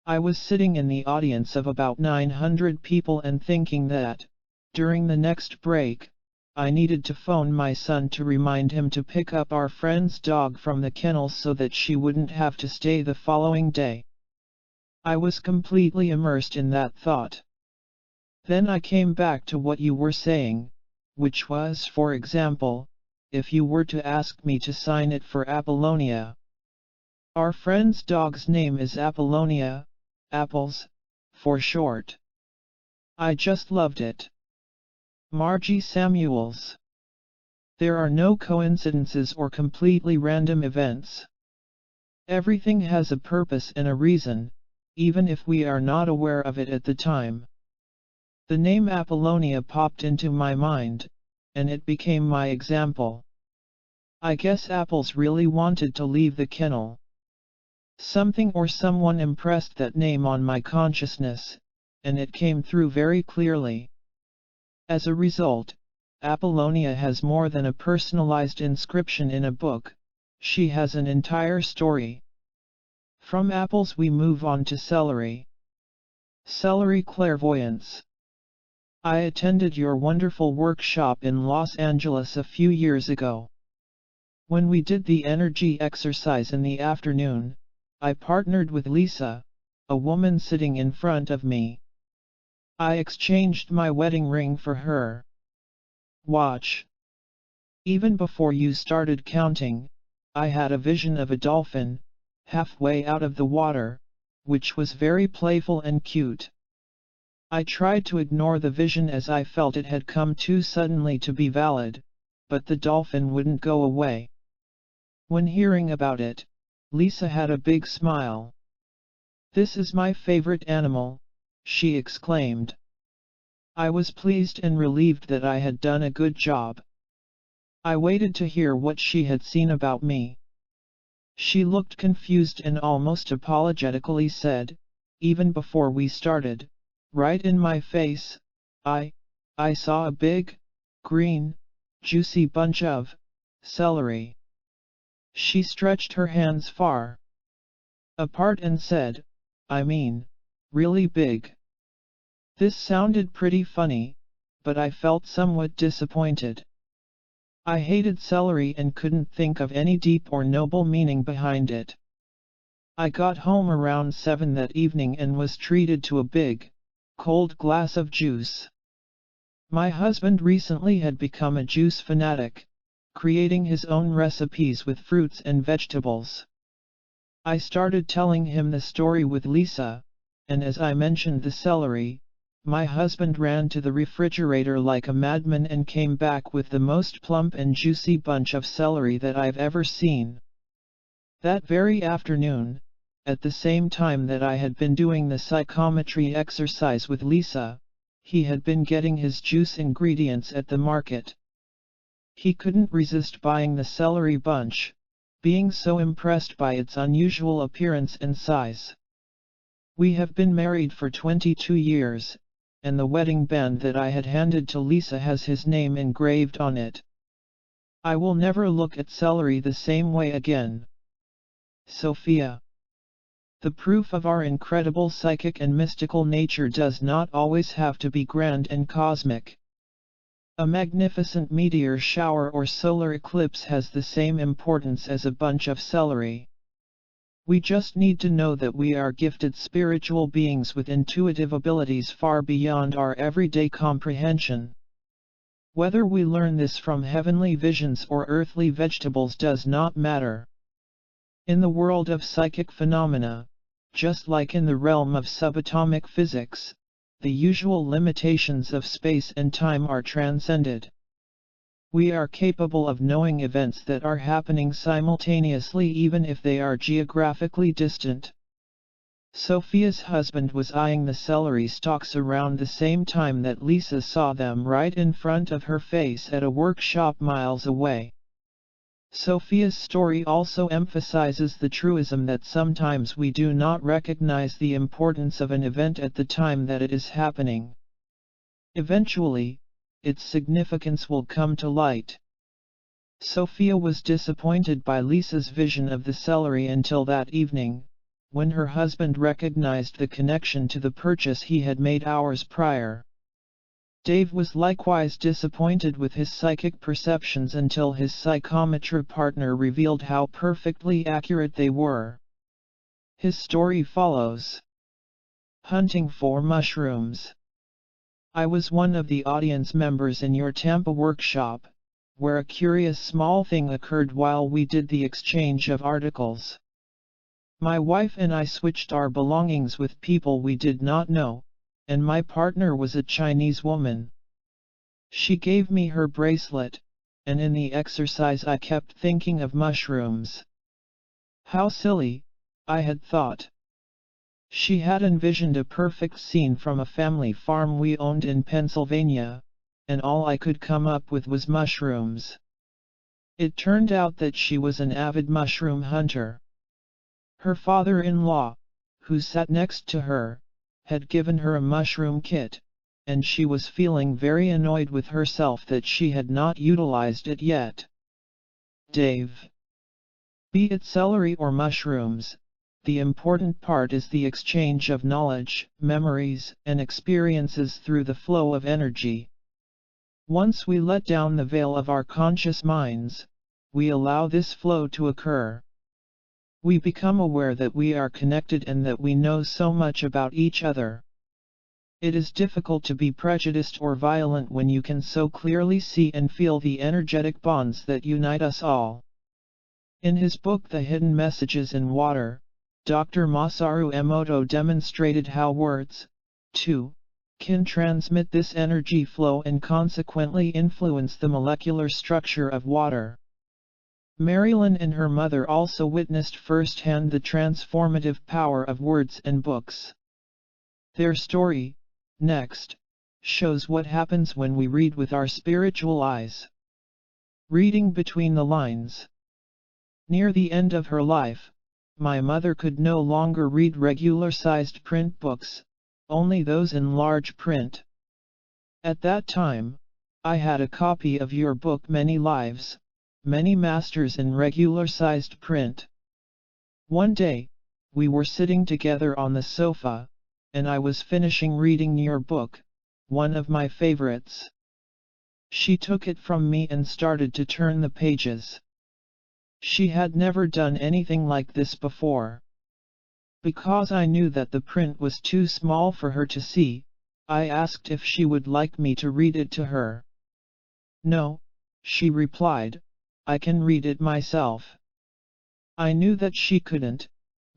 I was sitting in the audience of about 900 people and thinking that, during the next break, I needed to phone my son to remind him to pick up our friend's dog from the kennel so that she wouldn't have to stay the following day. I was completely immersed in that thought. Then I came back to what you were saying, which was, for example, if you were to ask me to sign it for Apollonia. Our friend's dog's name is Apollonia, Apples, for short. I just loved it. Margie Samuels. There are no coincidences or completely random events. Everything has a purpose and a reason, even if we are not aware of it at the time. The name Apollonia popped into my mind, and it became my example. I guess Apples really wanted to leave the kennel. Something or someone impressed that name on my consciousness, and it came through very clearly. As a result, Apollonia has more than a personalized inscription in a book, she has an entire story. From apples we move on to celery. Celery clairvoyance. I attended your wonderful workshop in Los Angeles a few years ago. When we did the energy exercise in the afternoon, I partnered with Lisa, a woman sitting in front of me. I exchanged my wedding ring for her. Watch. Even before you started counting, I had a vision of a dolphin, halfway out of the water, which was very playful and cute. I tried to ignore the vision as I felt it had come too suddenly to be valid, but the dolphin wouldn't go away. When hearing about it, Lisa had a big smile. "This is my favorite animal," she exclaimed. I was pleased and relieved that I had done a good job. I waited to hear what she had seen about me. She looked confused and almost apologetically said, even before we started, right in my face, I saw a big, green, juicy bunch of celery." She stretched her hands far apart and said, "I mean, really big." This sounded pretty funny, but I felt somewhat disappointed. I hated celery and couldn't think of any deep or noble meaning behind it. I got home around 7 that evening and was treated to a big, cold glass of juice. My husband recently had become a juice fanatic, creating his own recipes with fruits and vegetables. I started telling him the story with Lisa, and as I mentioned the celery, my husband ran to the refrigerator like a madman and came back with the most plump and juicy bunch of celery that I've ever seen. That very afternoon, at the same time that I had been doing the psychometry exercise with Lisa, he had been getting his juice ingredients at the market. He couldn't resist buying the celery bunch, being so impressed by its unusual appearance and size. We have been married for 22 years, and the wedding band that I had handed to Lisa has his name engraved on it. I will never look at celery the same way again. Sophia. The proof of our incredible psychic and mystical nature does not always have to be grand and cosmic. A magnificent meteor shower or solar eclipse has the same importance as a bunch of celery. We just need to know that we are gifted spiritual beings with intuitive abilities far beyond our everyday comprehension. Whether we learn this from heavenly visions or earthly vegetables does not matter. In the world of psychic phenomena, just like in the realm of subatomic physics, the usual limitations of space and time are transcended. We are capable of knowing events that are happening simultaneously even if they are geographically distant. Sophia's husband was eyeing the celery stalks around the same time that Lisa saw them right in front of her face at a workshop miles away. Sophia's story also emphasizes the truism that sometimes we do not recognize the importance of an event at the time that it is happening. Eventually, its significance will come to light. Sophia was disappointed by Lisa's vision of the celery until that evening, when her husband recognized the connection to the purchase he had made hours prior. Dave was likewise disappointed with his psychic perceptions until his psychometry partner revealed how perfectly accurate they were. His story follows. Hunting for mushrooms. I was one of the audience members in your Tampa workshop, where a curious small thing occurred while we did the exchange of articles. My wife and I switched our belongings with people we did not know, and my partner was a Chinese woman. She gave me her bracelet, and in the exercise I kept thinking of mushrooms. How silly, I had thought. She had envisioned a perfect scene from a family farm we owned in Pennsylvania, and all I could come up with was mushrooms. It turned out that she was an avid mushroom hunter. Her father-in-law, who sat next to her, had given her a mushroom kit, and she was feeling very annoyed with herself that she had not utilized it yet. Dave. Be it celery or mushrooms, the important part is the exchange of knowledge, memories, and experiences through the flow of energy. Once we let down the veil of our conscious minds, we allow this flow to occur. We become aware that we are connected and that we know so much about each other. It is difficult to be prejudiced or violent when you can so clearly see and feel the energetic bonds that unite us all. In his book The Hidden Messages in Water, Dr. Masaru Emoto demonstrated how words, too, can transmit this energy flow and consequently influence the molecular structure of water. Marilyn and her mother also witnessed firsthand the transformative power of words and books. Their story, next, shows what happens when we read with our spiritual eyes. Reading between the lines. Near the end of her life, my mother could no longer read regular-sized print books, only those in large print. At that time, I had a copy of your book Many Lives, Many Masters in regular-sized print. One day, we were sitting together on the sofa, and I was finishing reading your book, one of my favorites. She took it from me and started to turn the pages. She had never done anything like this before. Because I knew that the print was too small for her to see, I asked if she would like me to read it to her. No, she replied, I can read it myself. I knew that she couldn't,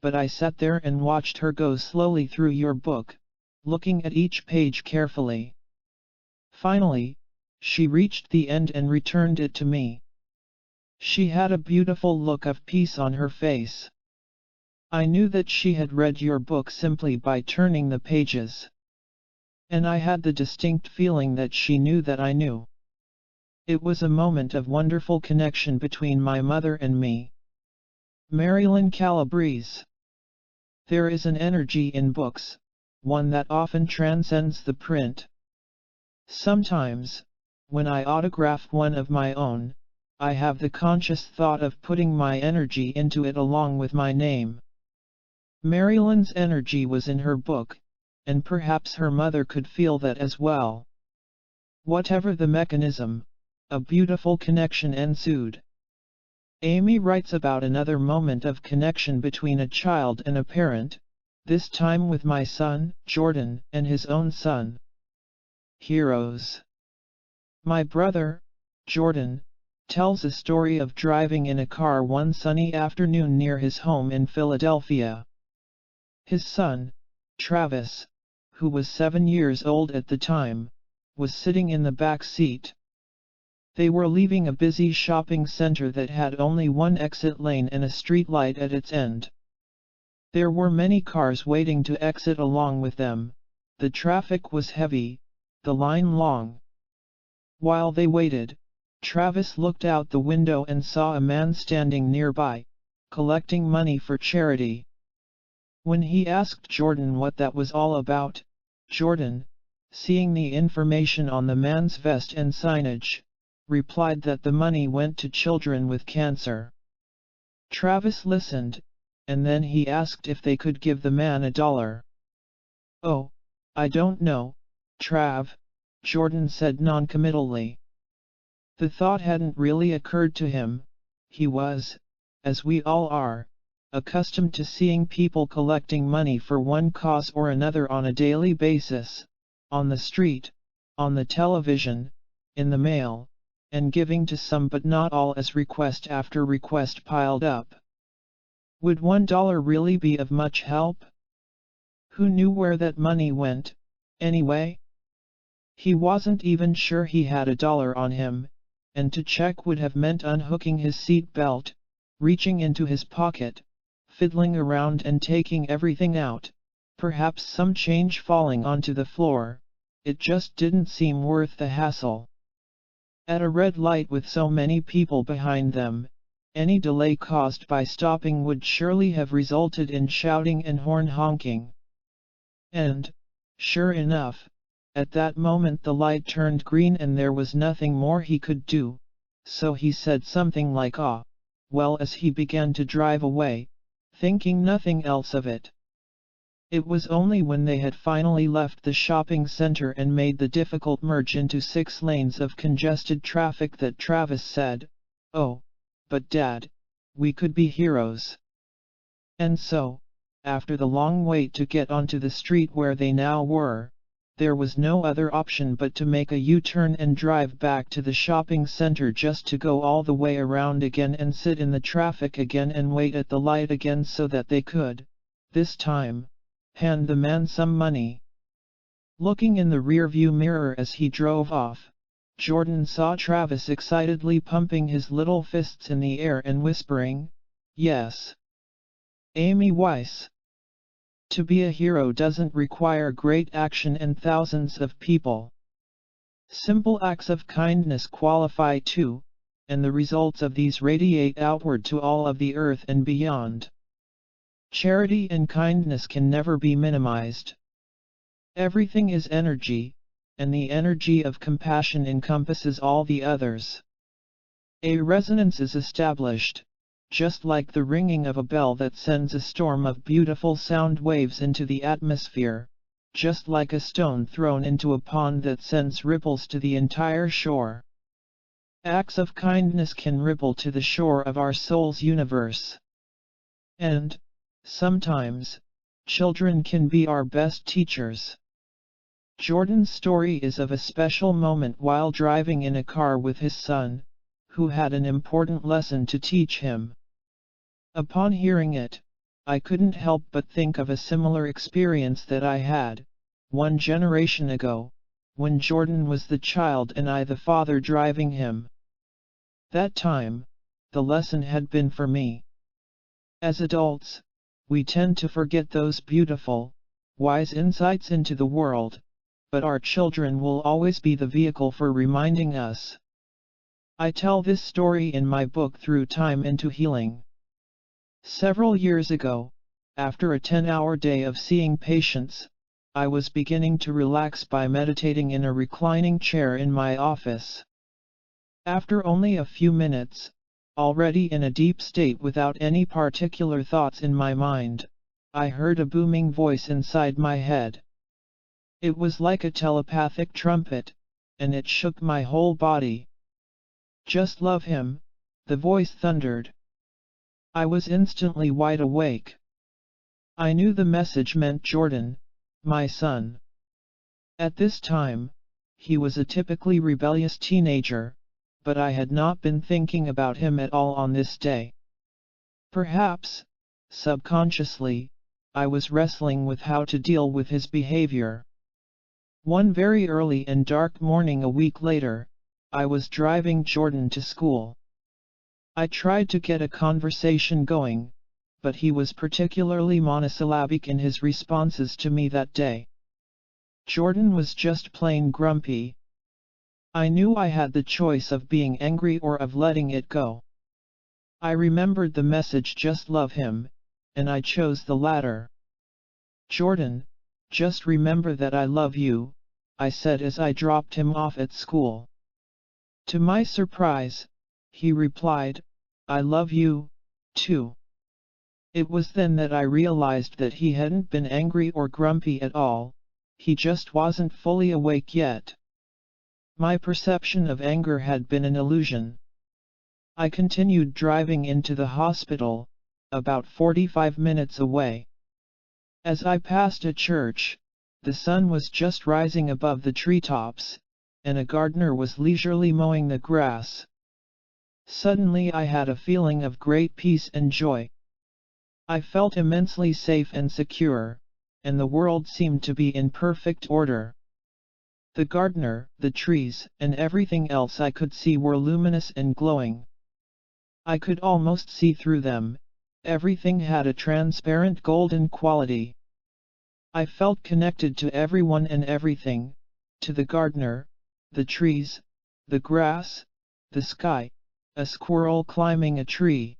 but I sat there and watched her go slowly through your book, looking at each page carefully. Finally, she reached the end and returned it to me. She had a beautiful look of peace on her face. I knew that she had read your book simply by turning the pages. And I had the distinct feeling that she knew that I knew. It was a moment of wonderful connection between my mother and me. Marilyn Calabrese. There is an energy in books, one that often transcends the print. Sometimes, when I autograph one of my own, I have the conscious thought of putting my energy into it along with my name. Marilyn's energy was in her book, and perhaps her mother could feel that as well. Whatever the mechanism, a beautiful connection ensued. Amy writes about another moment of connection between a child and a parent, this time with my son, Jordan, and his own son. Heroes. My brother, Jordan, tells a story of driving in a car one sunny afternoon near his home in Philadelphia. His son, Travis, who was 7 years old at the time, was sitting in the back seat. They were leaving a busy shopping center that had only one exit lane and a street light at its end. There were many cars waiting to exit along with them. The traffic was heavy, the line long. While they waited, Travis looked out the window and saw a man standing nearby, collecting money for charity. When he asked Jordan what that was all about, Jordan, seeing the information on the man's vest and signage, replied that the money went to children with cancer. Travis listened, and then he asked if they could give the man $1. "Oh, I don't know, Trav," Jordan said noncommittally. The thought hadn't really occurred to him. He was, as we all are, accustomed to seeing people collecting money for one cause or another on a daily basis, on the street, on the television, in the mail, and giving to some but not all as request after request piled up. Would $1 really be of much help? Who knew where that money went, anyway? He wasn't even sure he had $1 on him, and to check would have meant unhooking his seat belt, reaching into his pocket, fiddling around and taking everything out, perhaps some change falling onto the floor. It just didn't seem worth the hassle. At a red light with so many people behind them, any delay caused by stopping would surely have resulted in shouting and horn honking. And, sure enough, at that moment the light turned green and there was nothing more he could do, so he said something like well, as he began to drive away, thinking nothing else of it. It was only when they had finally left the shopping center and made the difficult merge into 6 lanes of congested traffic that Travis said, "Oh, but Dad, we could be heroes." And so, after the long wait to get onto the street where they now were, there was no other option but to make a U-turn and drive back to the shopping center just to go all the way around again and sit in the traffic again and wait at the light again so that they could, this time, hand the man some money. Looking in the rearview mirror as he drove off, Jordan saw Travis excitedly pumping his little fists in the air and whispering, "Yes. Amy Weiss. To be a hero doesn't require great action and thousands of people. Simple acts of kindness qualify too, and the results of these radiate outward to all of the earth and beyond. Charity and kindness can never be minimized. Everything is energy, and the energy of compassion encompasses all the others. A resonance is established, just like the ringing of a bell that sends a storm of beautiful sound waves into the atmosphere, just like a stone thrown into a pond that sends ripples to the entire shore. Acts of kindness can ripple to the shore of our soul's universe. And, sometimes, Children can be our best teachers. Jordan's story is of a special moment while driving in a car with his son, who had an important lesson to teach him. Upon hearing it, I couldn't help but think of a similar experience that I had, one generation ago, when Jordan was the child and I the father driving him. That time, the lesson had been for me. As adults, we tend to forget those beautiful, wise insights into the world, but our children will always be the vehicle for reminding us. I tell this story in my book Through Time into Healing. Several years ago, after a 10-hour day of seeing patients, I was beginning to relax by meditating in a reclining chair in my office. After only a few minutes, already in a deep state without any particular thoughts in my mind, I heard a booming voice inside my head. It was like a telepathic trumpet, and it shook my whole body. "Just love him," the voice thundered. I was instantly wide awake. I knew the message meant Jordan, my son. At this time, he was a typically rebellious teenager, but I had not been thinking about him at all on this day. Perhaps, subconsciously, I was wrestling with how to deal with his behavior. One very early and dark morning a week later, I was driving Jordan to school. I tried to get a conversation going, but he was particularly monosyllabic in his responses to me that day. Jordan was just plain grumpy. I knew I had the choice of being angry or of letting it go. I remembered the message "just love him," and I chose the latter. "Jordan, just remember that I love you," I said as I dropped him off at school. To my surprise, he replied, "I love you, too." It was then that I realized that he hadn't been angry or grumpy at all, he just wasn't fully awake yet. My perception of anger had been an illusion. I continued driving into the hospital, about 45 minutes away. As I passed a church, the sun was just rising above the treetops, and a gardener was leisurely mowing the grass. Suddenly I had a feeling of great peace and joy. I felt immensely safe and secure, and the world seemed to be in perfect order. The gardener, the trees, and everything else I could see were luminous and glowing. I could almost see through them, everything had a transparent golden quality. I felt connected to everyone and everything, to the gardener, the trees, the grass, the sky, a squirrel climbing a tree.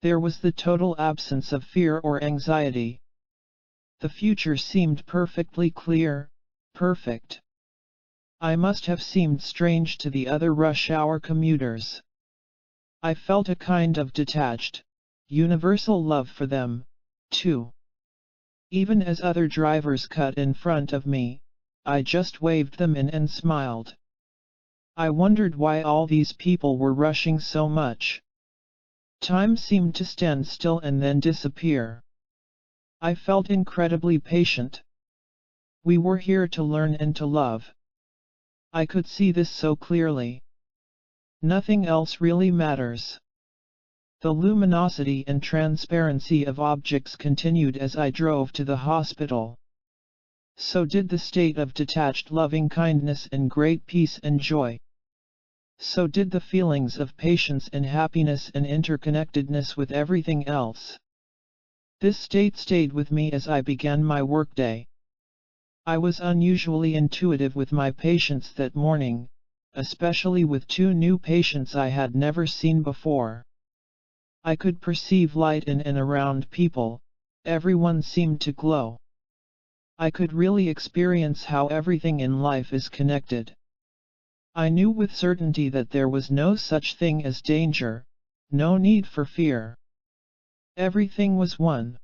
There was the total absence of fear or anxiety. The future seemed perfectly clear, perfect. I must have seemed strange to the other rush-hour commuters. I felt a kind of detached, universal love for them, too. Even as other drivers cut in front of me, I just waved them in and smiled. I wondered why all these people were rushing so much. Time seemed to stand still and then disappear. I felt incredibly patient. We were here to learn and to love. I could see this so clearly. Nothing else really matters. The luminosity and transparency of objects continued as I drove to the hospital. So did the state of detached loving kindness and great peace and joy. So did the feelings of patience and happiness and interconnectedness with everything else. This state stayed with me as I began my workday. I was unusually intuitive with my patients that morning, especially with two new patients I had never seen before. I could perceive light in and around people, everyone seemed to glow. I could really experience how everything in life is connected. I knew with certainty that there was no such thing as danger, no need for fear. Everything was one.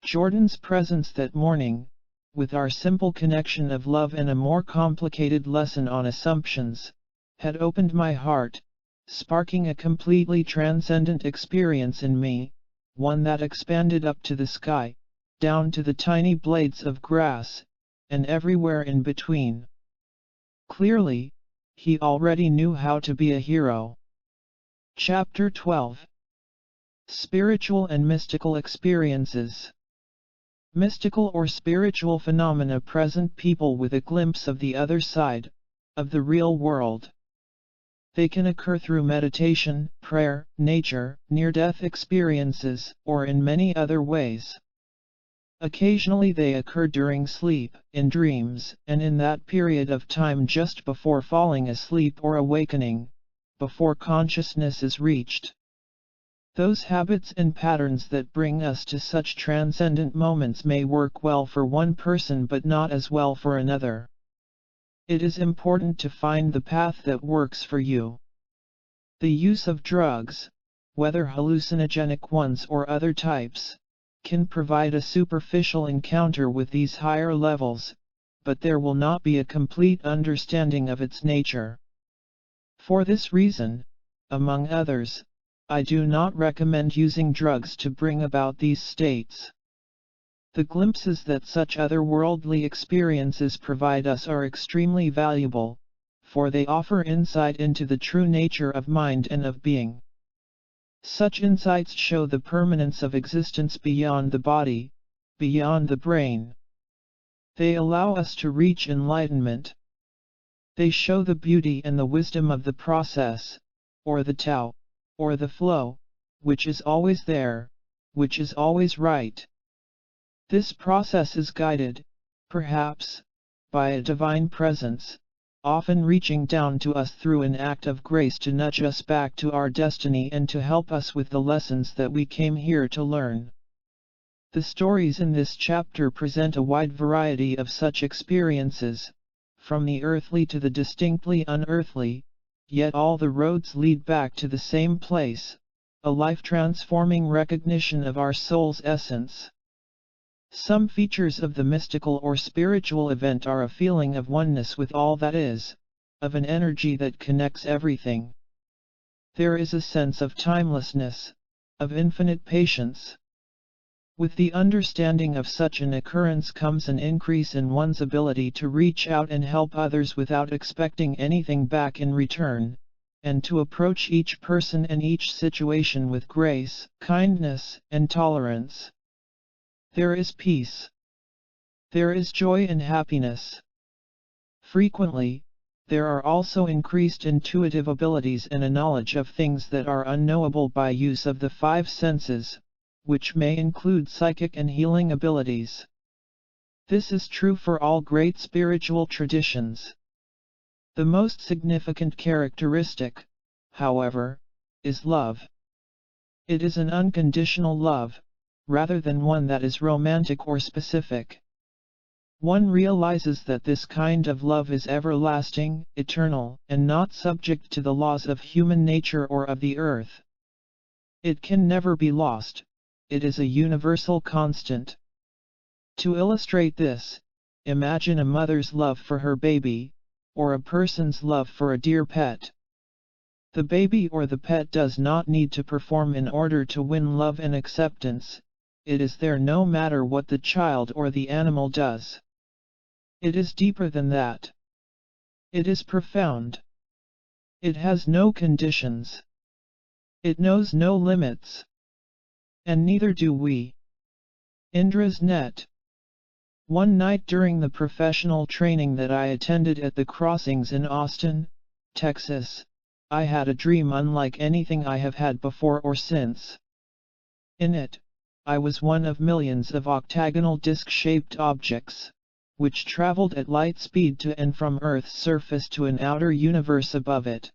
Jordan's presence that morning, with our simple connection of love and a more complicated lesson on assumptions, had opened my heart, sparking a completely transcendent experience in me, one that expanded up to the sky, down to the tiny blades of grass, and everywhere in between. Clearly, he already knew how to be a hero. Chapter 12. Spiritual and Mystical Experiences. Mystical or spiritual phenomena present people with a glimpse of the other side, of the real world. They can occur through meditation, prayer, nature, near-death experiences, or in many other ways. Occasionally they occur during sleep, in dreams, and in that period of time just before falling asleep or awakening, before consciousness is reached. Those habits and patterns that bring us to such transcendent moments may work well for one person but not as well for another. It is important to find the path that works for you. The use of drugs, whether hallucinogenic ones or other types, can provide a superficial encounter with these higher levels, but there will not be a complete understanding of its nature. For this reason, among others, I do not recommend using drugs to bring about these states. The glimpses that such otherworldly experiences provide us are extremely valuable, for they offer insight into the true nature of mind and of being. Such insights show the permanence of existence beyond the body, beyond the brain. They allow us to reach enlightenment. They show the beauty and the wisdom of the process, or the Tao, or the flow, which is always there, which is always right. This process is guided, perhaps, by a divine presence, often reaching down to us through an act of grace to nudge us back to our destiny and to help us with the lessons that we came here to learn. The stories in this chapter present a wide variety of such experiences, from the earthly to the distinctly unearthly, yet all the roads lead back to the same place, a life-transforming recognition of our soul's essence. Some features of the mystical or spiritual event are a feeling of oneness with all that is, of an energy that connects everything. There is a sense of timelessness, of infinite patience. With the understanding of such an occurrence comes an increase in one's ability to reach out and help others without expecting anything back in return, and to approach each person and each situation with grace, kindness, and tolerance. There is peace. There is joy and happiness. Frequently, there are also increased intuitive abilities and a knowledge of things that are unknowable by use of the five senses, which may include psychic and healing abilities. This is true for all great spiritual traditions. The most significant characteristic, however, is love. It is an unconditional love, rather than one that is romantic or specific. One realizes that this kind of love is everlasting, eternal, and not subject to the laws of human nature or of the earth. It can never be lost. It is a universal constant. To illustrate this, imagine a mother's love for her baby, or a person's love for a dear pet. The baby or the pet does not need to perform in order to win love and acceptance. It is there no matter what the child or the animal does. It is deeper than that. It is profound. It has no conditions. It knows no limits. And neither do we. Indra's net. One night during the professional training that I attended at the crossings in Austin, Texas, I had a dream unlike anything I have had before or since. In it, I was one of millions of octagonal disc-shaped objects, which traveled at light speed to and from Earth's surface to an outer universe above it.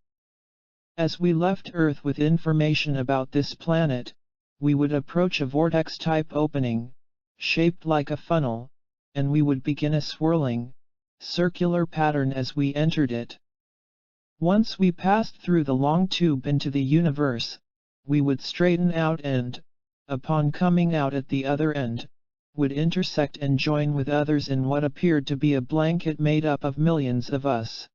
As we left Earth with information about this planet, we would approach a vortex-type opening, shaped like a funnel, and we would begin a swirling, circular pattern as we entered it. Once we passed through the long tube into the universe, we would straighten out and, upon coming out at the other end, would intersect and join with others in what appeared to be a blanket made up of millions of us.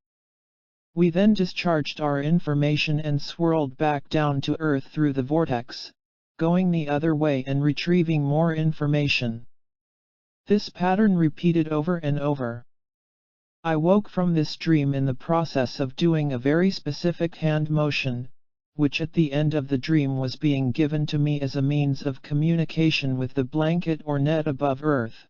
We then discharged our information and swirled back down to Earth through the vortex, going the other way and retrieving more information. This pattern repeated over and over. I woke from this dream in the process of doing a very specific hand motion, which at the end of the dream was being given to me as a means of communication with the blanket or net above earth.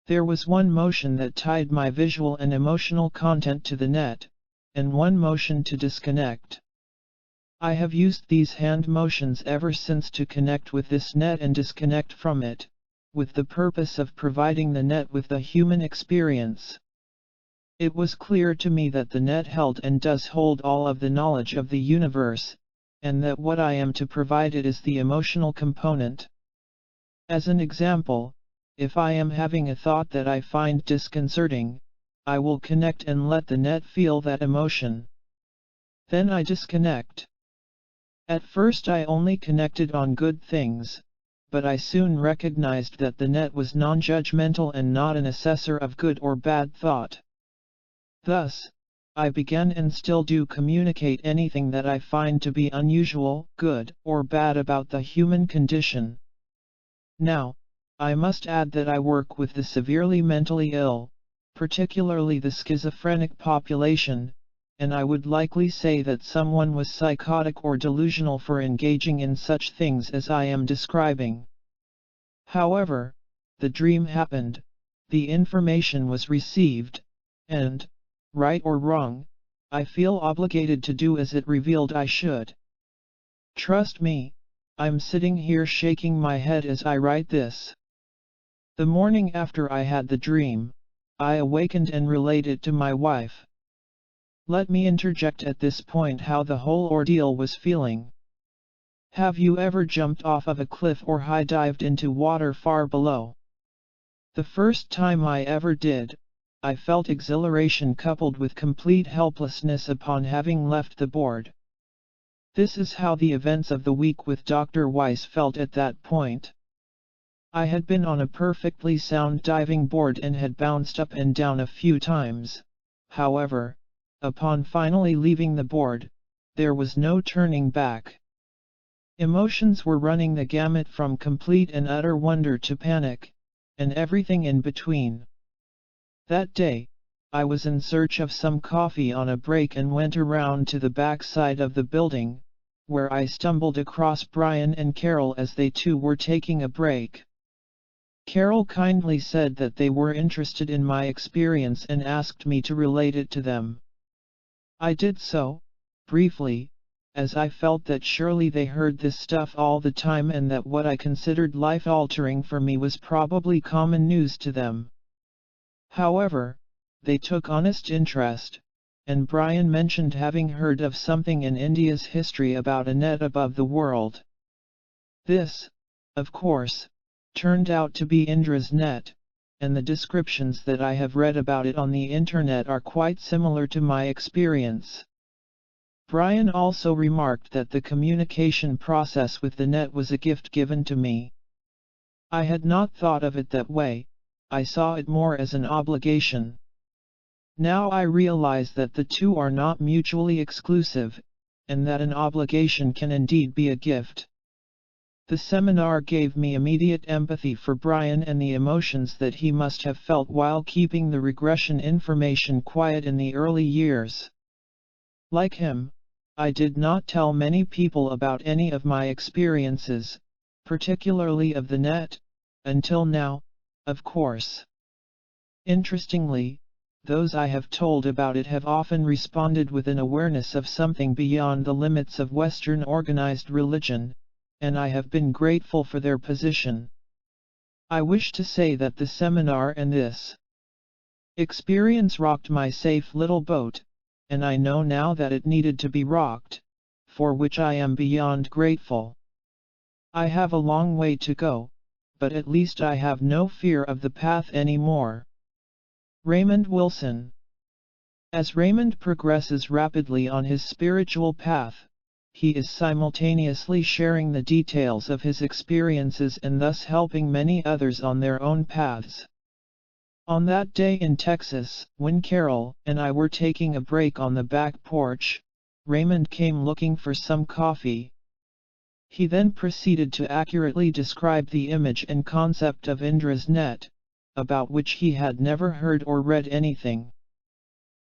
There was one motion that tied my visual and emotional content to the net, and one motion to disconnect. I have used these hand motions ever since to connect with this net and disconnect from it, with the purpose of providing the net with the human experience. It was clear to me that the net held and does hold all of the knowledge of the universe, and that what I am to provide it is the emotional component. As an example, if I am having a thought that I find disconcerting, I will connect and let the net feel that emotion. Then I disconnect. At first I only connected on good things, but I soon recognized that the net was non-judgmental and not an assessor of good or bad thought. Thus, I began and still do communicate anything that I find to be unusual, good, or bad about the human condition. Now, I must add that I work with the severely mentally ill, particularly the schizophrenic population, and I would likely say that someone was psychotic or delusional for engaging in such things as I am describing. However, the dream happened, the information was received, and, right or wrong, I feel obligated to do as it revealed I should. Trust me, I'm sitting here shaking my head as I write this. The morning after I had the dream, I awakened and related to my wife. Let me interject at this point how the whole ordeal was feeling. Have you ever jumped off of a cliff or high-dived into water far below? The first time I ever did, I felt exhilaration coupled with complete helplessness upon having left the board. This is how the events of the week with Dr. Weiss felt at that point. I had been on a perfectly sound diving board and had bounced up and down a few times. However, upon finally leaving the board, there was no turning back. Emotions were running the gamut from complete and utter wonder to panic, and everything in between. That day, I was in search of some coffee on a break and went around to the back side of the building, where I stumbled across Brian and Carol as they too were taking a break. Carol kindly said that they were interested in my experience and asked me to relate it to them. I did so, briefly, as I felt that surely they heard this stuff all the time and that what I considered life-altering for me was probably common news to them. However, they took honest interest, and Brian mentioned having heard of something in India's history about a net above the world. This, of course, turned out to be Indra's net, and the descriptions that I have read about it on the internet are quite similar to my experience. Brian also remarked that the communication process with the net was a gift given to me. I had not thought of it that way, I saw it more as an obligation. Now I realize that the two are not mutually exclusive, and that an obligation can indeed be a gift. The seminar gave me immediate empathy for Brian and the emotions that he must have felt while keeping the regression information quiet in the early years. Like him, I did not tell many people about any of my experiences, particularly of the net, until now, of course. Interestingly, those I have told about it have often responded with an awareness of something beyond the limits of Western organized religion, and I have been grateful for their position. I wish to say that the seminar and this experience rocked my safe little boat, and I know now that it needed to be rocked, for which I am beyond grateful. I have a long way to go, but at least I have no fear of the path anymore. Raymond Wilson. As Raymond progresses rapidly on his spiritual path, he is simultaneously sharing the details of his experiences and thus helping many others on their own paths. On that day in Texas, when Carol and I were taking a break on the back porch, Raymond came looking for some coffee. He then proceeded to accurately describe the image and concept of Indra's net, about which he had never heard or read anything.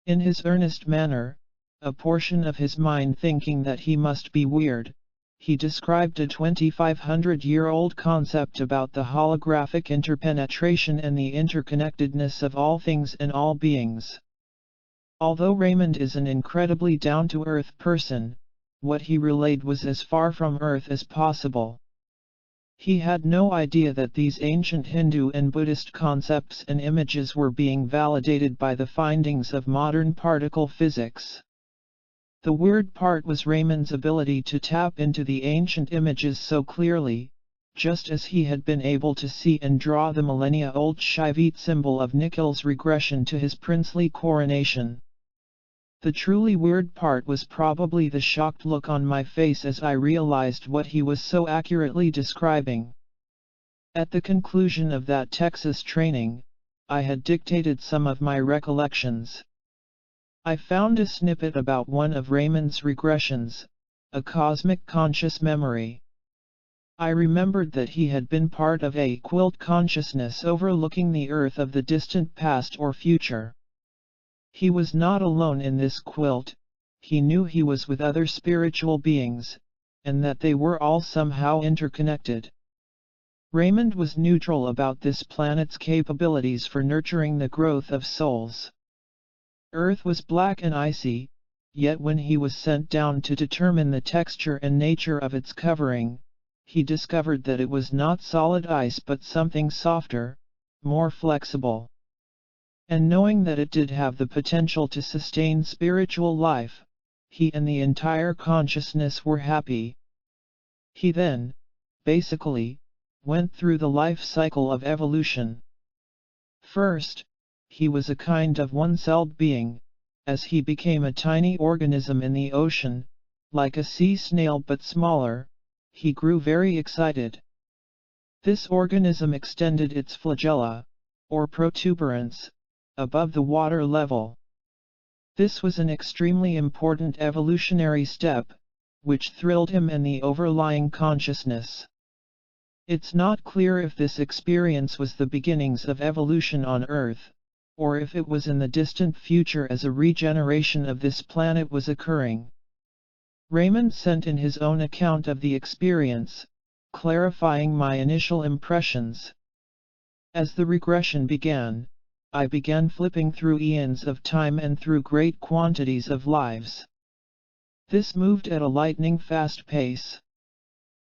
In his earnest manner, a portion of his mind thinking that he must be weird, he described a 2,500-year-old concept about the holographic interpenetration and the interconnectedness of all things and all beings. Although Raymond is an incredibly down-to-earth person, what he relayed was as far from earth as possible. He had no idea that these ancient Hindu and Buddhist concepts and images were being validated by the findings of modern particle physics. The weird part was Raymond's ability to tap into the ancient images so clearly, just as he had been able to see and draw the millennia-old Shivite symbol of Nikhil's regression to his princely coronation. The truly weird part was probably the shocked look on my face as I realized what he was so accurately describing. At the conclusion of that Texas training, I had dictated some of my recollections. I found a snippet about one of Raymond's regressions, a cosmic conscious memory. I remembered that he had been part of a quilt consciousness overlooking the earth of the distant past or future. He was not alone in this quilt, he knew he was with other spiritual beings, and that they were all somehow interconnected. Raymond was neutral about this planet's capabilities for nurturing the growth of souls. Earth was black and icy, yet when he was sent down to determine the texture and nature of its covering, he discovered that it was not solid ice but something softer, more flexible. And knowing that it did have the potential to sustain spiritual life, he and the entire consciousness were happy. He then, basically, went through the life cycle of evolution. First, he was a kind of one-celled being, as he became a tiny organism in the ocean, like a sea snail but smaller, he grew very excited. This organism extended its flagella, or protuberance, above the water level. This was an extremely important evolutionary step, which thrilled him and the overlying consciousness. It's not clear if this experience was the beginnings of evolution on Earth, or if it was in the distant future as a regeneration of this planet was occurring. Raymond sent in his own account of the experience, clarifying my initial impressions. As the regression began, I began flipping through eons of time and through great quantities of lives. This moved at a lightning-fast pace.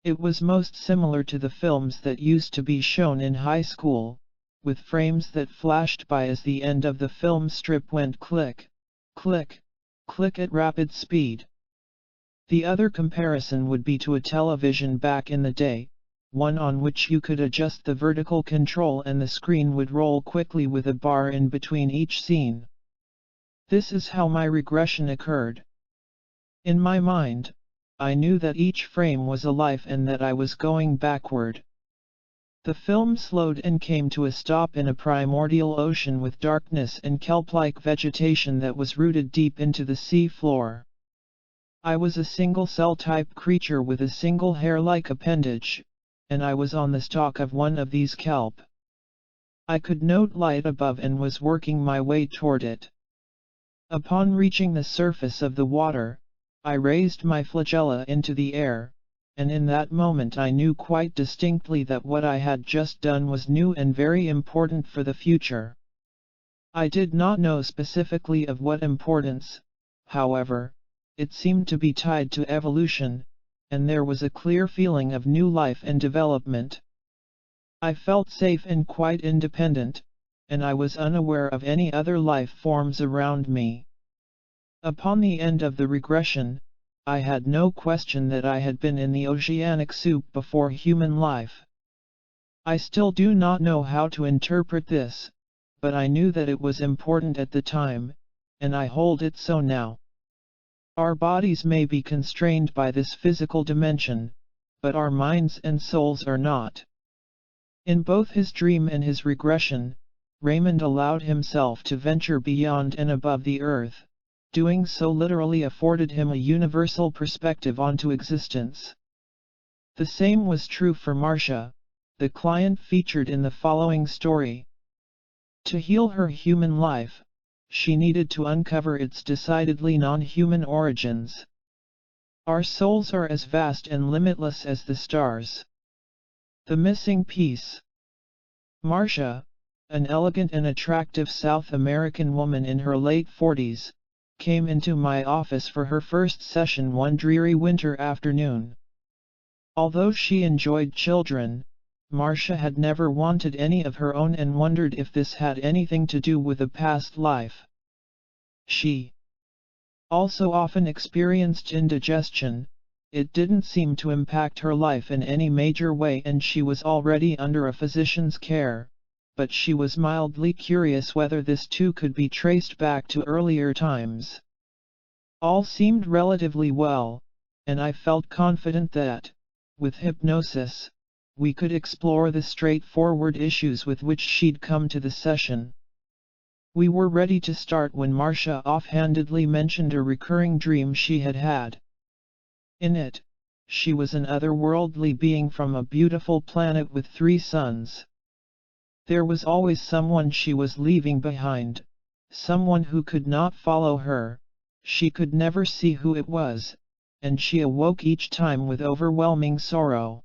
It was most similar to the films that used to be shown in high school, with frames that flashed by as the end of the film strip went click, click, click at rapid speed. The other comparison would be to a television back in the day, one on which you could adjust the vertical control and the screen would roll quickly with a bar in between each scene. This is how my regression occurred. In my mind, I knew that each frame was a life and that I was going backward. The film slowed and came to a stop in a primordial ocean with darkness and kelp-like vegetation that was rooted deep into the sea floor. I was a single-cell type creature with a single hair-like appendage, and I was on the stalk of one of these kelp. I could note light above and was working my way toward it. Upon reaching the surface of the water, I raised my flagella into the air, and in that moment I knew quite distinctly that what I had just done was new and very important for the future. I did not know specifically of what importance, however, it seemed to be tied to evolution, and there was a clear feeling of new life and development. I felt safe and quite independent, and I was unaware of any other life forms around me. Upon the end of the regression, I had no question that I had been in the oceanic soup before human life. I still do not know how to interpret this, but I knew that it was important at the time, and I hold it so now. Our bodies may be constrained by this physical dimension, but our minds and souls are not. In both his dream and his regression, Raymond allowed himself to venture beyond and above the earth. Doing so literally afforded him a universal perspective onto existence. The same was true for Marcia, the client featured in the following story. To heal her human life, she needed to uncover its decidedly non-human origins. Our souls are as vast and limitless as the stars. The missing piece. Marcia, an elegant and attractive South American woman in her late 40s, came into my office for her first session one dreary winter afternoon. Although she enjoyed children, Marcia had never wanted any of her own and wondered if this had anything to do with a past life. She also often experienced indigestion. It didn't seem to impact her life in any major way and she was already under a physician's care, but she was mildly curious whether this too could be traced back to earlier times. All seemed relatively well, and I felt confident that, with hypnosis, we could explore the straightforward issues with which she'd come to the session. We were ready to start when Marcia offhandedly mentioned a recurring dream she had had. In it, she was an otherworldly being from a beautiful planet with 3 suns. There was always someone she was leaving behind, someone who could not follow her. She could never see who it was, and she awoke each time with overwhelming sorrow.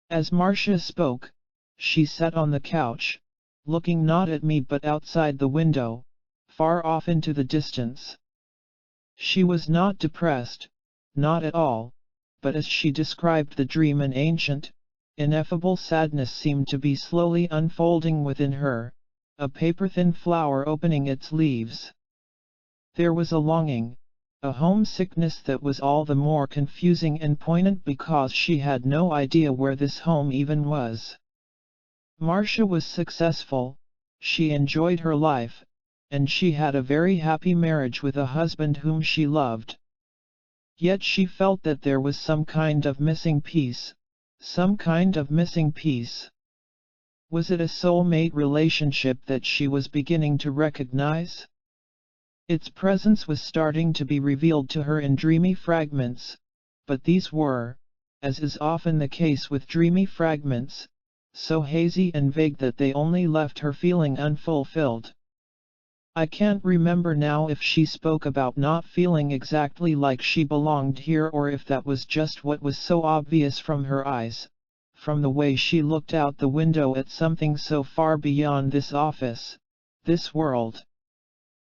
As Marcia spoke, she sat on the couch, looking not at me but outside the window, far off into the distance. She was not depressed, not at all, but as she described the dream an ancient, ineffable sadness seemed to be slowly unfolding within her, a paper-thin flower opening its leaves. There was a longing, a homesickness that was all the more confusing and poignant because she had no idea where this home even was. Marcia was successful, she enjoyed her life, and she had a very happy marriage with a husband whom she loved. Yet she felt that there was some kind of missing piece, some kind of missing piece. Was it a soulmate relationship that she was beginning to recognize? Its presence was starting to be revealed to her in dreamy fragments, but these were, as is often the case with dreamy fragments, so hazy and vague that they only left her feeling unfulfilled. I can't remember now if she spoke about not feeling exactly like she belonged here or if that was just what was so obvious from her eyes, from the way she looked out the window at something so far beyond this office, this world.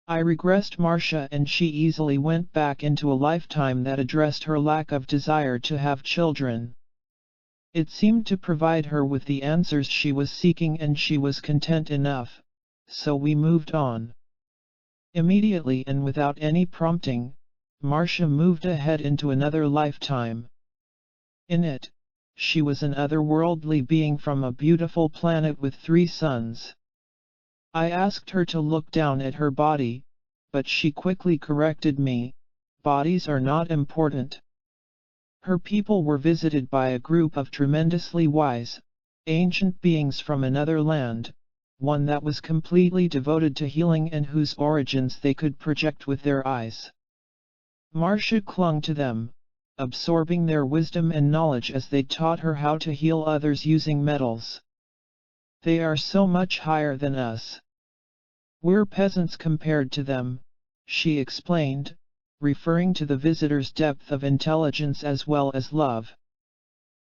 I regressed Marcia and she easily went back into a lifetime that addressed her lack of desire to have children. It seemed to provide her with the answers she was seeking and she was content enough, so we moved on. Immediately and without any prompting, Marcia moved ahead into another lifetime. In it, she was an otherworldly being from a beautiful planet with 3 suns. I asked her to look down at her body, but she quickly corrected me, bodies are not important. Her people were visited by a group of tremendously wise, ancient beings from another land, one that was completely devoted to healing and whose origins they could project with their eyes. Marcia clung to them, absorbing their wisdom and knowledge as they taught her how to heal others using metals. They are so much higher than us. We're peasants compared to them, she explained, referring to the visitors' depth of intelligence as well as love.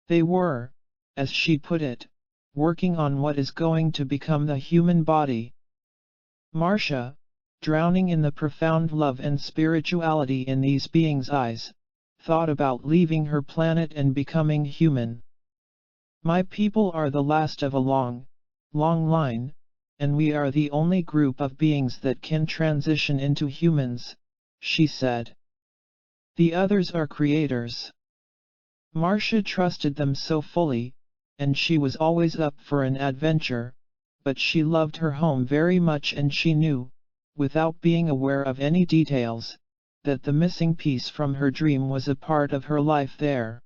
They were, as she put it, working on what is going to become the human body. Marcia, drowning in the profound love and spirituality in these beings' eyes, thought about leaving her planet and becoming human. My people are the last of a long, long line, and we are the only group of beings that can transition into humans, she said. The others are creators. Marcia trusted them so fully, and she was always up for an adventure, but she loved her home very much and she knew, without being aware of any details, that the missing piece from her dream was a part of her life there.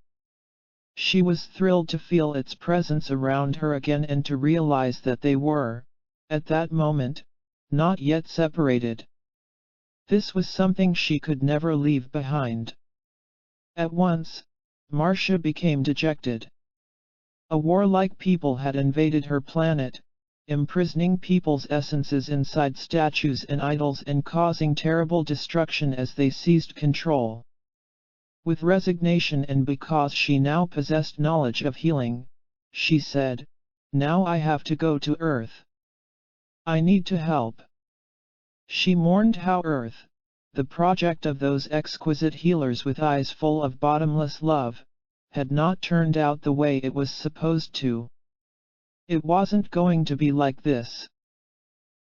She was thrilled to feel its presence around her again and to realize that they were, at that moment, not yet separated. This was something she could never leave behind. At once, Marcia became dejected. A warlike people had invaded her planet, imprisoning people's essences inside statues and idols and causing terrible destruction as they seized control. With resignation and because she now possessed knowledge of healing, she said, "Now I have to go to Earth. I need to help." She mourned how Earth, the project of those exquisite healers with eyes full of bottomless love, had not turned out the way it was supposed to. It wasn't going to be like this.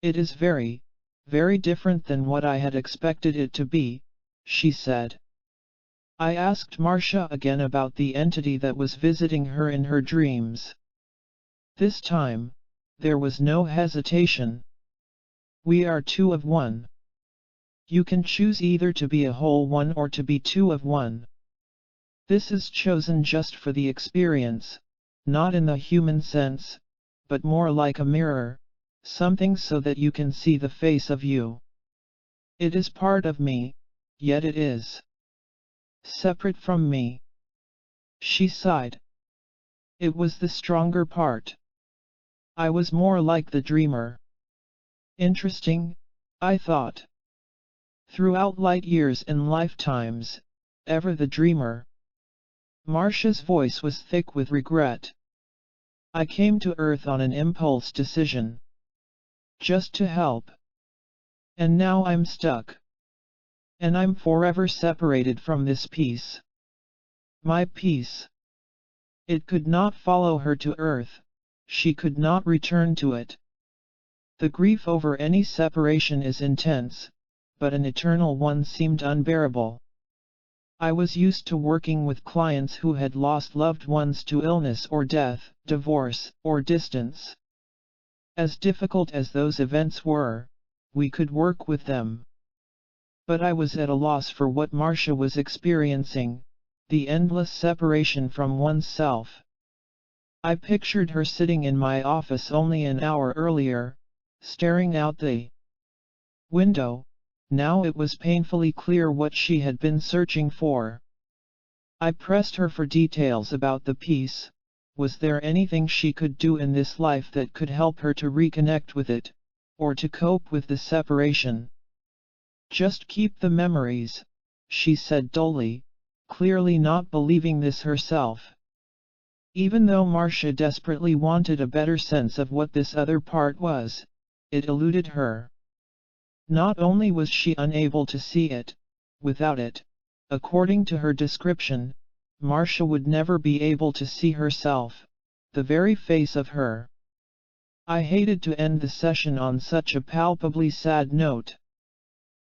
"It is very, very different than what I had expected it to be," she said. I asked Marcia again about the entity that was visiting her in her dreams. This time, there was no hesitation. "We are two of one. You can choose either to be a whole one or to be two of one. This is chosen just for the experience, not in the human sense, but more like a mirror, something so that you can see the face of you. It is part of me, yet it is separate from me." She sighed. "It was the stronger part. I was more like the dreamer." Interesting, I thought. Throughout light years and lifetimes, ever the dreamer. Marcia's voice was thick with regret. "I came to Earth on an impulse decision. Just to help. And now I'm stuck. And I'm forever separated from this peace. My peace." It could not follow her to Earth, she could not return to it. The grief over any separation is intense, but an eternal one seemed unbearable. I was used to working with clients who had lost loved ones to illness or death, divorce, or distance. As difficult as those events were, we could work with them. But I was at a loss for what Marcia was experiencing, the endless separation from oneself. I pictured her sitting in my office only an hour earlier, staring out the window. Now it was painfully clear what she had been searching for. I pressed her for details about the peace. Was there anything she could do in this life that could help her to reconnect with it, or to cope with the separation? "Just keep the memories," she said dully, clearly not believing this herself. Even though Marcia desperately wanted a better sense of what this other part was, it eluded her. Not only was she unable to see it, without it, according to her description, Marcia would never be able to see herself, the very face of her. I hated to end the session on such a palpably sad note.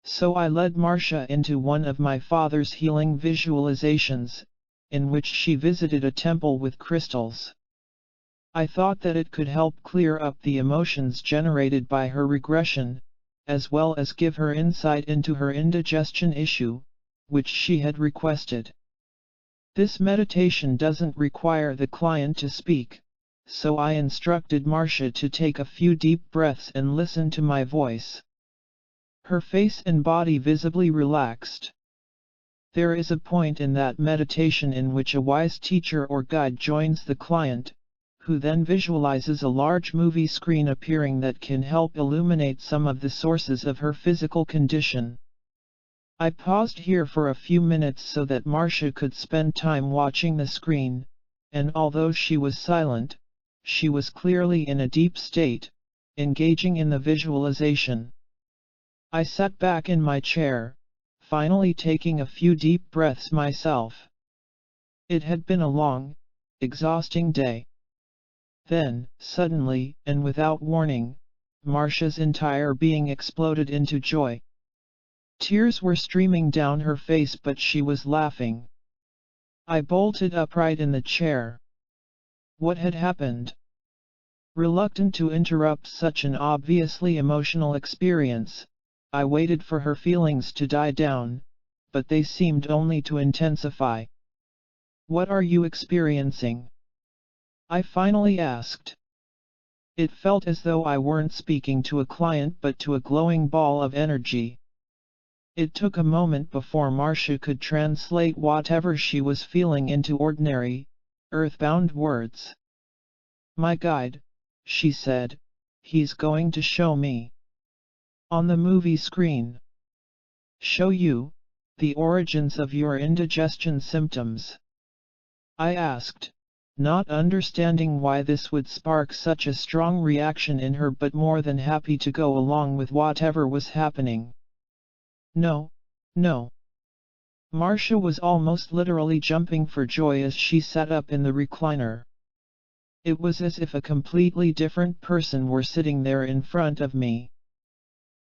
So I led Marcia into one of my father's healing visualizations, in which she visited a temple with crystals. I thought that it could help clear up the emotions generated by her regression, as well as give her insight into her indigestion issue, which she had requested. This meditation doesn't require the client to speak, so I instructed Marcia to take a few deep breaths and listen to my voice. Her face and body visibly relaxed. There is a point in that meditation in which a wise teacher or guide joins the client, who then visualizes a large movie screen appearing that can help illuminate some of the sources of her physical condition. I paused here for a few minutes so that Marcia could spend time watching the screen, and although she was silent, she was clearly in a deep state, engaging in the visualization. I sat back in my chair, finally taking a few deep breaths myself. It had been a long, exhausting day. Then, suddenly, and without warning, Marcia's entire being exploded into joy. Tears were streaming down her face, but she was laughing. I bolted upright in the chair. What had happened? Reluctant to interrupt such an obviously emotional experience, I waited for her feelings to die down, but they seemed only to intensify. "What are you experiencing?" I finally asked. It felt as though I weren't speaking to a client but to a glowing ball of energy. It took a moment before Marcia could translate whatever she was feeling into ordinary, earthbound words. "My guide," she said, he's going to show me. On the movie screen. Show you, the origins of your indigestion symptoms. I asked, not understanding why this would spark such a strong reaction in her, but more than happy to go along with whatever was happening. No, no. Marcia was almost literally jumping for joy as she sat up in the recliner. It was as if a completely different person were sitting there in front of me.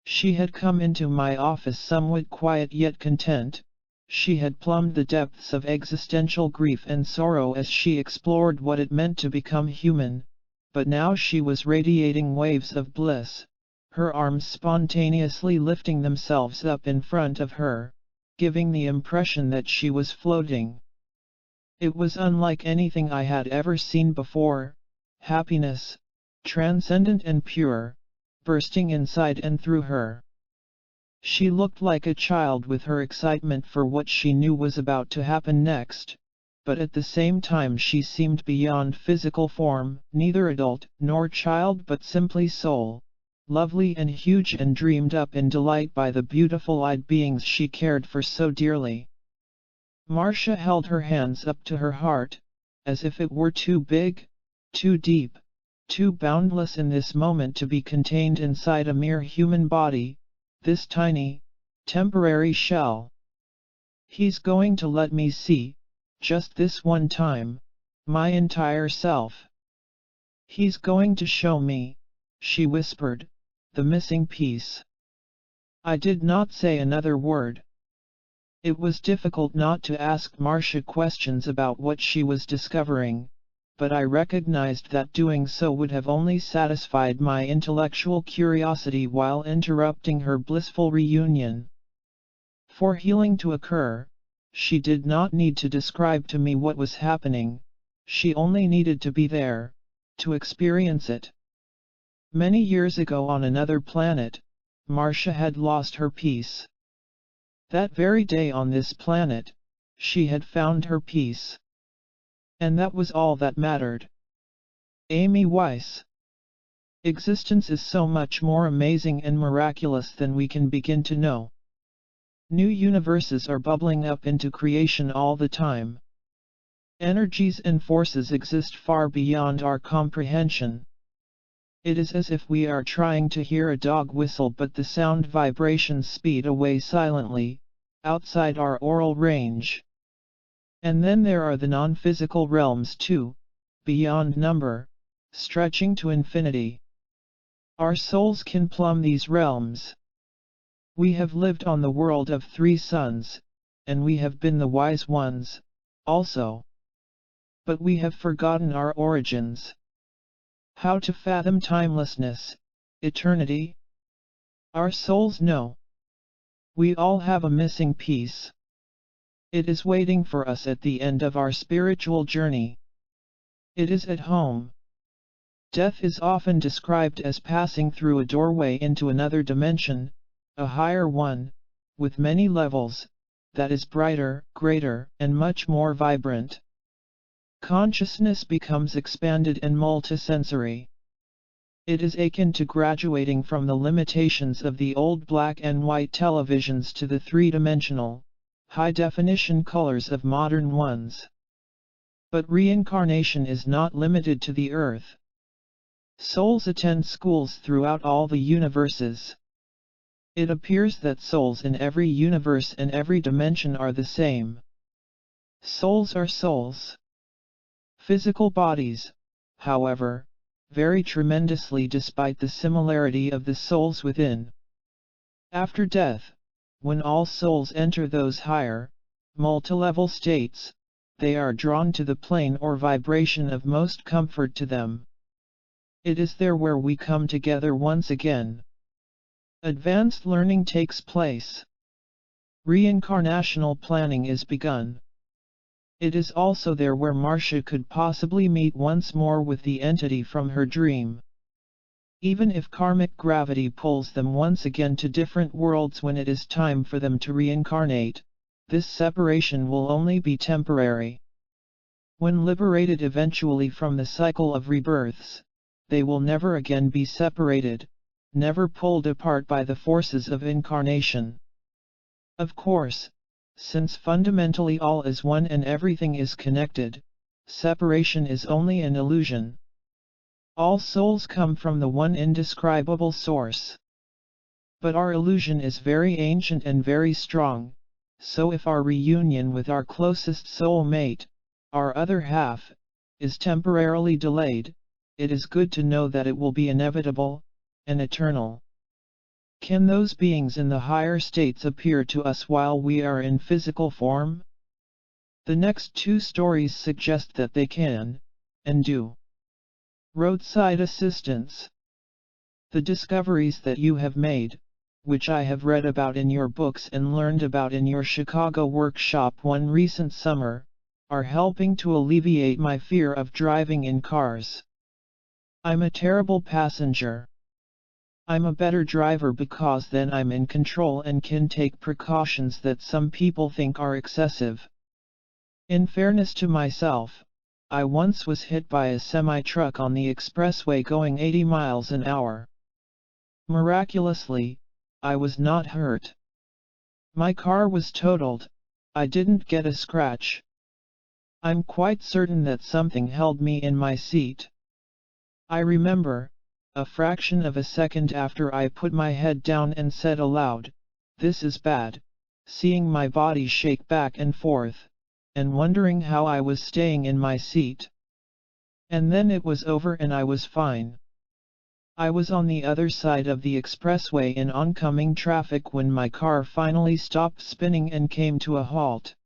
She had come into my office somewhat quiet yet content. She had plumbed the depths of existential grief and sorrow as she explored what it meant to become human, but now she was radiating waves of bliss, her arms spontaneously lifting themselves up in front of her, giving the impression that she was floating. It was unlike anything I had ever seen before, happiness, transcendent and pure, bursting inside and through her. She looked like a child with her excitement for what she knew was about to happen next, but at the same time she seemed beyond physical form, neither adult nor child but simply soul, lovely and huge and dreamed up in delight by the beautiful-eyed beings she cared for so dearly. Marcia held her hands up to her heart, as if it were too big, too deep, too boundless in this moment to be contained inside a mere human body, this tiny, temporary shell. He's going to let me see, just this one time, my entire self. He's going to show me, she whispered, the missing piece. I did not say another word. It was difficult not to ask Marcia questions about what she was discovering, but I recognized that doing so would have only satisfied my intellectual curiosity while interrupting her blissful reunion. For healing to occur, she did not need to describe to me what was happening, she only needed to be there, to experience it. Many years ago on another planet, Marcia had lost her peace. That very day on this planet, she had found her peace. And that was all that mattered. Amy Weiss. Existence is so much more amazing and miraculous than we can begin to know. New universes are bubbling up into creation all the time. Energies and forces exist far beyond our comprehension. It is as if we are trying to hear a dog whistle, but the sound vibrations speed away silently, outside our aural range. And then there are the non-physical realms too, beyond number, stretching to infinity. Our souls can plumb these realms. We have lived on the world of three suns, and we have been the wise ones, also. But we have forgotten our origins. How to fathom timelessness, eternity? Our souls know. We all have a missing piece. It is waiting for us at the end of our spiritual journey. It is at home. Death is often described as passing through a doorway into another dimension, a higher one, with many levels, that is brighter, greater, and much more vibrant. Consciousness becomes expanded and multisensory. It is akin to graduating from the limitations of the old black and white televisions to the three-dimensional, high-definition colors of modern ones. But reincarnation is not limited to the earth. Souls attend schools throughout all the universes. It appears that souls in every universe and every dimension are the same. Souls are souls. Physical bodies, however, vary tremendously despite the similarity of the souls within. After death, when all souls enter those higher, multilevel states, they are drawn to the plane or vibration of most comfort to them. It is there where we come together once again. Advanced learning takes place. Reincarnational planning is begun. It is also there where Marcia could possibly meet once more with the entity from her dream. Even if karmic gravity pulls them once again to different worlds when it is time for them to reincarnate, this separation will only be temporary. When liberated eventually from the cycle of rebirths, they will never again be separated, never pulled apart by the forces of incarnation. Of course, since fundamentally all is one and everything is connected, separation is only an illusion. All souls come from the one indescribable source. But our illusion is very ancient and very strong, so if our reunion with our closest soul mate, our other half, is temporarily delayed, it is good to know that it will be inevitable, and eternal. Can those beings in the higher states appear to us while we are in physical form? The next two stories suggest that they can, and do. Roadside assistance. The discoveries that you have made, which I have read about in your books and learned about in your Chicago workshop one recent summer, are helping to alleviate my fear of driving in cars. I'm a terrible passenger. I'm a better driver because then I'm in control and can take precautions that some people think are excessive. In fairness to myself, I once was hit by a semi-truck on the expressway going 80 miles an hour. Miraculously, I was not hurt. My car was totaled, I didn't get a scratch. I'm quite certain that something held me in my seat. I remember, a fraction of a second after I put my head down and said aloud, "This is bad," seeing my body shake back and forth, and wondering how I was staying in my seat. And then it was over and I was fine. I was on the other side of the expressway in oncoming traffic when my car finally stopped spinning and came to a halt.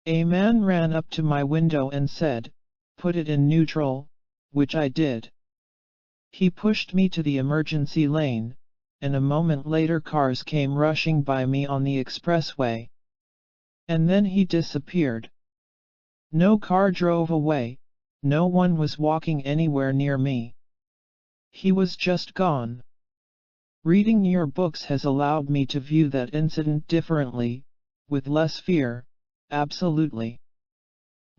A man ran up to my window and said, "Put it in neutral," which I did. He pushed me to the emergency lane, and a moment later cars came rushing by me on the expressway. And then he disappeared. No car drove away, no one was walking anywhere near me. He was just gone. Reading your books has allowed me to view that incident differently, with less fear, absolutely.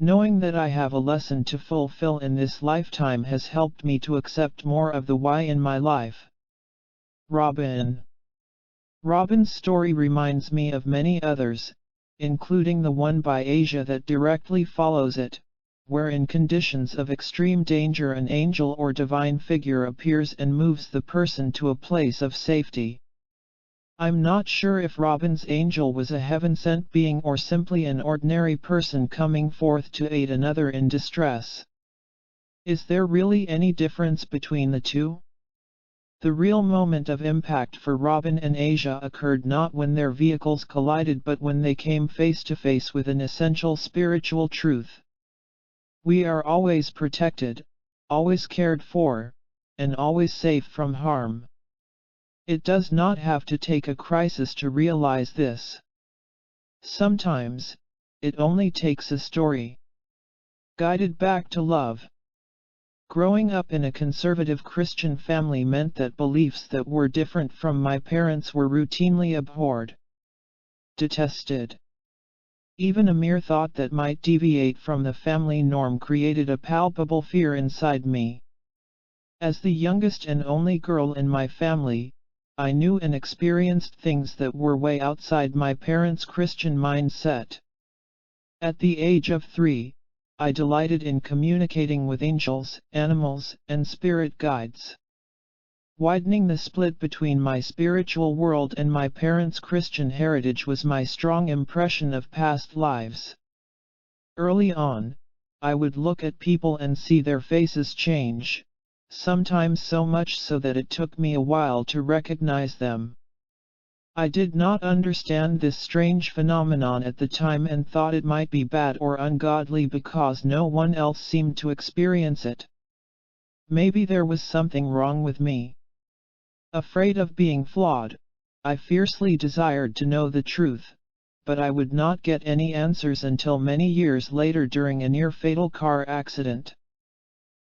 Knowing that I have a lesson to fulfill in this lifetime has helped me to accept more of the why in my life. Robin. Robin's story reminds me of many others, including the one by Asia that directly follows it, where in conditions of extreme danger an angel or divine figure appears and moves the person to a place of safety. I'm not sure if Robin's angel was a heaven-sent being or simply an ordinary person coming forth to aid another in distress. Is there really any difference between the two? The real moment of impact for Robin and Asia occurred not when their vehicles collided but when they came face to face with an essential spiritual truth. We are always protected, always cared for, and always safe from harm. It does not have to take a crisis to realize this. Sometimes, it only takes a story. Guided back to love. Growing up in a conservative Christian family meant that beliefs that were different from my parents were routinely abhorred. Detested. Even a mere thought that might deviate from the family norm created a palpable fear inside me. As the youngest and only girl in my family, I knew and experienced things that were way outside my parents' Christian mindset. At the age of 3, I delighted in communicating with angels, animals, and spirit guides. Widening the split between my spiritual world and my parents' Christian heritage was my strong impression of past lives. Early on, I would look at people and see their faces change, sometimes so much so that it took me a while to recognize them. I did not understand this strange phenomenon at the time and thought it might be bad or ungodly because no one else seemed to experience it. Maybe there was something wrong with me. Afraid of being flawed, I fiercely desired to know the truth, but I would not get any answers until many years later during a near-fatal car accident.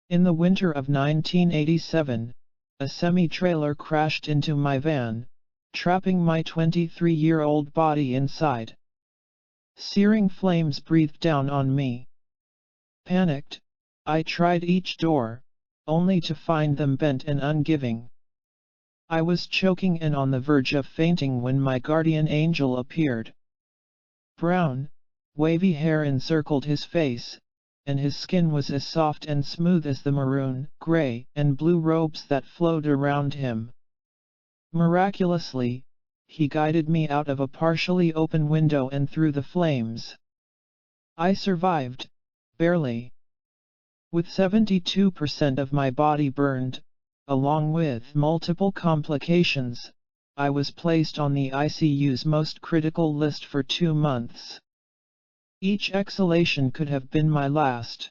In the winter of 1987, a semi-trailer crashed into my van, trapping my 23-year-old body inside. Searing flames breathed down on me. Panicked, I tried each door, only to find them bent and ungiving. I was choking and on the verge of fainting when my guardian angel appeared. Brown, wavy hair encircled his face, and his skin was as soft and smooth as the maroon, gray, and blue robes that flowed around him. Miraculously, he guided me out of a partially open window and through the flames. I survived, barely. With 72% of my body burned, along with multiple complications, I was placed on the ICU's most critical list for 2 months. Each exhalation could have been my last.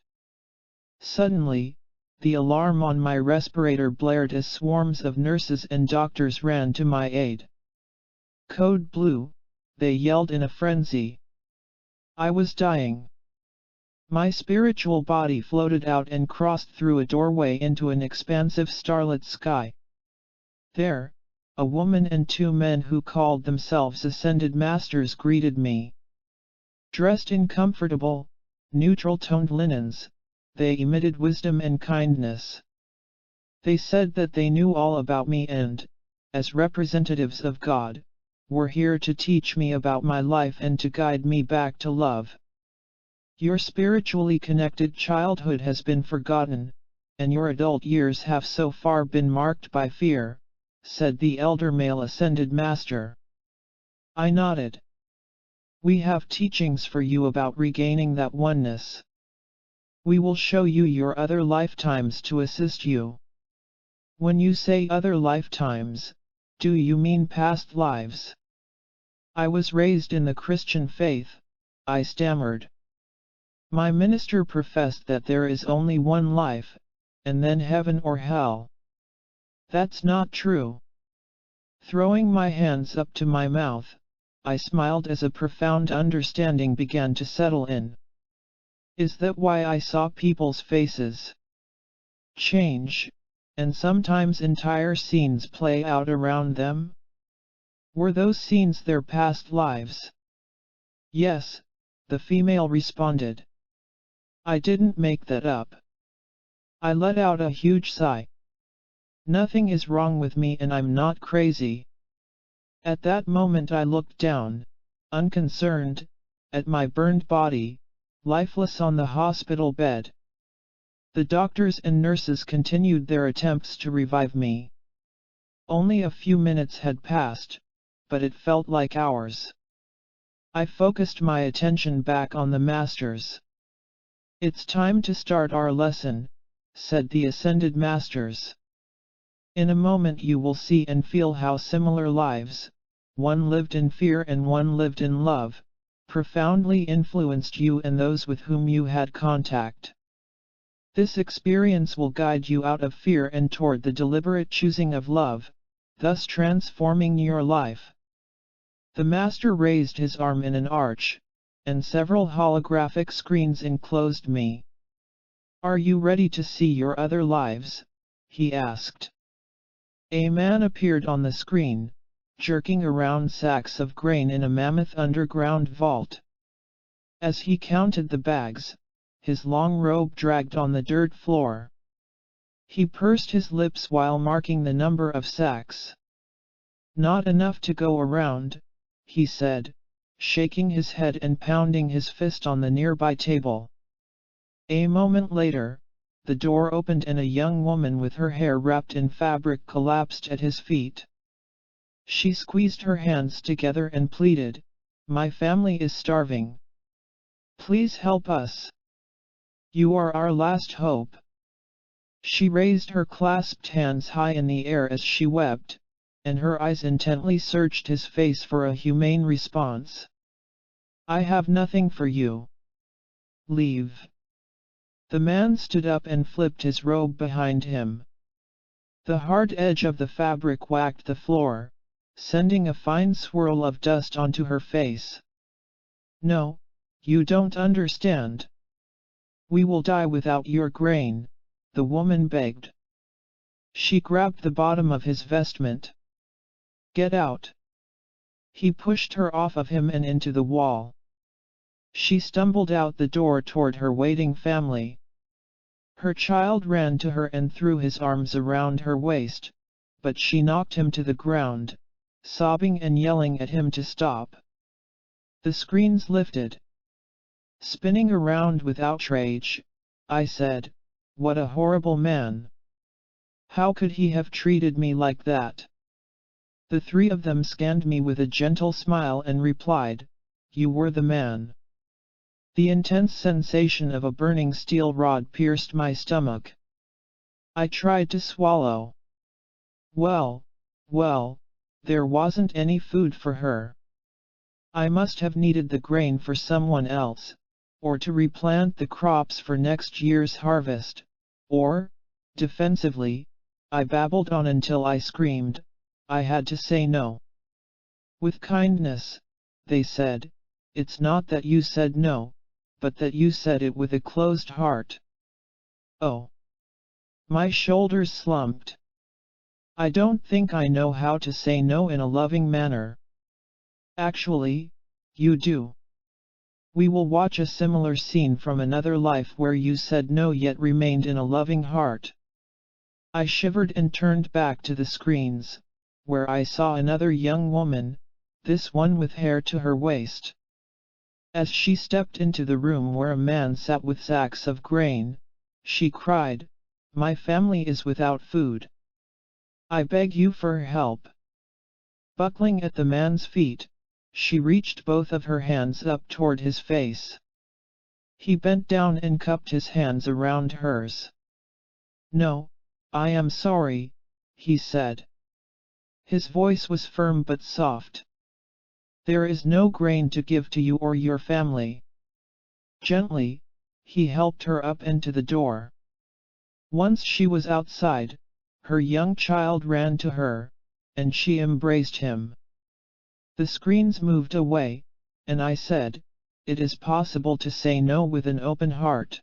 Suddenly, the alarm on my respirator blared as swarms of nurses and doctors ran to my aid. "Code Blue," they yelled in a frenzy. I was dying. My spiritual body floated out and crossed through a doorway into an expansive starlit sky. There, a woman and 2 men who called themselves Ascended Masters greeted me. Dressed in comfortable, neutral-toned linens, they emitted wisdom and kindness. They said that they knew all about me and, as representatives of God, were here to teach me about my life and to guide me back to love. "Your spiritually connected childhood has been forgotten, and your adult years have so far been marked by fear," said the elder male Ascended Master. I nodded. "We have teachings for you about regaining that oneness. We will show you your other lifetimes to assist you." "When you say other lifetimes, do you mean past lives?" "I was raised in the Christian faith," I stammered. "My minister professed that there is only one life, and then heaven or hell." "That's not true." Throwing my hands up to my mouth, I smiled as a profound understanding began to settle in. Is that why I saw people's faces change, and sometimes entire scenes play out around them? Were those scenes their past lives? "Yes," the female responded. "I didn't make that up." I let out a huge sigh. Nothing is wrong with me and I'm not crazy. At that moment I looked down, unconcerned, at my burned body, lifeless on the hospital bed. The doctors and nurses continued their attempts to revive me. Only a few minutes had passed, but it felt like hours. I focused my attention back on the masters. "It's time to start our lesson," said the Ascended Masters. "In a moment you will see and feel how similar lives, one lived in fear and one lived in love, profoundly influenced you and those with whom you had contact. This experience will guide you out of fear and toward the deliberate choosing of love, thus transforming your life." The Master raised his arm in an arch, and several holographic screens enclosed me. "Are you ready to see your other lives?" he asked. A man appeared on the screen, jerking around sacks of grain in a mammoth underground vault. As he counted the bags, his long robe dragged on the dirt floor. He pursed his lips while marking the number of sacks. "Not enough to go around," he said, shaking his head and pounding his fist on the nearby table. A moment later, the door opened and a young woman with her hair wrapped in fabric collapsed at his feet. She squeezed her hands together and pleaded, "My family is starving. Please help us. You are our last hope." She raised her clasped hands high in the air as she wept, and her eyes intently searched his face for a humane response. "I have nothing for you. Leave." The man stood up and flipped his robe behind him. The hard edge of the fabric whacked the floor, sending a fine swirl of dust onto her face. "No, you don't understand. We will die without your grain," the woman begged. She grabbed the bottom of his vestment. "Get out." He pushed her off of him and into the wall. She stumbled out the door toward her waiting family. Her child ran to her and threw his arms around her waist, but she knocked him to the ground, sobbing and yelling at him to stop. The screens lifted. Spinning around with outrage, I said, "What a horrible man! How could he have treated me like that?" The three of them scanned me with a gentle smile and replied, "You were the man." The intense sensation of a burning steel rod pierced my stomach. I tried to swallow. Well, there wasn't any food for her. I must have needed the grain for someone else, or to replant the crops for next year's harvest, or, defensively, I babbled on until I screamed. I had to say no. With kindness, they said, "It's not that you said no, but that you said it with a closed heart." Oh! My shoulders slumped. I don't think I know how to say no in a loving manner. Actually, you do. We will watch a similar scene from another life where you said no yet remained in a loving heart. I shivered and turned back to the screens, where I saw another young woman, this one with hair to her waist. As she stepped into the room where a man sat with sacks of grain, she cried, "My family is without food. I beg you for help." Buckling at the man's feet, she reached both of her hands up toward his face. He bent down and cupped his hands around hers. "No, I am sorry," he said. His voice was firm but soft. "There is no grain to give to you or your family." Gently, he helped her up and to the door. Once she was outside, her young child ran to her, and she embraced him. The screens moved away, and I said, "It is possible to say no with an open heart.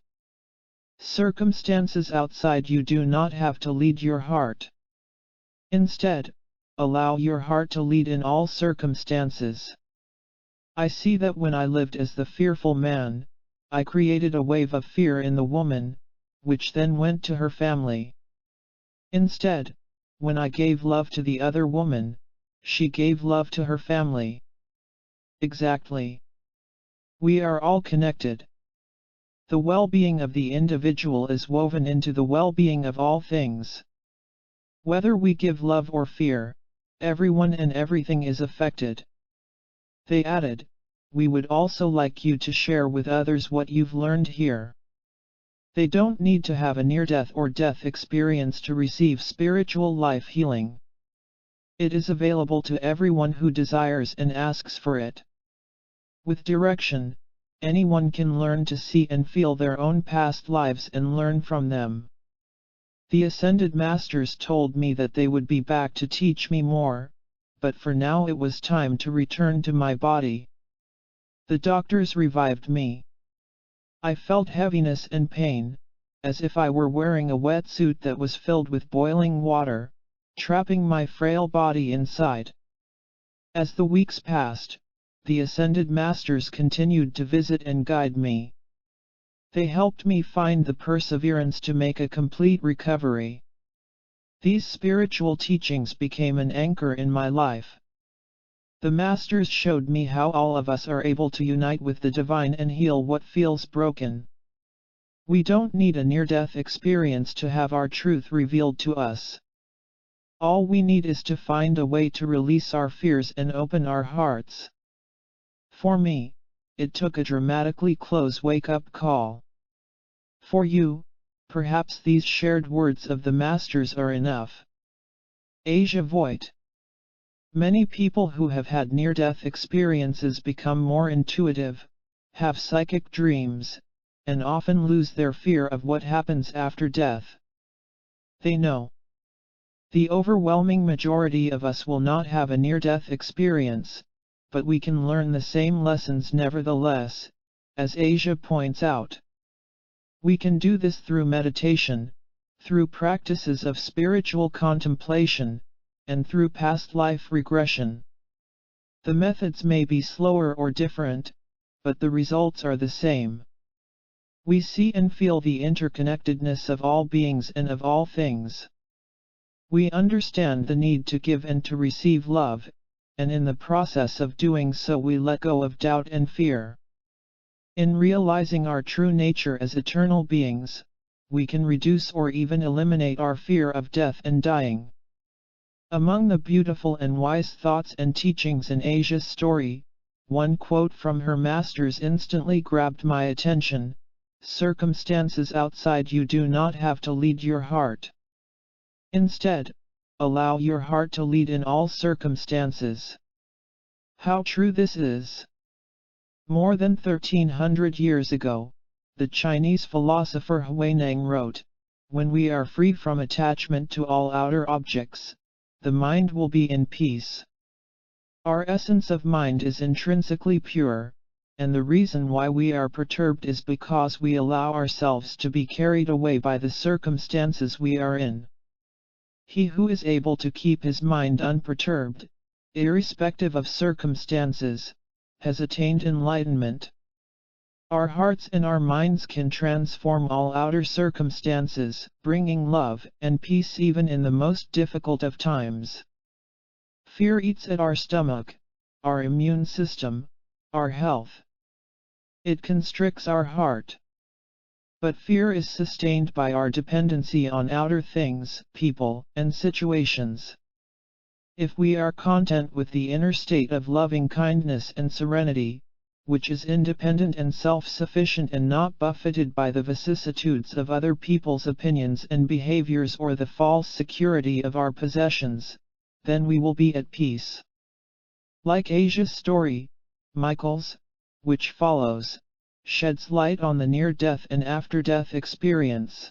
Circumstances outside you do not have to lead your heart. Instead, allow your heart to lead in all circumstances." I see that when I lived as the fearful man, I created a wave of fear in the woman, which then went to her family. Instead, when I gave love to the other woman, she gave love to her family. Exactly. We are all connected. The well-being of the individual is woven into the well-being of all things. Whether we give love or fear, everyone and everything is affected. They added, "We would also like you to share with others what you've learned here." They don't need to have a near-death or death experience to receive spiritual life healing. It is available to everyone who desires and asks for it. With direction, anyone can learn to see and feel their own past lives and learn from them. The Ascended Masters told me that they would be back to teach me more, but for now it was time to return to my body. The doctors revived me. I felt heaviness and pain, as if I were wearing a wetsuit that was filled with boiling water, trapping my frail body inside. As the weeks passed, the Ascended Masters continued to visit and guide me. They helped me find the perseverance to make a complete recovery. These spiritual teachings became an anchor in my life. The Masters showed me how all of us are able to unite with the divine and heal what feels broken. We don't need a near-death experience to have our truth revealed to us. All we need is to find a way to release our fears and open our hearts. For me, it took a dramatically close wake-up call. For you, perhaps these shared words of the Masters are enough. Asia Voigt. Many people who have had near-death experiences become more intuitive, have psychic dreams, and often lose their fear of what happens after death. They know. The overwhelming majority of us will not have a near-death experience, but we can learn the same lessons nevertheless, as Asia points out. We can do this through meditation, through practices of spiritual contemplation, and through past life regression. The methods may be slower or different, but the results are the same. We see and feel the interconnectedness of all beings and of all things. We understand the need to give and to receive love, and in the process of doing so we let go of doubt and fear. In realizing our true nature as eternal beings, we can reduce or even eliminate our fear of death and dying. Among the beautiful and wise thoughts and teachings in Asia's story, one quote from her masters instantly grabbed my attention: "Circumstances outside you do not have to lead your heart. Instead, allow your heart to lead in all circumstances." How true this is! More than 1300 years ago, the Chinese philosopher Huineng wrote, "When we are free from attachment to all outer objects, the mind will be in peace." Our essence of mind is intrinsically pure, and the reason why we are perturbed is because we allow ourselves to be carried away by the circumstances we are in. He who is able to keep his mind unperturbed, irrespective of circumstances, has attained enlightenment. Our hearts and our minds can transform all outer circumstances, bringing love and peace even in the most difficult of times. Fear eats at our stomach, our immune system, our health. It constricts our heart. But fear is sustained by our dependency on outer things, people, and situations. If we are content with the inner state of loving kindness and serenity, which is independent and self-sufficient and not buffeted by the vicissitudes of other people's opinions and behaviors or the false security of our possessions, then we will be at peace. Like Asia's story, Michael's, which follows, sheds light on the near-death and after-death experience.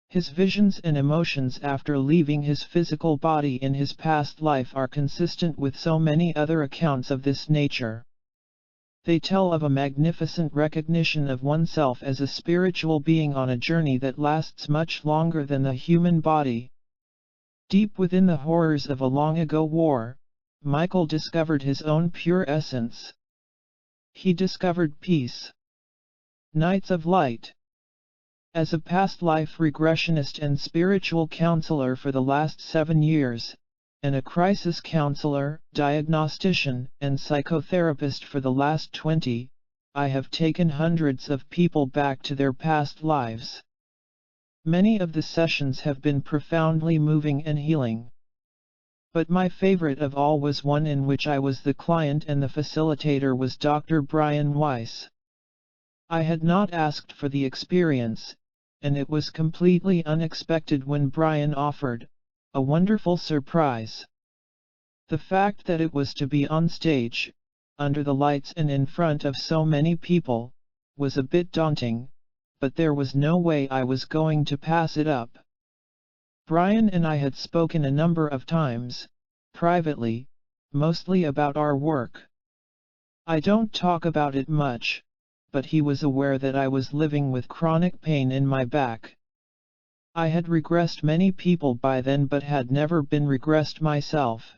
His visions and emotions after leaving his physical body in his past life are consistent with so many other accounts of this nature. They tell of a magnificent recognition of oneself as a spiritual being on a journey that lasts much longer than the human body. Deep within the horrors of a long-ago war, Michael discovered his own pure essence. He discovered peace. Nights of Light. As a past life regressionist and spiritual counselor for the last 7 years, and a crisis counselor, diagnostician, and psychotherapist for the last 20, I have taken hundreds of people back to their past lives. Many of the sessions have been profoundly moving and healing. But my favorite of all was one in which I was the client and the facilitator was Dr. Brian Weiss. I had not asked for the experience, and it was completely unexpected when Brian offered a wonderful surprise. The fact that it was to be on stage, under the lights and in front of so many people, was a bit daunting, but there was no way I was going to pass it up. Brian and I had spoken a number of times, privately, mostly about our work. I don't talk about it much, but he was aware that I was living with chronic pain in my back. I had regressed many people by then but had never been regressed myself.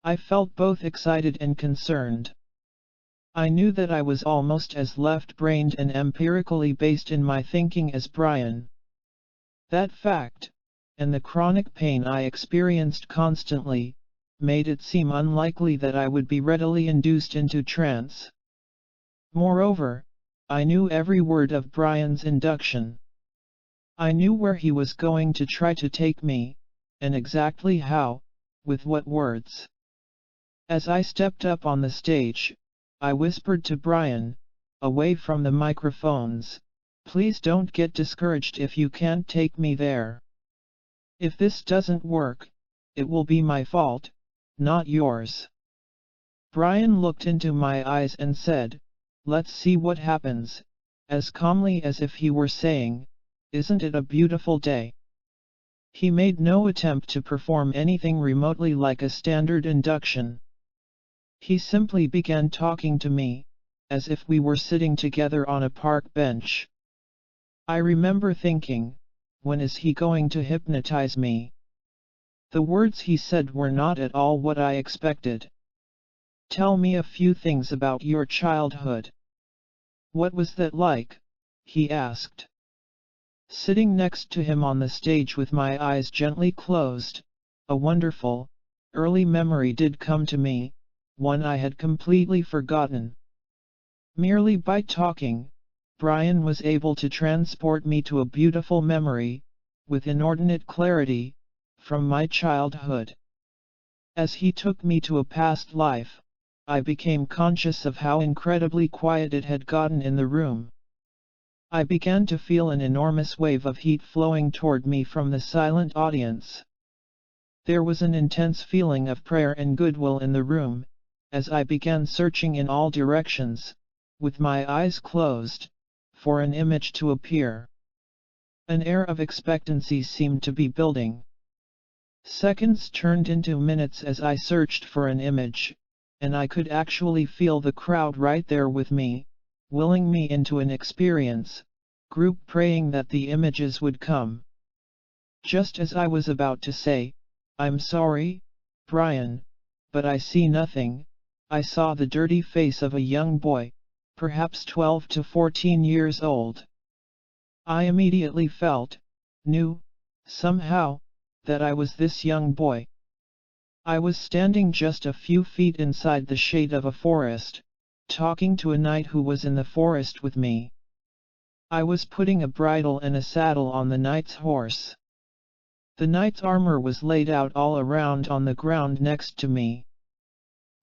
I felt both excited and concerned. I knew that I was almost as left-brained and empirically based in my thinking as Brian. That fact, and the chronic pain I experienced constantly, made it seem unlikely that I would be readily induced into trance. Moreover, I knew every word of Brian's induction. I knew where he was going to try to take me, and exactly how, with what words. As I stepped up on the stage, I whispered to Brian, away from the microphones, "Please don't get discouraged if you can't take me there. If this doesn't work, it will be my fault, not yours." Brian looked into my eyes and said, "Let's see what happens," as calmly as if he were saying, "Isn't it a beautiful day?" He made no attempt to perform anything remotely like a standard induction. He simply began talking to me, as if we were sitting together on a park bench. I remember thinking, when is he going to hypnotize me? The words he said were not at all what I expected. "Tell me a few things about your childhood. What was that like?" he asked. Sitting next to him on the stage with my eyes gently closed, a wonderful, early memory did come to me, one I had completely forgotten. Merely by talking, Brian was able to transport me to a beautiful memory, with inordinate clarity, from my childhood. As he took me to a past life, I became conscious of how incredibly quiet it had gotten in the room. I began to feel an enormous wave of heat flowing toward me from the silent audience. There was an intense feeling of prayer and goodwill in the room, as I began searching in all directions, with my eyes closed, for an image to appear. An air of expectancy seemed to be building. Seconds turned into minutes as I searched for an image, and I could actually feel the crowd right there with me, willing me into an experience, group praying that the images would come. Just as I was about to say, "I'm sorry, Brian, but I see nothing," I saw the dirty face of a young boy, perhaps 12 to 14 years old. I immediately felt, knew, somehow, that I was this young boy. I was standing just a few feet inside the shade of a forest, talking to a knight who was in the forest with me. I was putting a bridle and a saddle on the knight's horse. The knight's armor was laid out all around on the ground next to me.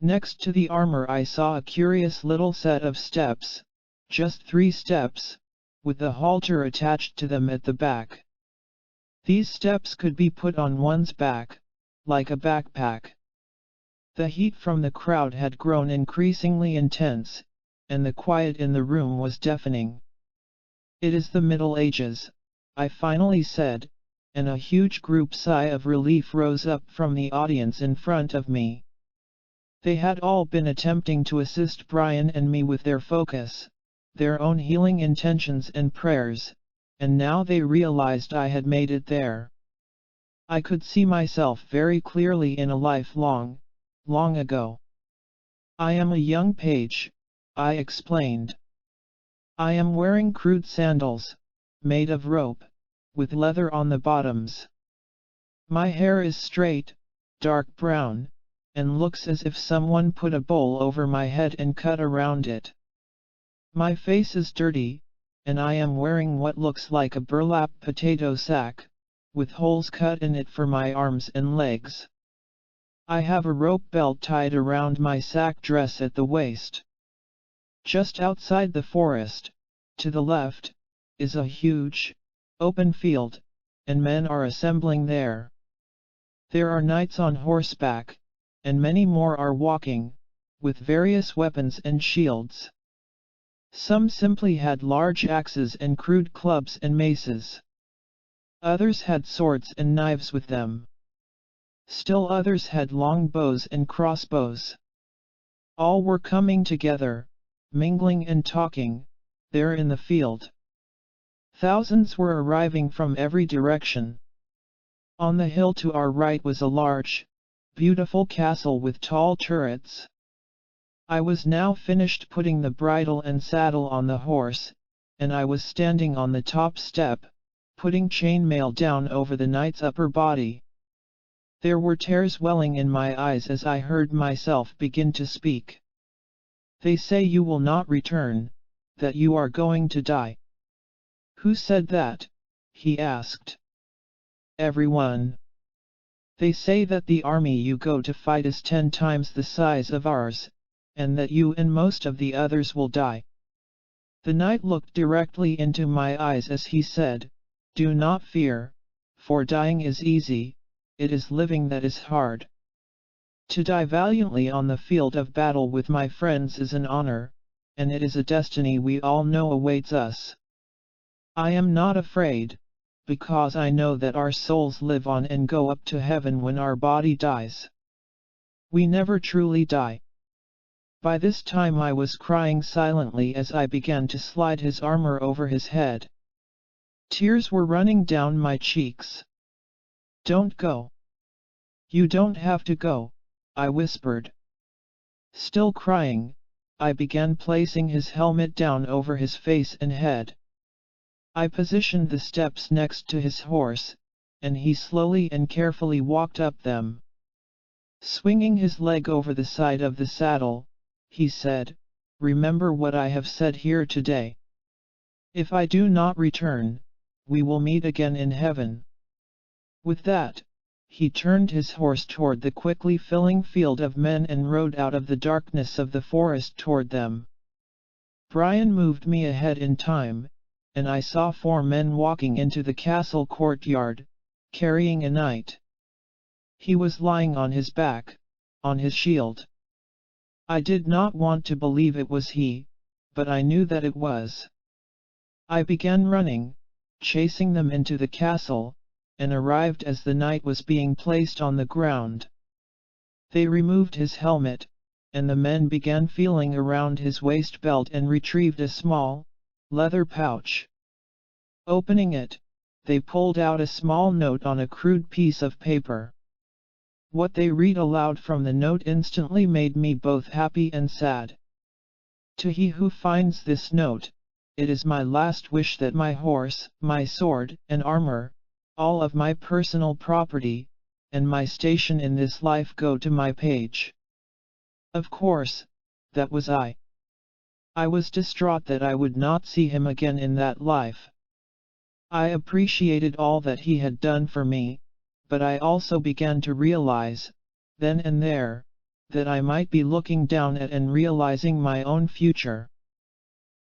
Next to the armor I saw a curious little set of steps, just 3 steps, with a halter attached to them at the back. These steps could be put on one's back, like a backpack. The heat from the crowd had grown increasingly intense, and the quiet in the room was deafening. "It is the Middle Ages," I finally said, and a huge group sigh of relief rose up from the audience in front of me. They had all been attempting to assist Brian and me with their focus, their own healing intentions and prayers, and now they realized I had made it there. I could see myself very clearly in a life long ago. "I am a young page," I explained. "I am wearing crude sandals, made of rope, with leather on the bottoms. My hair is straight, dark brown, and looks as if someone put a bowl over my head and cut around it. My face is dirty, and I am wearing what looks like a burlap potato sack, with holes cut in it for my arms and legs. I have a rope belt tied around my sack dress at the waist. Just outside the forest, to the left, is a huge, open field, and men are assembling there. There are knights on horseback, and many more are walking, with various weapons and shields. Some simply had large axes and crude clubs and maces. Others had swords and knives with them. Still others had long bows and crossbows. All were coming together, mingling and talking, there in the field. Thousands were arriving from every direction. On the hill to our right was a large, beautiful castle with tall turrets. I was now finished putting the bridle and saddle on the horse, and I was standing on the top step, putting chainmail down over the knight's upper body. There were tears welling in my eyes as I heard myself begin to speak. "They say you will not return, that you are going to die." "Who said that?" he asked. "Everyone. They say that the army you go to fight is 10 times the size of ours, and that you and most of the others will die." The knight looked directly into my eyes as he said, "Do not fear, for dying is easy, it is living that is hard. To die valiantly on the field of battle with my friends is an honor, and it is a destiny we all know awaits us. I am not afraid, because I know that our souls live on and go up to heaven when our body dies. We never truly die." By this time I was crying silently as I began to slide his armor over his head. Tears were running down my cheeks. "Don't go. You don't have to go," I whispered. Still crying, I began placing his helmet down over his face and head. I positioned the steps next to his horse, and he slowly and carefully walked up them. Swinging his leg over the side of the saddle, he said, "Remember what I have said here today. If I do not return, we will meet again in heaven." With that, he turned his horse toward the quickly filling field of men and rode out of the darkness of the forest toward them. Brian moved me ahead in time, and I saw 4 men walking into the castle courtyard, carrying a knight. He was lying on his back, on his shield. I did not want to believe it was he, but I knew that it was. I began running, chasing them into the castle, and arrived as the knight was being placed on the ground. They removed his helmet, and the men began feeling around his waist belt and retrieved a small, leather pouch. Opening it, they pulled out a small note on a crude piece of paper. What they read aloud from the note instantly made me both happy and sad. "To he who finds this note, it is my last wish that my horse, my sword and armor, all of my personal property, and my station in this life go to my page." Of course, that was I. I was distraught that I would not see him again in that life. I appreciated all that he had done for me, but I also began to realize, then and there, that I might be looking down at and realizing my own future.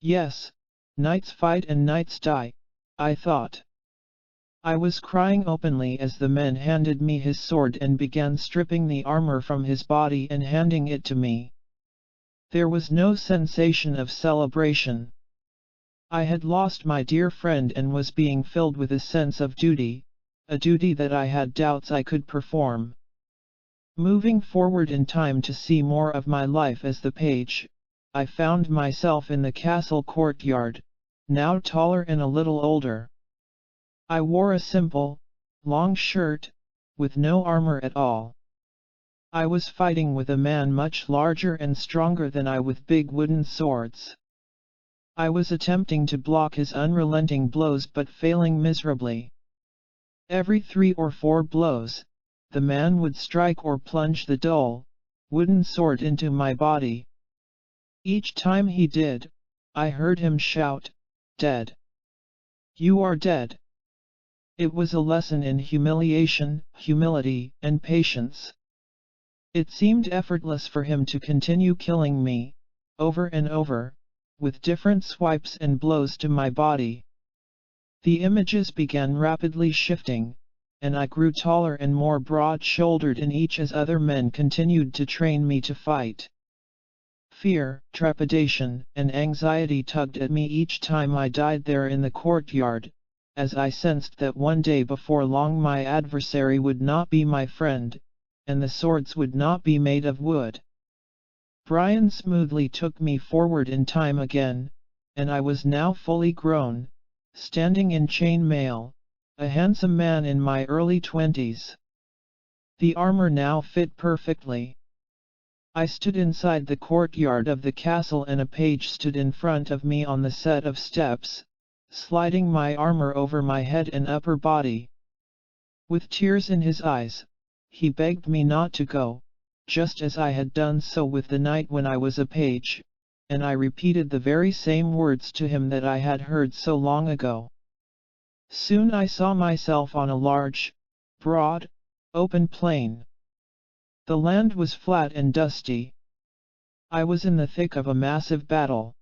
Yes, knights fight and knights die, I thought. I was crying openly as the men handed me his sword and began stripping the armor from his body and handing it to me. There was no sensation of celebration. I had lost my dear friend and was being filled with a sense of duty, a duty that I had doubts I could perform. Moving forward in time to see more of my life as the page, I found myself in the castle courtyard, now taller and a little older. I wore a simple, long shirt, with no armor at all. I was fighting with a man much larger and stronger than I with big wooden swords. I was attempting to block his unrelenting blows but failing miserably. Every 3 or 4 blows, the man would strike or plunge the dull, wooden sword into my body. Each time he did, I heard him shout, "Dead! You are dead!" It was a lesson in humiliation, humility, and patience. It seemed effortless for him to continue killing me, over and over, with different swipes and blows to my body. The images began rapidly shifting, and I grew taller and more broad-shouldered in each as other men continued to train me to fight. Fear, trepidation, and anxiety tugged at me each time I died there in the courtyard, as I sensed that one day before long my adversary would not be my friend, and the swords would not be made of wood. Brian smoothly took me forward in time again, and I was now fully grown, standing in chain mail, a handsome man in my early 20s. The armor now fit perfectly. I stood inside the courtyard of the castle and a page stood in front of me on the set of steps, sliding my armor over my head and upper body. With tears in his eyes, he begged me not to go, just as I had done so with the knight when I was a page, and I repeated the very same words to him that I had heard so long ago. Soon I saw myself on a large, broad, open plain. The land was flat and dusty. I was in the thick of a massive battle.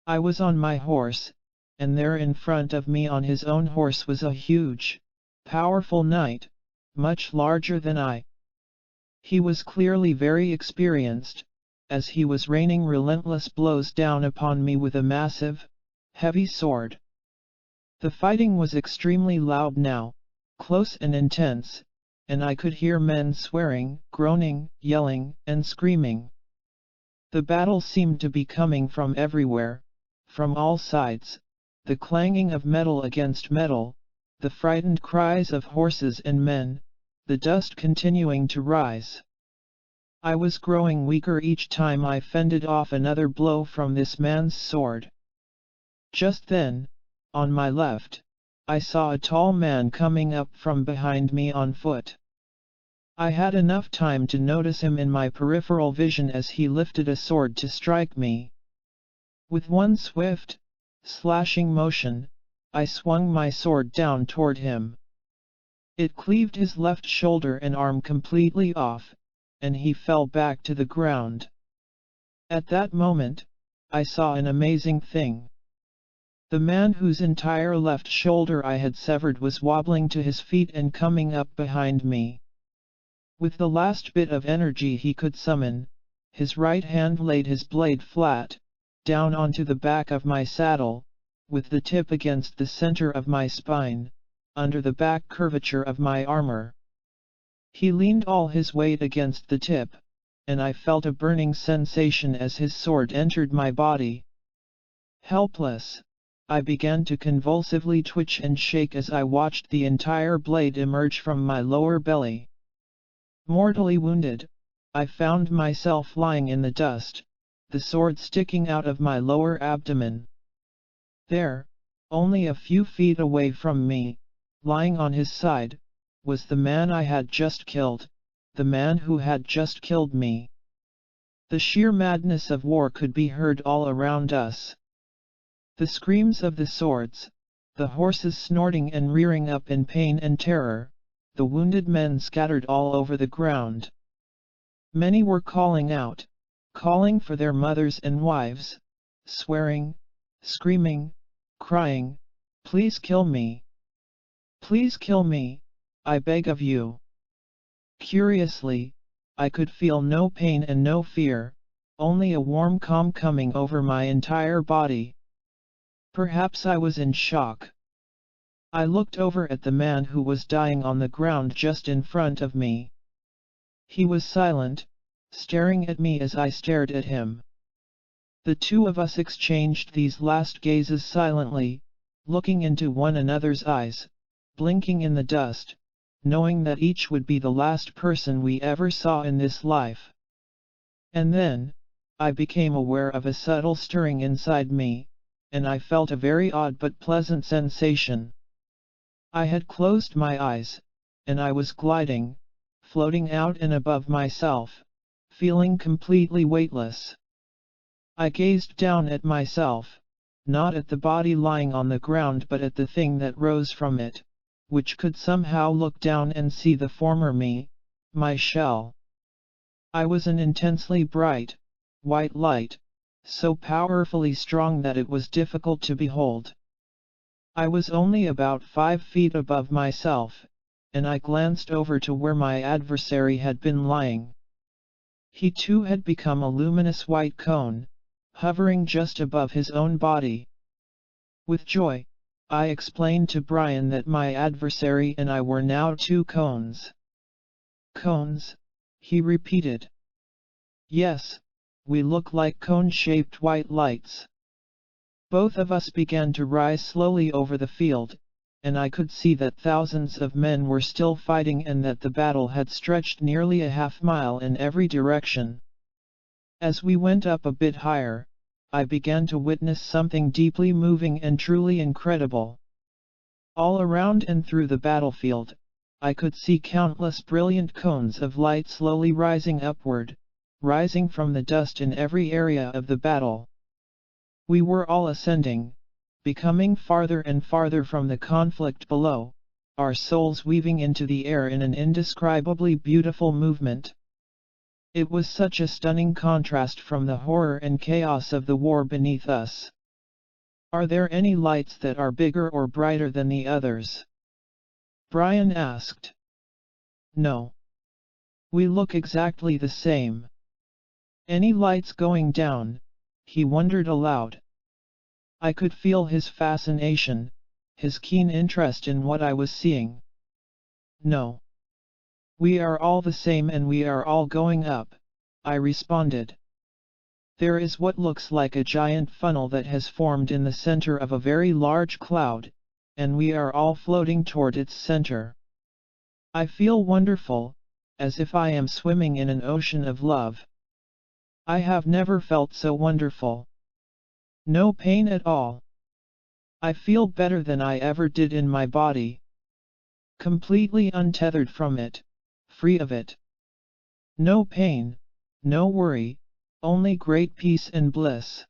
I was on my horse, and there in front of me on his own horse was a huge, powerful knight, much larger than I. He was clearly very experienced, as he was raining relentless blows down upon me with a massive, heavy sword. The fighting was extremely loud now, close and intense, and I could hear men swearing, groaning, yelling, and screaming. The battle seemed to be coming from everywhere, from all sides, the clanging of metal against metal, the frightened cries of horses and men, the dust continuing to rise. I was growing weaker each time I fended off another blow from this man's sword. Just then, On my left, I saw a tall man coming up from behind me on foot. I had enough time to notice him in my peripheral vision as he lifted a sword to strike me. With one swift, slashing motion, I swung my sword down toward him. It cleaved his left shoulder and arm completely off, and he fell back to the ground. At that moment, I saw an amazing thing. The man whose entire left shoulder I had severed was wobbling to his feet and coming up behind me. With the last bit of energy he could summon, his right hand laid his blade flat, down onto the back of my saddle, with the tip against the center of my spine, under the back curvature of my armor. He leaned all his weight against the tip, and I felt a burning sensation as his sword entered my body. Helpless, I began to convulsively twitch and shake as I watched the entire blade emerge from my lower belly. Mortally wounded, I found myself lying in the dust, the sword sticking out of my lower abdomen. There, only a few feet away from me, lying on his side, was the man I had just killed, the man who had just killed me. The sheer madness of war could be heard all around us. The screams of the swords, the horses snorting and rearing up in pain and terror, the wounded men scattered all over the ground. Many were calling out, calling for their mothers and wives, swearing, screaming, crying, "Please kill me! Please kill me, I beg of you!" Curiously, I could feel no pain and no fear, only a warm calm coming over my entire body. Perhaps I was in shock. I looked over at the man who was dying on the ground just in front of me. He was silent, staring at me as I stared at him. The two of us exchanged these last gazes silently, looking into one another's eyes, blinking in the dust, knowing that each would be the last person we ever saw in this life. And then, I became aware of a subtle stirring inside me, and I felt a very odd but pleasant sensation. I had closed my eyes, and I was gliding, floating out and above myself, feeling completely weightless. I gazed down at myself, not at the body lying on the ground but at the thing that rose from it, which could somehow look down and see the former me, my shell. I was an intensely bright, white light, so powerfully strong that it was difficult to behold. I was only about 5 feet above myself, and I glanced over to where my adversary had been lying. He too had become a luminous white cone, hovering just above his own body. With joy, I explained to Brian that my adversary and I were now 2 cones. "Cones?" he repeated. "Yes, we look like cone-shaped white lights." Both of us began to rise slowly over the field, and I could see that thousands of men were still fighting and that the battle had stretched nearly a half-mile in every direction. As we went up a bit higher, I began to witness something deeply moving and truly incredible. All around and through the battlefield, I could see countless brilliant cones of light slowly rising upward, rising from the dust in every area of the battle. We were all ascending, becoming farther and farther from the conflict below, our souls weaving into the air in an indescribably beautiful movement. It was such a stunning contrast from the horror and chaos of the war beneath us. "Are there any lights that are bigger or brighter than the others?" Brian asked. "No. We look exactly the same." "Any lights going down?" he wondered aloud. I could feel his fascination, his keen interest in what I was seeing. "No. We are all the same and we are all going up," I responded. "There is what looks like a giant funnel that has formed in the center of a very large cloud, and we are all floating toward its center. I feel wonderful, as if I am swimming in an ocean of love. I have never felt so wonderful. No pain at all. I feel better than I ever did in my body. Completely untethered from it, free of it. No pain, no worry, only great peace and bliss.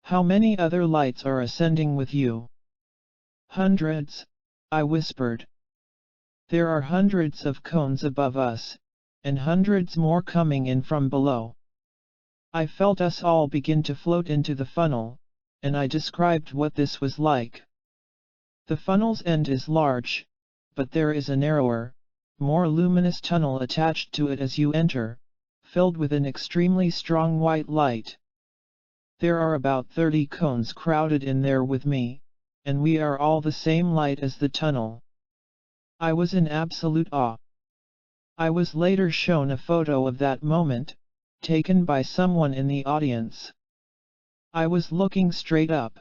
How many other lights are ascending with you? Hundreds, I whispered. There are hundreds of cones above us, and hundreds more coming in from below. I felt us all begin to float into the funnel, and I described what this was like. The funnel's end is large, but there is a narrower, more luminous tunnel attached to it as you enter, filled with an extremely strong white light. There are about 30 cones crowded in there with me, and we are all the same light as the tunnel. I was in absolute awe. I was later shown a photo of that moment, taken by someone in the audience. I was looking straight up,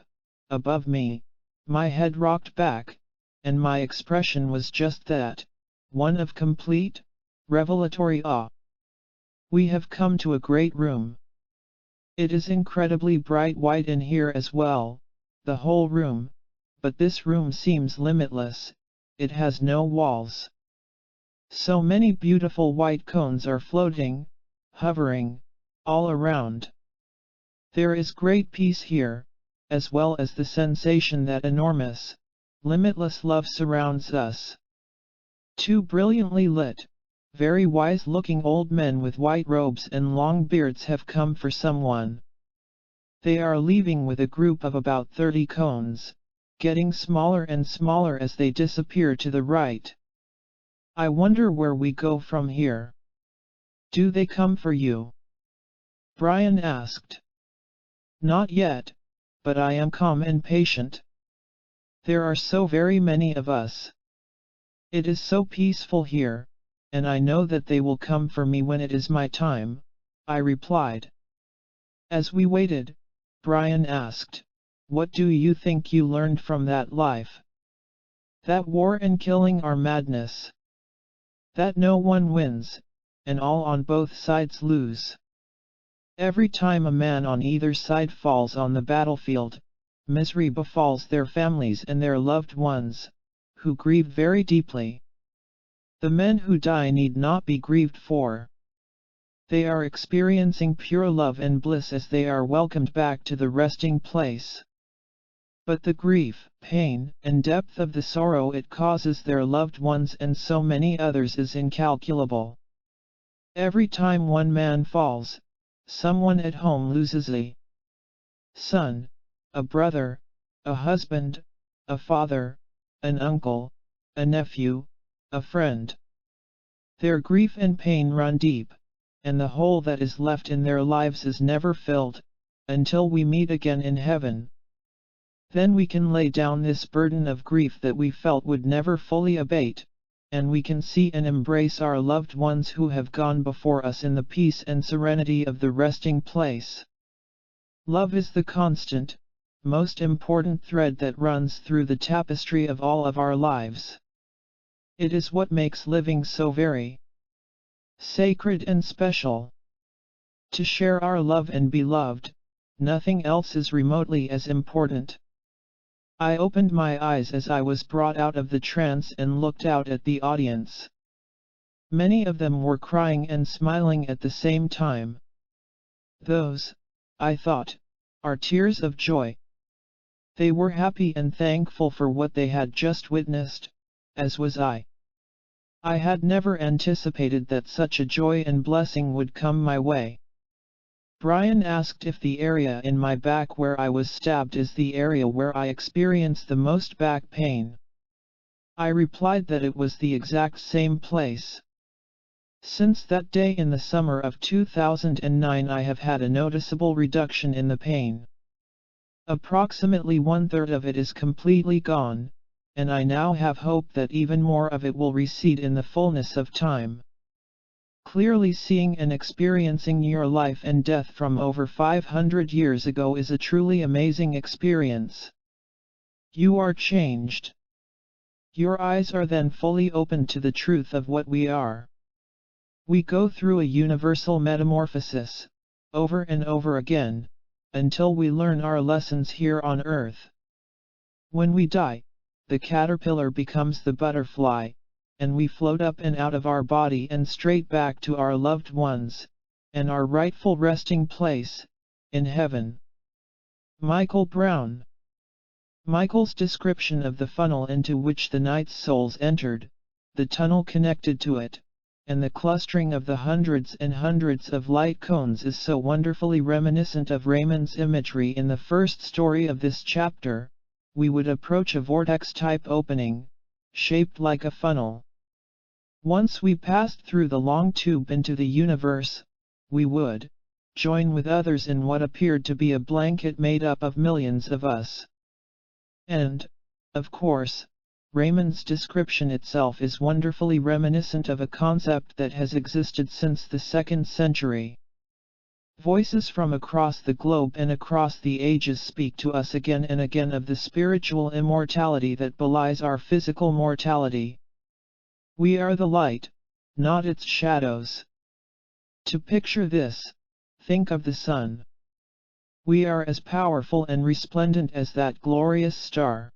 above me, my head rocked back, and my expression was just that, one of complete, revelatory awe. We have come to a great room. It is incredibly bright white in here as well, the whole room, but this room seems limitless, it has no walls. So many beautiful white cones are floating, hovering, all around. There is great peace here, as well as the sensation that enormous, limitless love surrounds us. Two brilliantly lit, very wise-looking old men with white robes and long beards have come for someone. They are leaving with a group of about 30 cones, getting smaller and smaller as they disappear to the right. I wonder where we go from here. Do they come for you? Brian asked. Not yet, but I am calm and patient. There are so very many of us. It is so peaceful here, and I know that they will come for me when it is my time, I replied. As we waited, Brian asked, what do you think you learned from that life? That war and killing are madness. That no one wins, and all on both sides lose. Every time a man on either side falls on the battlefield, misery befalls their families and their loved ones, who grieve very deeply. The men who die need not be grieved for. They are experiencing pure love and bliss as they are welcomed back to the resting place. But the grief, pain, and depth of the sorrow it causes their loved ones and so many others is incalculable. Every time one man falls, someone at home loses a son, a brother, a husband, a father, an uncle, a nephew, a friend. Their grief and pain run deep, and the hole that is left in their lives is never filled, until we meet again in heaven. Then we can lay down this burden of grief that we felt would never fully abate, and we can see and embrace our loved ones who have gone before us in the peace and serenity of the resting place. Love is the constant, most important thread that runs through the tapestry of all of our lives. It is what makes living so very sacred and special. To share our love and be loved, nothing else is remotely as important. I opened my eyes as I was brought out of the trance and looked out at the audience. Many of them were crying and smiling at the same time. Those, I thought, are tears of joy. They were happy and thankful for what they had just witnessed, as was I. I had never anticipated that such a joy and blessing would come my way. Brian asked if the area in my back where I was stabbed is the area where I experience the most back pain. I replied that it was the exact same place. Since that day in the summer of 2009 I have had a noticeable reduction in the pain. Approximately 1/3 of it is completely gone, and I now have hope that even more of it will recede in the fullness of time. Clearly seeing and experiencing your life and death from over 500 years ago is a truly amazing experience. You are changed. Your eyes are then fully opened to the truth of what we are. We go through a universal metamorphosis, over and over again, until we learn our lessons here on earth. When we die, the caterpillar becomes the butterfly, and we float up and out of our body and straight back to our loved ones, and our rightful resting place, in heaven. Michael Brown. Michael's description of the funnel into which the night's souls entered, the tunnel connected to it, and the clustering of the hundreds and hundreds of light cones is so wonderfully reminiscent of Raymond's imagery in the first story of this chapter. We would approach a vortex-type opening, shaped like a funnel. Once we passed through the long tube into the universe, we would join with others in what appeared to be a blanket made up of millions of us. And, of course, Raymond's description itself is wonderfully reminiscent of a concept that has existed since the 2nd century. Voices from across the globe and across the ages speak to us again and again of the spiritual immortality that belies our physical mortality. We are the light, not its shadows. To picture this, think of the sun. We are as powerful and resplendent as that glorious star.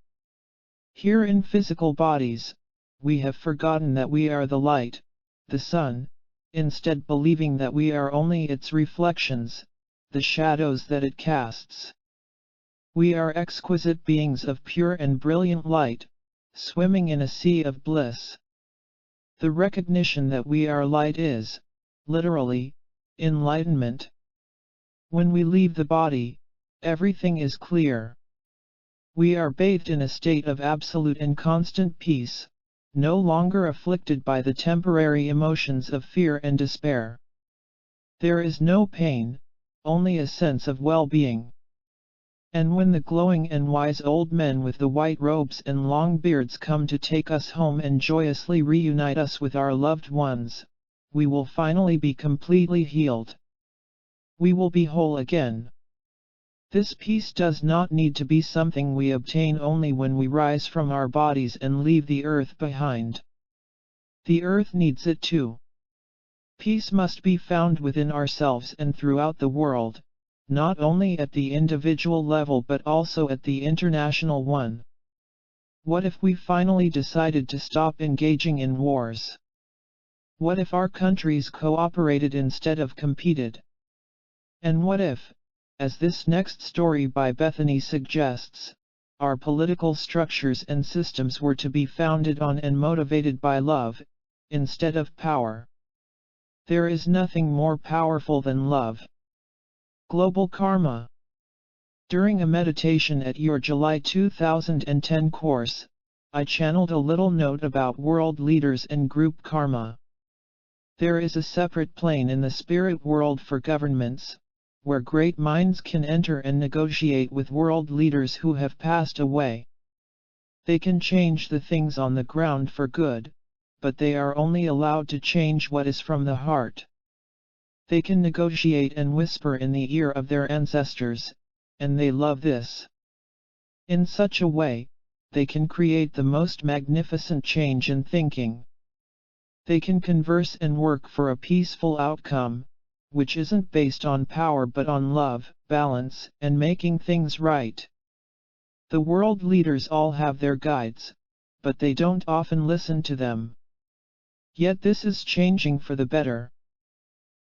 Here in physical bodies, we have forgotten that we are the light, the sun, instead believing that we are only its reflections, the shadows that it casts. We are exquisite beings of pure and brilliant light, swimming in a sea of bliss. The recognition that we are light is, literally, enlightenment. When we leave the body, everything is clear. We are bathed in a state of absolute and constant peace, no longer afflicted by the temporary emotions of fear and despair. There is no pain, only a sense of well-being. And when the glowing and wise old men with the white robes and long beards come to take us home and joyously reunite us with our loved ones, we will finally be completely healed. We will be whole again. This peace does not need to be something we obtain only when we rise from our bodies and leave the earth behind. The earth needs it too. Peace must be found within ourselves and throughout the world, not only at the individual level but also at the international one. What if we finally decided to stop engaging in wars? What if our countries cooperated instead of competed? And what if, as this next story by Bethany suggests, our political structures and systems were to be founded on and motivated by love, instead of power? There is nothing more powerful than love. Global Karma. During a meditation at your July 2010 course, I channeled a little note about world leaders and group karma. There is a separate plane in the spirit world for governments, where great minds can enter and negotiate with world leaders who have passed away. They can change the things on the ground for good, but they are only allowed to change what is from the heart. They can negotiate and whisper in the ear of their ancestors, and they love this. In such a way, they can create the most magnificent change in thinking. They can converse and work for a peaceful outcome, which isn't based on power but on love, balance, and making things right. The world leaders all have their guides, but they don't often listen to them. Yet this is changing for the better.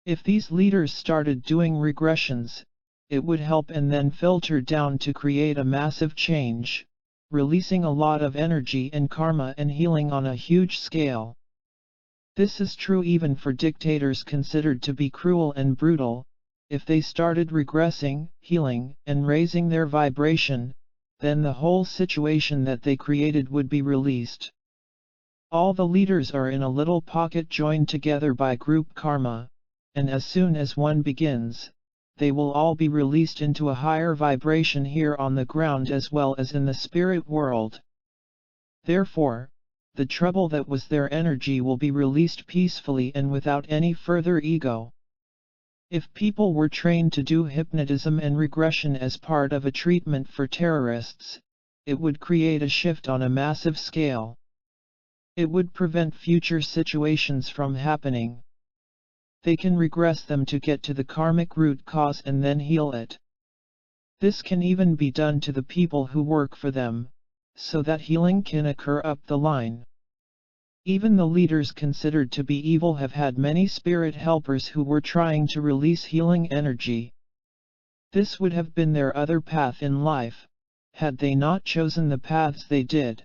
If these leaders started doing regressions, it would help and then filter down to create a massive change, releasing a lot of energy and karma and healing on a huge scale. This is true even for dictators considered to be cruel and brutal. If they started regressing, healing, and raising their vibration, then the whole situation that they created would be released. All the leaders are in a little pocket joined together by group karma, and as soon as one begins, they will all be released into a higher vibration here on the ground as well as in the spirit world. Therefore, the trouble that was their energy will be released peacefully and without any further ego. If people were trained to do hypnotism and regression as part of a treatment for terrorists, it would create a shift on a massive scale. It would prevent future situations from happening. They can regress them to get to the karmic root cause and then heal it. This can even be done to the people who work for them, so that healing can occur up the line. Even the leaders considered to be evil have had many spirit helpers who were trying to release healing energy. This would have been their other path in life, had they not chosen the paths they did.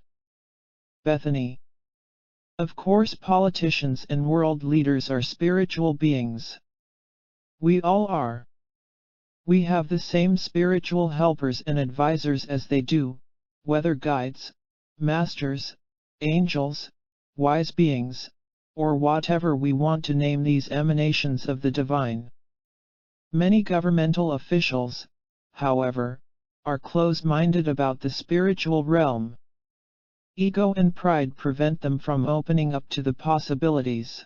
Bethany. Of course, politicians and world leaders are spiritual beings. We all are. We have the same spiritual helpers and advisors as they do, whether guides, masters, angels, wise beings, or whatever we want to name these emanations of the divine. Many governmental officials, however, are close-minded about the spiritual realm. Ego and pride prevent them from opening up to the possibilities.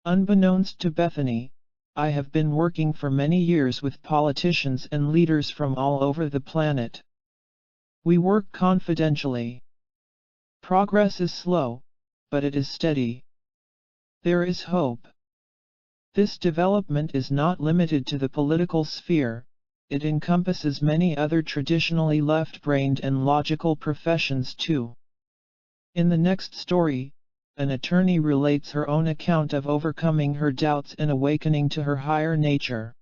Unbeknownst to Bethany, I have been working for many years with politicians and leaders from all over the planet. We work confidentially. Progress is slow, but it is steady. There is hope. This development is not limited to the political sphere, it encompasses many other traditionally left-brained and logical professions too. In the next story, an attorney relates her own account of overcoming her doubts and awakening to her higher nature.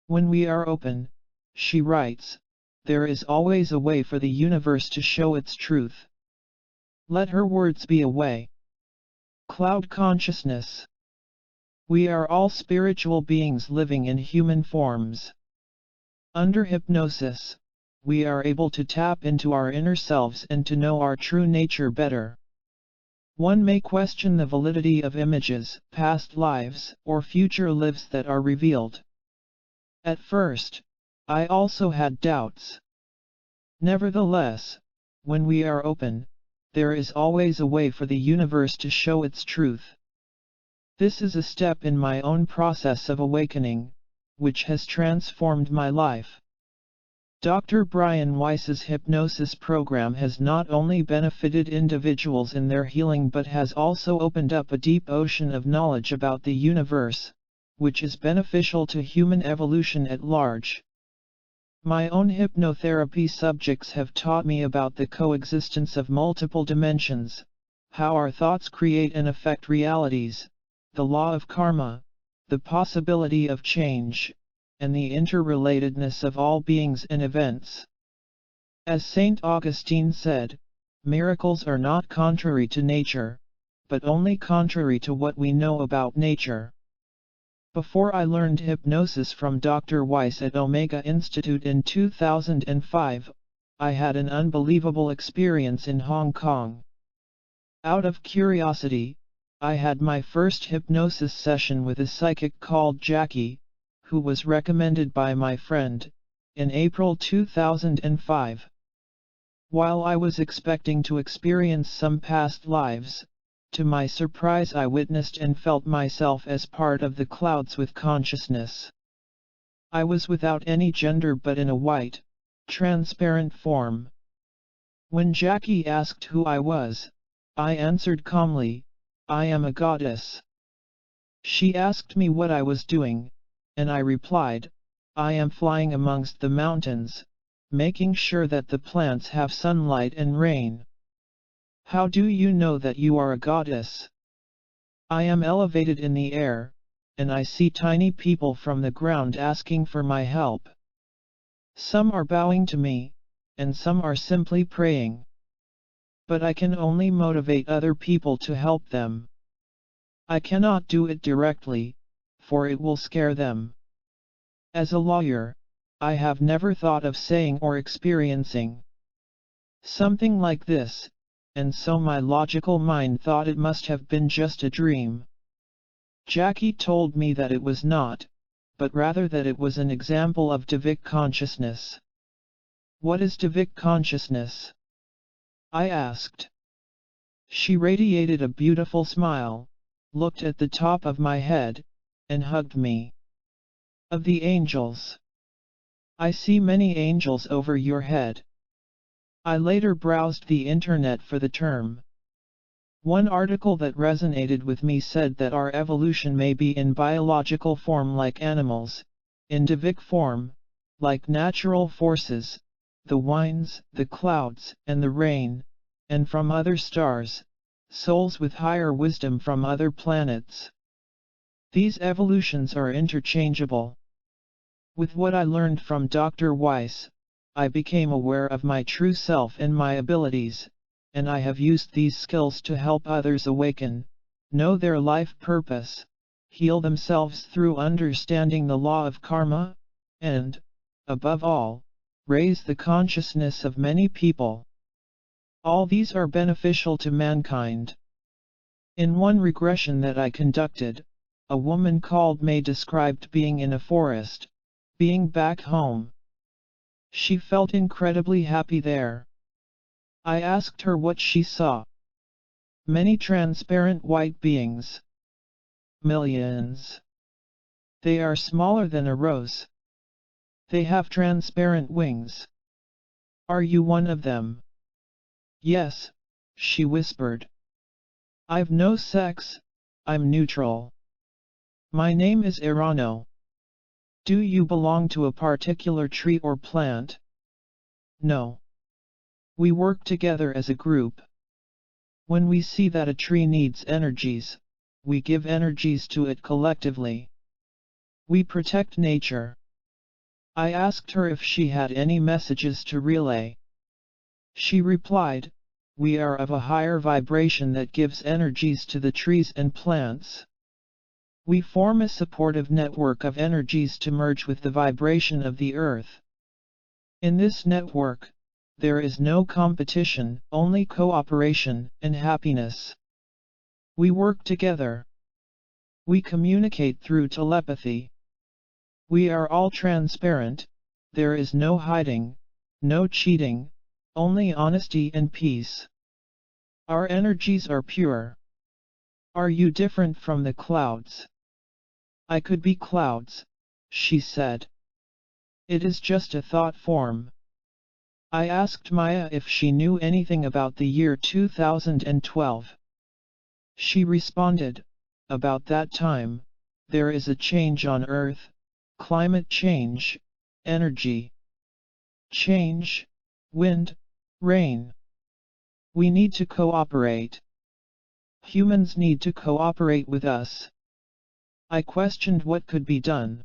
When we are open, she writes, there is always a way for the universe to show its truth. Let her words be a way. Cloud consciousness. We are all spiritual beings living in human forms. Under hypnosis, we are able to tap into our inner selves and to know our true nature better. One may question the validity of images, past lives, or future lives that are revealed. At first, I also had doubts. Nevertheless, when we are open, there is always a way for the universe to show its truth. This is a step in my own process of awakening, which has transformed my life. Dr. Brian Weiss's hypnosis program has not only benefited individuals in their healing but has also opened up a deep ocean of knowledge about the universe, which is beneficial to human evolution at large. My own hypnotherapy subjects have taught me about the coexistence of multiple dimensions, how our thoughts create and affect realities, the law of karma, the possibility of change, and the interrelatedness of all beings and events. As Saint Augustine said, miracles are not contrary to nature, but only contrary to what we know about nature. Before I learned hypnosis from Dr. Weiss at Omega Institute in 2005, I had an unbelievable experience in Hong Kong. Out of curiosity, I had my first hypnosis session with a psychic called Jackie, who was recommended by my friend, in April 2005. While I was expecting to experience some past lives, to my surprise I witnessed and felt myself as part of the clouds with consciousness. I was without any gender but in a white, transparent form. When Jackie asked who I was, I answered calmly, I am a goddess. She asked me what I was doing, and I replied, I am flying amongst the mountains, making sure that the plants have sunlight and rain. How do you know that you are a goddess? I am elevated in the air, and I see tiny people from the ground asking for my help. Some are bowing to me, and some are simply praying. But I can only motivate other people to help them. I cannot do it directly, for it will scare them. As a lawyer, I have never thought of saying or experiencing something like this, and so my logical mind thought it must have been just a dream. Jackie told me that it was not, but rather that it was an example of Divic consciousness. What is Divic consciousness? I asked. She radiated a beautiful smile, looked at the top of my head, and hugged me. Of the angels. I see many angels over your head. I later browsed the internet for the term. One article that resonated with me said that our evolution may be in biological form like animals, in Divic form, like natural forces, the winds, the clouds, and the rain, and from other stars, souls with higher wisdom from other planets. These evolutions are interchangeable. With what I learned from Dr. Weiss, I became aware of my true self and my abilities, and I have used these skills to help others awaken, know their life purpose, heal themselves through understanding the law of karma, and, above all, raise the consciousness of many people. All these are beneficial to mankind. In one regression that I conducted, a woman called May described being in a forest, being back home. She felt incredibly happy there. I asked her what she saw. Many transparent white beings. Millions. They are smaller than a rose. They have transparent wings. Are you one of them? Yes, she whispered. I've no sex, I'm neutral. My name is Irano. Do you belong to a particular tree or plant? No. We work together as a group. When we see that a tree needs energies, we give energies to it collectively. We protect nature. I asked her if she had any messages to relay. She replied, we are of a higher vibration that gives energies to the trees and plants. We form a supportive network of energies to merge with the vibration of the earth. In this network, there is no competition, only cooperation and happiness. We work together. We communicate through telepathy. We are all transparent, there is no hiding, no cheating, only honesty and peace. Our energies are pure. Are you different from the clouds? I could be clouds, she said. It is just a thought form. I asked Maya if she knew anything about the year 2012. She responded, about that time, there is a change on Earth, climate change, energy change, wind, rain. We need to cooperate. Humans need to cooperate with us. I questioned what could be done.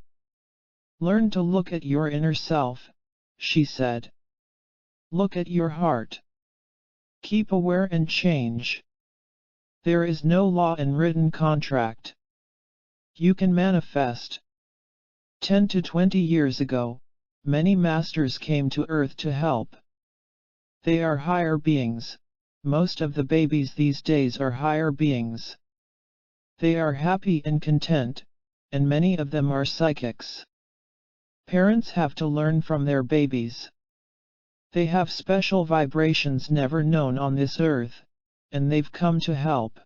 Learn to look at your inner self, she said. Look at your heart. Keep aware and change. There is no law and written contract. You can manifest. 10 to 20 years ago, many masters came to Earth to help. They are higher beings. Most of the babies these days are higher beings. They are happy and content, and many of them are psychics. Parents have to learn from their babies. They have special vibrations never known on this earth, and they've come to help.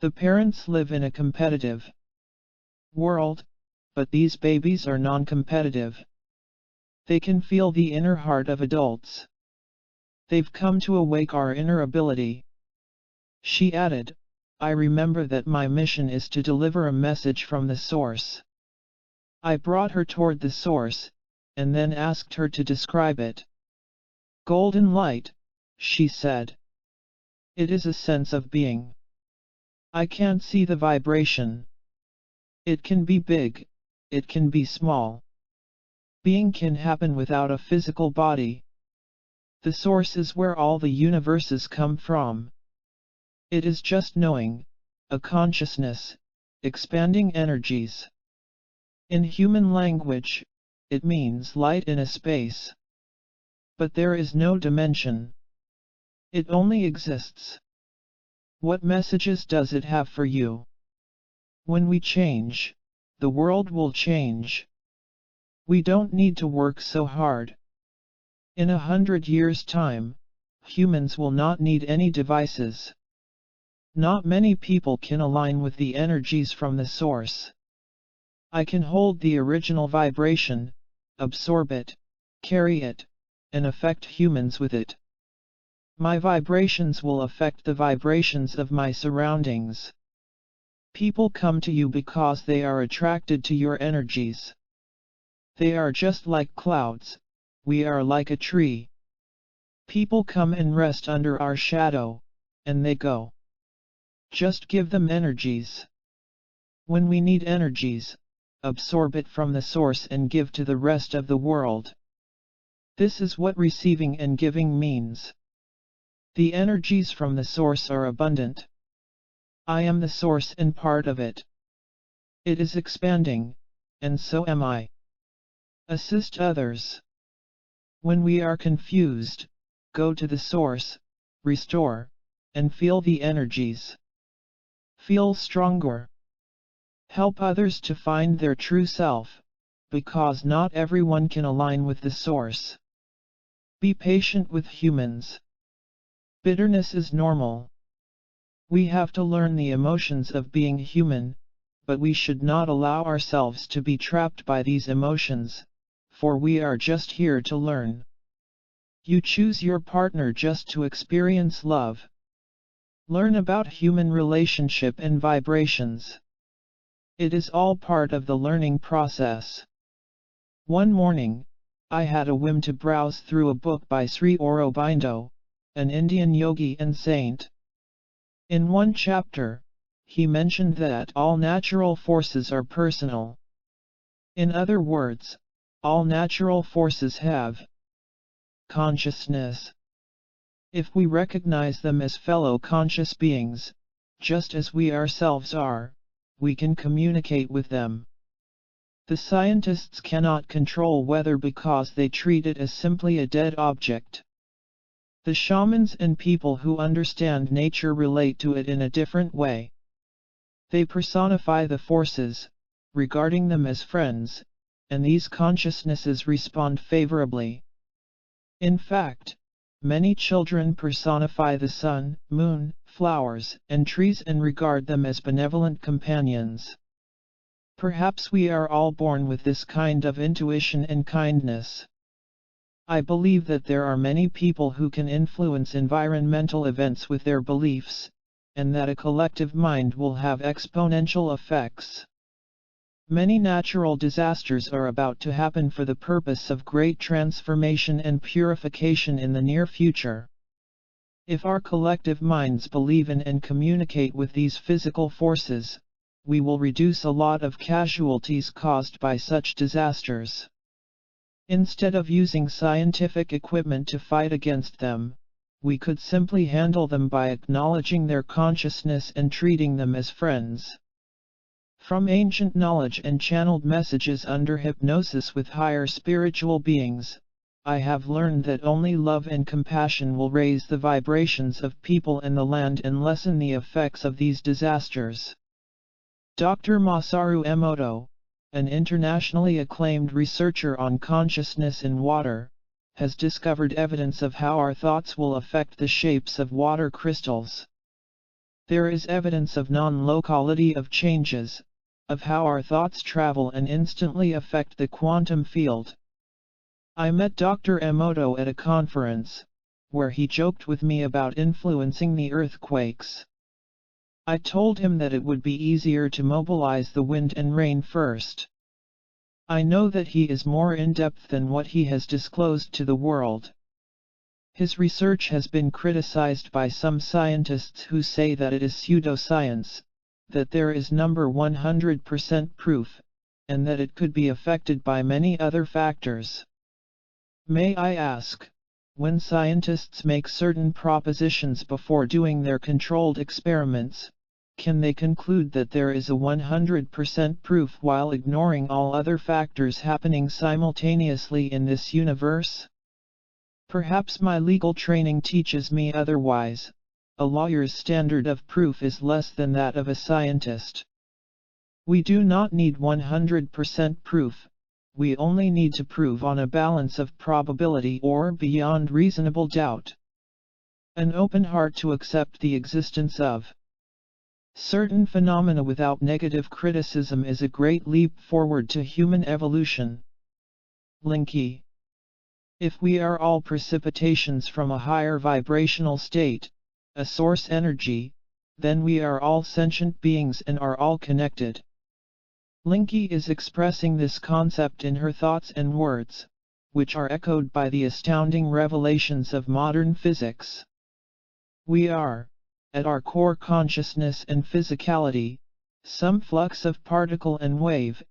The parents live in a competitive world, but these babies are non-competitive. They can feel the inner heart of adults. They've come to awake our inner ability. She added, I remember that my mission is to deliver a message from the source. I brought her toward the source, and then asked her to describe it. Golden light, she said. It is a sense of being. I can't see the vibration. It can be big, it can be small. Being can happen without a physical body. The source is where all the universes come from. It is just knowing, a consciousness, expanding energies. In human language, it means light in a space. But there is no dimension. It only exists. What messages does it have for you? When we change, the world will change. We don't need to work so hard. In 100 years' time, humans will not need any devices. Not many people can align with the energies from the source. I can hold the original vibration, absorb it, carry it, and affect humans with it. My vibrations will affect the vibrations of my surroundings. People come to you because they are attracted to your energies. They are just like clouds, we are like a tree. People come and rest under our shadow, and they go. Just give them energies. When we need energies, absorb it from the source and give to the rest of the world. This is what receiving and giving means. The energies from the source are abundant. I am the source and part of it. It is expanding, and so am I. Assist others. When we are confused, go to the source, restore, and feel the energies. Feel stronger. Help others to find their true self, because not everyone can align with the source. Be patient with humans. Bitterness is normal. We have to learn the emotions of being human, but we should not allow ourselves to be trapped by these emotions, for we are just here to learn. You choose your partner just to experience love. Learn about human relationship and vibrations. It is all part of the learning process. One morning, I had a whim to browse through a book by Sri Aurobindo, an Indian yogi and saint. In one chapter, he mentioned that all natural forces are personal. In other words, all natural forces have consciousness. If we recognize them as fellow conscious beings, just as we ourselves are, we can communicate with them. The scientists cannot control weather because they treat it as simply a dead object. The shamans and people who understand nature relate to it in a different way. They personify the forces, regarding them as friends, and these consciousnesses respond favorably. In fact, many children personify the sun, moon, flowers, and trees and regard them as benevolent companions. Perhaps we are all born with this kind of intuition and kindness. I believe that there are many people who can influence environmental events with their beliefs, and that a collective mind will have exponential effects. Many natural disasters are about to happen for the purpose of great transformation and purification in the near future. If our collective minds believe in and communicate with these physical forces, we will reduce a lot of casualties caused by such disasters. Instead of using scientific equipment to fight against them, we could simply handle them by acknowledging their consciousness and treating them as friends. From ancient knowledge and channeled messages under hypnosis with higher spiritual beings, I have learned that only love and compassion will raise the vibrations of people and the land and lessen the effects of these disasters. Dr. Masaru Emoto, an internationally acclaimed researcher on consciousness in water, has discovered evidence of how our thoughts will affect the shapes of water crystals. There is evidence of non-locality of changes, of how our thoughts travel and instantly affect the quantum field. I met Dr. Emoto at a conference, where he joked with me about influencing the earthquakes. I told him that it would be easier to mobilize the wind and rain first. I know that he is more in-depth than what he has disclosed to the world. His research has been criticized by some scientists who say that it is pseudoscience, that there is number 100% proof, and that it could be affected by many other factors. May I ask, when scientists make certain propositions before doing their controlled experiments, can they conclude that there is a 100% proof while ignoring all other factors happening simultaneously in this universe? Perhaps my legal training teaches me otherwise. A lawyer's standard of proof is less than that of a scientist. We do not need 100% proof, we only need to prove on a balance of probability or beyond reasonable doubt. An open heart to accept the existence of certain phenomena without negative criticism is a great leap forward to human evolution. Linky. If we are all precipitations from a higher vibrational state, a source energy, then we are all sentient beings and are all connected. Linky is expressing this concept in her thoughts and words, which are echoed by the astounding revelations of modern physics. We are, at our core consciousness and physicality, some flux of particle and wave,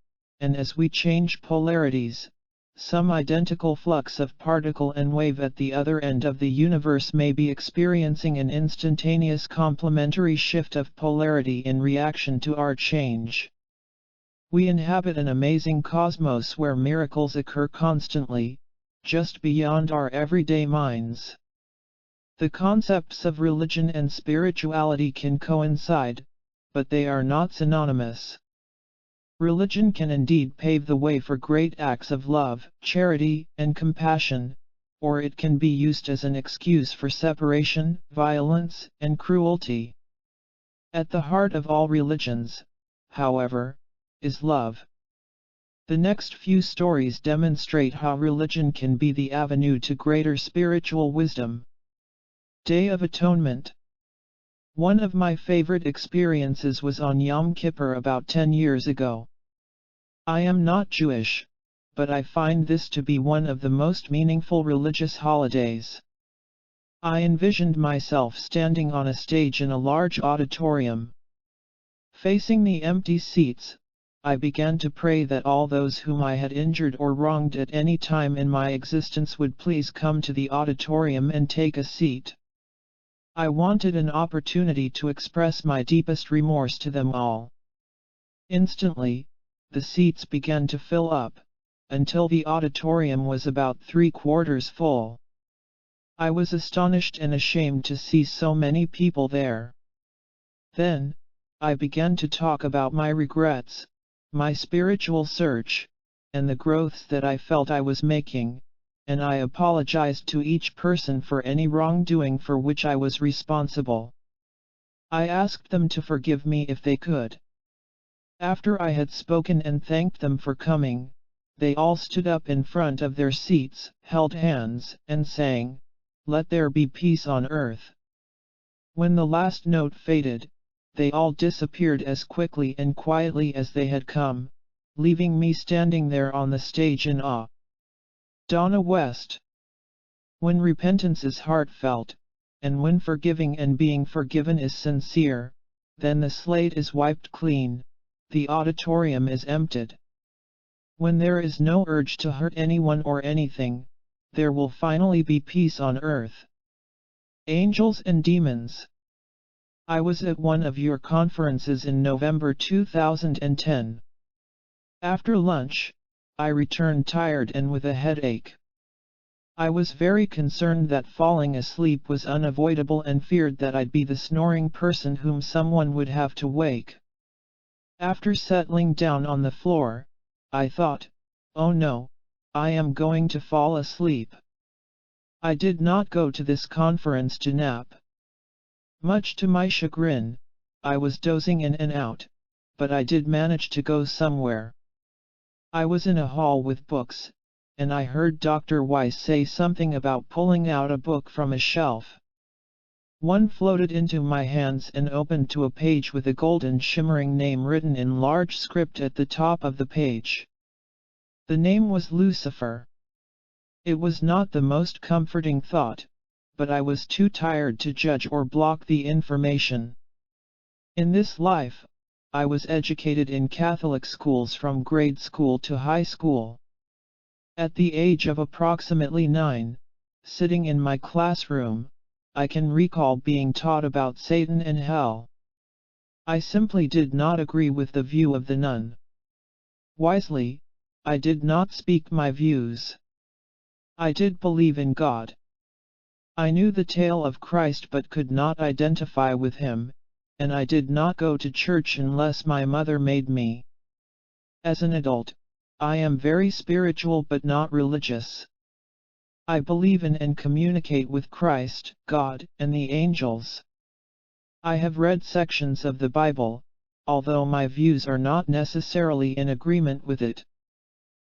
and as we change polarities, some identical flux of particle and wave at the other end of the universe may be experiencing an instantaneous complementary shift of polarity in reaction to our change. We inhabit an amazing cosmos where miracles occur constantly, just beyond our everyday minds. The concepts of religion and spirituality can coincide, but they are not synonymous. Religion can indeed pave the way for great acts of love, charity, and compassion, or it can be used as an excuse for separation, violence, and cruelty. At the heart of all religions, however, is love. The next few stories demonstrate how religion can be the avenue to greater spiritual wisdom. Day of Atonement. One of my favorite experiences was on Yom Kippur about 10 years ago. I am not Jewish, but I find this to be one of the most meaningful religious holidays. I envisioned myself standing on a stage in a large auditorium. Facing the empty seats, I began to pray that all those whom I had injured or wronged at any time in my existence would please come to the auditorium and take a seat. I wanted an opportunity to express my deepest remorse to them all. Instantly, the seats began to fill up, until the auditorium was about 3/4 full. I was astonished and ashamed to see so many people there. Then, I began to talk about my regrets, my spiritual search, and the growths that I felt I was making, and I apologized to each person for any wrongdoing for which I was responsible. I asked them to forgive me if they could. After I had spoken and thanked them for coming, they all stood up in front of their seats, held hands, and sang, "Let there be peace on earth." When the last note faded, they all disappeared as quickly and quietly as they had come, leaving me standing there on the stage in awe. Donna West. When repentance is heartfelt, and when forgiving and being forgiven is sincere, then the slate is wiped clean, the auditorium is emptied. When there is no urge to hurt anyone or anything, there will finally be peace on earth. Angels and Demons. I was at one of your conferences in November 2010. After lunch, I returned tired and with a headache. I was very concerned that falling asleep was unavoidable and feared that I'd be the snoring person whom someone would have to wake. After settling down on the floor, I thought, "Oh no, I am going to fall asleep." I did not go to this conference to nap. Much to my chagrin, I was dozing in and out, but I did manage to go somewhere. I was in a hall with books, and I heard Dr. Weiss say something about pulling out a book from a shelf. One floated into my hands and opened to a page with a golden shimmering name written in large script at the top of the page. The name was Lucifer. It was not the most comforting thought, but I was too tired to judge or block the information. In this life, I was educated in Catholic schools from grade school to high school. At the age of approximately 9, sitting in my classroom, I can recall being taught about Satan and hell. I simply did not agree with the view of the nun. Wisely, I did not speak my views. I did believe in God. I knew the tale of Christ but could not identify with him, and I did not go to church unless my mother made me. As an adult, I am very spiritual but not religious. I believe in and communicate with Christ, God, and the angels. I have read sections of the Bible, although my views are not necessarily in agreement with it.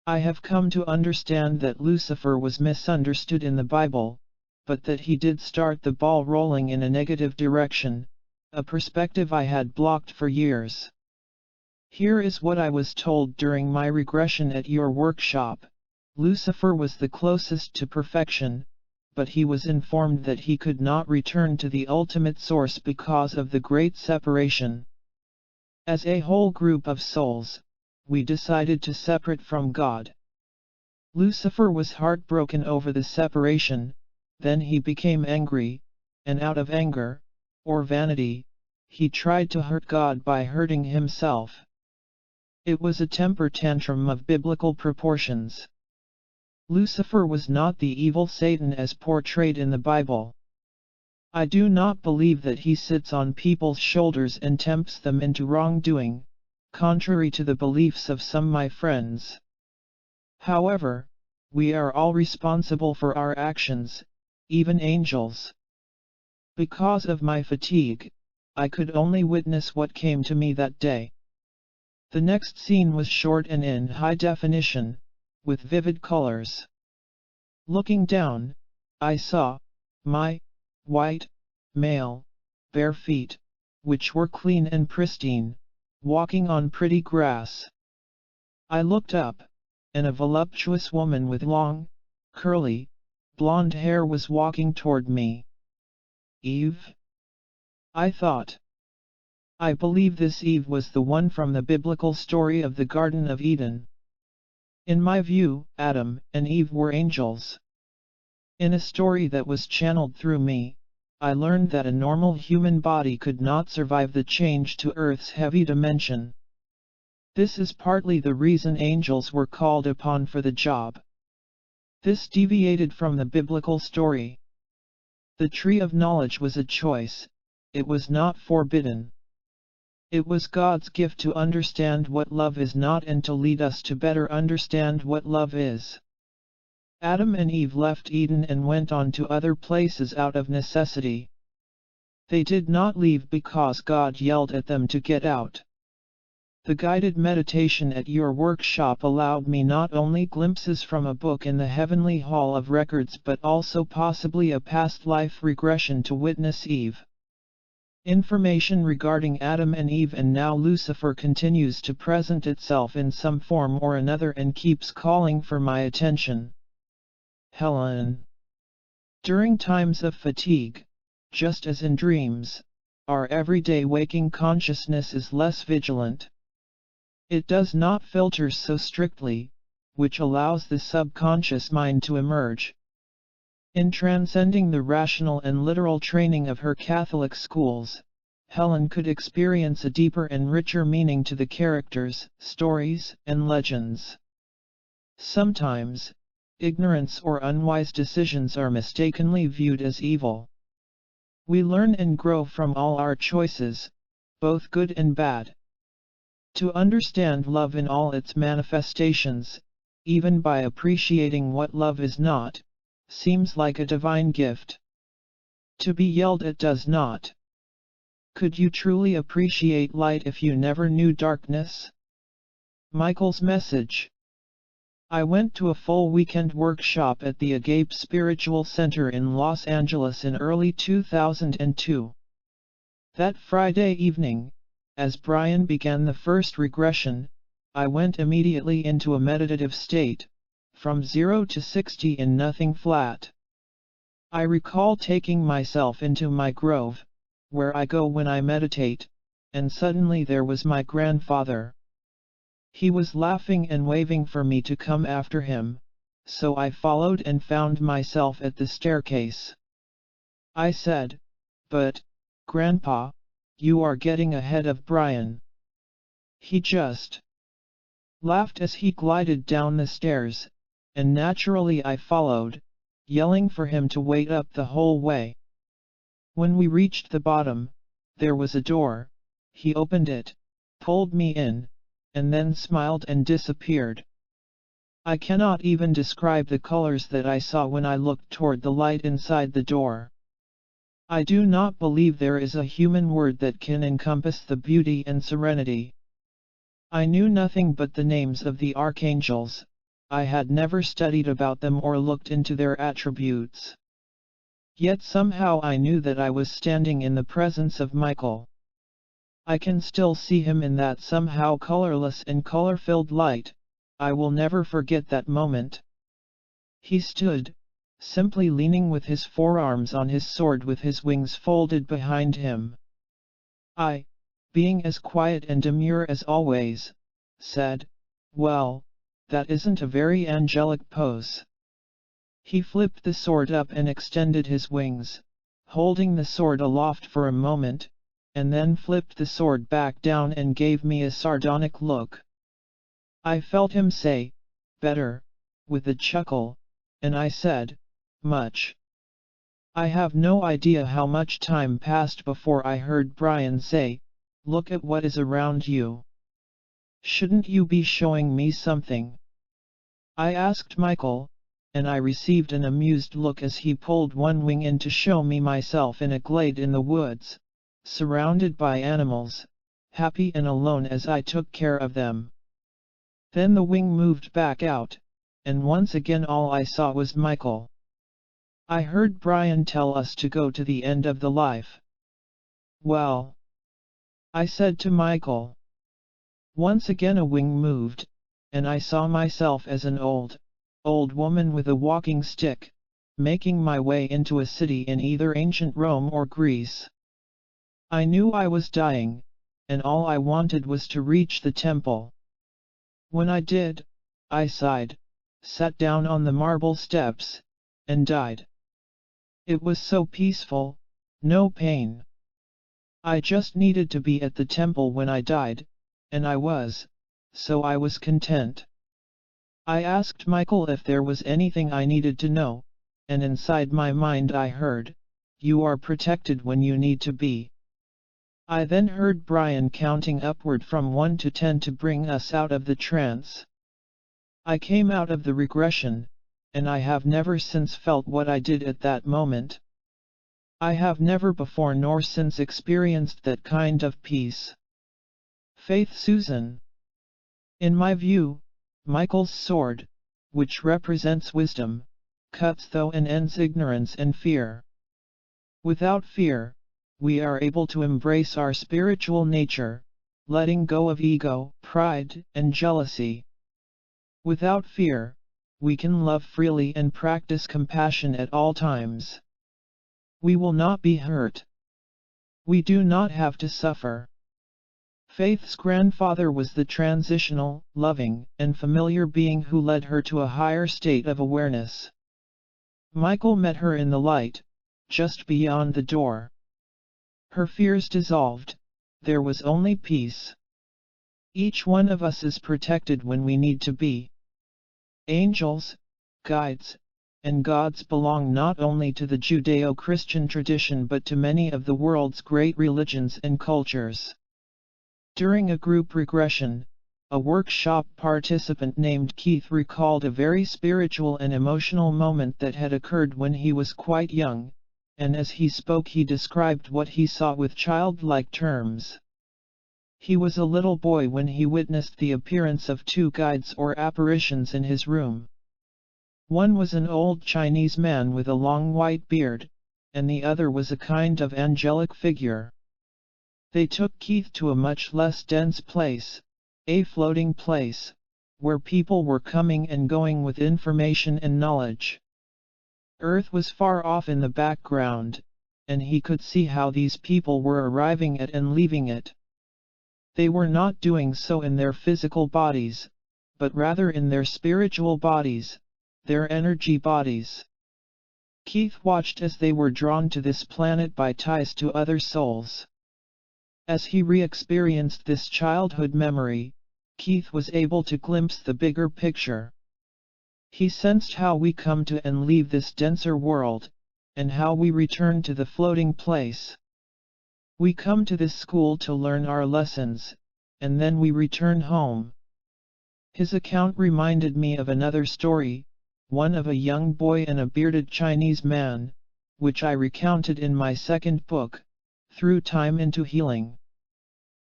I have come to understand that Lucifer was misunderstood in the Bible, but that he did start the ball rolling in a negative direction, a perspective I had blocked for years. Here is what I was told during my regression at your workshop. Lucifer was the closest to perfection, but he was informed that he could not return to the ultimate source because of the great separation. As a whole group of souls, we decided to separate from God. Lucifer was heartbroken over the separation, then he became angry, and out of anger, or vanity, he tried to hurt God by hurting himself. It was a temper tantrum of biblical proportions. Lucifer was not the evil Satan as portrayed in the Bible. I do not believe that he sits on people's shoulders and tempts them into wrongdoing, contrary to the beliefs of some my friends. However, we are all responsible for our actions, even angels. Because of my fatigue, I could only witness what came to me that day. The next scene was short and in high definition, with vivid colors. Looking down, I saw my white, male, bare feet, which were clean and pristine, walking on pretty grass. I looked up, and a voluptuous woman with long, curly, blonde hair was walking toward me. Eve? I thought. I believe this Eve was the one from the biblical story of the Garden of Eden. In my view, Adam and Eve were angels. In a story that was channeled through me, I learned that a normal human body could not survive the change to Earth's heavy dimension. This is partly the reason angels were called upon for the job. This deviated from the biblical story. The tree of knowledge was a choice, it was not forbidden. It was God's gift to understand what love is not and to lead us to better understand what love is. Adam and Eve left Eden and went on to other places out of necessity. They did not leave because God yelled at them to get out. The guided meditation at your workshop allowed me not only glimpses from a book in the heavenly hall of records but also possibly a past life regression to witness Eve. Information regarding Adam and Eve and now Lucifer continues to present itself in some form or another and keeps calling for my attention. Helen. During times of fatigue, just as in dreams, our everyday waking consciousness is less vigilant. It does not filter so strictly, which allows the subconscious mind to emerge. In transcending the rational and literal training of her Catholic schools, Helen could experience a deeper and richer meaning to the characters, stories, and legends. Sometimes, ignorance or unwise decisions are mistakenly viewed as evil. We learn and grow from all our choices, both good and bad. To understand love in all its manifestations, even by appreciating what love is not, seems like a divine gift. To be yelled at does not. Could you truly appreciate light if you never knew darkness? Michael's message. I went to a full weekend workshop at the Agape Spiritual Center in Los Angeles in early 2002. That Friday evening, as Brian began the first regression, I went immediately into a meditative state, from 0 to 60 in nothing flat. I recall taking myself into my grove, where I go when I meditate, and suddenly there was my grandfather. He was laughing and waving for me to come after him, so I followed and found myself at the staircase. I said, "But, Grandpa, you are getting ahead of Brian." He just laughed as he glided down the stairs, and naturally I followed, yelling for him to wait up the whole way. When we reached the bottom, there was a door. He opened it, pulled me in, and then smiled and disappeared. I cannot even describe the colors that I saw when I looked toward the light inside the door. I do not believe there is a human word that can encompass the beauty and serenity. I knew nothing but the names of the archangels. I had never studied about them or looked into their attributes. Yet somehow I knew that I was standing in the presence of Michael. I can still see him in that somehow colorless and color-filled light. I will never forget that moment. He stood, simply leaning with his forearms on his sword with his wings folded behind him. I, being as quiet and demure as always, said, "Well, that isn't a very angelic pose." He flipped the sword up and extended his wings, holding the sword aloft for a moment, and then flipped the sword back down and gave me a sardonic look. I felt him say, "Better," with a chuckle, and I said, "Much." I have no idea how much time passed before I heard Brian say, "Look at what is around you. Shouldn't you be showing me something?" I asked Michael, and I received an amused look as he pulled one wing in to show me myself in a glade in the woods, surrounded by animals, happy and alone as I took care of them. Then the wing moved back out, and once again all I saw was Michael. I heard Brian tell us to go to the end of the life. "Well," I said to Michael. Once again a wing moved, and I saw myself as an old woman with a walking stick, making my way into a city in either ancient Rome or Greece. I knew I was dying, and all I wanted was to reach the temple. When I did, I sighed, sat down on the marble steps, and died. It was so peaceful, no pain. I just needed to be at the temple when I died, and I was, so I was content. I asked Michael if there was anything I needed to know, and inside my mind I heard, "You are protected when you need to be." I then heard Brian counting upward from 1 to 10 to bring us out of the trance. I came out of the regression, and I have never since felt what I did at that moment. I have never before nor since experienced that kind of peace. Faith Susan. In my view, Michael's sword, which represents wisdom, cuts through and ends ignorance and fear. Without fear, we are able to embrace our spiritual nature, letting go of ego, pride, and jealousy. Without fear, we can love freely and practice compassion at all times. We will not be hurt. We do not have to suffer. Faith's grandfather was the transitional, loving, and familiar being who led her to a higher state of awareness. Michael met her in the light, just beyond the door. Her fears dissolved, there was only peace. Each one of us is protected when we need to be. Angels, guides, and gods belong not only to the Judeo-Christian tradition but to many of the world's great religions and cultures. During a group regression, a workshop participant named Keith recalled a very spiritual and emotional moment that had occurred when he was quite young, and as he spoke he described what he saw with childlike terms. He was a little boy when he witnessed the appearance of two guides or apparitions in his room. One was an old Chinese man with a long white beard, and the other was a kind of angelic figure. They took Keith to a much less dense place, a floating place, where people were coming and going with information and knowledge. Earth was far off in the background, and he could see how these people were arriving at and leaving it. They were not doing so in their physical bodies, but rather in their spiritual bodies, their energy bodies. Keith watched as they were drawn to this planet by ties to other souls. As he re-experienced this childhood memory, Keith was able to glimpse the bigger picture. He sensed how we come to and leave this denser world, and how we return to the floating place. We come to this school to learn our lessons, and then we return home. His account reminded me of another story, one of a young boy and a bearded Chinese man, which I recounted in my second book, Through Time into Healing.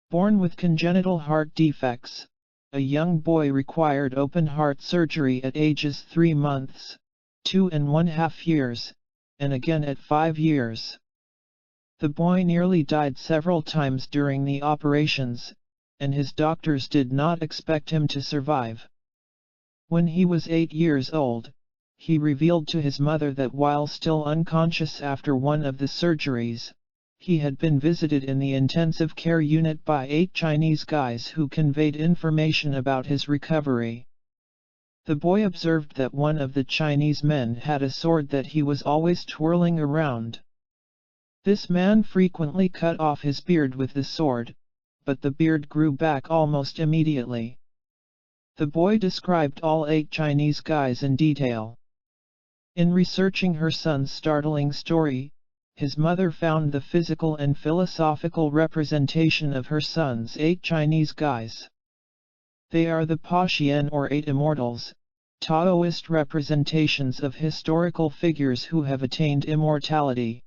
Born with congenital heart defects, a young boy required open heart surgery at ages 3 months, 2.5 years, and again at 5 years. The boy nearly died several times during the operations, and his doctors did not expect him to survive. When he was 8 years old, he revealed to his mother that while still unconscious after one of the surgeries, he had been visited in the intensive care unit by 8 Chinese guys who conveyed information about his recovery. The boy observed that one of the Chinese men had a sword that he was always twirling around. This man frequently cut off his beard with the sword, but the beard grew back almost immediately. The boy described all 8 Chinese guys in detail. In researching her son's startling story, his mother found the physical and philosophical representation of her son's 8 Chinese guys. They are the Pa-Xian or 8 immortals, Taoist representations of historical figures who have attained immortality.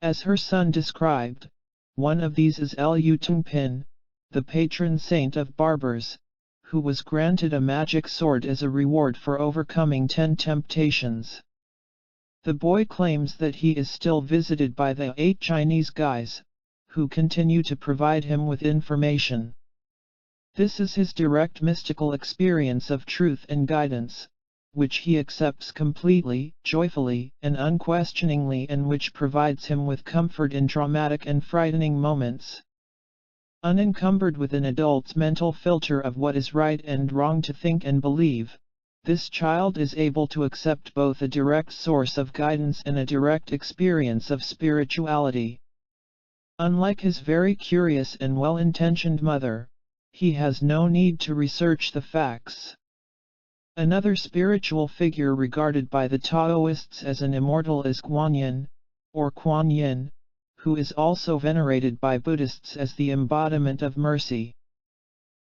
As her son described, one of these is Liu Tongpin, the patron saint of barbers, who was granted a magic sword as a reward for overcoming 10 temptations. The boy claims that he is still visited by the 8 Chinese guys, who continue to provide him with information. This is his direct mystical experience of truth and guidance, which he accepts completely, joyfully, and unquestioningly, and which provides him with comfort in traumatic and frightening moments. Unencumbered with an adult's mental filter of what is right and wrong to think and believe, this child is able to accept both a direct source of guidance and a direct experience of spirituality. Unlike his very curious and well-intentioned mother, he has no need to research the facts. Another spiritual figure regarded by the Taoists as an immortal is Guanyin, or Kuan Yin, who is also venerated by Buddhists as the embodiment of mercy.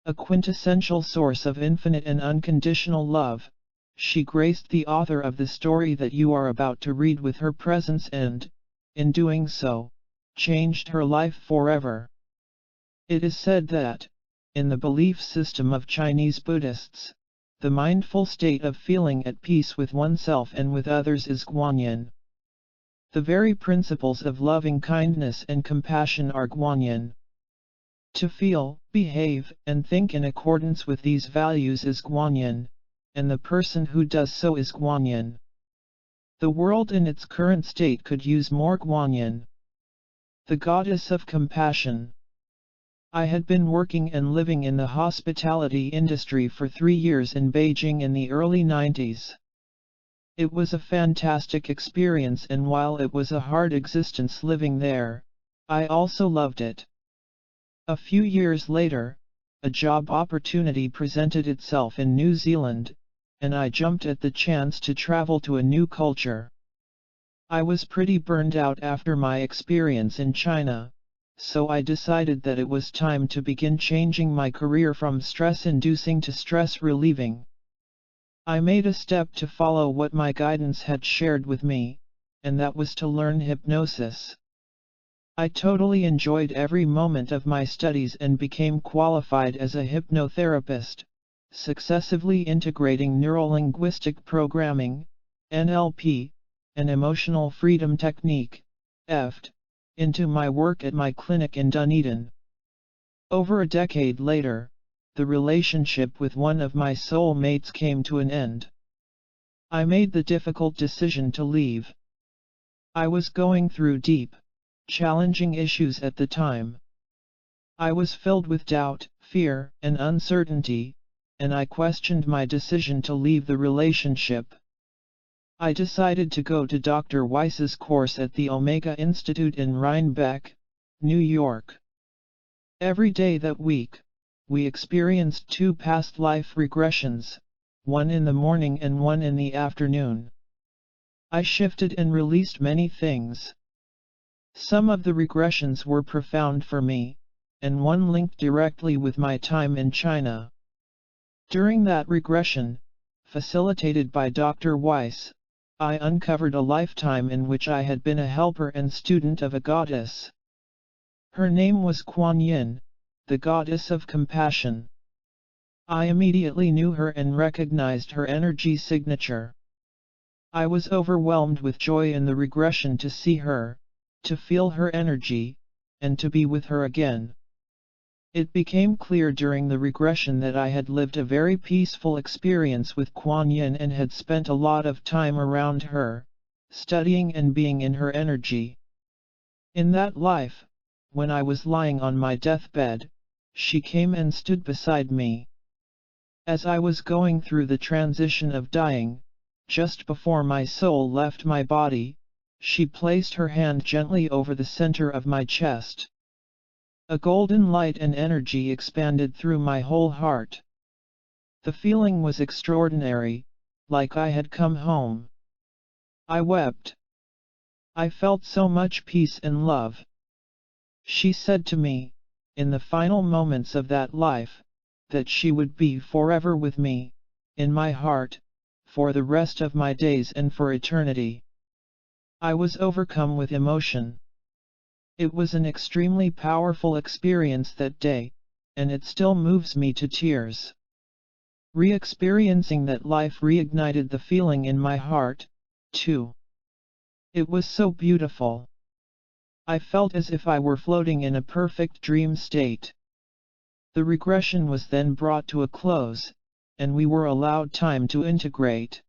A quintessential source of infinite and unconditional love, she graced the author of the story that you are about to read with her presence and, in doing so, changed her life forever. It is said that, in the belief system of Chinese Buddhists, the mindful state of feeling at peace with oneself and with others is Guanyin. The very principles of loving kindness and compassion are Guanyin. To feel, behave, and think in accordance with these values is Guanyin, and the person who does so is Guanyin. The world in its current state could use more Guanyin. The goddess of compassion. I had been working and living in the hospitality industry for 3 years in Beijing in the early 90s. It was a fantastic experience, and while it was a hard existence living there, I also loved it. A few years later, a job opportunity presented itself in New Zealand, and I jumped at the chance to travel to a new culture. I was pretty burned out after my experience in China, so I decided that it was time to begin changing my career from stress-inducing to stress-relieving. I made a step to follow what my guidance had shared with me, and that was to learn hypnosis. I totally enjoyed every moment of my studies and became qualified as a hypnotherapist, successively integrating neuro-linguistic programming, NLP, and emotional freedom technique, EFT, into my work at my clinic in Dunedin. Over a decade later, the relationship with one of my soul mates came to an end. I made the difficult decision to leave. I was going through deep, challenging issues at the time. I was filled with doubt, fear, and uncertainty, and I questioned my decision to leave the relationship. I decided to go to Dr. Weiss's course at the Omega Institute in Rhinebeck, New York. Every day that week, we experienced 2 past life regressions, one in the morning and one in the afternoon. I shifted and released many things. Some of the regressions were profound for me, and one linked directly with my time in China. During that regression, facilitated by Dr. Weiss, I uncovered a lifetime in which I had been a helper and student of a goddess. Her name was Kuan Yin, the goddess of compassion. I immediately knew her and recognized her energy signature. I was overwhelmed with joy in the regression to see her, to feel her energy, and to be with her again. It became clear during the regression that I had lived a very peaceful experience with Kuan Yin and had spent a lot of time around her, studying and being in her energy. In that life, when I was lying on my deathbed, she came and stood beside me. As I was going through the transition of dying, just before my soul left my body, she placed her hand gently over the center of my chest. A golden light and energy expanded through my whole heart. The feeling was extraordinary, like I had come home. I wept. I felt so much peace and love. She said to me, in the final moments of that life, that she would be forever with me, in my heart, for the rest of my days and for eternity. I was overcome with emotion. It was an extremely powerful experience that day, and it still moves me to tears. Re-experiencing that life reignited the feeling in my heart, too. It was so beautiful. I felt as if I were floating in a perfect dream state. The regression was then brought to a close, and we were allowed time to integrate.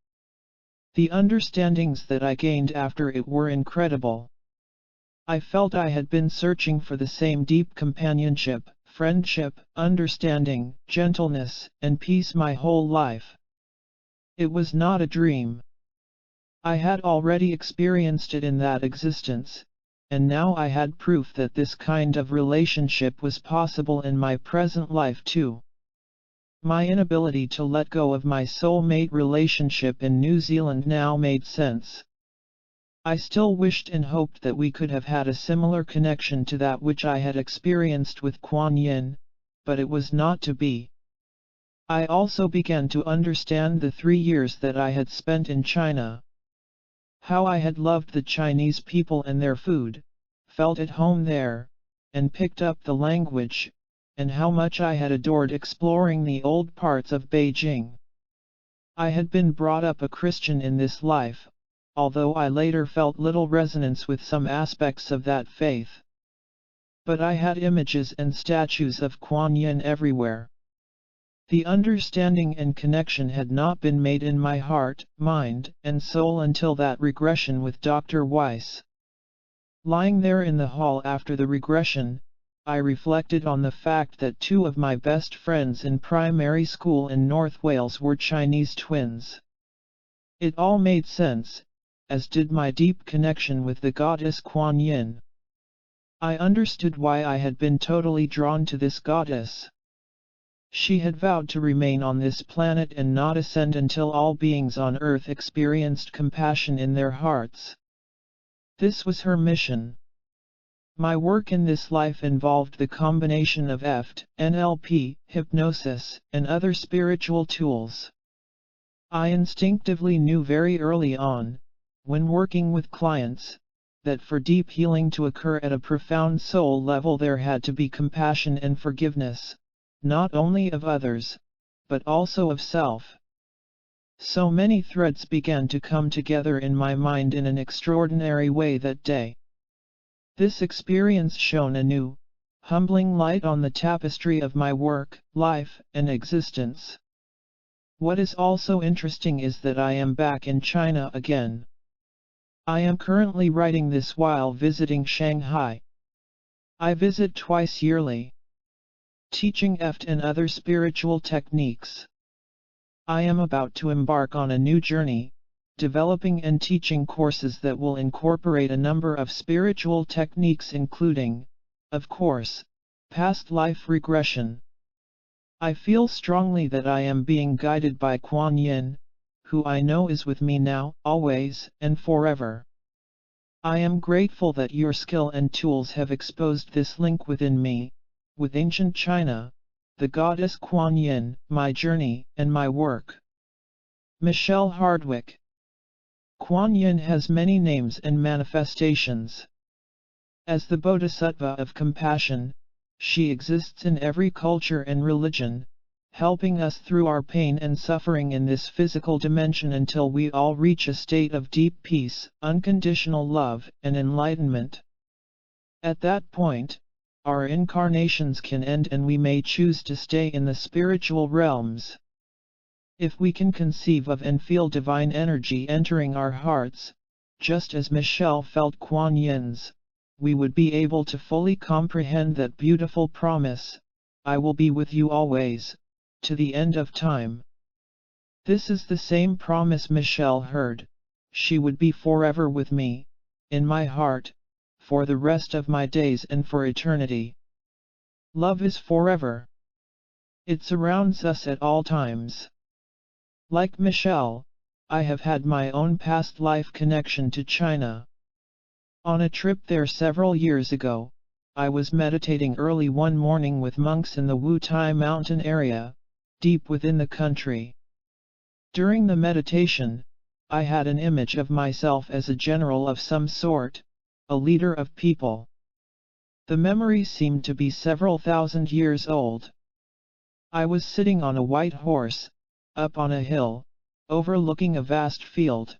The understandings that I gained after it were incredible. I felt I had been searching for the same deep companionship, friendship, understanding, gentleness, and peace my whole life. It was not a dream. I had already experienced it in that existence, and now I had proof that this kind of relationship was possible in my present life too. My inability to let go of my soulmate relationship in New Zealand now made sense. I still wished and hoped that we could have had a similar connection to that which I had experienced with Kuan Yin, but it was not to be. I also began to understand the 3 years that I had spent in China. How I had loved the Chinese people and their food, felt at home there, and picked up the language, and how much I had adored exploring the old parts of Beijing. I had been brought up a Christian in this life, although I later felt little resonance with some aspects of that faith. But I had images and statues of Kuan Yin everywhere. The understanding and connection had not been made in my heart, mind, and soul until that regression with Dr. Weiss. Lying there in the hall after the regression, I reflected on the fact that 2 of my best friends in primary school in North Wales were Chinese twins. It all made sense, as did my deep connection with the goddess Kuan Yin. I understood why I had been totally drawn to this goddess. She had vowed to remain on this planet and not ascend until all beings on earth experienced compassion in their hearts. This was her mission. My work in this life involved the combination of EFT, NLP, hypnosis, and other spiritual tools. I instinctively knew very early on, when working with clients, that for deep healing to occur at a profound soul level there had to be compassion and forgiveness, not only of others, but also of self. So many threads began to come together in my mind in an extraordinary way that day. This experience shone a new, humbling light on the tapestry of my work, life, and existence. What is also interesting is that I am back in China again. I am currently writing this while visiting Shanghai. I visit twice yearly, teaching EFT and other spiritual techniques. I am about to embark on a new journey, developing and teaching courses that will incorporate a number of spiritual techniques including, of course, past life regression. I feel strongly that I am being guided by Kuan Yin, who I know is with me now, always, and forever. I am grateful that your skill and tools have exposed this link within me, with ancient China, the goddess Kuan Yin, my journey, and my work. Michelle Hardwick. Kuan Yin has many names and manifestations. As the Bodhisattva of compassion, she exists in every culture and religion, helping us through our pain and suffering in this physical dimension until we all reach a state of deep peace, unconditional love, and enlightenment. At that point, our incarnations can end and we may choose to stay in the spiritual realms. If we can conceive of and feel divine energy entering our hearts, just as Michelle felt Kuan Yin's, we would be able to fully comprehend that beautiful promise, "I will be with you always, to the end of time." This is the same promise Michelle heard. She would be forever with me, in my heart, for the rest of my days and for eternity. Love is forever. It surrounds us at all times. Like Michelle, I have had my own past life connection to China. On a trip there several years ago, I was meditating early one morning with monks in the Wutai mountain area, deep within the country. During the meditation, I had an image of myself as a general of some sort, a leader of people. The memory seemed to be several thousand years old. I was sitting on a white horse, up on a hill, overlooking a vast field.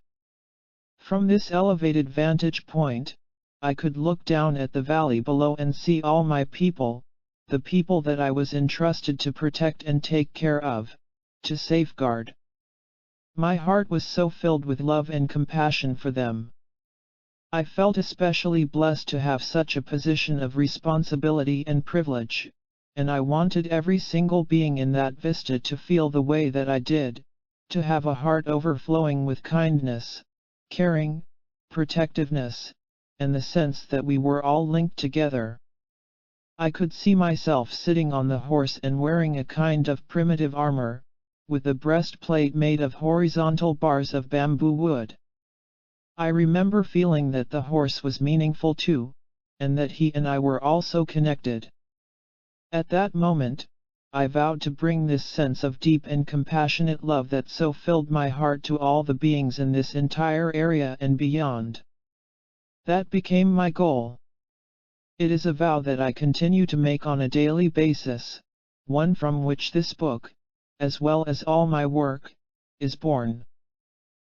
From this elevated vantage point, I could look down at the valley below and see all my people, the people that I was entrusted to protect and take care of, to safeguard. My heart was so filled with love and compassion for them. I felt especially blessed to have such a position of responsibility and privilege, and I wanted every single being in that vista to feel the way that I did, to have a heart overflowing with kindness, caring, protectiveness, and the sense that we were all linked together. I could see myself sitting on the horse and wearing a kind of primitive armor, with a breastplate made of horizontal bars of bamboo wood. I remember feeling that the horse was meaningful too, and that he and I were also connected. At that moment, I vowed to bring this sense of deep and compassionate love that so filled my heart to all the beings in this entire area and beyond. That became my goal. It is a vow that I continue to make on a daily basis, one from which this book, as well as all my work, is born.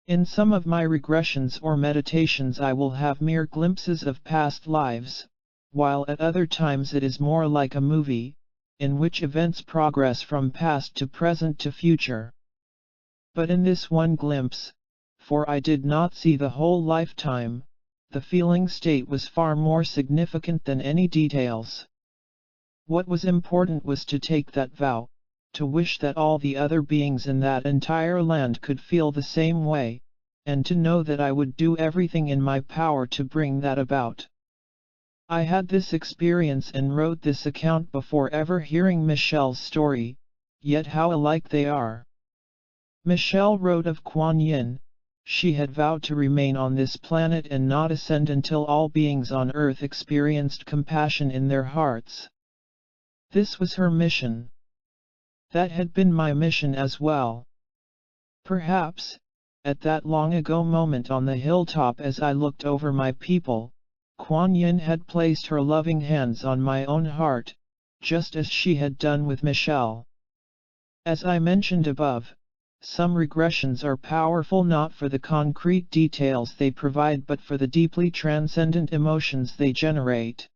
In some of my regressions or meditations I will have mere glimpses of past lives, while at other times it is more like a movie, in which events progress from past to present to future. But in this one glimpse, for I did not see the whole lifetime, the feeling state was far more significant than any details. What was important was to take that vow, to wish that all the other beings in that entire land could feel the same way, and to know that I would do everything in my power to bring that about. I had this experience and wrote this account before ever hearing Michelle's story, yet how alike they are. Michelle wrote of Kuan Yin, she had vowed to remain on this planet and not ascend until all beings on earth experienced compassion in their hearts. This was her mission. That had been my mission as well. Perhaps, at that long ago moment on the hilltop as I looked over my people, Kuan Yin had placed her loving hands on my own heart, just as she had done with Michelle. As I mentioned above, some regressions are powerful not for the concrete details they provide but for the deeply transcendent emotions they generate.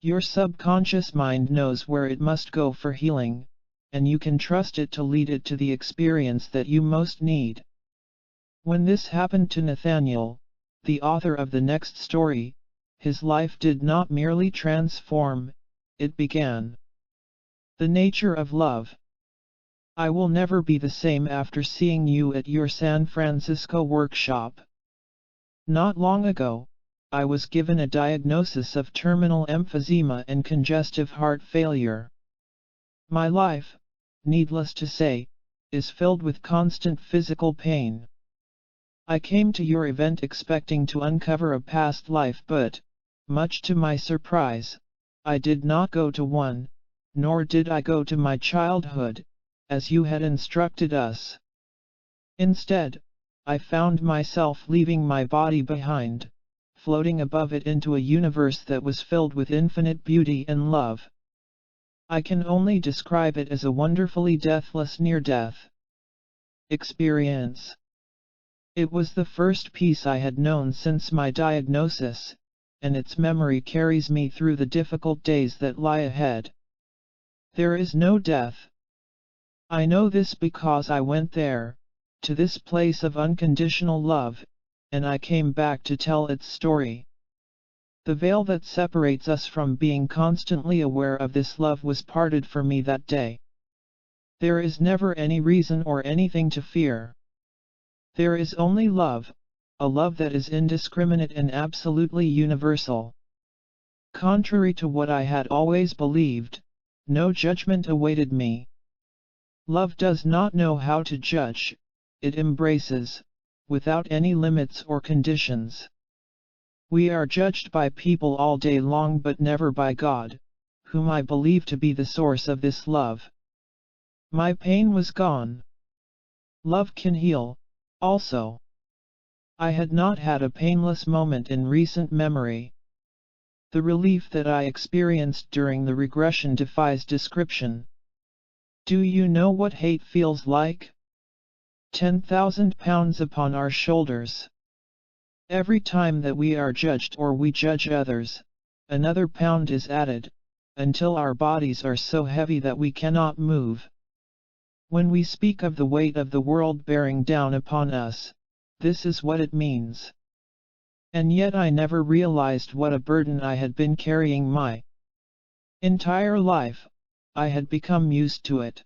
Your subconscious mind knows where it must go for healing, and you can trust it to lead it to the experience that you most need. When this happened to Nathaniel, the author of the next story, his life did not merely transform, it began. The nature of love. I will never be the same after seeing you at your San Francisco workshop. Not long ago, I was given a diagnosis of terminal emphysema and congestive heart failure. My life, needless to say, is filled with constant physical pain. I came to your event expecting to uncover a past life but, much to my surprise, I did not go to one, nor did I go to my childhood, as you had instructed us. Instead, I found myself leaving my body behind, floating above it into a universe that was filled with infinite beauty and love. I can only describe it as a wonderfully deathless near-death experience. It was the first peace I had known since my diagnosis, and its memory carries me through the difficult days that lie ahead. There is no death. I know this because I went there, to this place of unconditional love, and I came back to tell its story. The veil that separates us from being constantly aware of this love was parted for me that day. There is never any reason or anything to fear. There is only love, a love that is indiscriminate and absolutely universal. Contrary to what I had always believed, no judgment awaited me. Love does not know how to judge, it embraces, without any limits or conditions. We are judged by people all day long but never by God, whom I believe to be the source of this love. My pain was gone. Love can heal, also. I had not had a painless moment in recent memory. The relief that I experienced during the regression defies description. Do you know what hate feels like? 10,000 pounds upon our shoulders. Every time that we are judged or we judge others, another pound is added, until our bodies are so heavy that we cannot move. When we speak of the weight of the world bearing down upon us, this is what it means. And yet I never realized what a burden I had been carrying my entire life. I had become used to it.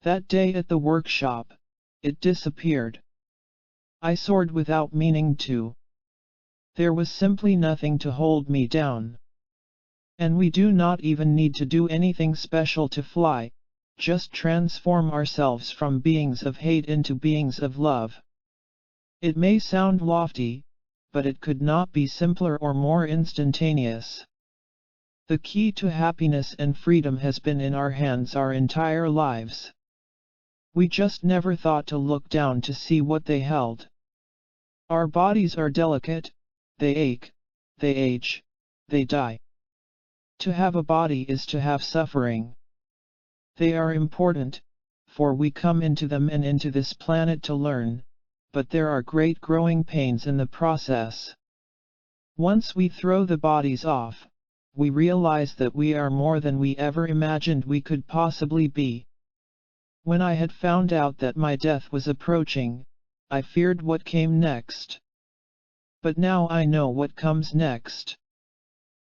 That day at the workshop, it disappeared. I soared without meaning to. There was simply nothing to hold me down. And we do not even need to do anything special to fly, just transform ourselves from beings of hate into beings of love. It may sound lofty, but it could not be simpler or more instantaneous. The key to happiness and freedom has been in our hands our entire lives. We just never thought to look down to see what they held. Our bodies are delicate, they ache, they age, they die. To have a body is to have suffering. They are important, for we come into them and into this planet to learn, but there are great growing pains in the process. Once we throw the bodies off, we realize that we are more than we ever imagined we could possibly be. When I had found out that my death was approaching, I feared what came next. But now I know what comes next.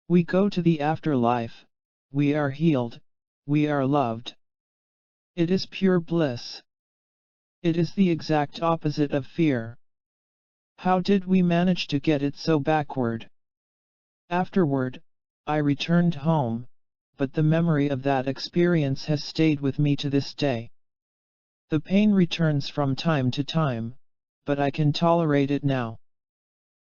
We go to the afterlife, we are healed, we are loved. It is pure bliss. It is the exact opposite of fear. How did we manage to get it so backward? Afterward, I returned home, but the memory of that experience has stayed with me to this day. The pain returns from time to time, but I can tolerate it now.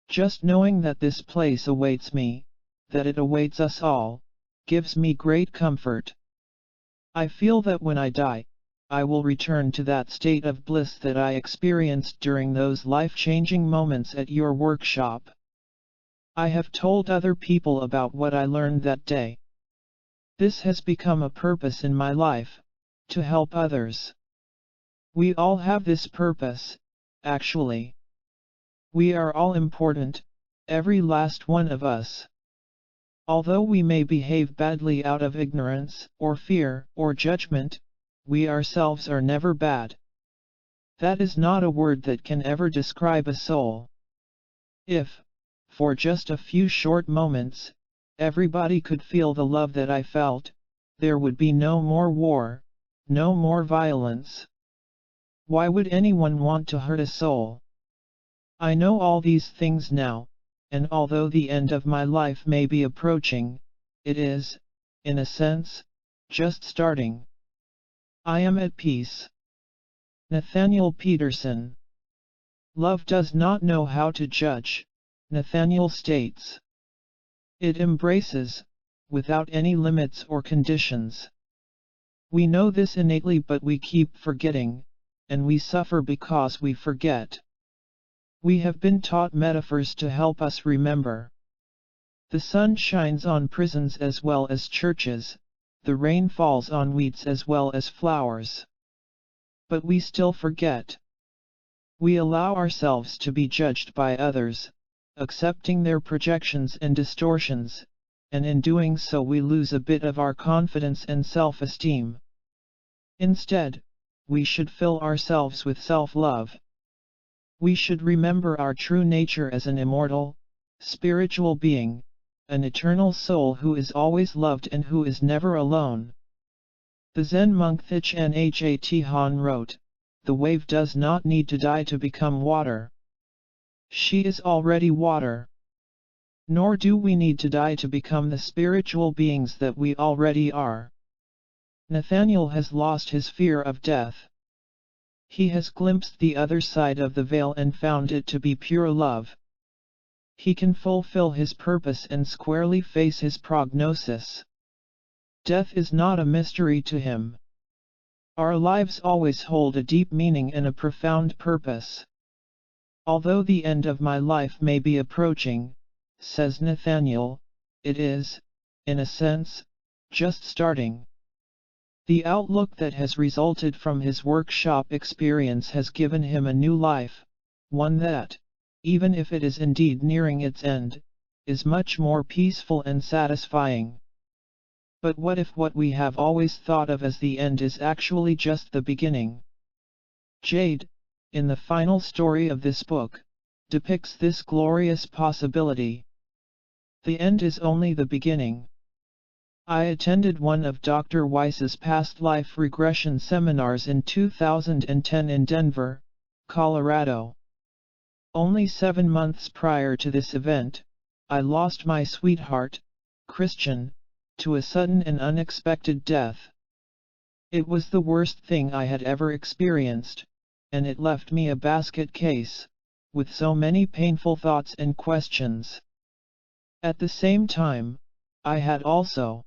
Just knowing that this place awaits me, that it awaits us all, gives me great comfort. I feel that when I die, I will return to that state of bliss that I experienced during those life-changing moments at your workshop. I have told other people about what I learned that day. This has become a purpose in my life, to help others. We all have this purpose, actually. We are all important, every last one of us. Although we may behave badly out of ignorance, or fear, or judgment, we ourselves are never bad. That is not a word that can ever describe a soul. If, for just a few short moments, everybody could feel the love that I felt, there would be no more war, no more violence. Why would anyone want to hurt a soul? I know all these things now, and although the end of my life may be approaching, it is, in a sense, just starting. I am at peace. Nathaniel Peterson. Love does not know how to judge, Nathaniel states. It embraces, without any limits or conditions. We know this innately, but we keep forgetting, and we suffer because we forget. We have been taught metaphors to help us remember. The sun shines on prisons as well as churches, the rain falls on weeds as well as flowers. But we still forget. We allow ourselves to be judged by others, accepting their projections and distortions, and in doing so we lose a bit of our confidence and self-esteem. Instead, we should fill ourselves with self-love. We should remember our true nature as an immortal, spiritual being, an eternal soul who is always loved and who is never alone. The Zen monk Thich Nhat Hanh wrote, "The wave does not need to die to become water. She is already water." Nor do we need to die to become the spiritual beings that we already are. Nathaniel has lost his fear of death. He has glimpsed the other side of the veil and found it to be pure love. He can fulfill his purpose and squarely face his prognosis. Death is not a mystery to him. Our lives always hold a deep meaning and a profound purpose. Although the end of my life may be approaching, says Nathaniel, it is, in a sense, just starting. The outlook that has resulted from his workshop experience has given him a new life, one that, even if it is indeed nearing its end, is much more peaceful and satisfying. But what if what we have always thought of as the end is actually just the beginning? Jade, in the final story of this book, depicts this glorious possibility. The end is only the beginning. I attended one of Dr. Weiss's past life regression seminars in 2010 in Denver, Colorado. Only 7 months prior to this event, I lost my sweetheart, Christian, to a sudden and unexpected death. It was the worst thing I had ever experienced, and it left me a basket case, with so many painful thoughts and questions. At the same time, I had also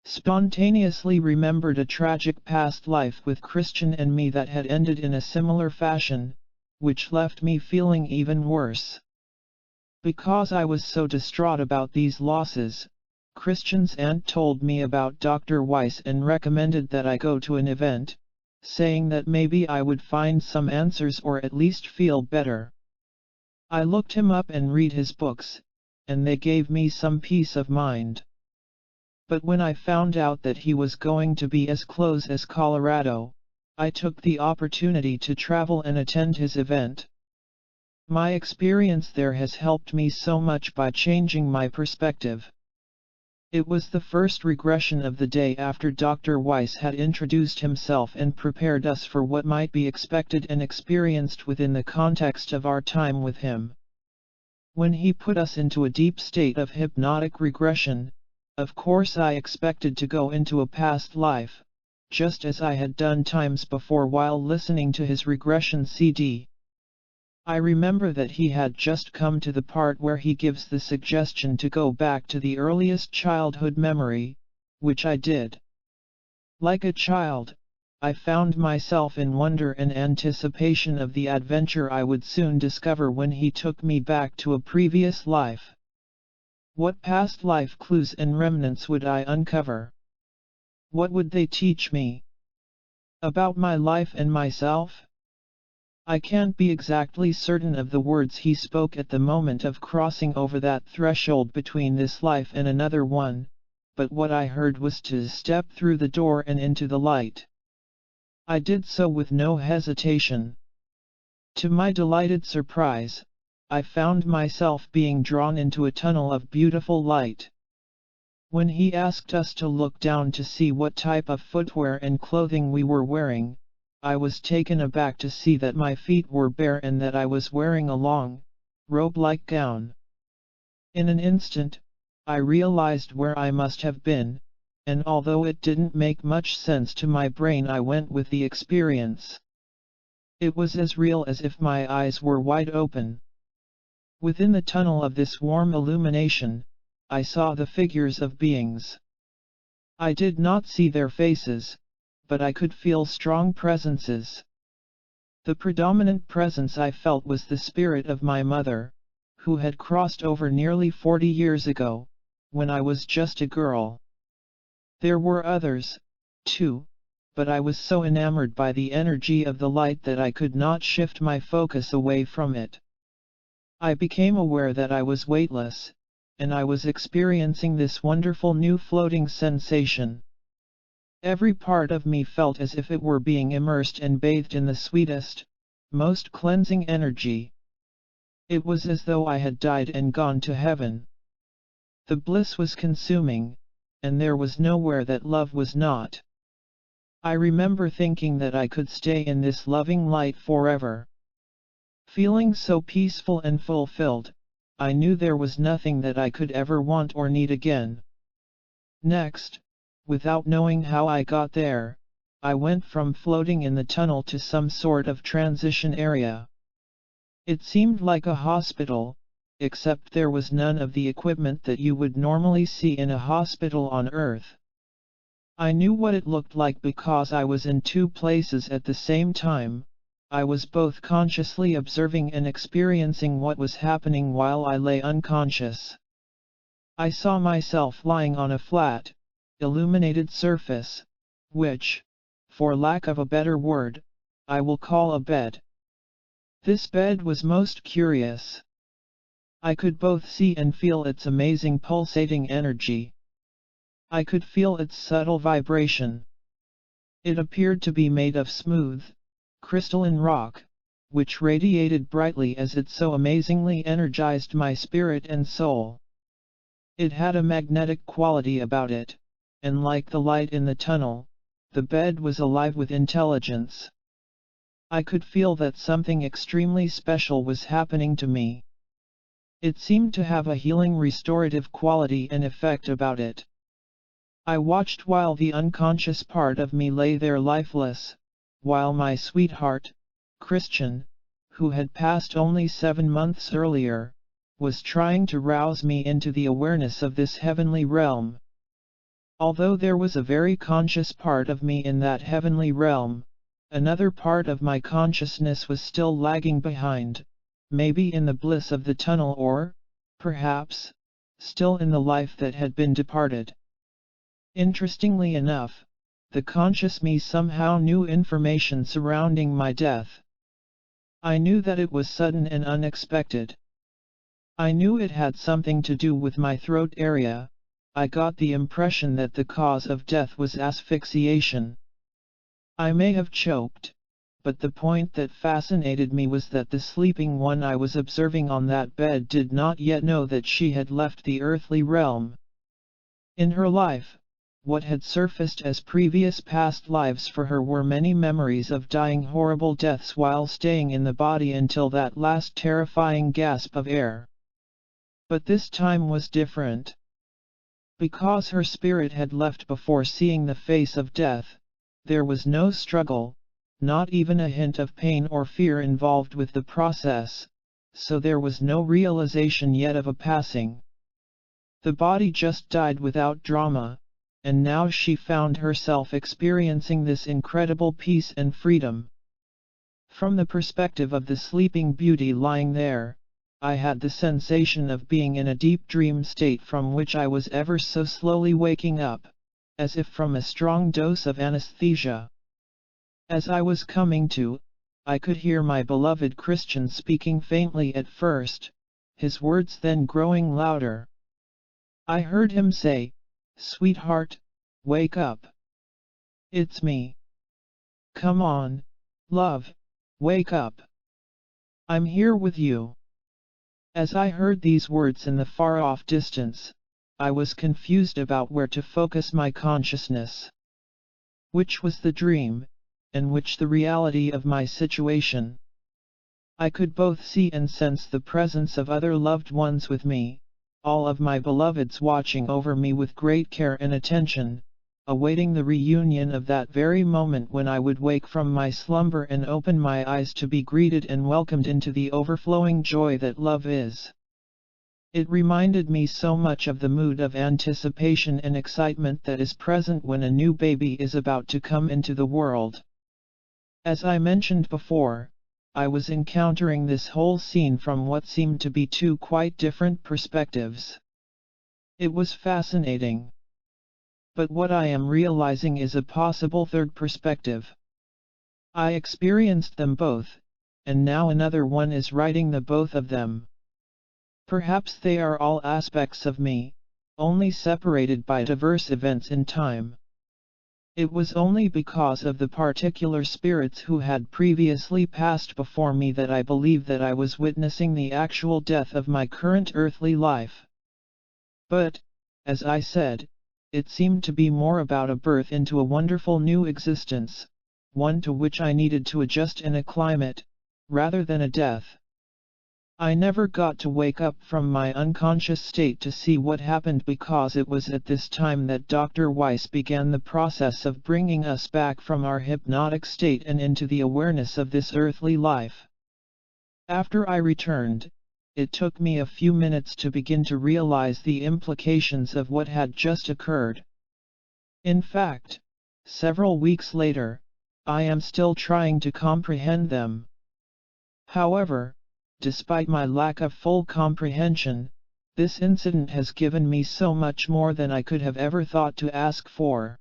spontaneously remembered a tragic past life with Christian and me that had ended in a similar fashion, which left me feeling even worse. Because I was so distraught about these losses, Christian's aunt told me about Dr. Weiss and recommended that I go to an event, saying that maybe I would find some answers or at least feel better. I looked him up and read his books, and they gave me some peace of mind. But when I found out that he was going to be as close as Colorado, I took the opportunity to travel and attend his event. My experience there has helped me so much by changing my perspective. It was the first regression of the day after Dr. Weiss had introduced himself and prepared us for what might be expected and experienced within the context of our time with him. When he put us into a deep state of hypnotic regression, of course I expected to go into a past life, just as I had done times before while listening to his regression CD. I remember that he had just come to the part where he gives the suggestion to go back to the earliest childhood memory, which I did. Like a child, I found myself in wonder and anticipation of the adventure I would soon discover when he took me back to a previous life. What past life clues and remnants would I uncover? What would they teach me about my life and myself? I can't be exactly certain of the words he spoke at the moment of crossing over that threshold between this life and another one, but what I heard was to step through the door and into the light. I did so with no hesitation. To my delighted surprise, I found myself being drawn into a tunnel of beautiful light. When he asked us to look down to see what type of footwear and clothing we were wearing, I was taken aback to see that my feet were bare and that I was wearing a long, robe-like gown. In an instant, I realized where I must have been, and although it didn't make much sense to my brain, I went with the experience. It was as real as if my eyes were wide open. Within the tunnel of this warm illumination, I saw the figures of beings. I did not see their faces, but I could feel strong presences. The predominant presence I felt was the spirit of my mother, who had crossed over nearly 40 years ago, when I was just a girl. There were others, too, but I was so enamored by the energy of the light that I could not shift my focus away from it. I became aware that I was weightless, and I was experiencing this wonderful new floating sensation. Every part of me felt as if it were being immersed and bathed in the sweetest, most cleansing energy. It was as though I had died and gone to heaven. The bliss was consuming, and there was nowhere that love was not. I remember thinking that I could stay in this loving light forever. Feeling so peaceful and fulfilled, I knew there was nothing that I could ever want or need again. Next, without knowing how I got there, I went from floating in the tunnel to some sort of transition area. It seemed like a hospital, except there was none of the equipment that you would normally see in a hospital on Earth. I knew what it looked like because I was in two places at the same time. I was both consciously observing and experiencing what was happening while I lay unconscious. I saw myself lying on a flat, illuminated surface, which, for lack of a better word, I will call a bed. This bed was most curious. I could both see and feel its amazing pulsating energy. I could feel its subtle vibration. It appeared to be made of smooth, crystalline rock, which radiated brightly as it so amazingly energized my spirit and soul. It had a magnetic quality about it, and like the light in the tunnel, the bed was alive with intelligence. I could feel that something extremely special was happening to me. It seemed to have a healing restorative quality and effect about it. I watched while the unconscious part of me lay there lifeless, while my sweetheart, Christian, who had passed only 7 months earlier, was trying to rouse me into the awareness of this heavenly realm. Although there was a very conscious part of me in that heavenly realm, another part of my consciousness was still lagging behind, maybe in the bliss of the tunnel or, perhaps, still in the life that had been departed. Interestingly enough, the conscious me somehow knew information surrounding my death. I knew that it was sudden and unexpected. I knew it had something to do with my throat area. I got the impression that the cause of death was asphyxiation. I may have choked, but the point that fascinated me was that the sleeping one I was observing on that bed did not yet know that she had left the earthly realm. In her life, what had surfaced as previous past lives for her were many memories of dying horrible deaths while staying in the body until that last terrifying gasp of air. But this time was different. Because her spirit had left before seeing the face of death, there was no struggle, not even a hint of pain or fear involved with the process, so there was no realization yet of a passing. The body just died without drama, and now she found herself experiencing this incredible peace and freedom. From the perspective of the sleeping beauty lying there, I had the sensation of being in a deep dream state from which I was ever so slowly waking up, as if from a strong dose of anesthesia. As I was coming to, I could hear my beloved Christian speaking faintly at first, his words then growing louder. I heard him say, "Sweetheart, wake up. It's me. Come on, love, wake up. I'm here with you." As I heard these words in the far-off distance, I was confused about where to focus my consciousness. Which was the dream, and which the reality of my situation? I could both see and sense the presence of other loved ones with me, all of my beloveds watching over me with great care and attention, awaiting the reunion of that very moment when I would wake from my slumber and open my eyes to be greeted and welcomed into the overflowing joy that love is. It reminded me so much of the mood of anticipation and excitement that is present when a new baby is about to come into the world. As I mentioned before, I was encountering this whole scene from what seemed to be two quite different perspectives. It was fascinating. But what I am realizing is a possible third perspective. I experienced them both, and now another one is writing the both of them. Perhaps they are all aspects of me, only separated by diverse events in time. It was only because of the particular spirits who had previously passed before me that I believed that I was witnessing the actual death of my current earthly life. But, as I said, it seemed to be more about a birth into a wonderful new existence, one to which I needed to adjust and acclimate, rather than a death. I never got to wake up from my unconscious state to see what happened because it was at this time that Dr. Weiss began the process of bringing us back from our hypnotic state and into the awareness of this earthly life. After I returned, it took me a few minutes to begin to realize the implications of what had just occurred. In fact, several weeks later, I am still trying to comprehend them. However, despite my lack of full comprehension, this incident has given me so much more than I could have ever thought to ask for.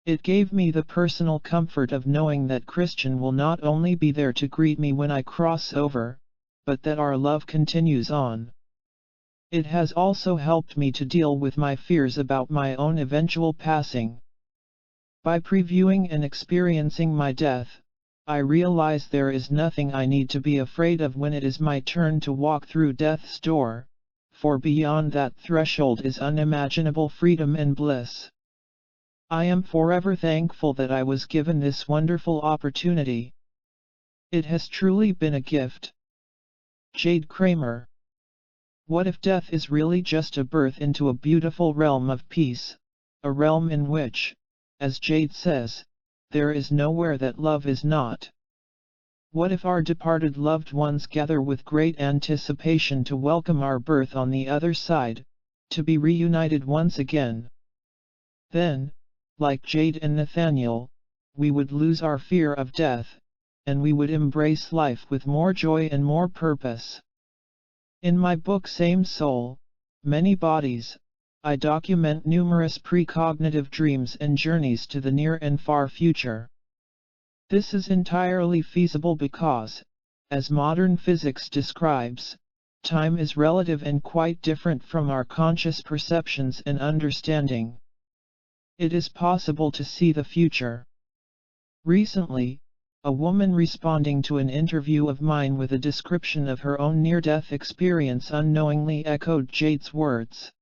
It gave me the personal comfort of knowing that Christian will not only be there to greet me when I cross over, but that our love continues on. It has also helped me to deal with my fears about my own eventual passing. By previewing and experiencing my death, I realize there is nothing I need to be afraid of when it is my turn to walk through death's door, for beyond that threshold is unimaginable freedom and bliss. I am forever thankful that I was given this wonderful opportunity. It has truly been a gift. Jade Kramer. What if death is really just a birth into a beautiful realm of peace, a realm in which, as Jade says, there is nowhere that love is not? What if our departed loved ones gather with great anticipation to welcome our birth on the other side, to be reunited once again? Then, like Jade and Nathaniel, we would lose our fear of death, and we would embrace life with more joy and more purpose. In my book Same Soul, Many Bodies, I document numerous precognitive dreams and journeys to the near and far future. This is entirely feasible because, as modern physics describes, time is relative and quite different from our conscious perceptions and understanding. It is possible to see the future. Recently, a woman responding to an interview of mine with a description of her own near-death experience unknowingly echoed Jade's words.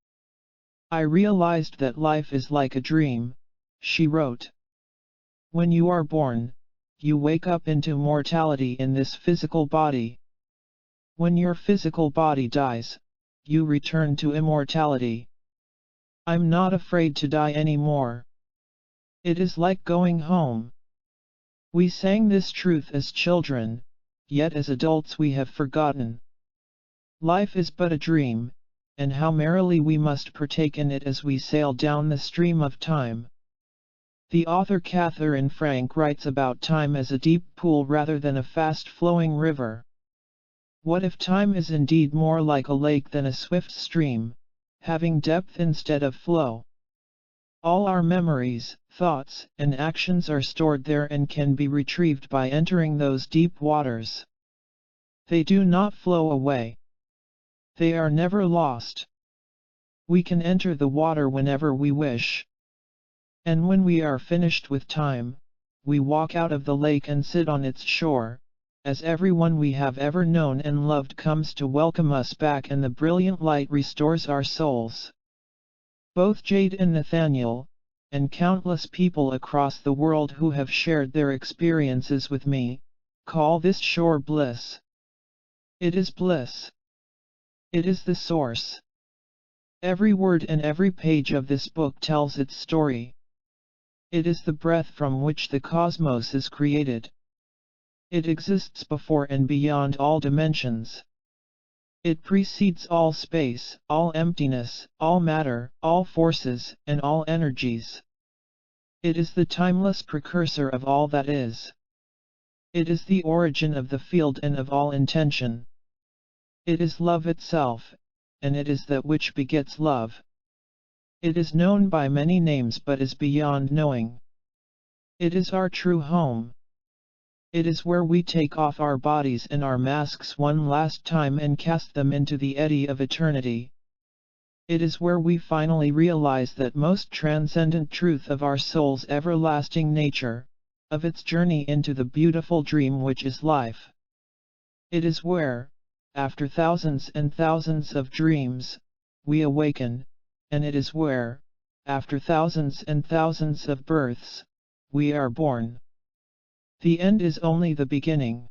I realized that life is like a dream, she wrote. When you are born, you wake up into mortality in this physical body. When your physical body dies, you return to immortality. I'm not afraid to die anymore. It is like going home. We sang this truth as children, yet as adults we have forgotten. Life is but a dream, and how merrily we must partake in it as we sail down the stream of time. The author Catherine Frank writes about time as a deep pool rather than a fast-flowing river. What if time is indeed more like a lake than a swift stream, having depth instead of flow? All our memories, thoughts, and actions are stored there and can be retrieved by entering those deep waters. They do not flow away. They are never lost. We can enter the water whenever we wish. And when we are finished with time, we walk out of the lake and sit on its shore, as everyone we have ever known and loved comes to welcome us back and the brilliant light restores our souls. Both Jade and Nathaniel, and countless people across the world who have shared their experiences with me, call this shore bliss. It is bliss. It is the source. Every word and every page of this book tells its story. It is the breath from which the cosmos is created. It exists before and beyond all dimensions. It precedes all space, all emptiness, all matter, all forces, and all energies. It is the timeless precursor of all that is. It is the origin of the field and of all intention. It is love itself, and it is that which begets love. It is known by many names but is beyond knowing. It is our true home. It is where we take off our bodies and our masks one last time and cast them into the eddy of eternity. It is where we finally realize that most transcendent truth of our soul's everlasting nature, of its journey into the beautiful dream which is life. It is where, after thousands and thousands of dreams, we awaken, and it is where, after thousands and thousands of births, we are born. The end is only the beginning.